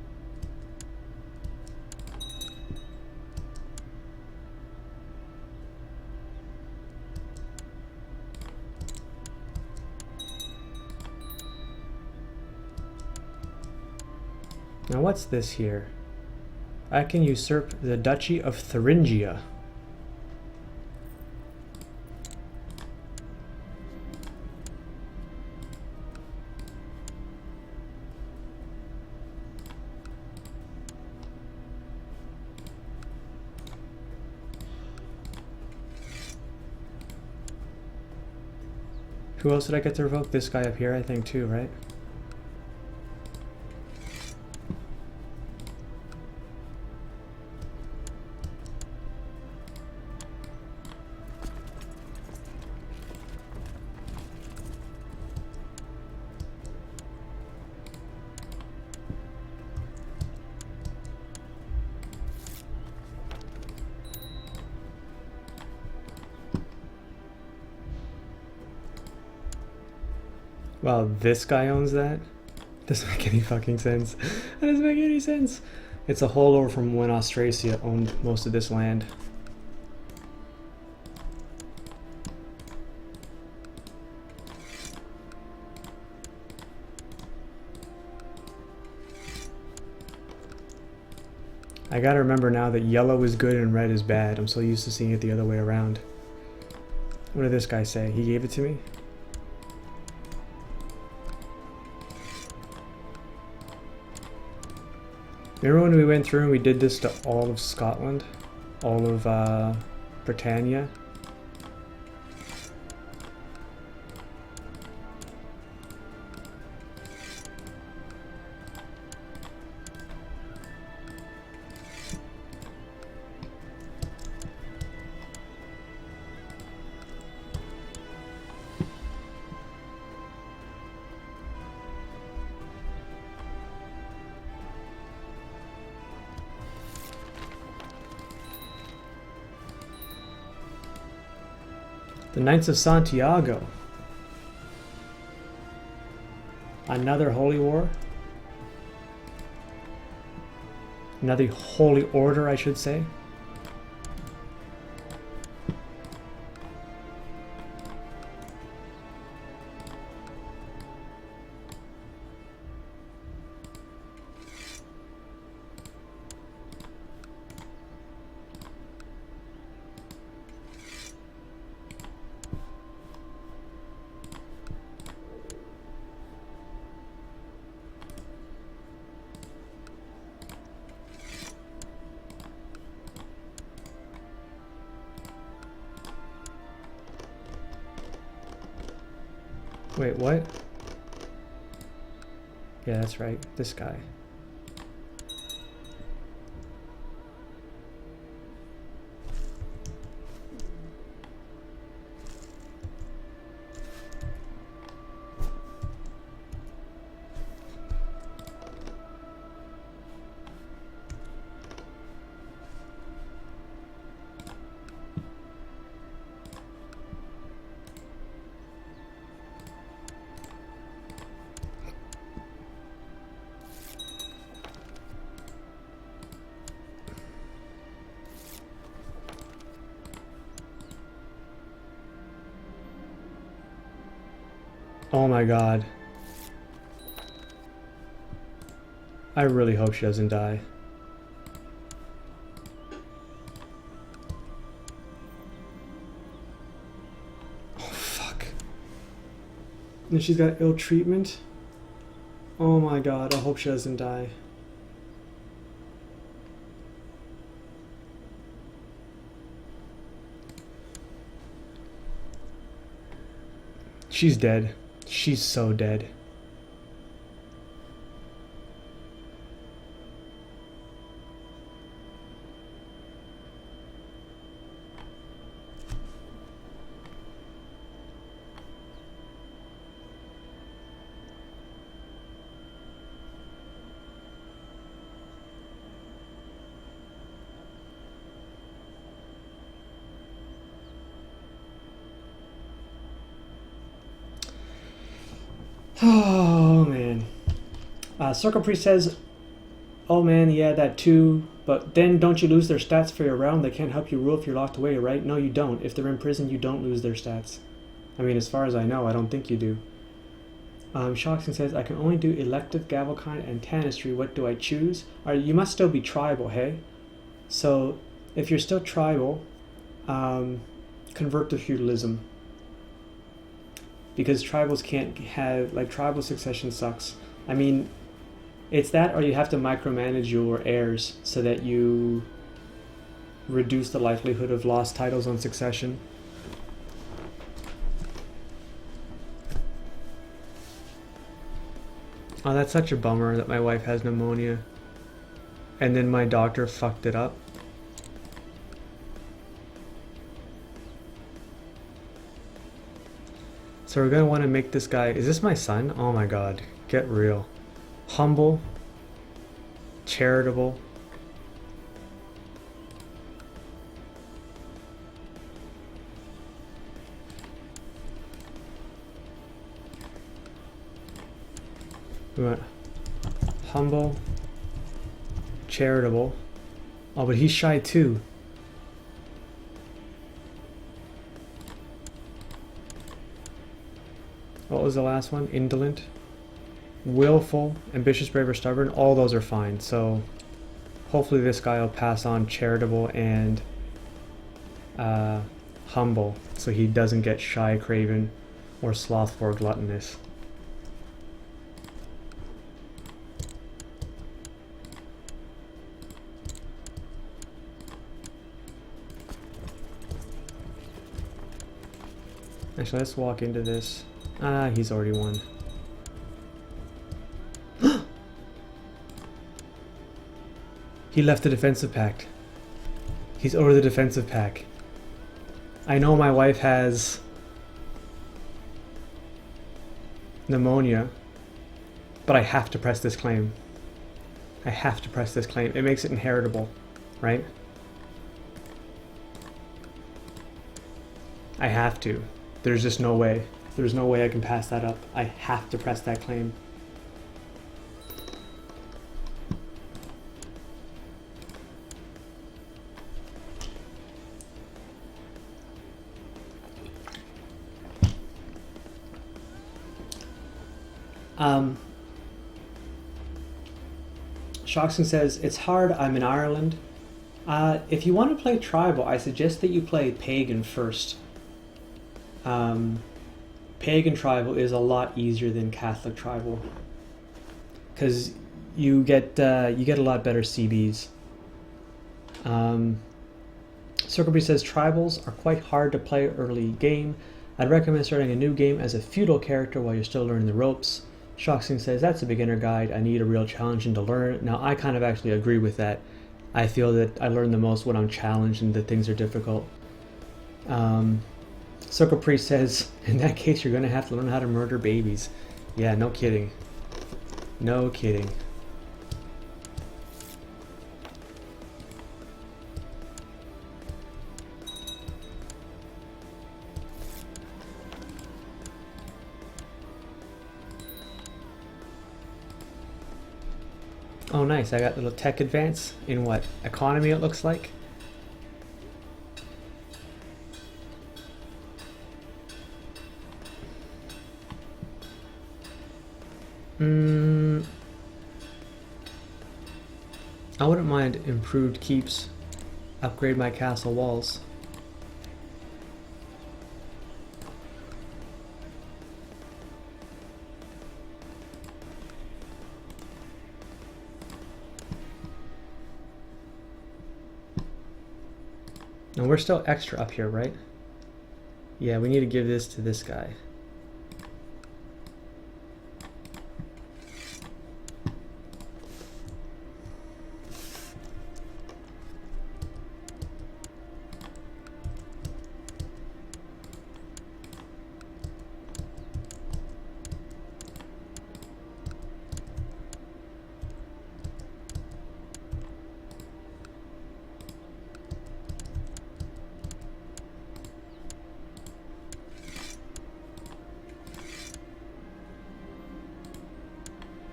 Now what's this here? I can usurp the Duchy of Thuringia. Who else did I get to revoke? This guy up here, I think, too, right? Wow, this guy owns that? Doesn't make any fucking sense. That doesn't make any sense. It's a holdover from when Austrasia owned most of this land. I gotta remember now that yellow is good and red is bad. I'm so used to seeing it the other way around. What did this guy say? He gave it to me? Remember when we went through and we did this to all of Scotland? All of Britannia? The Knights of Santiago. Another holy war. Another holy order, I should say. Wait, what? Yeah, that's right. This guy. Oh my god. I really hope she doesn't die. Oh fuck. And she's got ill treatment? Oh my god, I hope she doesn't die. She's dead. She's so dead. Oh man. Circle Priest says, oh man, yeah, that too. But then don't you lose their stats for your realm? They can't help you rule if you're locked away, right? No, you don't. If they're in prison, you don't lose their stats. I mean, as far as I know, I don't think you do. Shoxing says, I can only do elective, Gavelkind, and Tanistry. What do I choose? You must still be tribal, hey? So, if you're still tribal, convert to feudalism. Because tribals can't have, like, tribal succession sucks. I mean, it's that or you have to micromanage your heirs so that you reduce the likelihood of lost titles on succession. Oh, that's such a bummer that my wife has pneumonia. And then my doctor fucked it up. So we're gonna want to make this guy, is this my son? Oh my god, get real. Humble, charitable. We want humble, charitable. Oh, but he's shy too. What was the last one? Indolent, willful, ambitious, brave, or stubborn. All those are fine. So hopefully this guy will pass on charitable and humble, so he doesn't get shy, craven, or slothful or gluttonous. Actually, let's walk into this. Ah, he's already won. He left the defensive pact. He's over the defensive pact. I know my wife has pneumonia, but I have to press this claim. I have to press this claim. It makes it inheritable, right? I have to. There's just no way. There's no way I can pass that up. I have to press that claim. Shoxon says, it's hard, I'm in Ireland. If you want to play tribal, I suggest that you play pagan first. Pagan tribal is a lot easier than Catholic tribal, because you get a lot better CBs. Circleby says tribals are quite hard to play early game. I'd recommend starting a new game as a feudal character while you're still learning the ropes. Shoxing says that's a beginner guide. I need a real challenge and to learn it. Now I kind of actually agree with that. I feel that I learn the most when I'm challenged and that things are difficult. Circle Priest says, in that case, you're going to have to learn how to murder babies. Yeah, no kidding. No kidding. Oh, nice. I got a little tech advance in what? Economy, it looks like. I wouldn't mind improved keeps. Upgrade my castle walls. And we're still extra up here, right? Yeah, we need to give this to this guy.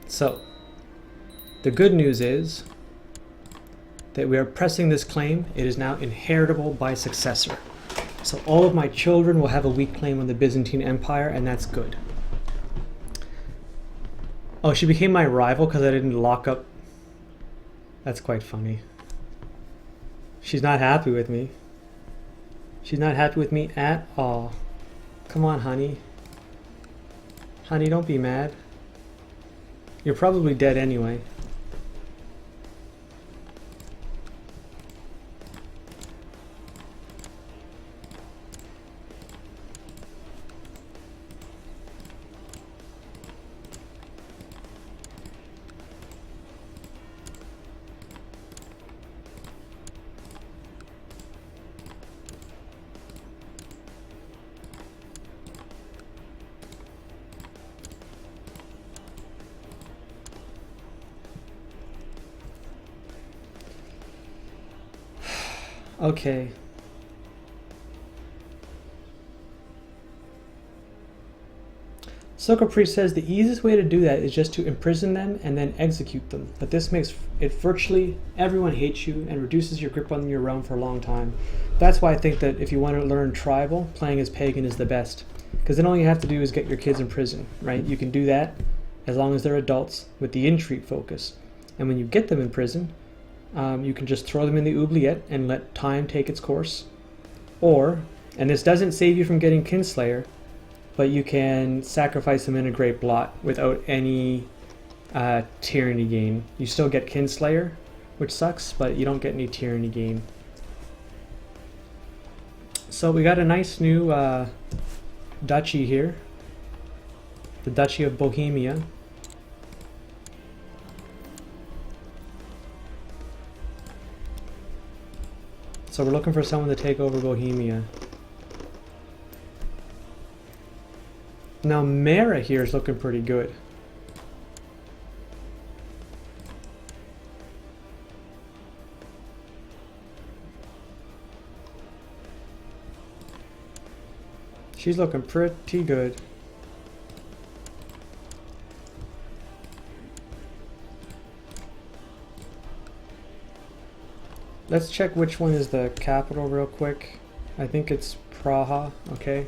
So, the good news is that we are pressing this claim. It is now inheritable by successor. So all of my children will have a weak claim on the Byzantine Empire, and that's good. Oh, she became my rival because I didn't lock up. That's quite funny. She's not happy with me. She's not happy with me at all. Come on, honey. Honey, don't be mad. You're probably dead anyway. Okay. Soko Priest says the easiest way to do that is just to imprison them and then execute them, but this makes it virtually everyone hates you and reduces your grip on your realm for a long time. That's why I think that if you want to learn tribal, playing as pagan is the best, because then all you have to do is get your kids in prison, right? You can do that as long as they're adults with the intrigue focus, and when you get them in prison, you can just throw them in the oubliette and let time take its course. Or, and this doesn't save you from getting Kinslayer, but you can sacrifice them in a great blot without any tyranny gain. You still get Kinslayer, which sucks, but you don't get any tyranny gain. So we got a nice new duchy here, the Duchy of Bohemia. So we're looking for someone to take over Bohemia. Now Mara here is looking pretty good. She's looking pretty good. Let's check which one is the capital real quick. I think it's Praha, okay.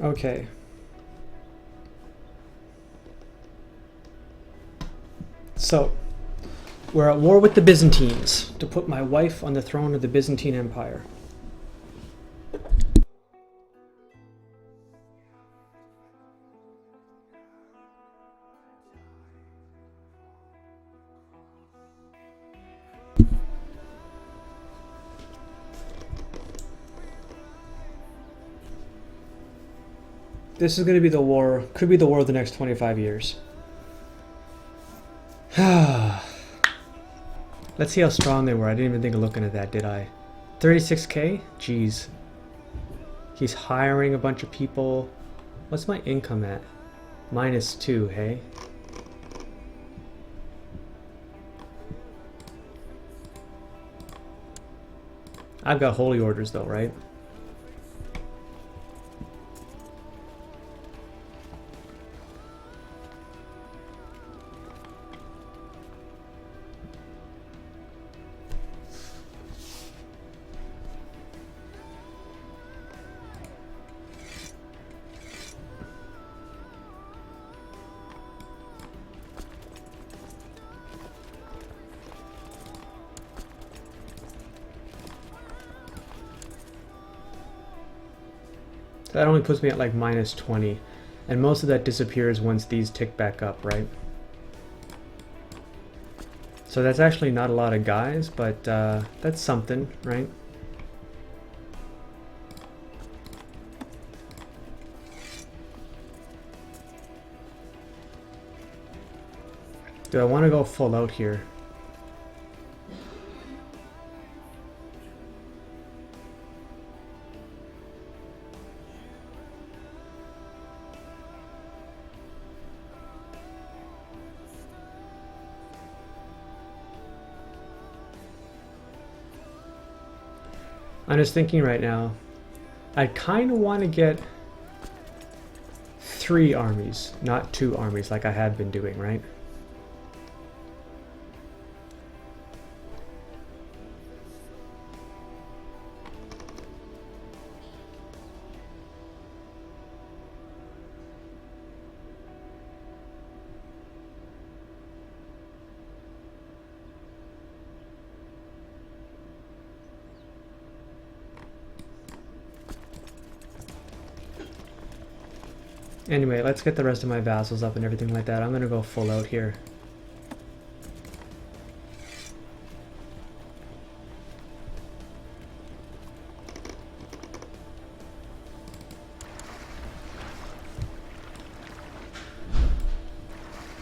Okay. So, we're at war with the Byzantines to put my wife on the throne of the Byzantine Empire. This is going to be the war, could be the war of the next 25 years. Let's see how strong they were. I didn't even think of looking at that, did I? 36k? Jeez. He's hiring a bunch of people. What's my income at? -2, hey? I've got holy orders though, right? That only puts me at like -20, and most of that disappears once these tick back up, right? So that's actually not a lot of guys, but that's something, right? Do I want to go full out here? I'm just thinking right now, I kind of want to get 3 armies, not 2 armies like I have been doing, right? Anyway, let's get the rest of my vassals up and everything like that. I'm gonna go full out here.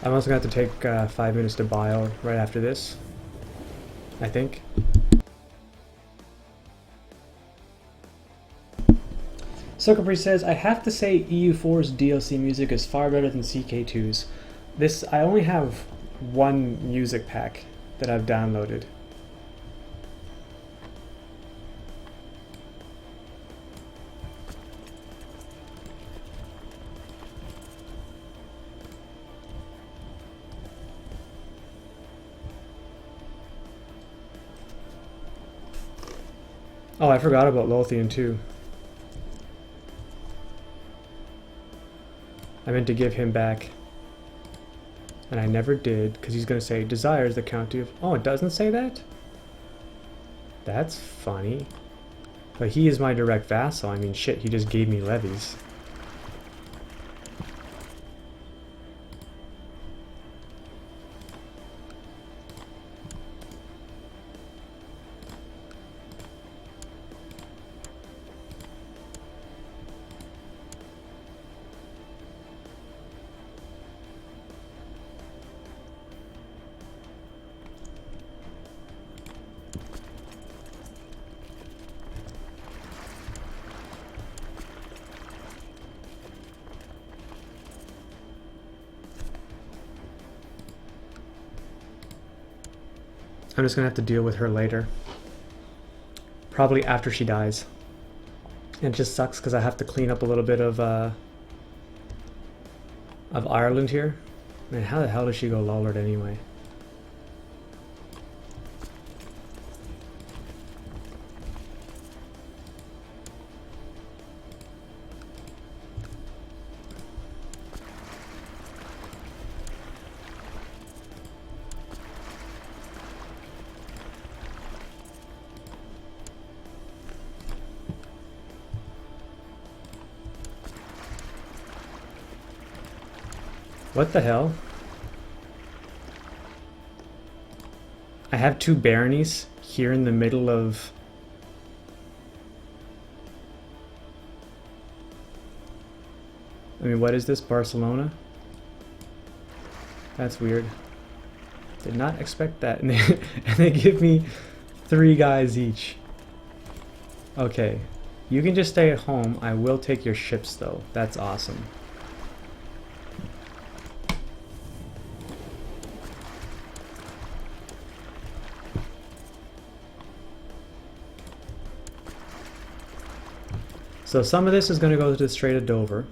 I'm also going to have to take 5 minutes to bio right after this, I think. Sokapri says, I have to say EU4's DLC music is far better than CK2's. I only have one music pack that I've downloaded. Oh, I forgot about Lothian too. I meant to give him back. And I never did, because he's going to say, desires the county of... Oh, it doesn't say that? That's funny. But he is my direct vassal. I mean, shit, he just gave me levies. I'm just gonna have to deal with her later. Probably after she dies. And it just sucks because I have to clean up a little bit of Ireland here. Man, how the hell does she go Lollard anyway? What the hell? I have two baronies here in the middle of... I mean, what is this? Barcelona? That's weird. Did not expect that. And they give me 3 guys each. Okay. You can just stay at home. I will take your ships, though. That's awesome. So some of this is going to go to the Strait of Dover.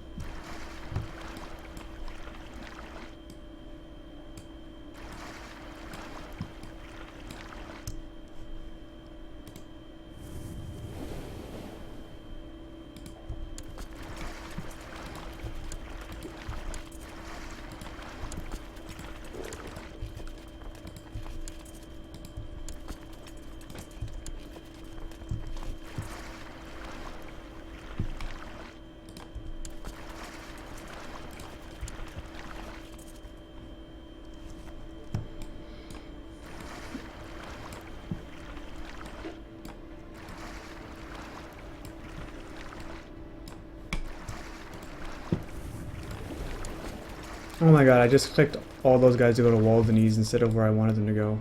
Oh my god, I just clicked all those guys to go to Waldenese instead of where I wanted them to go.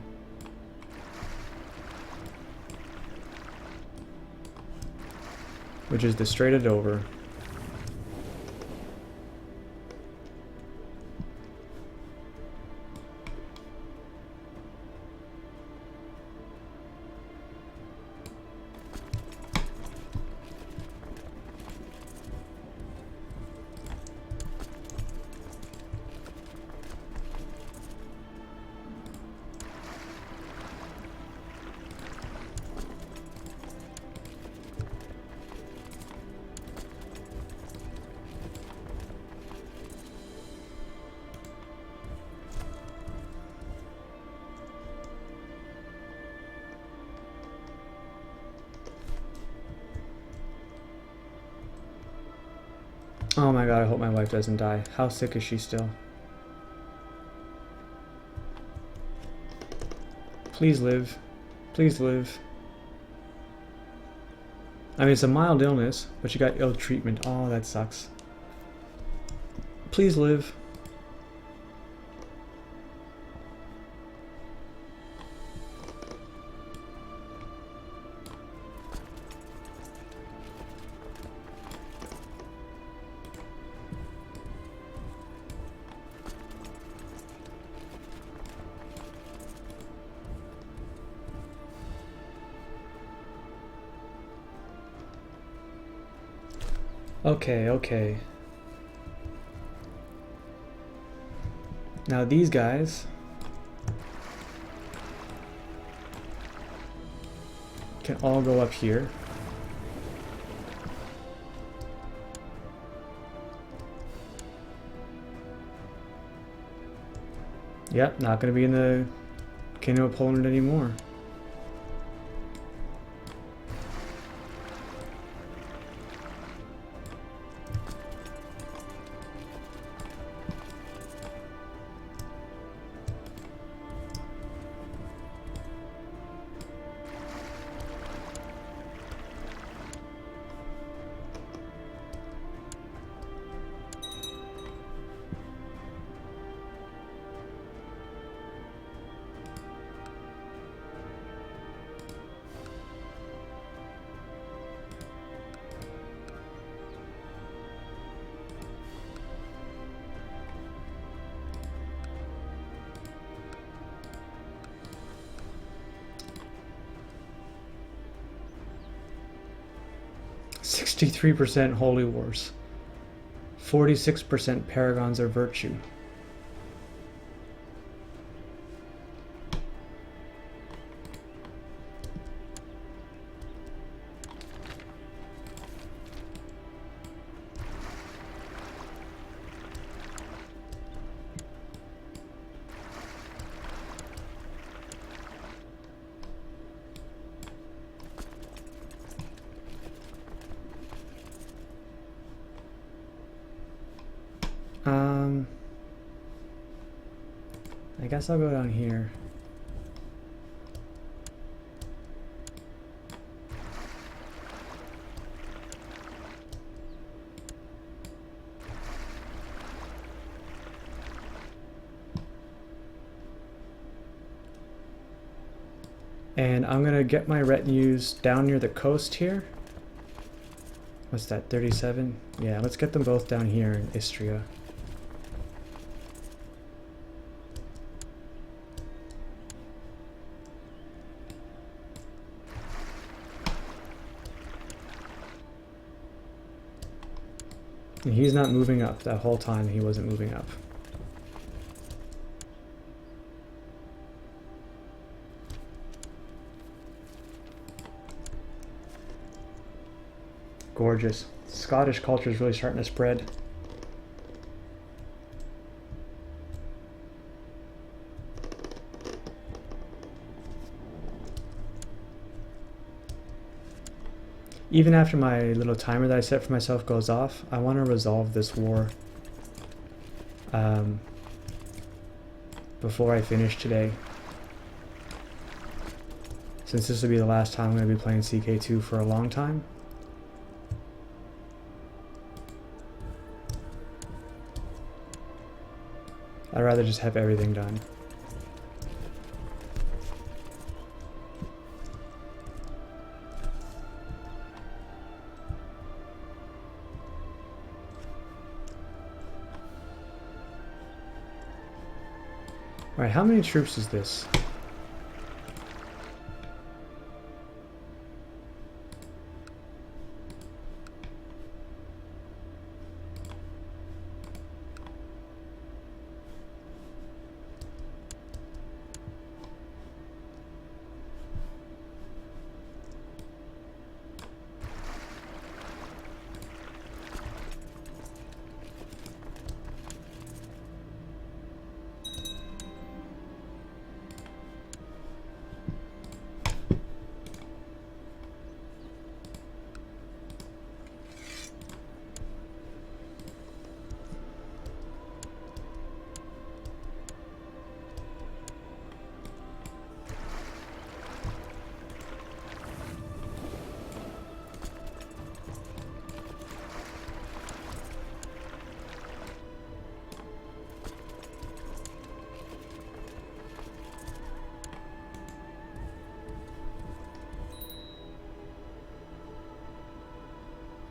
Which is the Strait of Dover. Oh my god, I hope my wife doesn't die. How sick is she still? Please live. Please live. I mean, it's a mild illness, but she got ill treatment. Oh, that sucks. Please live. Okay, okay. Now these guys can all go up here. Yep, not going to be in the Kingdom of Poland anymore. "63% Holy Wars, 46% Paragons of Virtue." I guess I'll go down here. And I'm gonna get my retinues down near the coast here. What's that, 37? Yeah, let's get them both down here in Istria. And he's not moving up. That whole time he wasn't moving up. Gorgeous. Scottish culture is really starting to spread. Even after my little timer that I set for myself goes off, I want to resolve this war before I finish today. Since this will be the last time I'm going to be playing CK2 for a long time. I'd rather just have everything done. Alright, how many troops is this?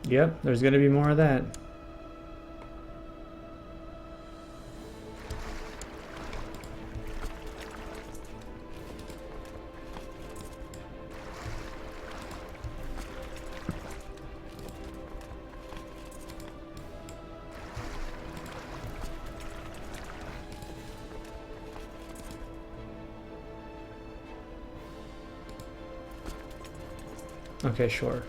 Yep, there's going to be more of that. Okay, sure.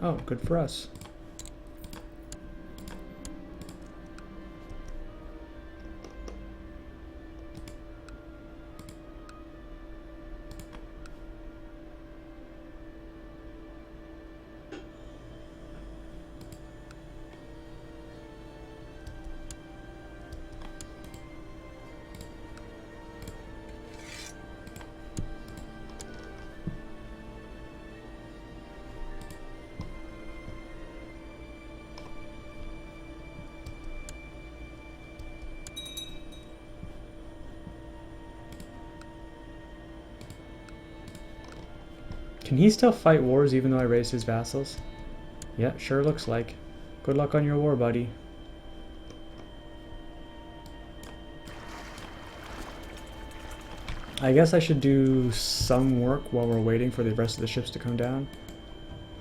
Oh, good for us. Can he still fight wars even though I raised his vassals? Yeah, sure looks like. Good luck on your war, buddy. I guess I should do some work while we're waiting for the rest of the ships to come down.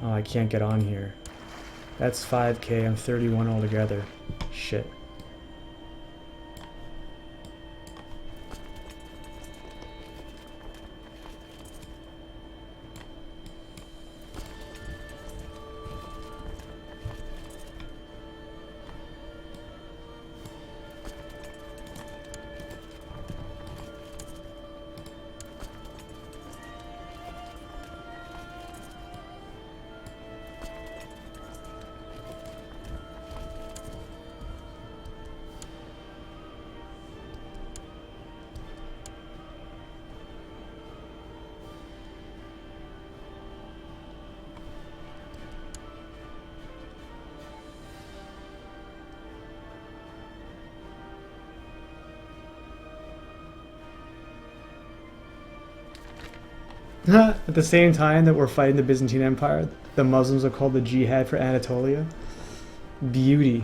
Oh, I can't get on here. That's 5k, I'm 31 altogether. Shit. At the same time that we're fighting the Byzantine Empire, the Muslims are called the Jihad for Anatolia. Beauty.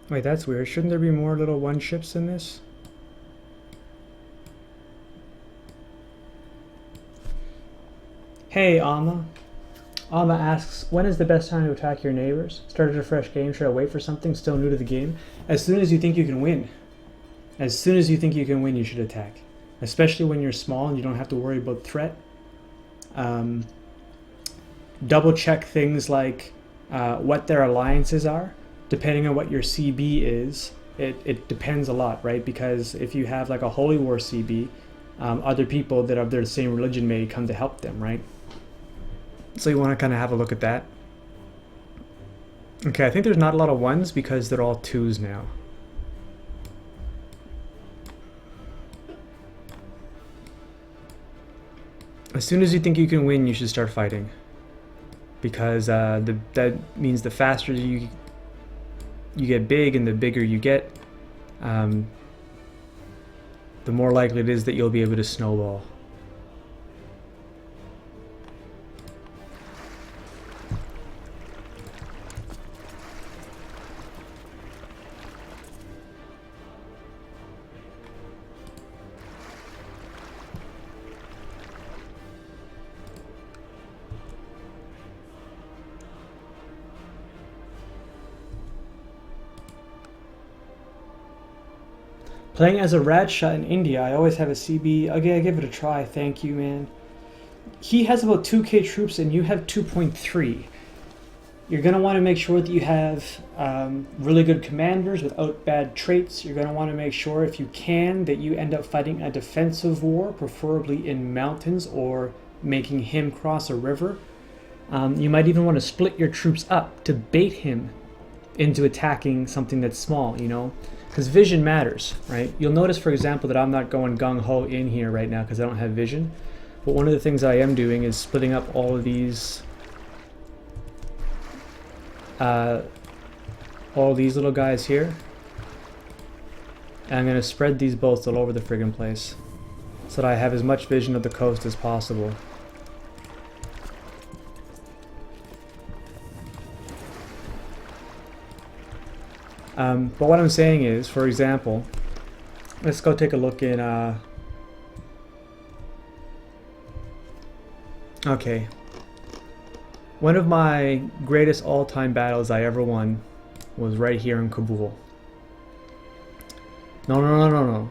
Wait, that's weird. Shouldn't there be more little one ships in this? Hey, Alma. Alma asks, when is the best time to attack your neighbors? Started a fresh game, should I wait for something still new to the game? As soon as you think you can win. As soon as you think you can win, you should attack. Especially when you're small and you don't have to worry about threat. Double check things like what their alliances are. Depending on what your CB is, it depends a lot, right? Because if you have like a Holy War CB, other people that are of the same religion may come to help them, right? So you want to kind of have a look at that. Okay, I think there's not a lot of ones because they're all twos now. As soon as you think you can win, you should start fighting. Because that means the faster you get big and the bigger you get, the more likely it is that you'll be able to snowball. Playing as a Radshot in India, I always have a CB. Okay, I give it a try. Thank you, man. He has about 2k troops and you have 2.3. You're going to want to make sure that you have really good commanders without bad traits. You're going to want to make sure, if you can, that you end up fighting a defensive war, preferably in mountains or making him cross a river. You might even want to split your troops up to bait him into attacking something that's small, you know? Because vision matters, right? You'll notice, for example, that I'm not going gung-ho in here right now because I don't have vision. But one of the things I am doing is splitting up all of these little guys here. And I'm going to spread these boats all over the friggin' place so that I have as much vision of the coast as possible. But what I'm saying is, for example, let's go take a look in, okay. One of my greatest all-time battles I ever won was right here in Kabul. No.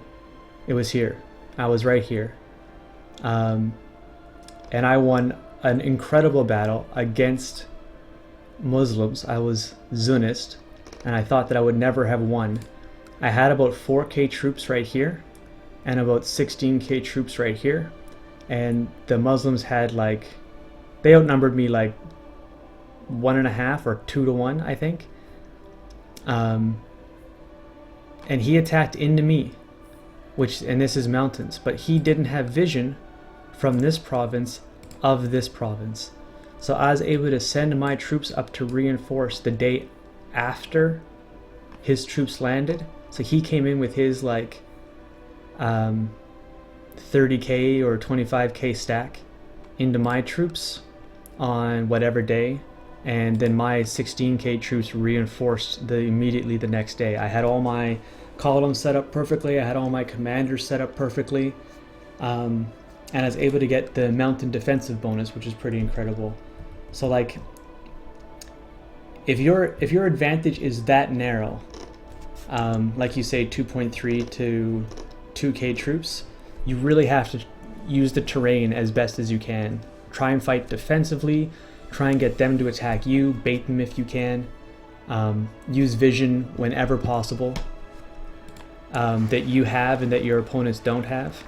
It was here. I was right here. And I won an incredible battle against Muslims. I was Zionist. And I thought that I would never have won. I had about 4k troops right here, and about 16k troops right here, and the Muslims had like, they outnumbered me like 1.5 or 2 to 1, I think. And he attacked into me, and this is mountains, but he didn't have vision from this province of this province. So I was able to send my troops up to reinforce the day after his troops landed. So he came in with his like 30k or 25k stack into my troops on whatever day, and then my 16k troops reinforced immediately the next day. I had all my columns set up perfectly, I had all my commanders set up perfectly, and I was able to get the mountain defensive bonus, which is pretty incredible. So like, if your advantage is that narrow, like you say 2.3 to 2k troops, you really have to use the terrain as best as you can. Try and fight defensively, try and get them to attack you, bait them if you can, use vision whenever possible, that you have and that your opponents don't have.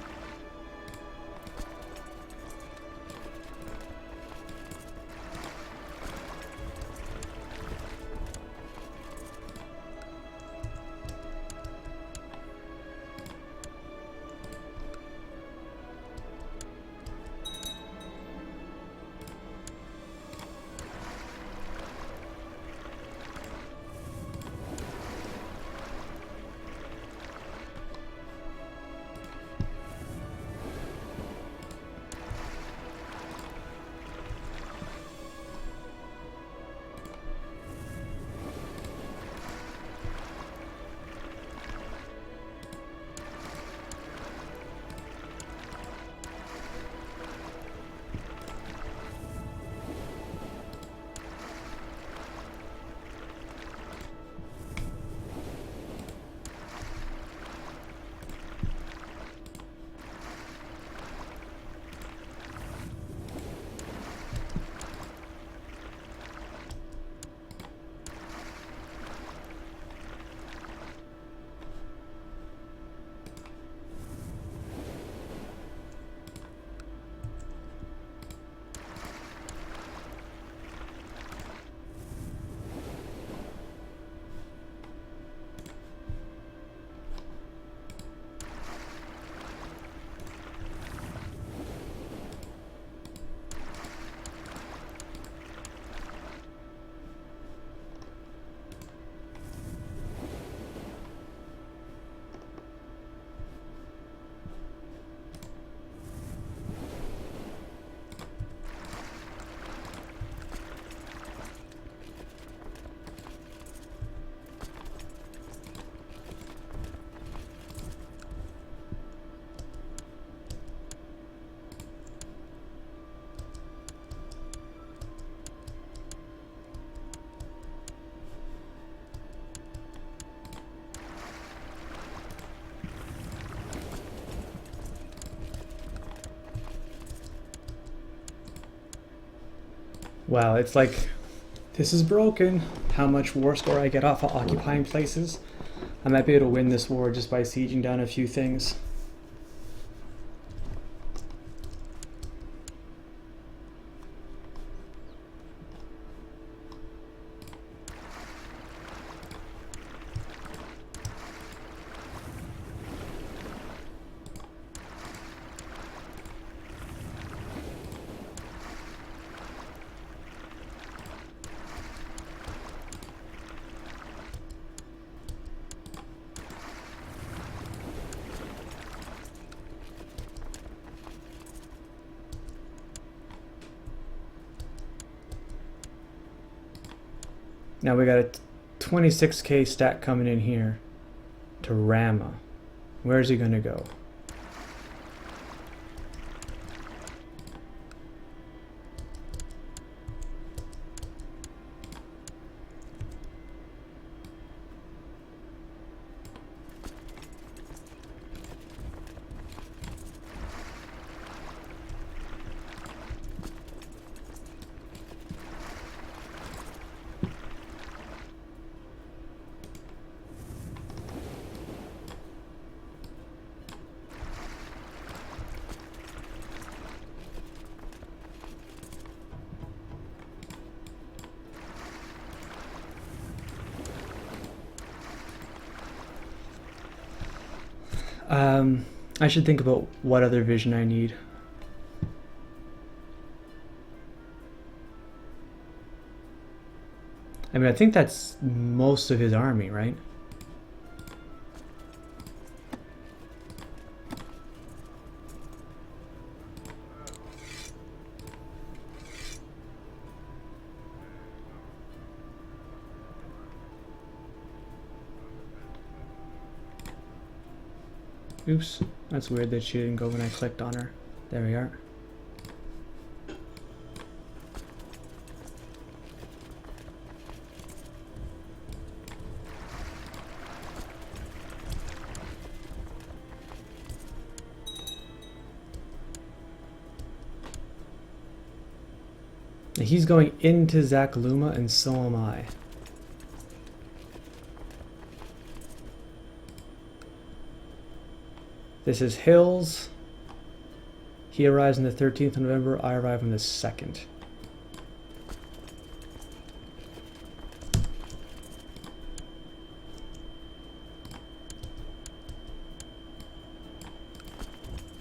Wow, it's like, this is broken. How much war score I get off of occupying places. I might be able to win this war just by sieging down a few things. Now we got a 26k stack coming in here to Rama. Where's he gonna go? I should think about what other vision I need. I mean, I think that's most of his army, right? Oops, that's weird that she didn't go when I clicked on her. There we are. He's going into Zakaluma, and so am I. This is Hills. He arrives on the 13th of November. I arrive on the 2nd.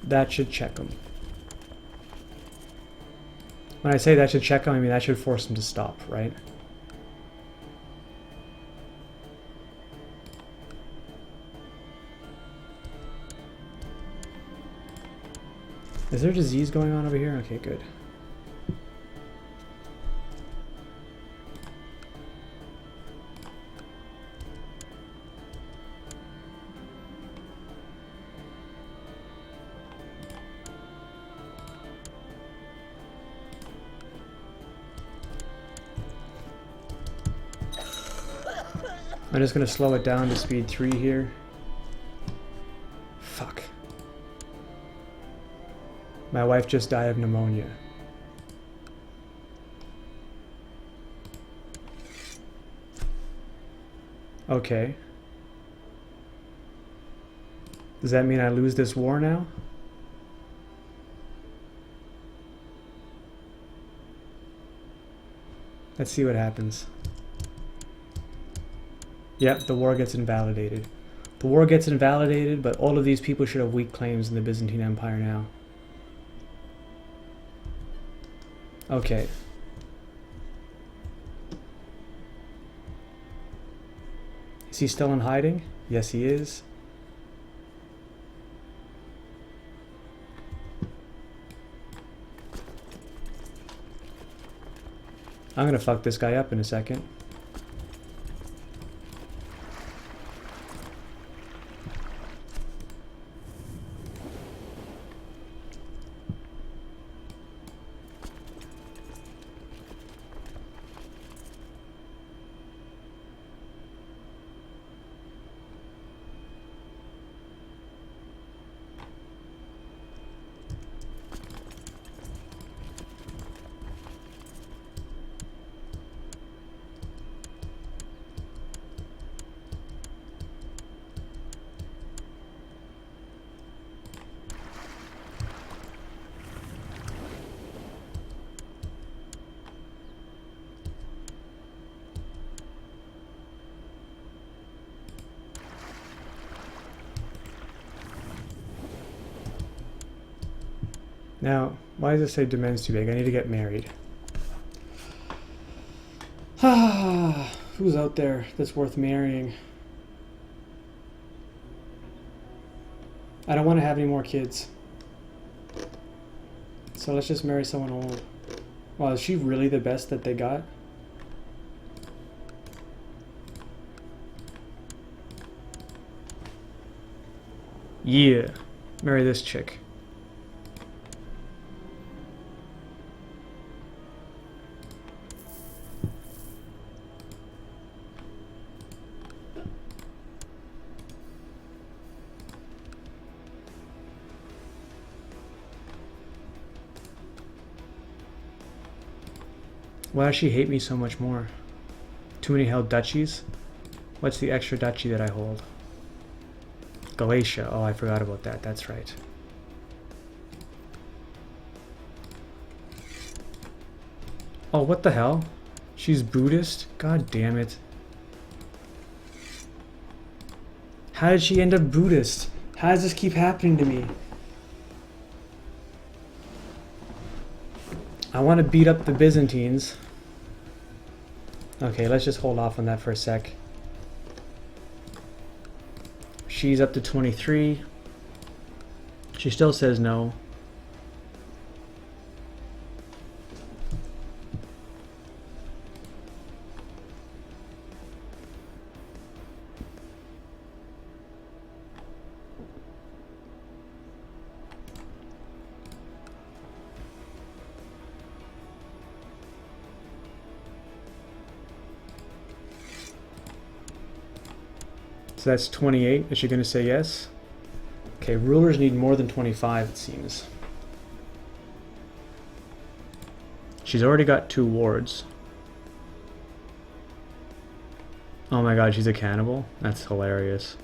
That should check him. When I say that should check him, I mean that should force him to stop, right? Is there disease going on over here? Okay, good. I'm just gonna slow it down to speed 3 here. Fuck. My wife just died of pneumonia. Okay. Does that mean I lose this war now? Let's see what happens. Yep, the war gets invalidated. The war gets invalidated, but all of these people should have weak claims in the Byzantine Empire now. Okay. Is he still in hiding? Yes, he is. I'm gonna fuck this guy up in a second. Now, why does it say demand's too big? I need to get married. Who's out there that's worth marrying? I don't want to have any more kids. So let's just marry someone old. Wow, is she really the best that they got? Yeah, marry this chick. Why does she hate me so much more? Too many held duchies? What's the extra duchy that I hold? Galatia. Oh, I forgot about that. That's right. Oh, what the hell? She's Buddhist? God damn it. How did she end up Buddhist? How does this keep happening to me? I want to beat up the Byzantines. Okay, let's just hold off on that for a sec. She's up to 23. She still says no. So that's 28. Is she going to say yes? Okay, rulers need more than 25, it seems. She's already got 2 wards. Oh my god, she's a cannibal? That's hilarious.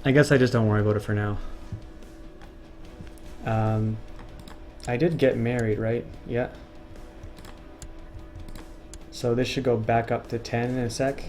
I guess I just don't worry about it for now. I did get married, right? Yeah. So this should go back up to 10 in a sec.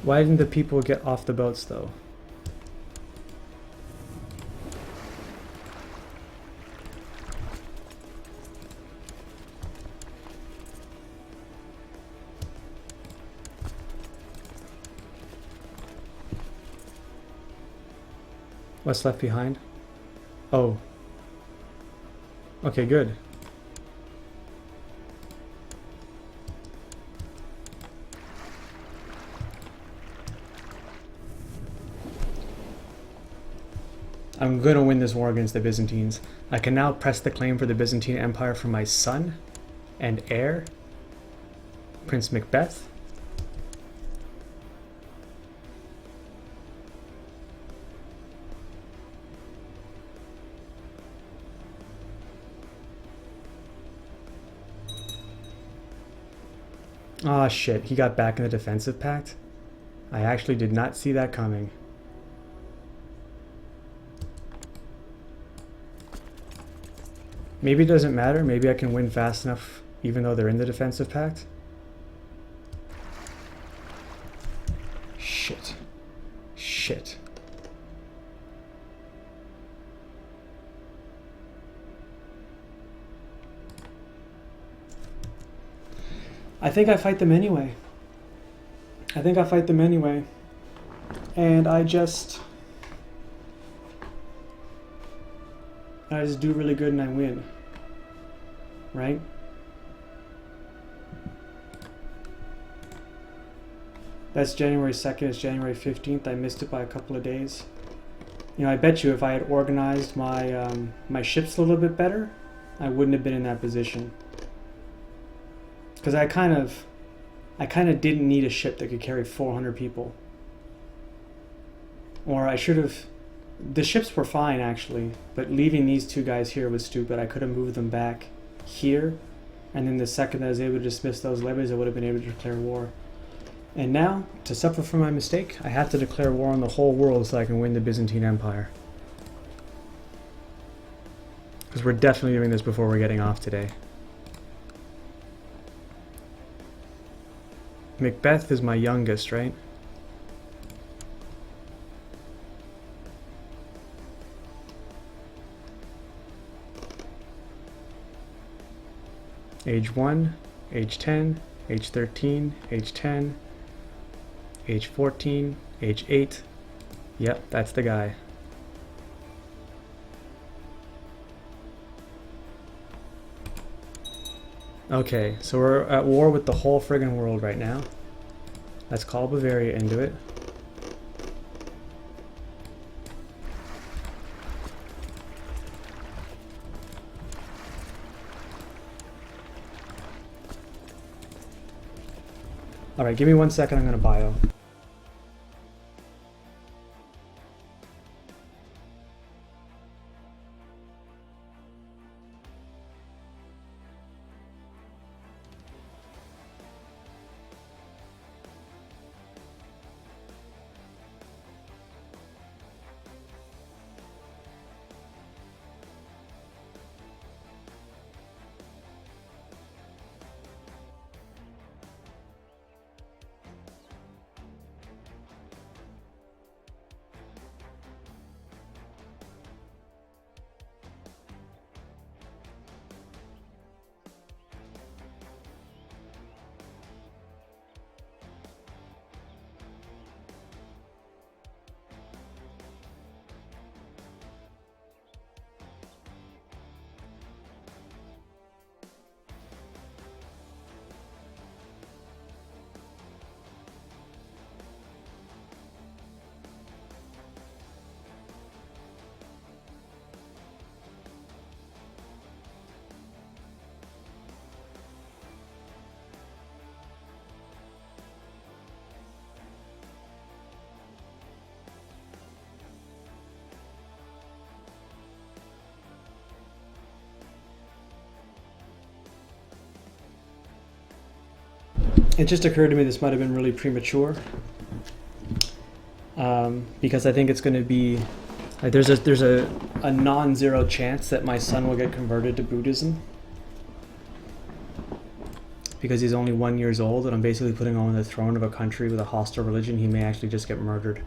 Why didn't the people get off the boats though? What's left behind? Oh. Okay, good. I'm gonna win this war against the Byzantines. I can now press the claim for the Byzantine Empire for my son and heir, Prince Macbeth. Ah, shit, he got back in the defensive pact? I actually did not see that coming. Maybe it doesn't matter. Maybe I can win fast enough even though they're in the defensive pact. Shit. Shit. I think I fight them anyway. And I just do really good and I win. Right? That's January 2nd, it's January 15th. I missed it by a couple of days. You know, I bet you if I had organized my my ships a little bit better, I wouldn't have been in that position. Because I kind of didn't need a ship that could carry 400 people. Or I should have... The ships were fine, actually, but leaving these two guys here was stupid. I could have moved them back here, and then the second I was able to dismiss those levies, I would have been able to declare war. And now, to suffer for my mistake, I have to declare war on the whole world so I can win the Byzantine Empire. Because we're definitely doing this before we're getting off today. Macbeth is my youngest, right? Age 1, age 10, age 13, age 10, age 14, age 8. Yep, that's the guy. Okay, so we're at war with the whole friggin' world right now. Let's call Bavaria into it. Alright, give me 1 second, I'm gonna bio. It just occurred to me this might have been really premature, because I think it's going to be like there's a non-zero chance that my son will get converted to Buddhism because he's only 1 year old, and I'm basically putting him on the throne of a country with a hostile religion. He may actually just get murdered.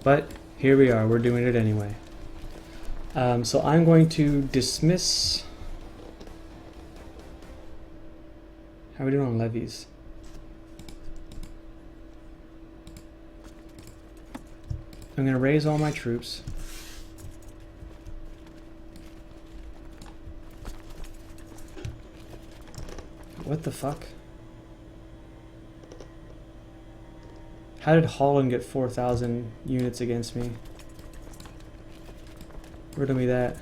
But here we are, we're doing it anyway. So I'm going to dismiss... How are we doing on levies? I'm going to raise all my troops. What the fuck? How did Holland get 4,000 units against me? Riddle me that.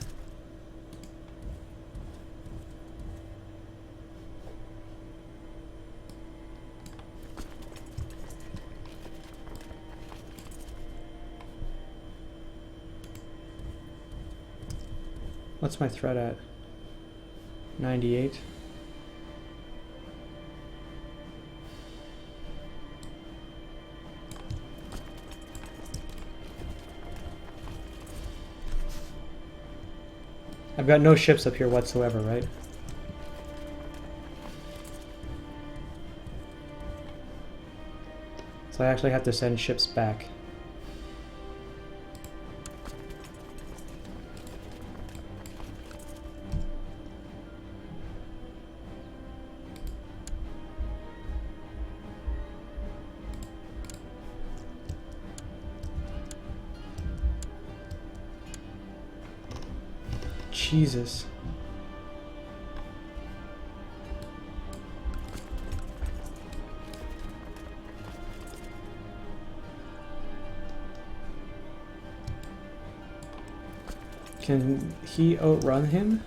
What's my threat at? 98. I've got no ships up here whatsoever, right? So I actually have to send ships back. Jesus. Can he outrun him?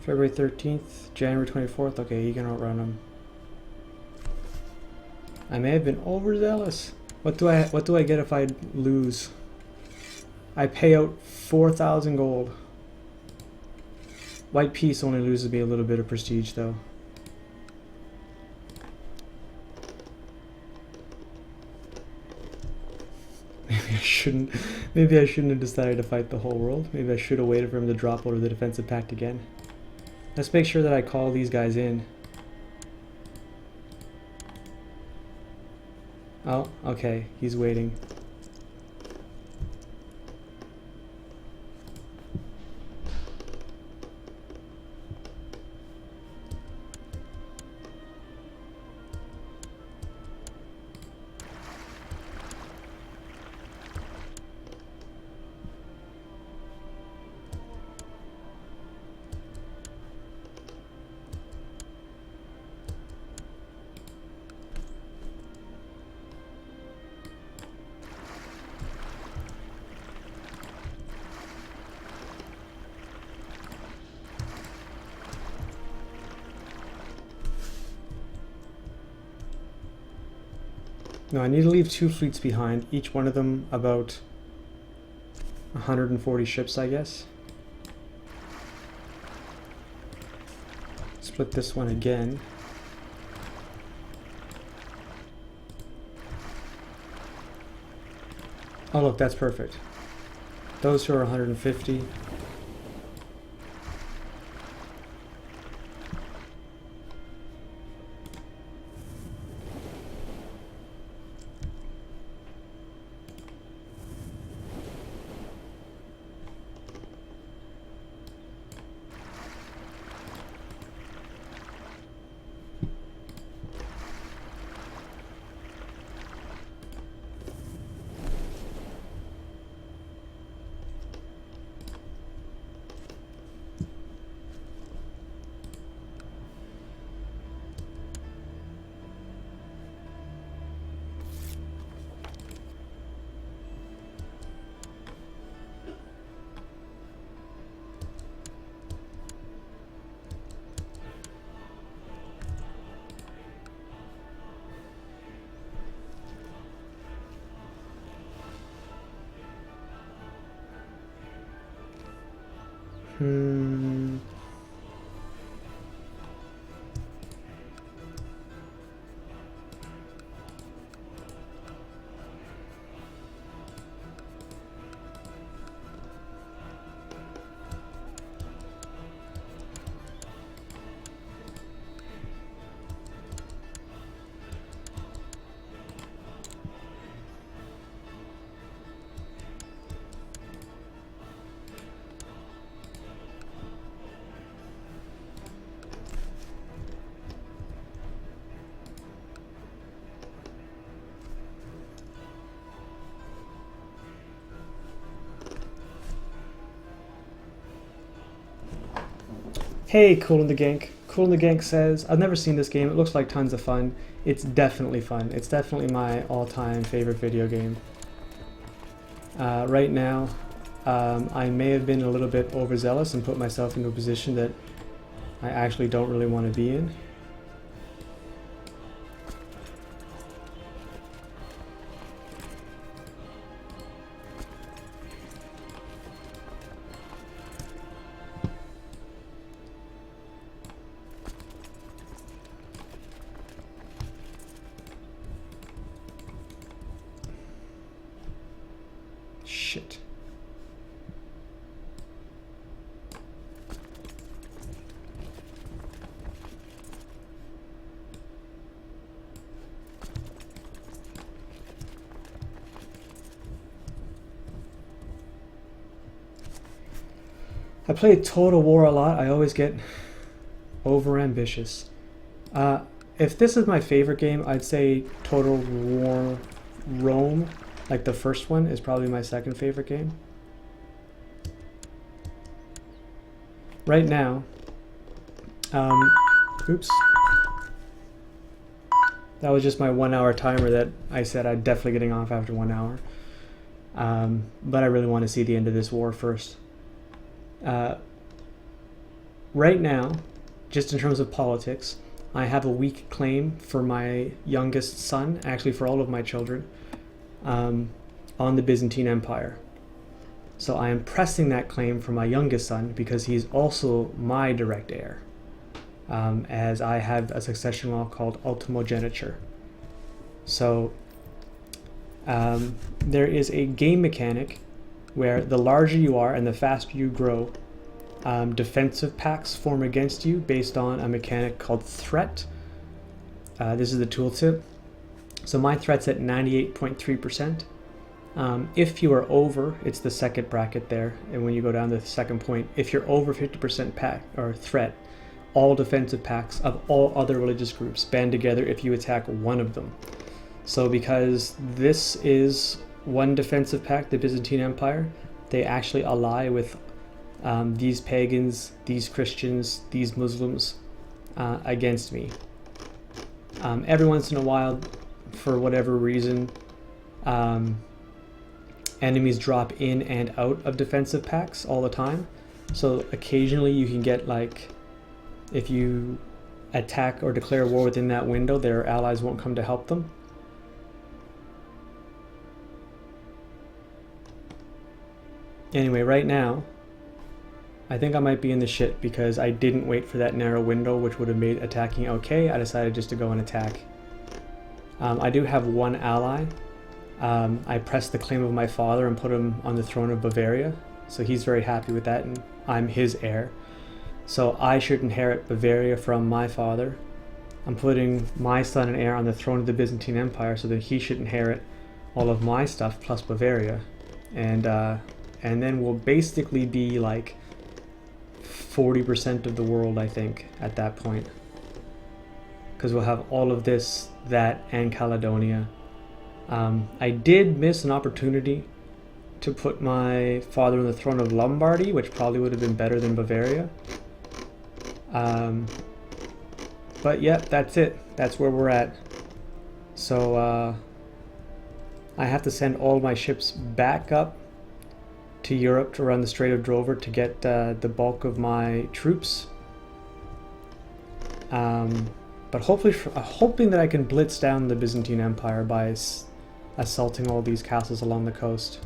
February 13th, January 24th. Okay, he can outrun him. I may have been overzealous. What do I get if I lose? I pay out 4,000 gold. White Peace only loses me a little bit of prestige though. Maybe I shouldn't have decided to fight the whole world. Maybe I should have waited for him to drop out of the defensive pact again. Let's make sure that I call these guys in. Oh, okay, he's waiting. No, I need to leave 2 fleets behind, each one of them about 140 ships, I guess. Split this one again. Oh look, that's perfect. Those two are 150. Hey, Cool in the Gank. Cool in the Gank says, I've never seen this game. It looks like tons of fun. It's definitely fun. It's definitely my all-time favorite video game. Right now, I may have been a little bit overzealous and put myself into a position that I actually don't really want to be in. Shit. I play Total War a lot. I always get over ambitious. If this is my favorite game, I'd say Total War Rome, like the first one, is probably my second favorite game. Right now, oops. That was just my 1 hour timer that I said I'd definitely getting off after 1 hour. But I really want to see the end of this war first. Right now, just in terms of politics, I have a weak claim for my youngest son, actually for all of my children, on the Byzantine Empire. So I am pressing that claim for my youngest son because he's also my direct heir, as I have a succession law called ultimogeniture. So there is a game mechanic where the larger you are and the faster you grow, defensive pacts form against you based on a mechanic called threat. This is the tooltip. So my threat's at 98.3%. If you are over, it's the second bracket there, and when you go down to the second point, if you're over 50% pack or threat, all defensive pacts of all other religious groups band together if you attack one of them. So because this is one defensive pact, the Byzantine Empire, they actually ally with these pagans, these Christians, these Muslims against me. Every once in a while, for whatever reason, enemies drop in and out of defensive pacts all the time. So occasionally you can get, like, if you attack or declare war within that window, their allies won't come to help them. Anyway, right now, I think I might be in the shit because I didn't wait for that narrow window, which would have made attacking okay. I decided just to go and attack. I do have one ally. I pressed the claim of my father and put him on the throne of Bavaria. So he's very happy with that, and I'm his heir. So I should inherit Bavaria from my father. I'm putting my son and heir on the throne of the Byzantine Empire so that he should inherit all of my stuff plus Bavaria. And then we'll basically be like 40% of the world, I think, at that point. Because we'll have all of this, that, and Caledonia. I did miss an opportunity to put my father on the throne of Lombardy, which probably would have been better than Bavaria. But yeah, that's it. That's where we're at. So I have to send all my ships back up to Europe to run the Strait of Dover to get the bulk of my troops. But hopefully, hoping that I can blitz down the Byzantine Empire by assaulting all these castles along the coast.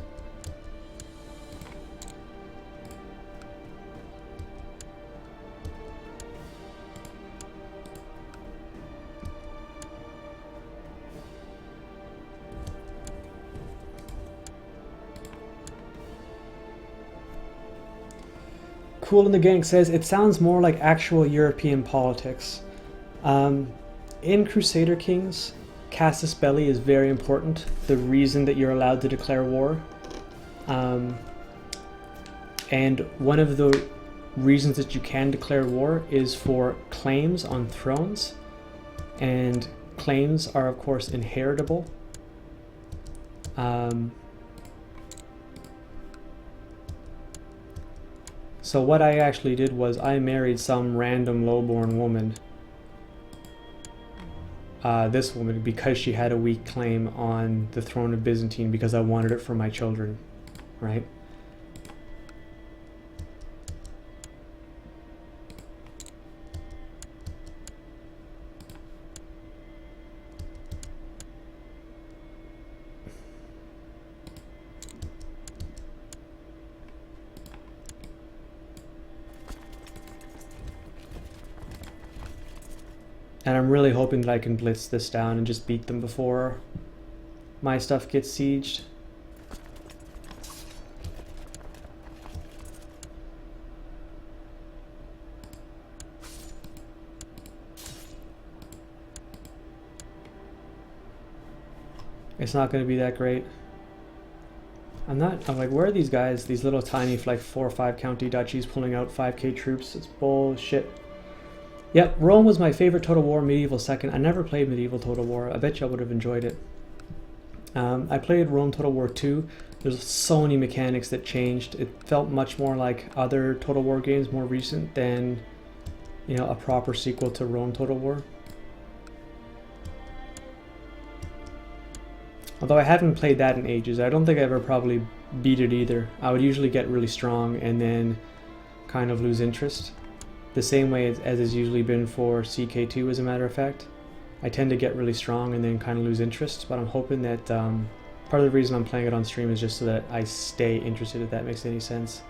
Cool in the Gang says, it sounds more like actual European politics. In Crusader Kings, Casus Belli is very important, the reason that you're allowed to declare war. And one of the reasons that you can declare war is for claims on thrones. And claims are, of course, inheritable. So what I actually did was I married some random lowborn woman. This woman, because she had a weak claim on the throne of Byzantine, because I wanted it for my children, right? And I'm really hoping that I can blitz this down and just beat them before my stuff gets sieged. It's not going to be that great. I'm like, where are these guys, these little tiny, like 4 or 5 county duchies pulling out 5k troops? It's bullshit. Yep, Rome was my favorite Total War medieval second. I never played medieval Total War. I bet you I would have enjoyed it. I played Rome Total War 2. There's so many mechanics that changed. It felt much more like other Total War games, more recent, than, you know, a proper sequel to Rome Total War. Although I haven't played that in ages, I don't think I ever probably beat it either. I would usually get really strong and then kind of lose interest. The same way as it's usually been for CK2, as a matter of fact. I tend to get really strong and then kind of lose interest, but I'm hoping that part of the reason I'm playing it on stream is just so that I stay interested, if that makes any sense.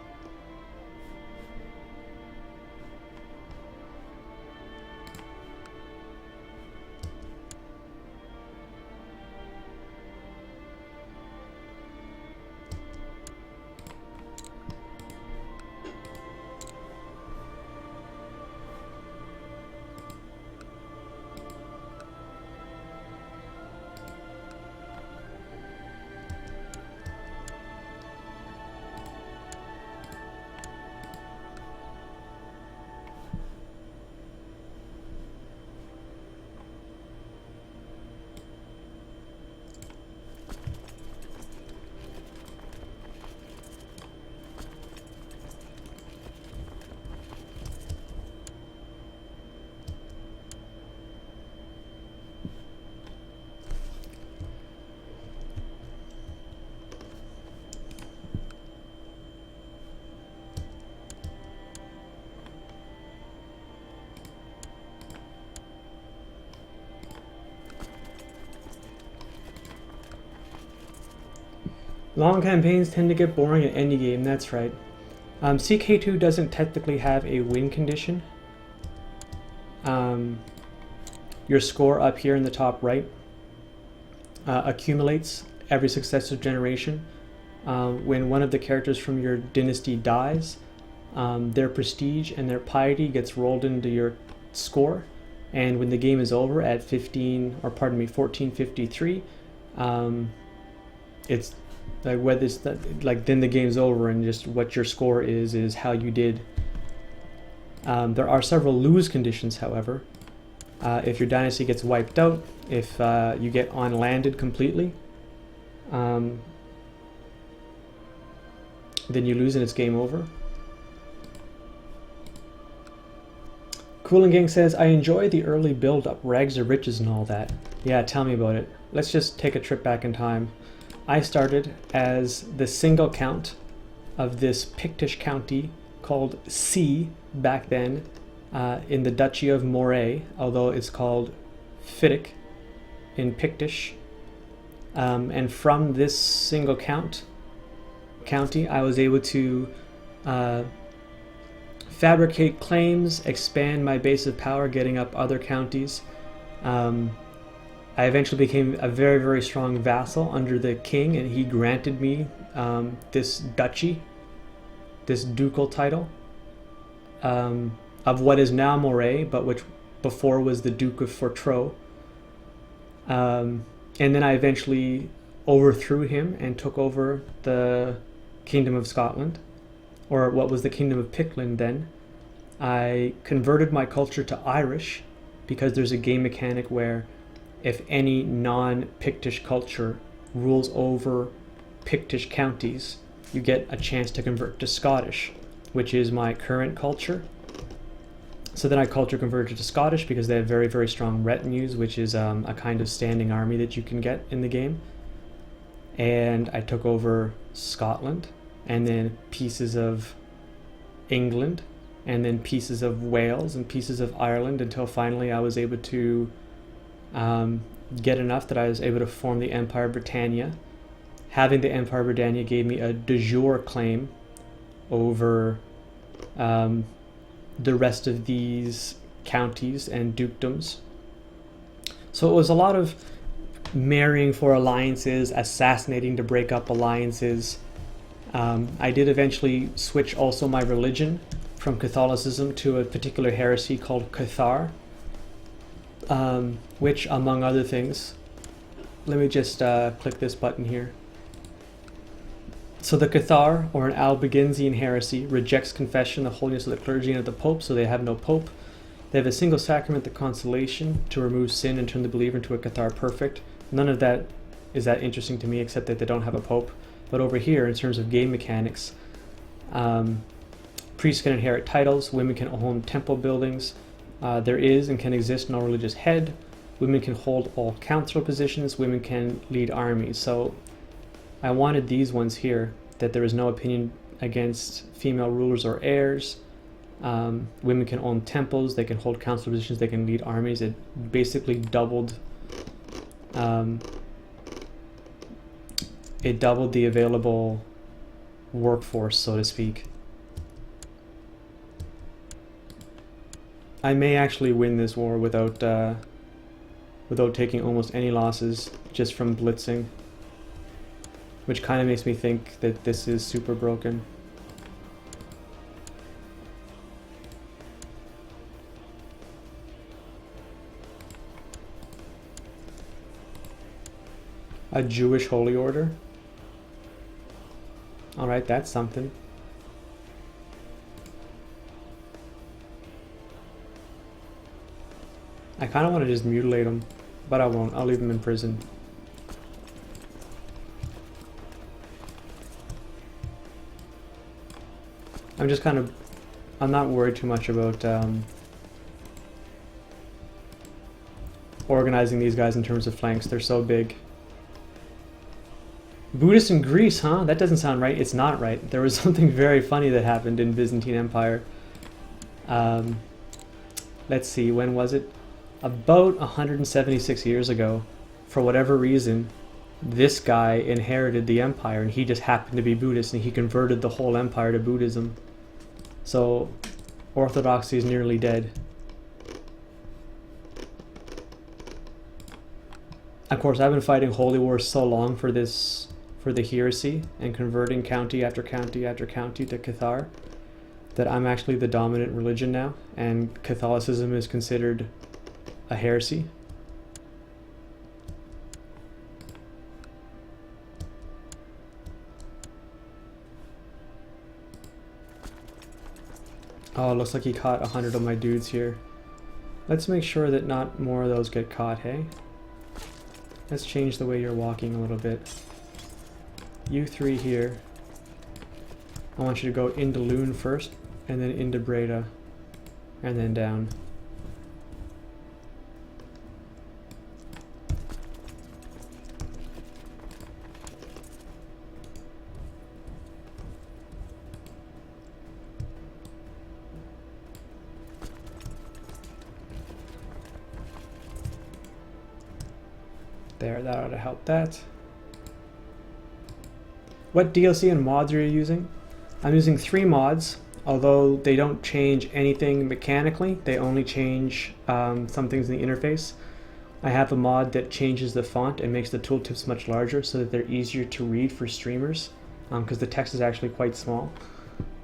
Long campaigns tend to get boring at any game, that's right. CK2 doesn't technically have a win condition. Your score up here in the top right accumulates every successive generation. When one of the characters from your dynasty dies, their prestige and their piety gets rolled into your score, and when the game is over at 1453, it's like whether it's like then the game's over and just what your score is how you did. There are several lose conditions, however. If your dynasty gets wiped out, if you get on-landed completely, then you lose and it's game over. Cooling Gang says, I enjoy the early build-up, rags to riches and all that. Yeah, tell me about it. Let's just take a trip back in time. I started as the single count of this Pictish county called C back then in the Duchy of Moray, although it's called Fiddick in Pictish. And from this single county, I was able to fabricate claims, expand my base of power, getting up other counties. I eventually became a very, very strong vassal under the king, and he granted me this duchy, this ducal title, of what is now Moray, but which before was the Duke of Fortrot. And then I eventually overthrew him and took over the Kingdom of Scotland, or what was the Kingdom of Pickland then. I converted my culture to Irish because there's a game mechanic where if any non-Pictish culture rules over Pictish counties, you get a chance to convert to Scottish, which is my current culture. So then I culture converted to Scottish because they have very, very strong retinues, which is a kind of standing army that you can get in the game. And I took over Scotland, and then pieces of England, and then pieces of Wales and pieces of Ireland, until finally I was able to get enough that I was able to form the Empire Britannia. Having the Empire Britannia gave me a de jure claim over the rest of these counties and dukedoms. So it was a lot of marrying for alliances, assassinating to break up alliances. I did eventually switch also my religion from Catholicism to a particular heresy called Cathar, which, among other things, let me just click this button here. So the Cathar, or an Albigensian heresy, rejects confession, the holiness of the clergy, and of the Pope, so they have no Pope. They have a single sacrament, the consolation, to remove sin and turn the believer into a Cathar perfect. None of that is that interesting to me, except that they don't have a Pope. But over here, in terms of game mechanics, priests can inherit titles, women can own temple buildings, there is and can exist no religious head, Women can hold all council positions. Women can lead armies. So I wanted these ones here, that there is no opinion against female rulers or heirs. Women can own temples. They can hold council positions. They can lead armies. It basically doubled. It doubled the available workforce, so to speak. I may actually win this war without taking almost any losses just from blitzing, which kind of makes me think that this is super broken. A Jewish holy order? Alright, that's something. I kind of want to just mutilate him, but I won't. I'll leave him in prison. I'm not worried too much about organizing these guys in terms of flanks. They're so big. Buddhists in Greece, huh? That doesn't sound right. It's not right. There was something very funny that happened in Byzantine Empire. Let's see, when was it? About 176 years ago. For whatever reason, this guy inherited the empire, and he just happened to be Buddhist, and he converted the whole empire to Buddhism. So, Orthodoxy is nearly dead. Of course, I've been fighting holy wars so long for the heresy and converting county after county after county to Cathar, that I'm actually the dominant religion now, and Catholicism is considered a heresy. Oh, it looks like he caught 100 of my dudes here. Let's make sure that not more of those get caught, hey? Let's change the way you're walking a little bit. You three here. I want you to go into Loon first, and then into Breda, and then down. There, that ought to help that. What DLC and mods are you using? I'm using 3 mods, although they don't change anything mechanically. They only change some things in the interface. I have a mod that changes the font and makes the tooltips much larger so that they're easier to read for streamers, because the text is actually quite small.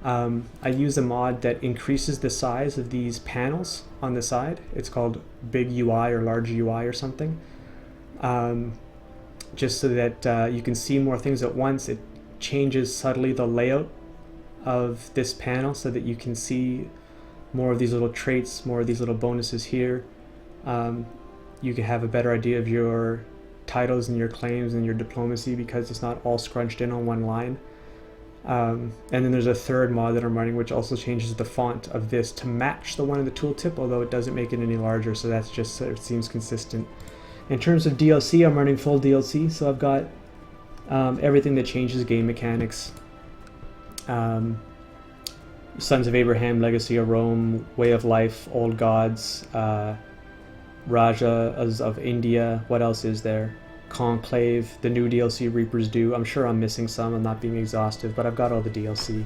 I use a mod that increases the size of these panels on the side. It's called Big UI or Large UI or something. Just so that you can see more things at once. It changes subtly the layout of this panel so that you can see more of these little traits, more of these little bonuses here. You can have a better idea of your titles and your claims and your diplomacy because it's not all scrunched in on one line. And then there's a third mod that I'm running which also changes the font of this to match the one in the tooltip, although it doesn't make it any larger, so that's just so it seems consistent. In terms of DLC, I'm running full DLC, so I've got everything that changes game mechanics. Sons of Abraham, Legacy of Rome, Way of Life, Old Gods, Rajas of India, what else is there? Conclave, the new DLC Reaper's Due. I'm sure I'm missing some, I'm not being exhaustive, but I've got all the DLC.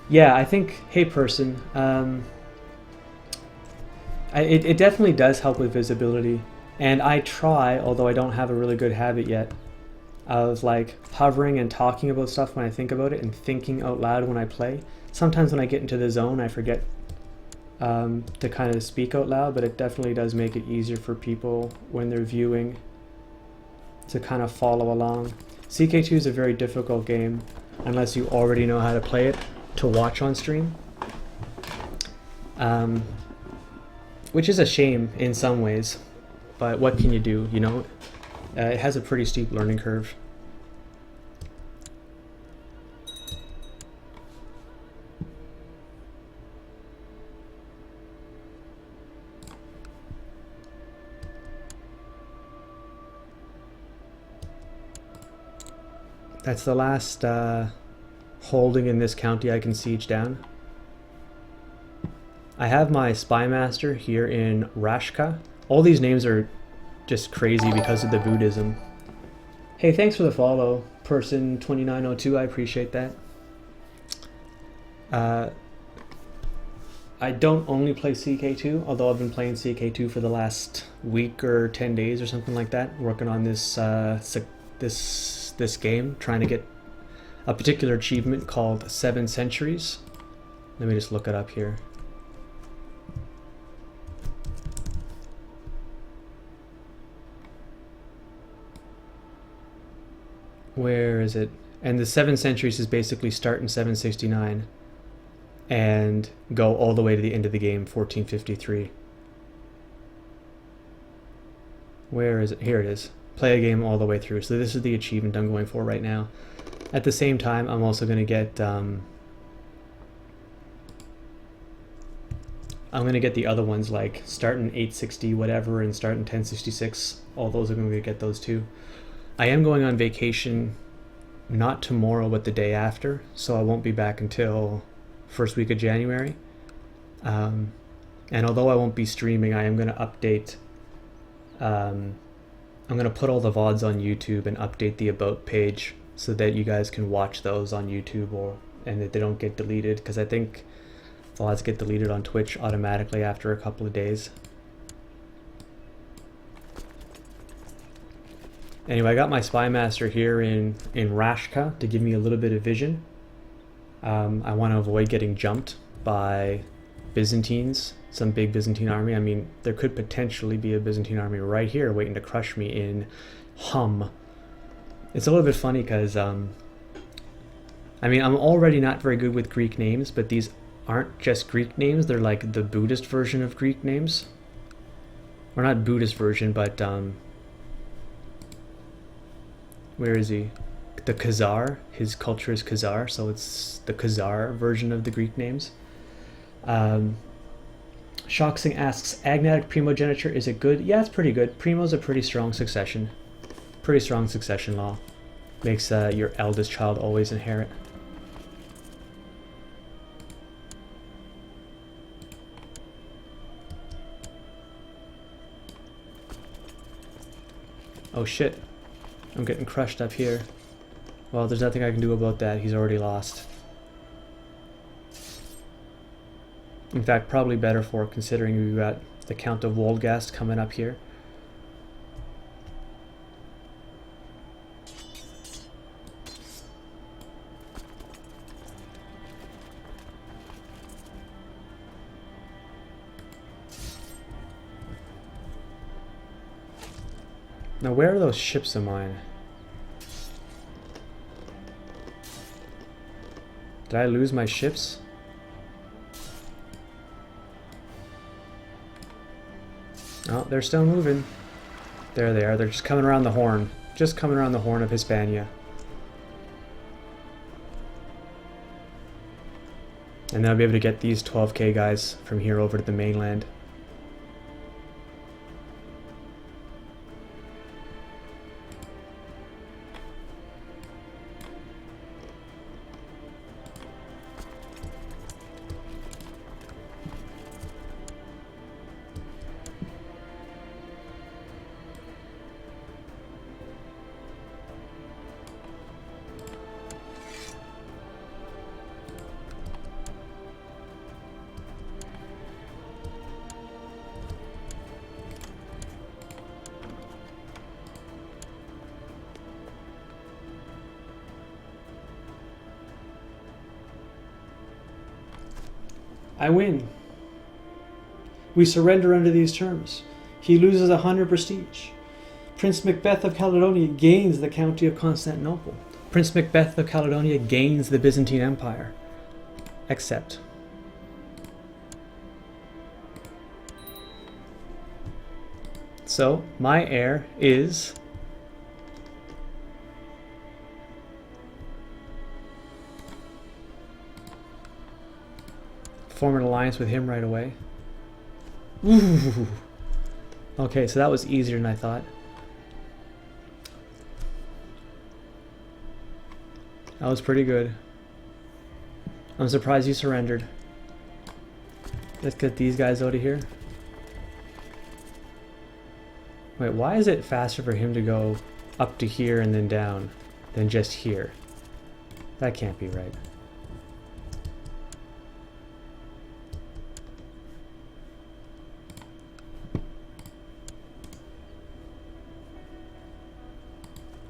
Yeah, I think, hey person, it definitely does help with visibility. And I try, although I don't have a really good habit yet, of like hovering and talking about stuff when I think about it and thinking out loud when I play. Sometimes when I get into the zone, I forget to kind of speak out loud, but it definitely does make it easier for people when they're viewing to kind of follow along. CK2 is a very difficult game unless you already know how to play it to watch on stream. Which is a shame in some ways, but what can you do, you know? It has a pretty steep learning curve. That's the last holding in this county I can siege down. I have my spy master here in Rashka. All these names are just crazy because of the Buddhism. Hey, thanks for the follow, person 2902. I appreciate that. I don't only play CK2, although I've been playing CK2 for the last week or 10 days or something like that, working on this this game, trying to get a particular achievement called 7 Centuries. Let me just look it up here. Where is it? And the 7 Centuries is basically start in 769 and go all the way to the end of the game, 1453. Where is it? Here it is. Play a game all the way through. So this is the achievement I'm going for right now. At the same time, I'm also going to get I'm going to get the other ones, like start in 860 whatever and start in 1066. All those are going to get those too. I am going on vacation, not tomorrow, but the day after, so I won't be back until first week of January. And although I won't be streaming, I am going to update. I'm going to put all the VODs on YouTube and update the About page so that you guys can watch those on YouTube and that they don't get deleted, because I think VODs get deleted on Twitch automatically after a couple of days. Anyway, I got my spy master here in Rashka to give me a little bit of vision. I want to avoid getting jumped by Byzantines, some big Byzantine army. I mean, there could potentially be a Byzantine army right here waiting to crush me in Hum. It's a little bit funny because, I mean, I'm already not very good with Greek names, but these aren't just Greek names. They're like the Buddhist version of Greek names. Or not Buddhist version, but, where is he? The Cathar. His culture is Cathar, so it's the Cathar version of the Greek names. Shoxing asks, agnatic primogeniture, is it good? Yeah, it's pretty good. Primo's a pretty strong succession. Pretty strong succession law. Makes your eldest child always inherit. Oh shit. I'm getting crushed up here. Well, there's nothing I can do about that. He's already lost. In fact, probably better for it, considering we've got the Count of Wolgast coming up here. Now, where are those ships of mine? Did I lose my ships? Oh, they're still moving. There they are. They're just coming around the horn. Just coming around the horn of Hispania. And then I'll be able to get these 12k guys from here over to the mainland. I win. We surrender under these terms. He loses 100 prestige. Prince Macbeth of Caledonia gains the County of Constantinople. Prince Macbeth of Caledonia gains the Byzantine Empire. Accept. So, my heir is... form an alliance with him right away. Ooh. Okay, so that was easier than I thought. That was pretty good. I'm surprised you surrendered. Let's get these guys out of here. Wait, why is it faster for him to go up to here and then down than just here? That can't be right.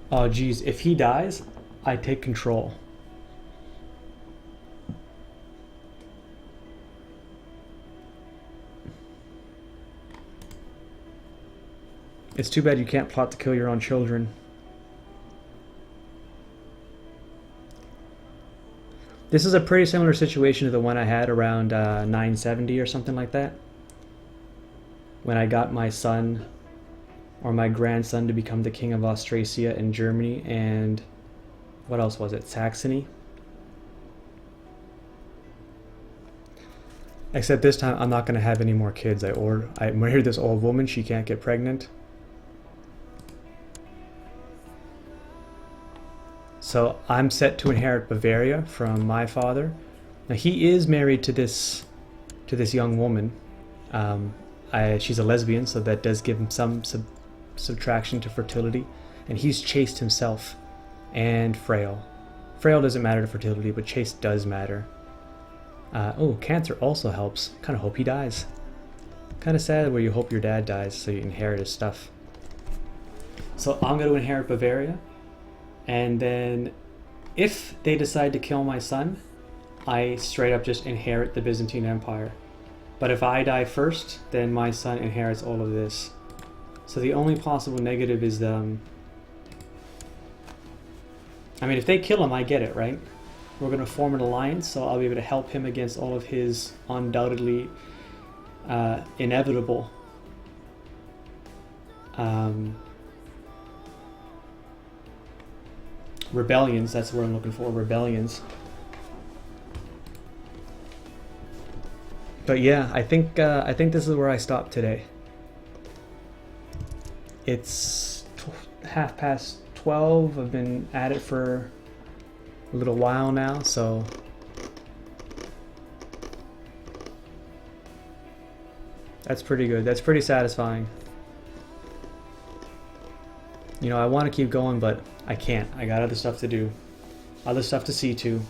Oh geez, if he dies, I take control. It's too bad you can't plot to kill your own children. This is a pretty similar situation to the one I had around 970 or something like that. When I got my son or my grandson to become the king of Austrasia and Germany and what else was it? Saxony. Except this time I'm not going to have any more kids. I married this old woman, she can't get pregnant. So I'm set to inherit Bavaria from my father. Now he is married to this young woman. She's a lesbian, so that does give him some subtraction to fertility. And he's chaste himself and frail. Frail doesn't matter to fertility, but chaste does matter. Oh, Cathar also helps. Kind of hope he dies. Kind of sad where you hope your dad dies so you inherit his stuff. So I'm going to inherit Bavaria. And then if they decide to kill my son, I straight up just inherit the Byzantine Empire. But if I die first, then my son inherits all of this. So the only possible negative is I mean, if they kill him, I get it, right? We're going to form an alliance, so I'll be able to help him against all of his undoubtedly inevitable rebellions. That's what I'm looking for, rebellions. But yeah, I think this is where I stopped today. It's 12:30. I've been at it for a little while now, so that's pretty good. That's pretty satisfying. You know, I want to keep going, but I can't. I got other stuff to do, other stuff to see to.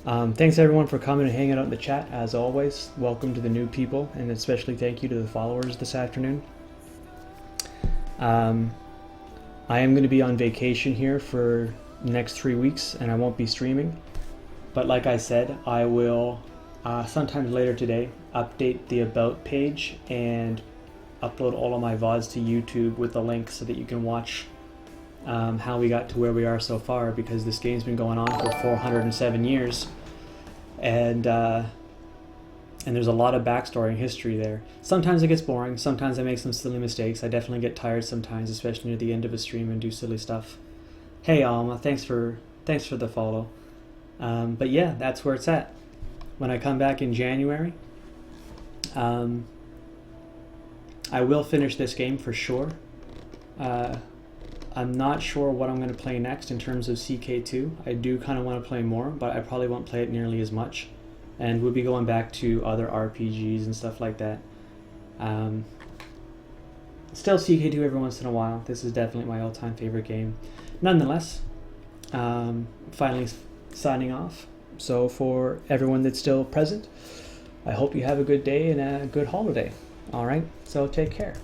Thanks everyone for coming and hanging out in the chat. As always, welcome to the new people, and especially thank you to the followers this afternoon. I am going to be on vacation here for the next 3 weeks, and I won't be streaming. But like I said, I will sometime later today update the About page and upload all of my VODs to YouTube with a link so that you can watch how we got to where we are so far, because this game's been going on for 407 years, and there's a lot of backstory and history there. Sometimes it gets boring, sometimes I make some silly mistakes. I definitely get tired sometimes, especially near the end of a stream, and do silly stuff. Hey Alma, thanks for the follow. But yeah, that's where it's at. When I come back in January, I will finish this game for sure. I'm not sure what I'm going to play next in terms of CK2. I do kind of want to play more, but I probably won't play it nearly as much. And we'll be going back to other RPGs and stuff like that. Still CK2 every once in a while. This is definitely my all-time favorite game. Nonetheless, finally signing off. So for everyone that's still present, I hope you have a good day and a good holiday. All right, so take care.